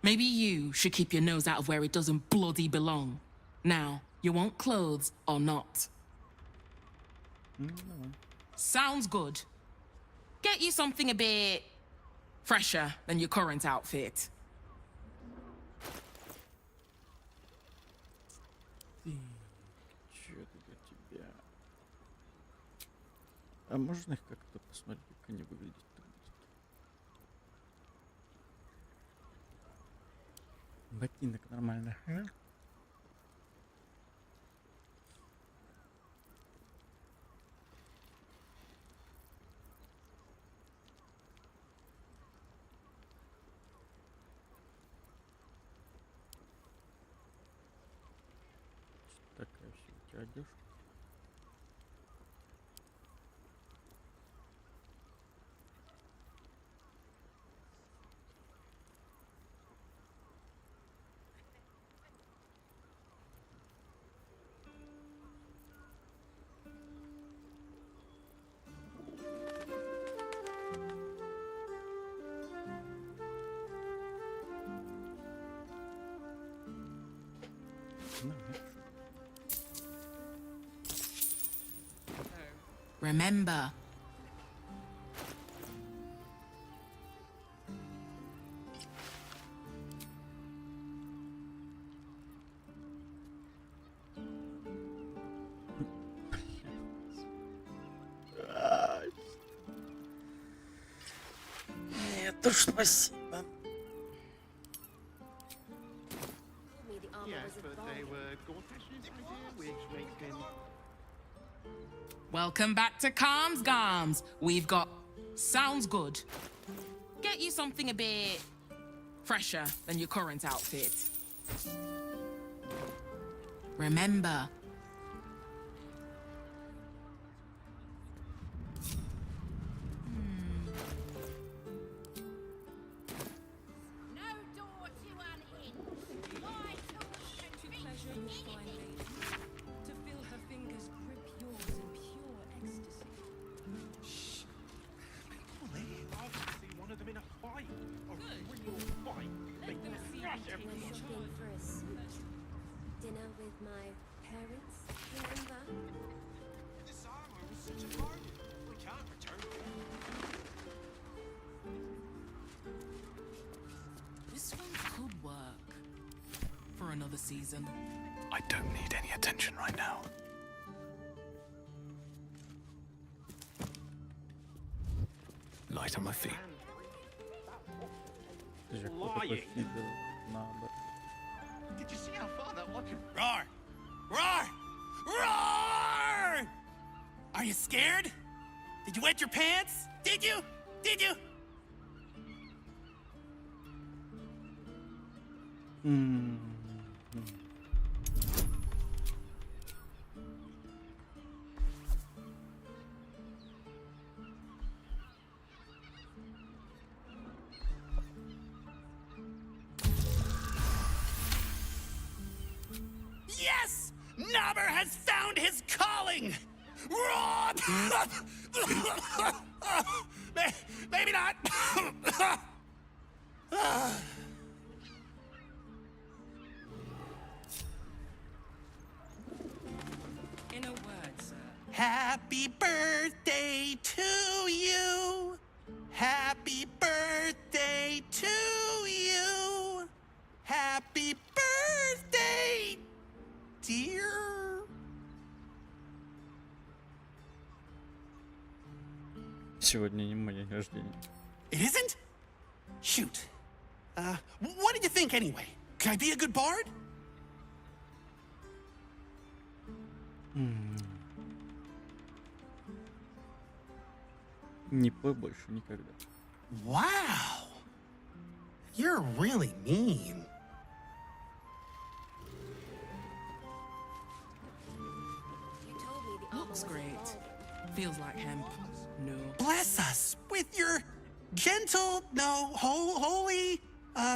Maybe you should keep your nose out of where it doesn't bloody belong. Now, you want clothes or not? Sounds good. Get you something a bit fresher than your current outfit. Чё-то для тебя. А можно их как-то посмотреть, как они выглядят? Ботинок нормально. Такая все у тебя одежда. Remember. Нет уж, спасибо. Yes, but they were Gortash's idea, which makes him... Welcome back to Calm's Garms. We've got... Sounds good. Get you something a bit fresher than your current outfit. Remember. Dinner with my parents, remember? This armor was such a bargain. We can't return it. This one could work for another season. I don't need any attention right now. Light on my feet. Lying. Did you see how far that one can... Roar! Roar! Roar! Are you scared? Did you wet your pants? Did you? Did you? Yes! Nobber has found his calling! Maybe not. In a word, sir. Happy birthday to you. Happy birthday to you. Happy birthday, dear. Сегодня не мой день рождения. It isn't? Shoot. What did you think anyway? Can I be a good bard? Не пой больше никогда. Wow. You're really mean. Looks great. Feels like hemp. No. Bless us with your gentle, no, holy,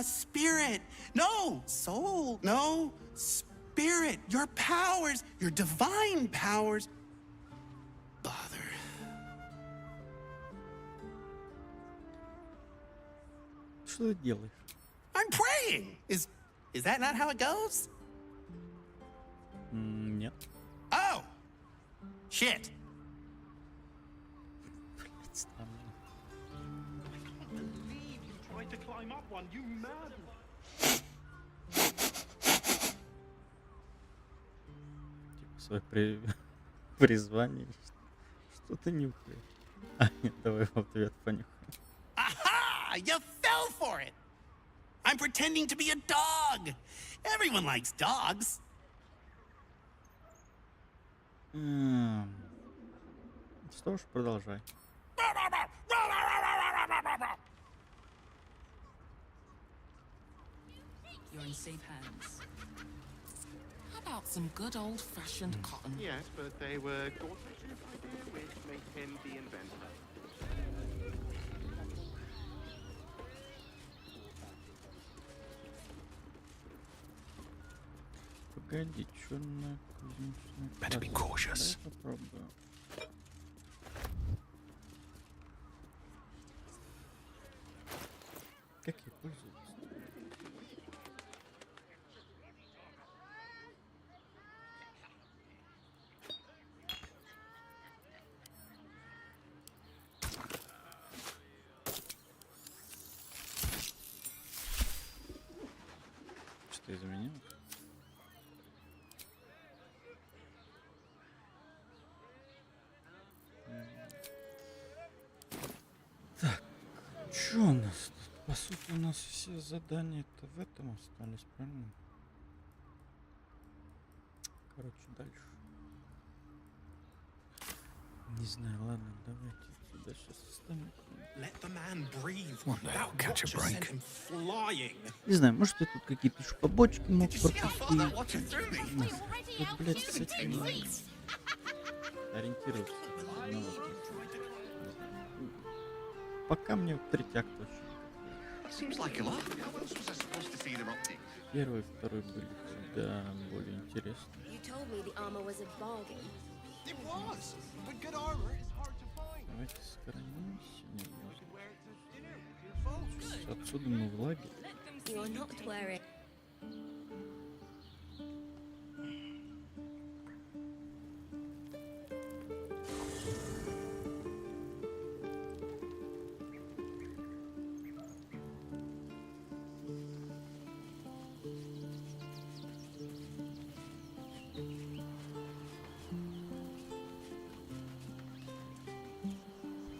spirit. No, soul, no, spirit. Your powers, your divine powers. Bother. Что ты делаешь? I'm praying. Is that not how it goes? Нет. Oh! Shit. Believe you tried to climb up one, you mad. Типа свое призвание. Что ты нюхаешь? А, нет, давай в ответ понюхаем. Aha! You fell for it! I'm pretending to be a dog! Everyone likes dogs. Что ж, продолжай. You're in safe hands. How about some good old-fashioned cotton? Yes, but they were Gortash's idea, which made him the inventor. Погоди, черная кузнечная. Better be cautious. Давай попробую. Как ей пользоваться? Что изменилось? Так, что у нас тут? По сути, у нас все задания-то в этом остались, правильно? Короче, дальше. Не знаю, ладно, давайте сюда сейчас встанем. Let the man breathe. One day I'll catch a break. Не знаю, может я тут какие-то еще побочки мог пропустить. Тут, блядь, с этим ориентироваться. Пока мне третьяк точно. Первый, второй были всегда более интересные. Давайте сохранимся немножко. Отсюда мы в лагерь.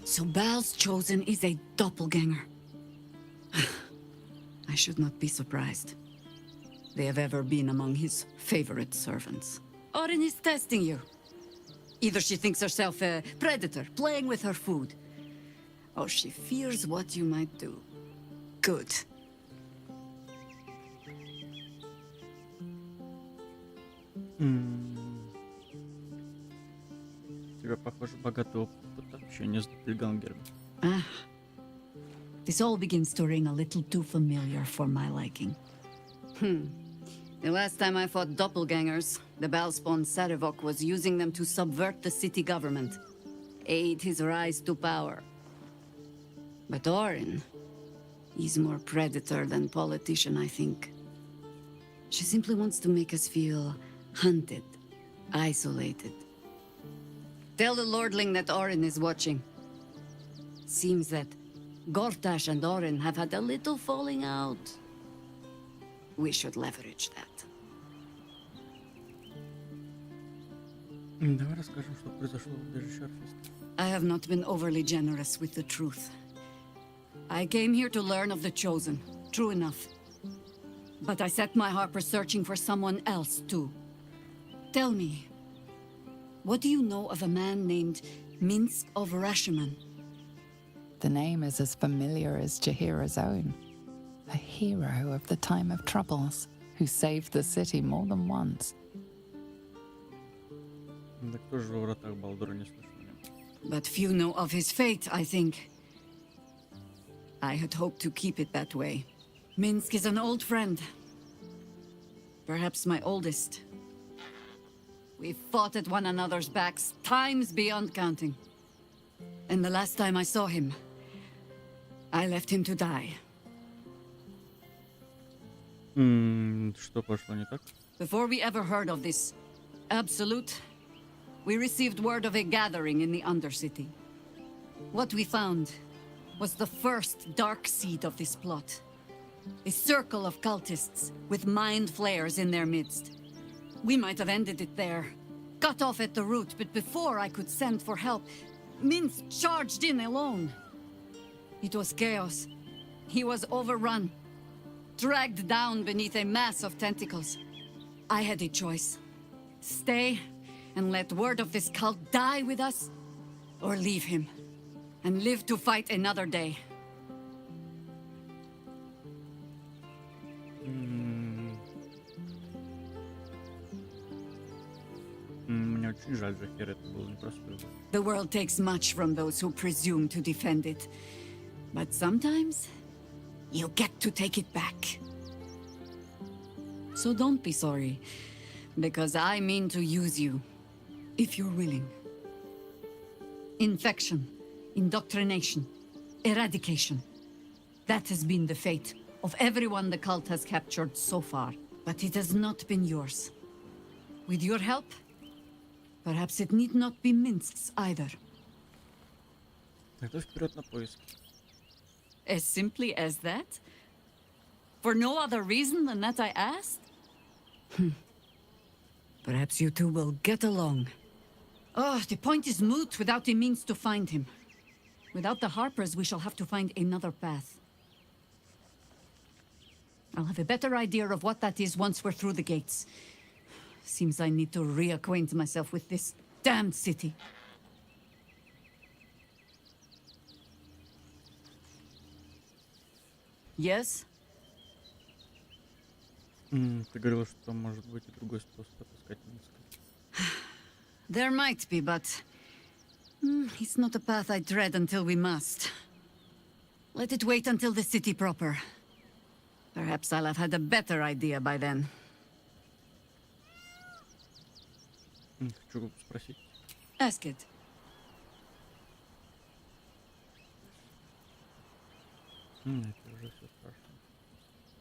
So Bal's chosen is a doppelganger. I should not be surprised. They have ever been among his favorite servants. Orin is testing you. Either she thinks herself a predator, playing with her food, or she fears what you might do. Good. У тебя, похоже, богатый опыт общения с доппельгангерами. Ah. This all begins to ring a little too familiar for my liking. The last time I fought doppelgangers, the Balspawn Sarevok was using them to subvert the city government, aid his rise to power. But Orin, he's more predator than politician, I think. She simply wants to make us feel hunted, isolated. Tell the Lordling that Orin is watching. Seems that Gortash and Orin have had a little falling out. We should leverage that. Давай расскажем, что произошло в убежище Орфиста. I have not been overly generous with the truth. I came here to learn of the Chosen, true enough. But I set my Harper searching for someone else, too. Tell me, what do you know of a man named Minsk of Rashomon? The name is as familiar as Jahira's own. A hero of the time of troubles, who saved the city more than once. Да кто же в вратах Балдура не слышал о нем? But few know of his fate, I think. I had hoped to keep it that way. Minsk is an old friend. Perhaps my oldest. We fought at one another's backs, times beyond counting. And the last time I saw him, I left him to die. Что пошло не так? Before we ever heard of this Absolute, we received word of a gathering in the Undercity. What we found was the first dark seed of this plot. A circle of cultists with mind flayers in their midst. We might have ended it there, cut off at the root, but before I could send for help, Minsk charged in alone. It was chaos. He was overrun, dragged down beneath a mass of tentacles. I had a choice. Stay and let word of this cult die with us, or leave him and live to fight another day. Мне очень жаль, Жахир, это было непростой выбор. The world takes much from those who presume to defend it. But sometimes, you get to take it back. So don't be sorry, because I mean to use you, if you're willing. Infection, indoctrination, eradication. That has been the fate of everyone the cult has captured so far. But it has not been yours. With your help, perhaps it need not be Minsk's either. Тогда вперед на поиски. As simply as that? For no other reason than that I asked? Perhaps you two will get along. Oh, the point is moot without a means to find him. Without the Harpers, we shall have to find another path. I'll have a better idea of what that is once we're through the gates. Seems I need to reacquaint myself with this damned city. Yes? Ты говорил, что может быть и другой способ отыскать Минска. There might be, but it's not a path I tread until we must. Let it wait until the city proper. Perhaps I'll have had a better idea by then. Хочу спросить. Ask it. Это уже все страшно.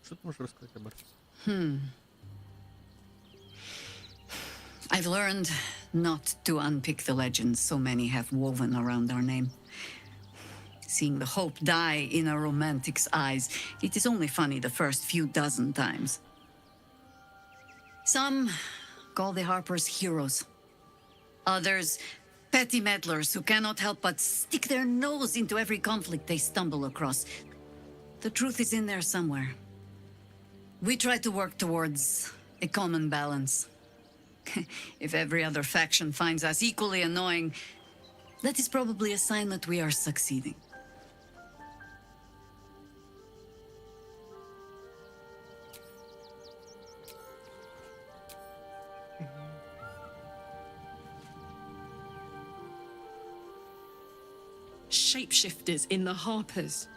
Что ты можешь рассказать об артисте? I've learned not to unpick the legends so many have woven around our name. Seeing the hope die in a romantic's eyes, it is only funny the first few dozen times. Some call the Harpers heroes. Others, petty meddlers who cannot help but stick their nose into every conflict they stumble across. The truth is in there somewhere. We try to work towards a common balance. If every other faction finds us equally annoying, that is probably a sign that we are succeeding. Shapeshifters in the Harpers.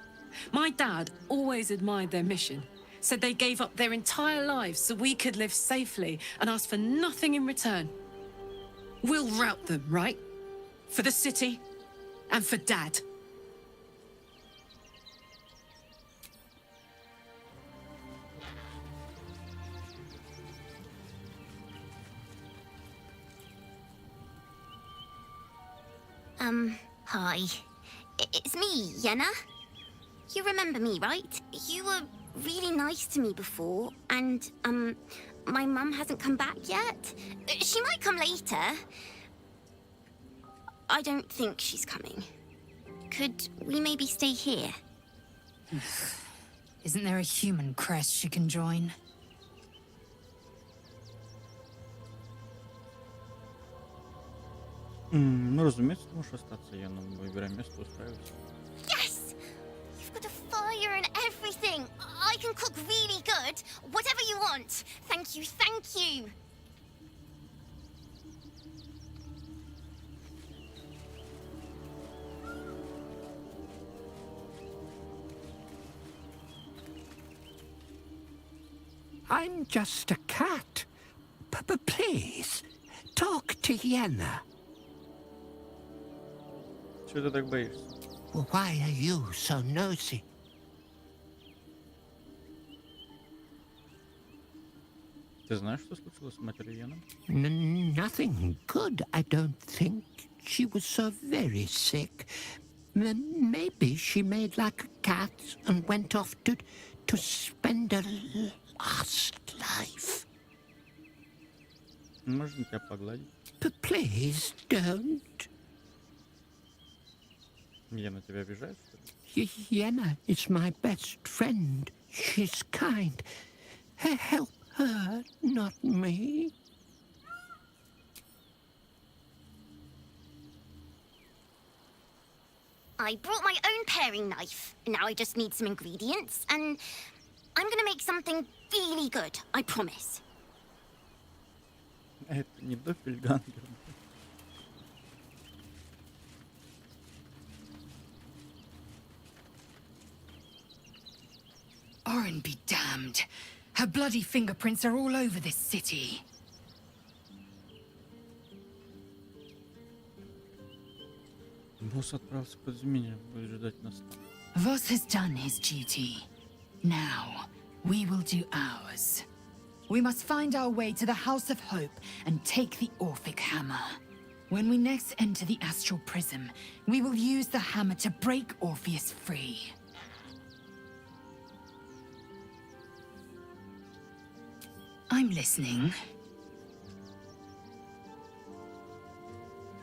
My dad always admired their mission. Said they gave up their entire lives so we could live safely and asked for nothing in return. We'll rout them, right? For the city and for Dad. Hi. It's me, Yenna. You remember me, right? You were really nice to me before, and, my mum hasn't come back yet. She might come later. I don't think she's coming. Could we maybe stay here? Isn't there a human crest she can join? Ну, разумеется, ты можешь остаться, я выбираю место, устраивайся. Yes! You've got a fire and everything. I can cook really good. Whatever you want. Thank you, thank you. I'm just a cat. Please, talk to Yenna. Чего ты так боишься? Why are you so nosy? Ты знаешь, что случилось с матерью Йеном? Nothing good, I don't think. She was so very sick. Maybe she made like a cat and went off to spend her last life. Можно тебя погладить? Please don't. Йена тебя обижает, что ли? Yenna is my best friend. She's kind. Help her, not me. I brought my own paring knife. Now I just need some ingredients, and I'm gonna make something really good, I promise. Это не доppelganger. Orin be damned. Her bloody fingerprints are all over this city. Босс отправился в подземелье, будет ждать нас там. Voss has done his duty. Now, we will do ours. We must find our way to the House of Hope and take the Orphic Hammer. When we next enter the Astral Prism, we will use the hammer to break Orpheus free. I'm listening.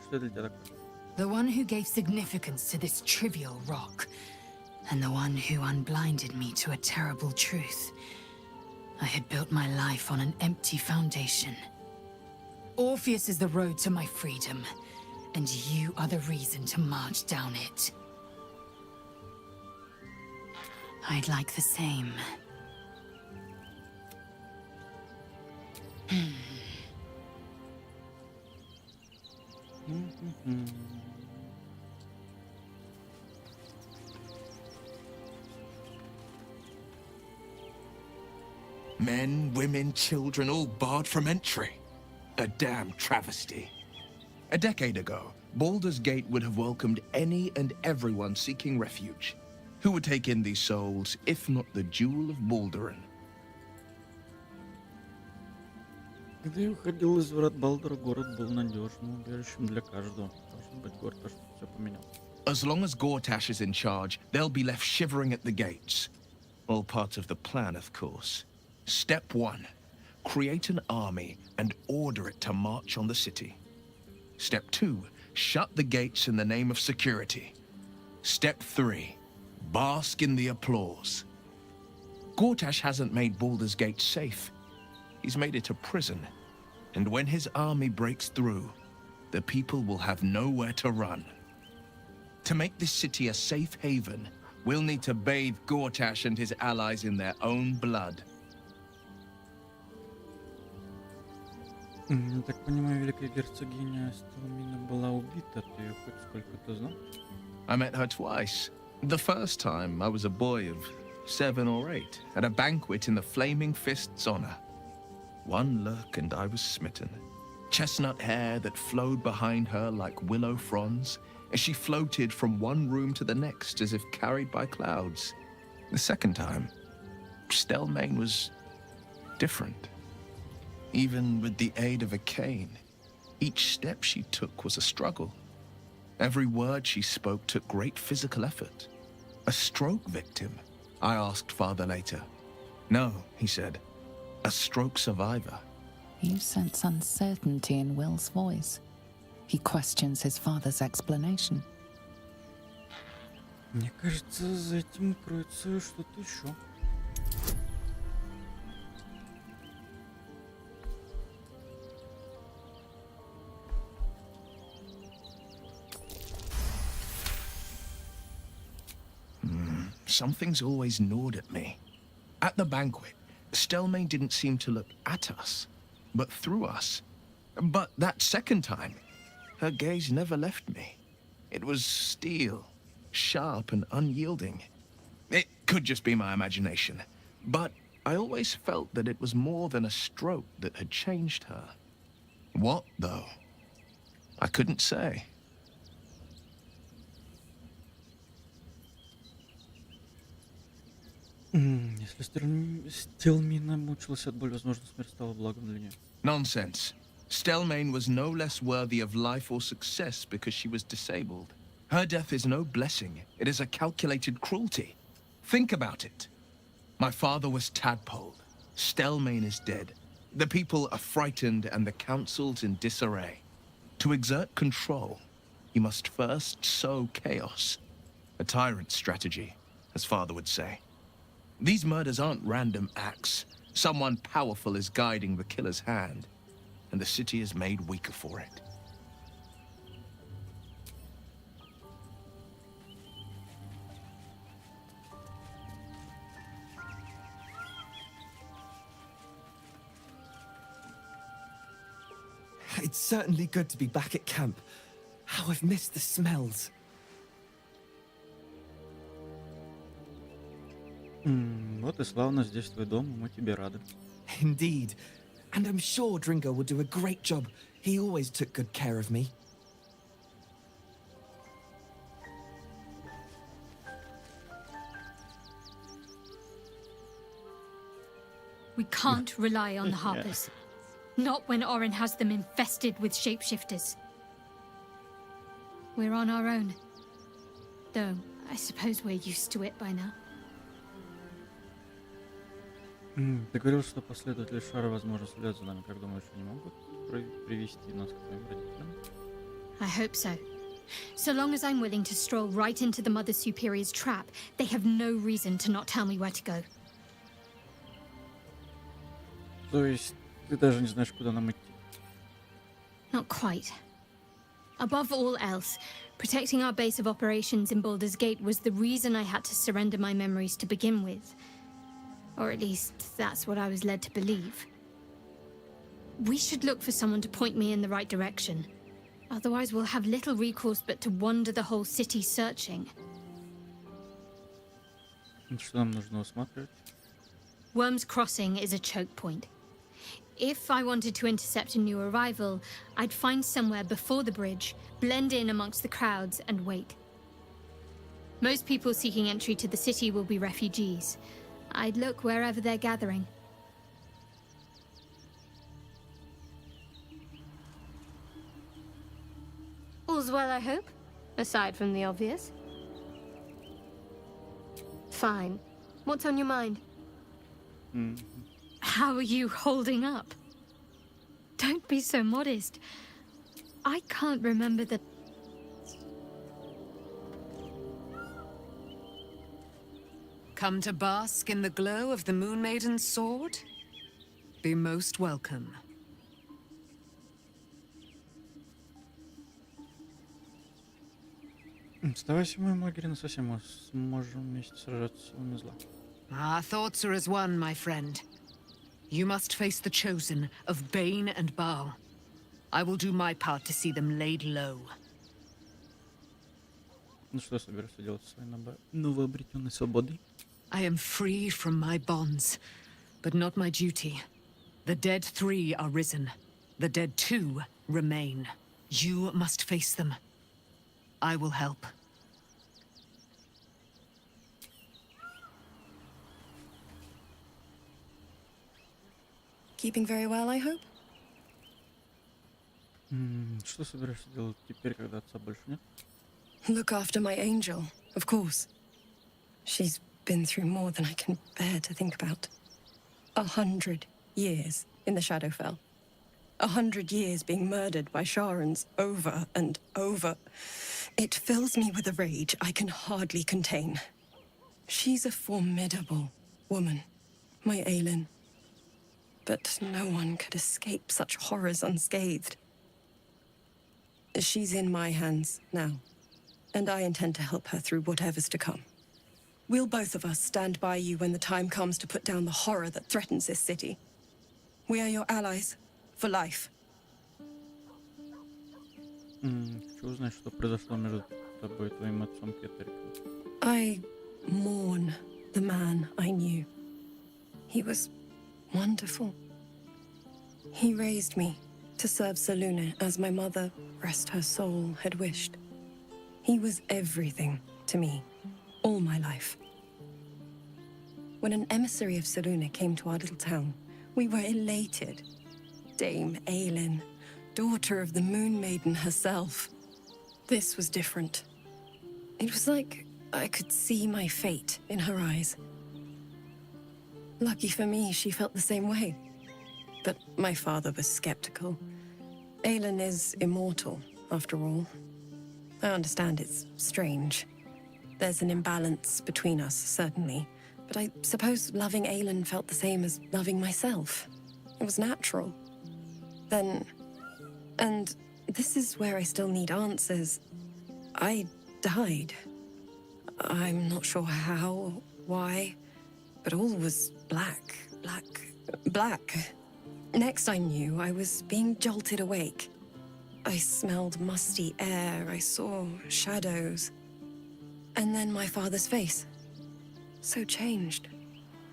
Что для тебя такое? The one who gave significance to this trivial rock, and the one who unblinded me to a terrible truth. I had built my life on an empty foundation. Orpheus is the road to my freedom, and you are the reason to march down it. I'd like the same. Men, women, children, all barred from entry. A damn travesty. A decade ago, Baldur's Gate would have welcomed any and everyone seeking refuge. Who would take in these souls, if not the Jewel of Baldurin? Когда я уходил из врат Балдура, город был надежным убежищем для каждого. Должен быть город, что все поменял. As long as Gortash is in charge, they'll be left shivering at the gates. All part of the plan, of course. Step 1. Create an army and order it to march on the city. Step 2. Shut the gates in the name of security. Step 3. Bask in the applause. Gortash hasn't made Baldur's Gate safe. He's made it a prison. And when his army breaks through, the people will have nowhere to run. To make this city a safe haven, we'll need to bathe Gortash and his allies in their own blood. Я так понимаю, великая герцогиня Стелмина была убита, ты ее хоть сколько-то знал? I met her twice. The first time, I was a boy of 7 or 8, at a banquet in the Flaming Fist's honor. One look and I was smitten. Chestnut hair that flowed behind her like willow fronds, as she floated from one room to the next as if carried by clouds. The second time, Stelmane was different. Even with the aid of a cane, each step she took was a struggle. Every word she spoke took great physical effort. A stroke victim? I asked father later. No, he said. A stroke survivor. You sense uncertainty in Will's voice. He questions his father's explanation. Мне кажется, за этим кроется что-то еще. Something's always gnawed at me. At the banquet, Stelmane didn't seem to look at us, but through us. But that second time, her gaze never left me. It was steel, sharp and unyielding. It could just be my imagination, but I always felt that it was more than a stroke that had changed her. What, though? I couldn't say. Если Стелмина мучилась от боли, возможно, смерть стала благом для нее. Nonsense. Stelmane was no less worthy of life or success because she was disabled. Her death is no blessing. It is a calculated cruelty. Think about it. My father was tadpoled. Stelmane is dead. The people are frightened and the council's in disarray. To exert control, you must first sow chaos. A tyrant's strategy, as father would say. These murders aren't random acts. Someone powerful is guiding the killer's hand, and the city is made weaker for it. It's certainly good to be back at camp. How I've missed the smells. Вот и славно, здесь твой дом, мы тебе рады. Indeed. And I'm sure Dringo will do a great job. He always took good care of me. We can't rely on the Harpers. Not when Orin has them infested with shapeshifters. We're on our own. Though, I suppose we're used to it by now. Ты говорил, что последователи Шара, возможно, следят за нами. Как думаешь, они могут привести нас к твоим родителям? I hope so. So long as I'm willing to stroll right into the Mother Superior's trap, they have no reason to not tell me where to go. То есть, ты даже не знаешь, куда нам идти? Not quite. Above all else, protecting our base of operations in Baldur's Gate was the reason I had to surrender my memories to begin with. Or at least, that's what I was led to believe. We should look for someone to point me in the right direction. Otherwise, we'll have little recourse but to wander the whole city searching. Что нам нужно осматривать? Worm's Crossing is a choke point. If I wanted to intercept a new arrival, I'd find somewhere before the bridge, blend in amongst the crowds, and wait. Most people seeking entry to the city will be refugees. I'd look wherever they're gathering. All's well, I hope? Aside from the obvious. Fine. What's on your mind? How are you holding up? Don't be so modest. I can't remember the... Come to bask in the glow of the Moon Maiden's sword? Be most welcome. Оставайся в моем лагере на совсем, мы сможем вместе сражаться с силами зла. Our thoughts are as one, my friend. You must face the chosen of Bane and Baal. I will do my part to see them laid low. Ну что собираешься делать со своей новообретенной свободой? I am free from my bonds, but not my duty. The dead 3 are risen. The dead 2 remain. You must face them. I will help. Keeping very well, I hope? Что собираешься делать теперь, когда отца больше нет? Look after my angel, of course. She's been through more than I can bear to think about. 100 years in the Shadowfell. 100 years being murdered by Sharans over and over. It fills me with a rage I can hardly contain. She's a formidable woman, my Aelin. But no one could escape such horrors unscathed. She's in my hands now, and I intend to help her through whatever's to come. We'll both of us stand by you when the time comes to put down the horror that threatens this city. We are your allies for life. Хочу узнать, что произошло между тобой и твоим отцом Кеттериком. I mourn the man I knew. He was wonderful. He raised me to serve Selûne as my mother, rest her soul, had wished. He was everything to me, all my life. When an emissary of Selûne came to our little town, we were elated. Dame Aelin, daughter of the Moon Maiden herself. This was different. It was like I could see my fate in her eyes. Lucky for me, she felt the same way. But my father was skeptical. Aelin is immortal, after all. I understand it's strange. There's an imbalance between us, certainly. But I suppose loving Aelin felt the same as loving myself. It was natural. Then... And this is where I still need answers. I died. I'm not sure how, why, but all was black. Next I knew, I was being jolted awake. I smelled musty air, I saw shadows. And then my father's face. So changed.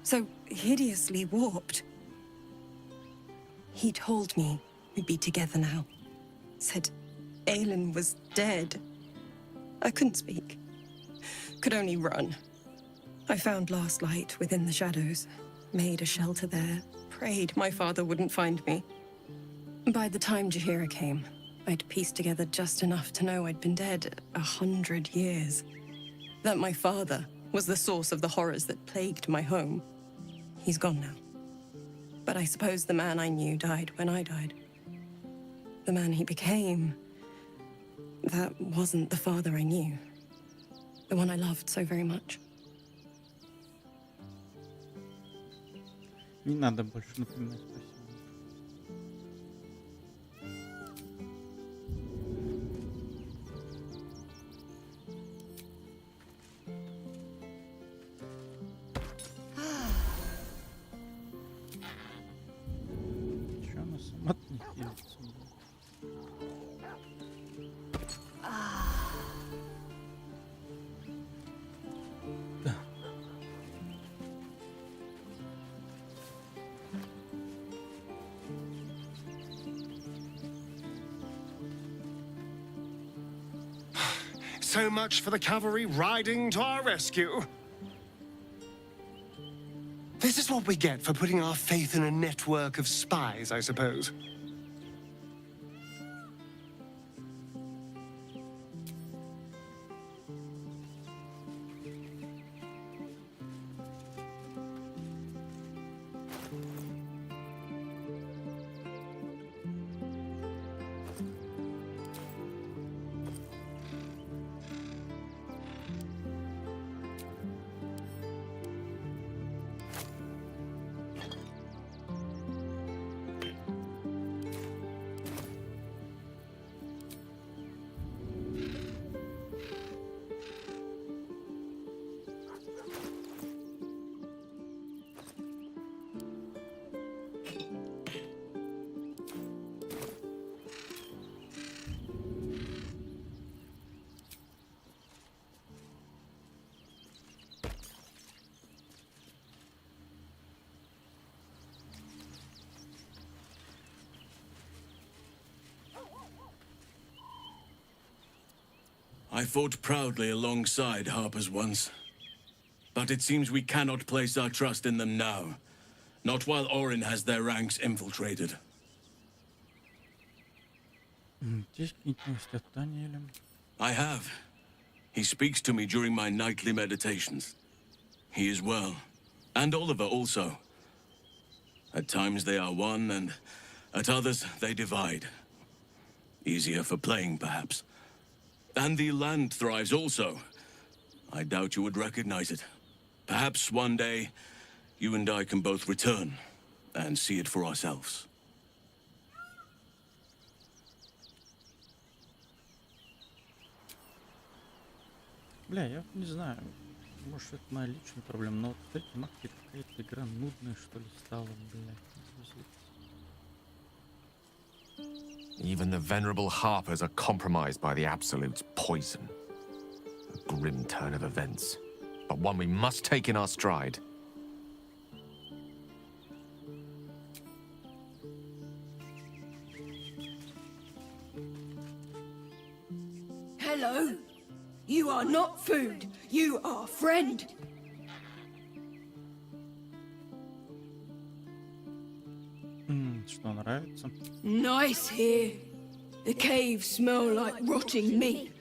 So hideously warped. He told me we'd be together now. Said Aelin was dead. I couldn't speak. Could only run. I found last light within the shadows. Made a shelter there. Prayed my father wouldn't find me. By the time Jaheira came, I'd pieced together just enough to know I'd been dead 100 years. That my father was the source of the horrors that plagued my home. He's gone now. But I suppose the man I knew died when I died. The man he became, that wasn't the father I knew. The one I loved so very much. Не надо больше напоминать, спасибо. Чё она сама-то не хилится? So much for the cavalry riding to our rescue. This is what we get for putting our faith in a network of spies, I suppose. I fought proudly alongside Harpers once. But it seems we cannot place our trust in them now. Not while Orin has their ranks infiltrated. I have. He speaks to me during my nightly meditations. He is well. And Oliver also. At times they are one, and at others they divide. Easier for playing, perhaps. And the land thrives also. I doubt you would recognize it. Perhaps one day, you and I can both return and see it for ourselves. Бля, я не знаю. Может, это моя личная проблема, но вот эти макки какая-то игра нудная, что ли, стала, блядь. Even the venerable Harpers are compromised by the Absolute's poison. A grim turn of events, but one we must take in our stride. Hello. You are not food. You are friend. Что нравится? Nice here. The caves smell like rotting meat.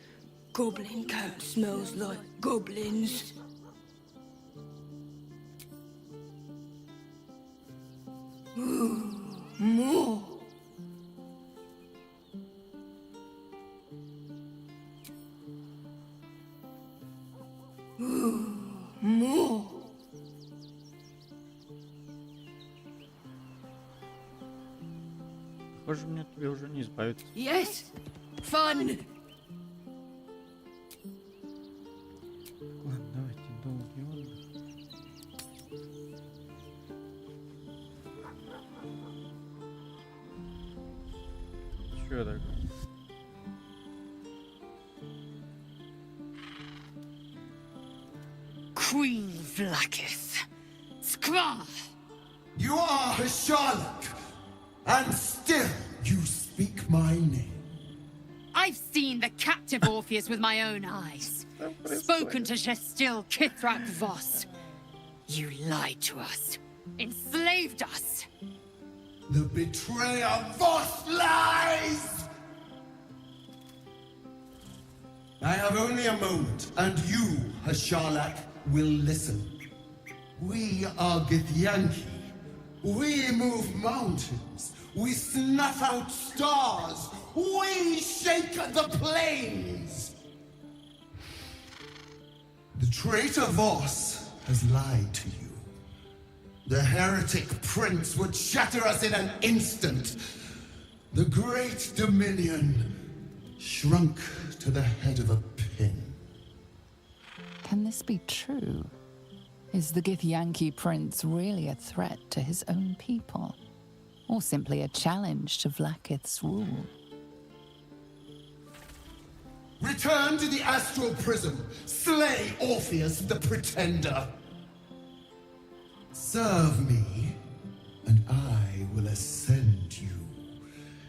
Goblin camp smells like goblins. Ooh, more. Ooh, more. Похоже, мне от тебя уже не избавиться. Yes, fun. Ладно, давайте долгий отдых. Чё такое? Queen Vlaakith. Skra! You are a Charlotte, and still you speak my name. I've seen the captive Orpheus with my own eyes. Spoken to Shestil Kithrak Voss. You lied to us. Enslaved us. The betrayer Voss lies! I have only a moment, and you, Hasharlak, will listen. We are Githyanki. We move mountains. We snuff out stars. We shake the plains. The traitor Voss has lied to you. The heretic prince would shatter us in an instant. The great dominion shrunk to the head of a pin. Can this be true? Is the Githyanki prince really a threat to his own people? Or simply a challenge to Vlaakith's rule? Return to the astral prism. Slay Orpheus the Pretender. Serve me, and I will ascend you.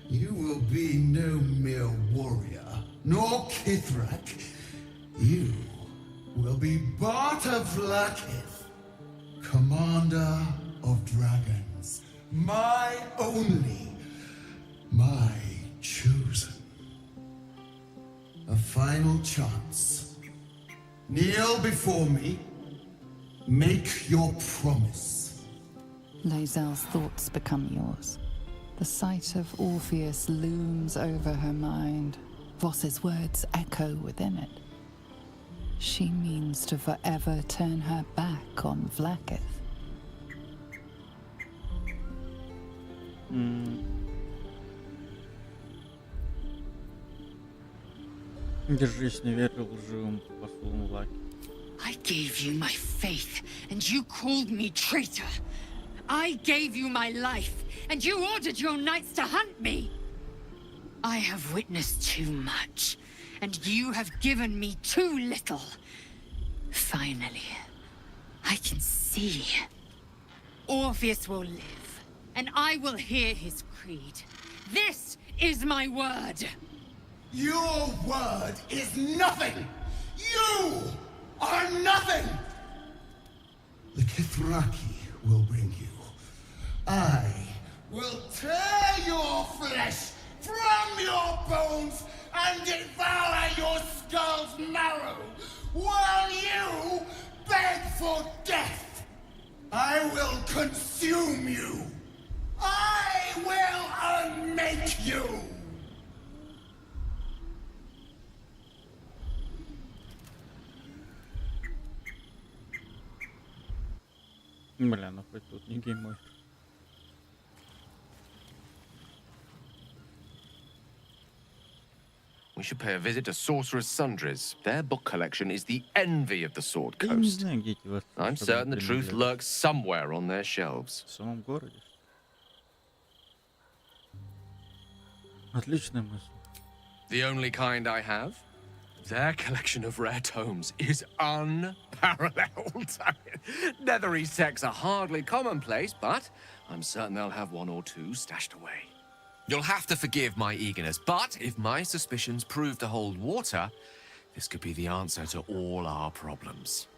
You will be no mere warrior, nor Kithrak. You will be Barta Vlaakith, commander of dragons. My only, my chosen. A final chance. Kneel before me. Make your promise. Lae'zel's thoughts become yours. The sight of Orpheus looms over her mind. Voss's words echo within it. She means to forever turn her back on Vlaakith. Держись, не верь лживым послам Влаки. I gave you my faith, and you called me traitor. I gave you my life, and you ordered your knights to hunt me. I have witnessed too much, and you have given me too little. Finally, I can see. Orpheus will live, and I will hear his creed. This is my word. Your word is nothing! You are nothing! The Kithraki will bring you. I will tear your flesh from your bones and devour your skull's marrow while you beg for death. I will consume you. I will unmake you. Бля, ну хоть тут не геймой. We should pay a visit to Sorcerer's Sundries. Their book collection is the envy of the Sword Coast. I'm certain the truth lurks somewhere on their shelves. В самом городе. Отличная мысль. The only kind I have? Their collection of rare tomes is unparalleled. Nethery sects are hardly commonplace, but I'm certain they'll have one or two stashed away. You'll have to forgive my eagerness, but if my suspicions prove to hold water, this could be the answer to all our problems.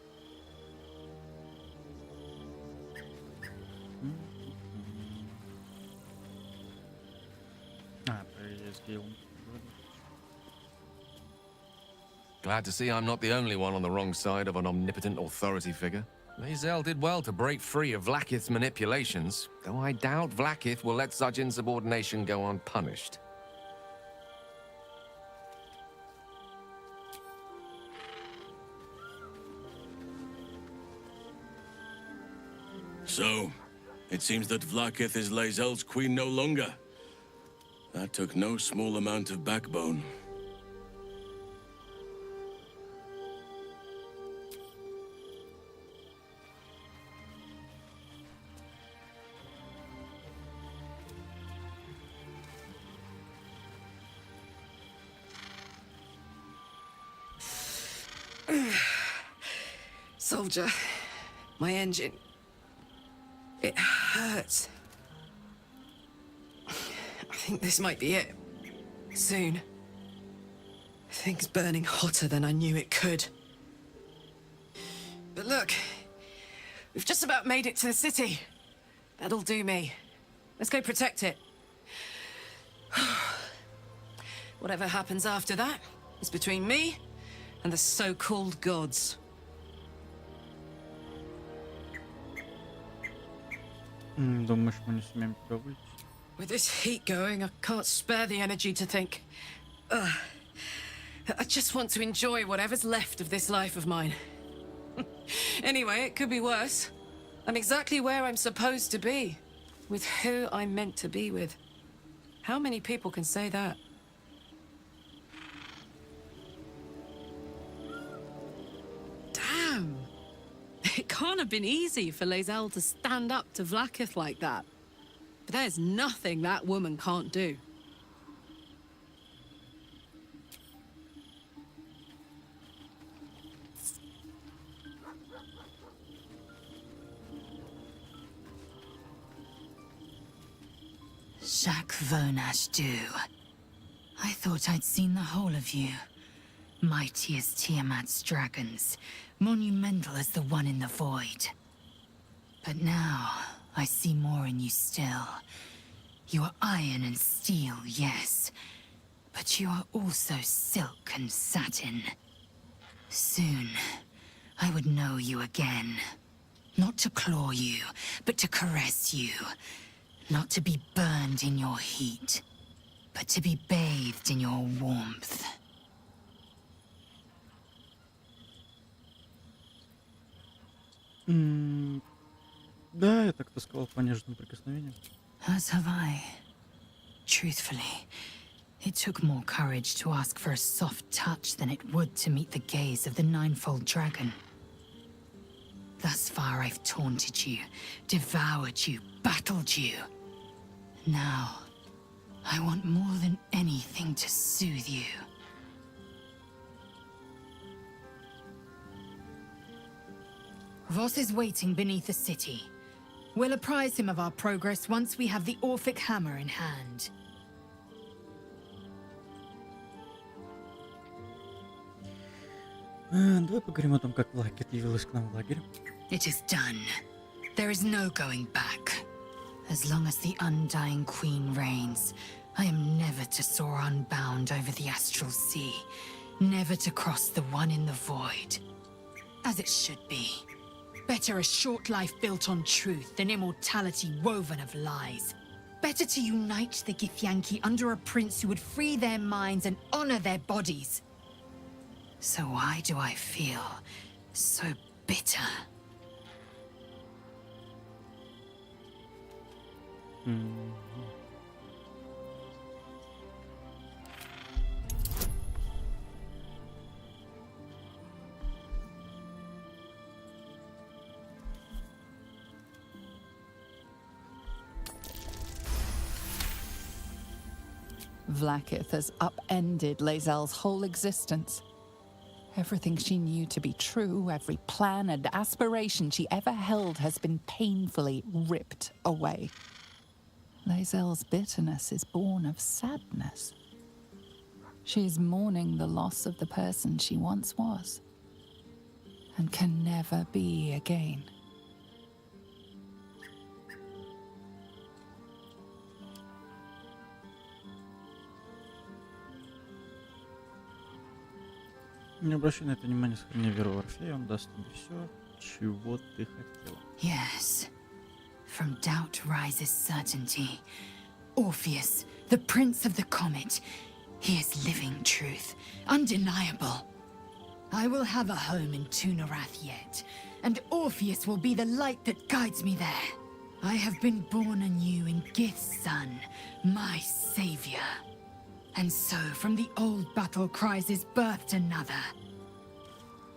Glad to see I'm not the only one on the wrong side of an omnipotent authority figure. Lae'zel did well to break free of Vlaakith's manipulations, though I doubt Vlaakith will let such insubordination go unpunished. So, it seems that Vlaakith is Lae'zel's queen no longer. That took no small amount of backbone. Soldier, my engine. It hurts. I think this might be it. Soon. Things burning hotter than I knew it could. But look, we've just about made it to the city. That'll do me. Let's go protect it. Whatever happens after that is between me and the so-called gods. Думаешь, мы не сумеем тебя вылечить? With this heat going, I can't spare the energy to think. I just want to enjoy whatever's left of this life of mine. Anyway, it could be worse. I'm exactly where I'm supposed to be, with who I'm meant to be with. How many people can say that? Damn! It can't have been easy for Lae'zel to stand up to Vlaakith like that. But there's nothing that woman can't do. Shak Vonash Du. I thought I'd seen the whole of you. Mighty as Tiamat's dragons, monumental as the one in the void. But now, I see more in you still. You are iron and steel, yes. But you are also silk and satin. Soon, I would know you again. Not to claw you, but to caress you. Not to be burned in your heat, but to be bathed in your warmth. Да, я так тосковал по нежным прикосновениям. As have I. Truthfully, it took more courage to ask for a soft touch than it would to meet the gaze of the ninefold dragon. Thus far I've taunted you, devoured you, battled you. Now, I want more than anything to soothe you. Voss is waiting beneath the city. We'll apprise him of our progress once we have the Orphic hammer in hand. Давай поговорим о том, как Лакет явилась к нам в лагерь. It is done. There is no going back. As long as the undying queen reigns, I am never to soar unbound over the astral sea, never to cross the one in the void. As it should be. Better a short life built on truth than immortality woven of lies. Better to unite the Githyanki under a prince who would free their minds and honor their bodies. So why do I feel so bitter? Vlaakith has upended Lae'zel's whole existence. Everything she knew to be true, every plan and aspiration she ever held has been painfully ripped away. Lae'zel's bitterness is born of sadness. She is mourning the loss of the person she once was, and can never be again. Не обращай на это внимания, сохрани веру в Орфея, он даст тебе все, чего ты хотела. Yes. From doubt rises certainty. Orpheus, the prince of the comet. He is living truth, undeniable. I will have a home in Tunarath yet, and Orpheus will be the light that guides me there. I have been born anew in Gith's son, my savior. And so, from the old battle cries is birthed another.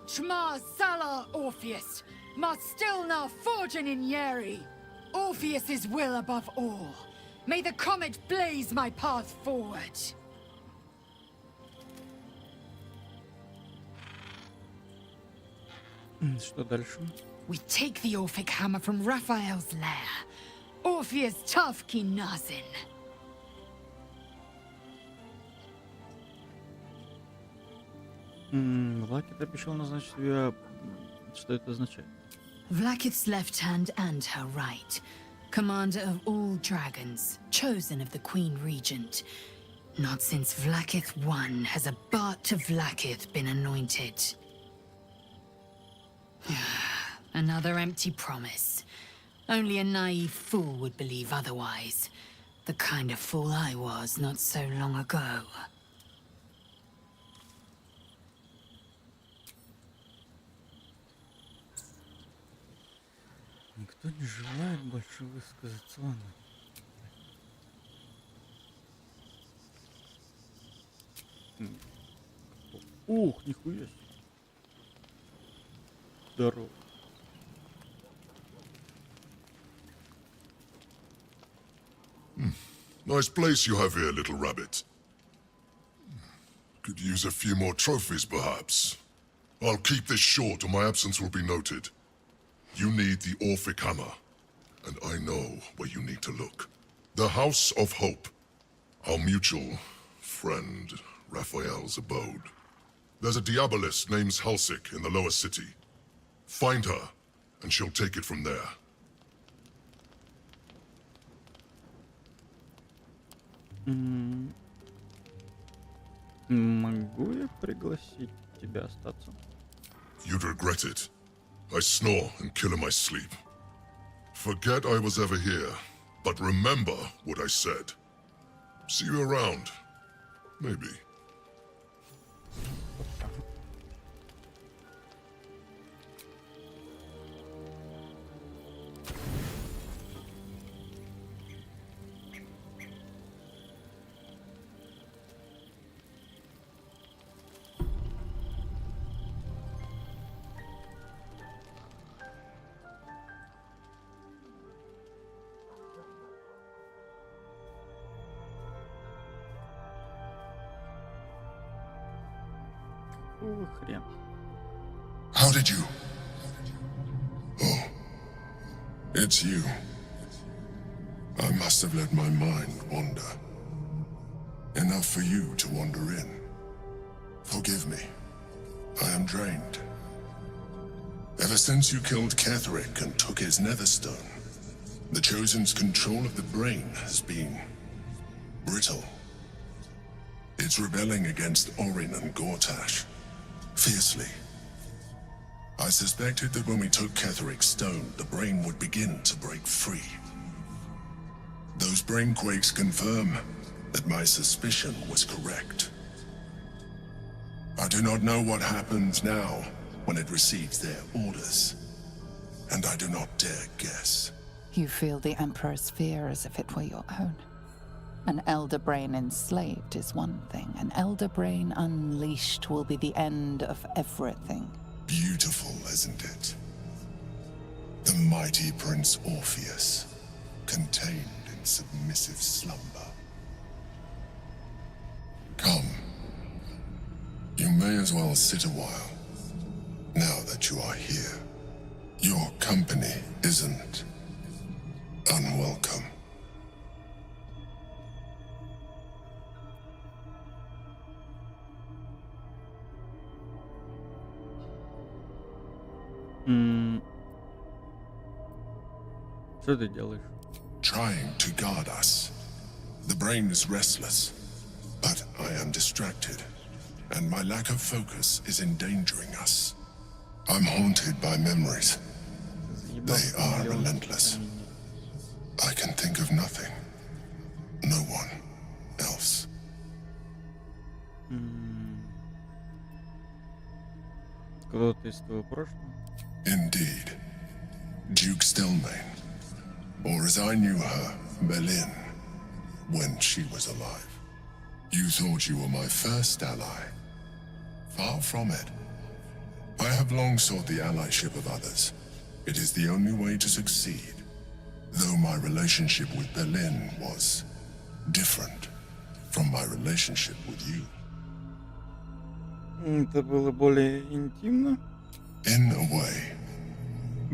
Shma Salar Orpheus, Ma Stilna Forgin in Yeri. Orpheus's will above all. May the comet blaze my path forward. Что дальше? We take the Orphic hammer from Raphael's lair. Orpheus Tafki Nazin. Лакет обещал назначить тебя. Что это означает? Vlaakith's left hand and her right. Commander of all dragons, chosen of the Queen Regent. Not since Vlaakith I has a Bart of Vlaakith been anointed. Another empty promise. Only a naive fool would believe otherwise. The kind of fool I was not so long ago. Никто не желает больше высказаться. Ладно. Ух, нихуя себе. Здорово. Nice place you have here, little rabbit. Could use a few more trophies, perhaps. I'll keep this short or my absence will be noted. You need the Orphic hammer, and I know where you need to look. The House of Hope, our mutual friend Raphael's abode. There's a Diabolist named Halsik in the lower city. Find her, and she'll take it from there. Могу я пригласить тебя остаться? You'd regret it. I snore and kill in my sleep. Forget I was ever here, but remember what I said. See you around. Maybe. Хрен. How did you? Oh, it's you. I must have let my mind wander. Enough for you to wander in. Forgive me. I am drained. Ever since you killed Ketheric and took his netherstone, the Chosen's control of the brain has been brittle. It's rebelling against Orin and Gortash, fiercely. I suspected that when we took Ketheric's stone, the brain would begin to break free. Those brain quakes confirm that my suspicion was correct. I do not know what happens now when it receives their orders, and I do not dare guess. You feel the Emperor's fear as if it were your own. An Elder Brain enslaved is one thing. An Elder Brain unleashed will be the end of everything. Beautiful, isn't it? The mighty Prince Orpheus, contained in submissive slumber. Come. You may as well sit a while, now that you are here. Your company isn't unwelcome. Что ты делаешь? Trying to guard us. The brain is restless, but I am distracted, and my lack of focus is endangering us. I'm haunted by memories. They are relentless. I can think of nothing. No one else. Кто-то из твоего прошлого? Indeed. Duke Stelmane. Or as I knew her, Berlin, when she was alive. You thought you were my first ally. Far from it. I have long sought the allyship of others. It is the only way to succeed. Though my relationship with Berlin was different from my relationship with you. Это было более интимно? In a way.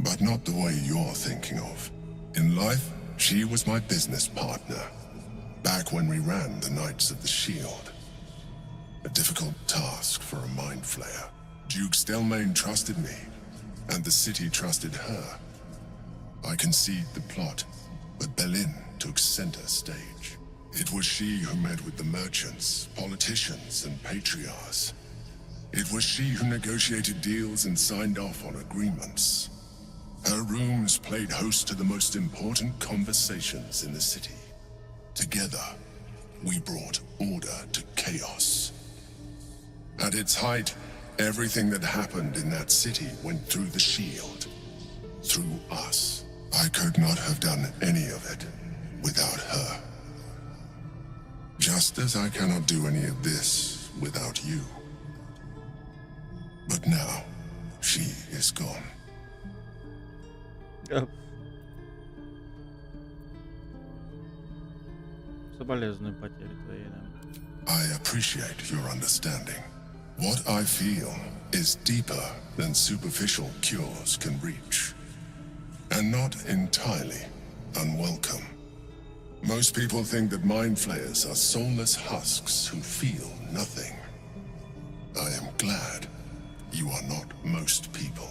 But not the way you're thinking of. In life, she was my business partner. Back when we ran the Knights of the Shield. A difficult task for a mind flayer. Duke Stelmane trusted me, and the city trusted her. I conceived the plot, but Berlin took center stage. It was she who met with the merchants, politicians, and patriarchs. It was she who negotiated deals and signed off on agreements. Her rooms played host to the most important conversations in the city. Together, we brought order to chaos. At its height, everything that happened in that city went through the shield. Through us. I could not have done any of it without her. Just as I cannot do any of this without you. But now, she is gone. Соболезную потере твоей, да. I appreciate your understanding. What I feel is deeper than superficial cures can reach. And not entirely unwelcome. Most people think that mind flayers are soulless husks who feel nothing. I am glad you are not most people.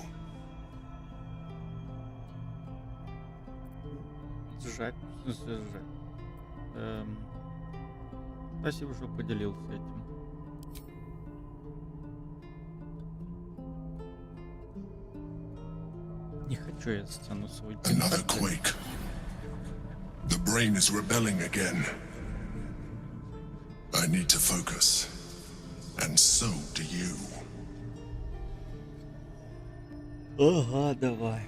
Сжать. В смысле сжать? Спасибо, что поделился этим. Не хочу я сцену свою. Another quake. The brain is rebelling again. I need to focus. And so do you. Ага, давай.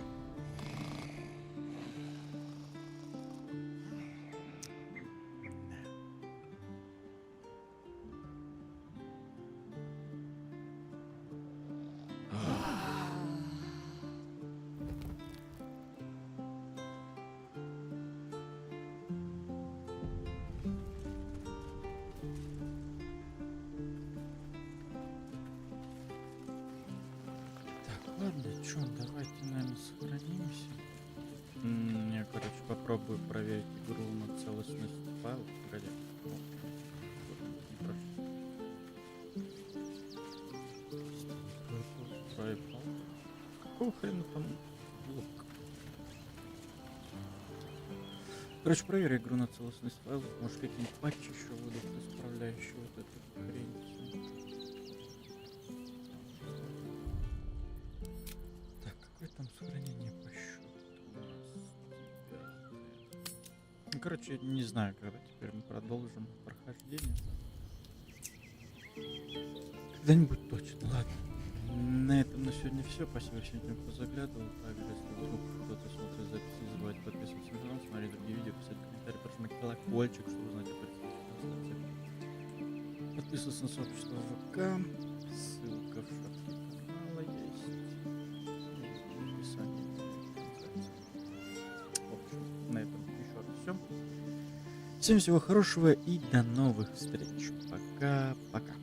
Ладно, чё, давайте, наверное, сохранимся. Я, короче, попробую проверить игру на целостность файлов. Погоди. Какого хрена там блок? Короче, проверь игру на целостность файлов. Может, какие-нибудь патчи еще выйдут, исправляющие вот эту хрень. Так, какое там сохранение по счету у нас? Ну, короче, не знаю, когда теперь мы продолжим прохождение. Когда-нибудь точно. Ладно. На этом на сегодня все. Спасибо всем тем, кто заглядывал. Также, если вдруг кто-то смотрит запись, не забывайте подписываться на канал, смотреть другие видео, писать комментарии, прожимать колокольчик, чтобы узнать о предстоящих трансляциях. Подписываться на сообщество ВК. Ссылка в шапке канала есть. И в описании трансляции. В общем, на этом еще раз все. Всем всего хорошего и до новых встреч. Пока-пока.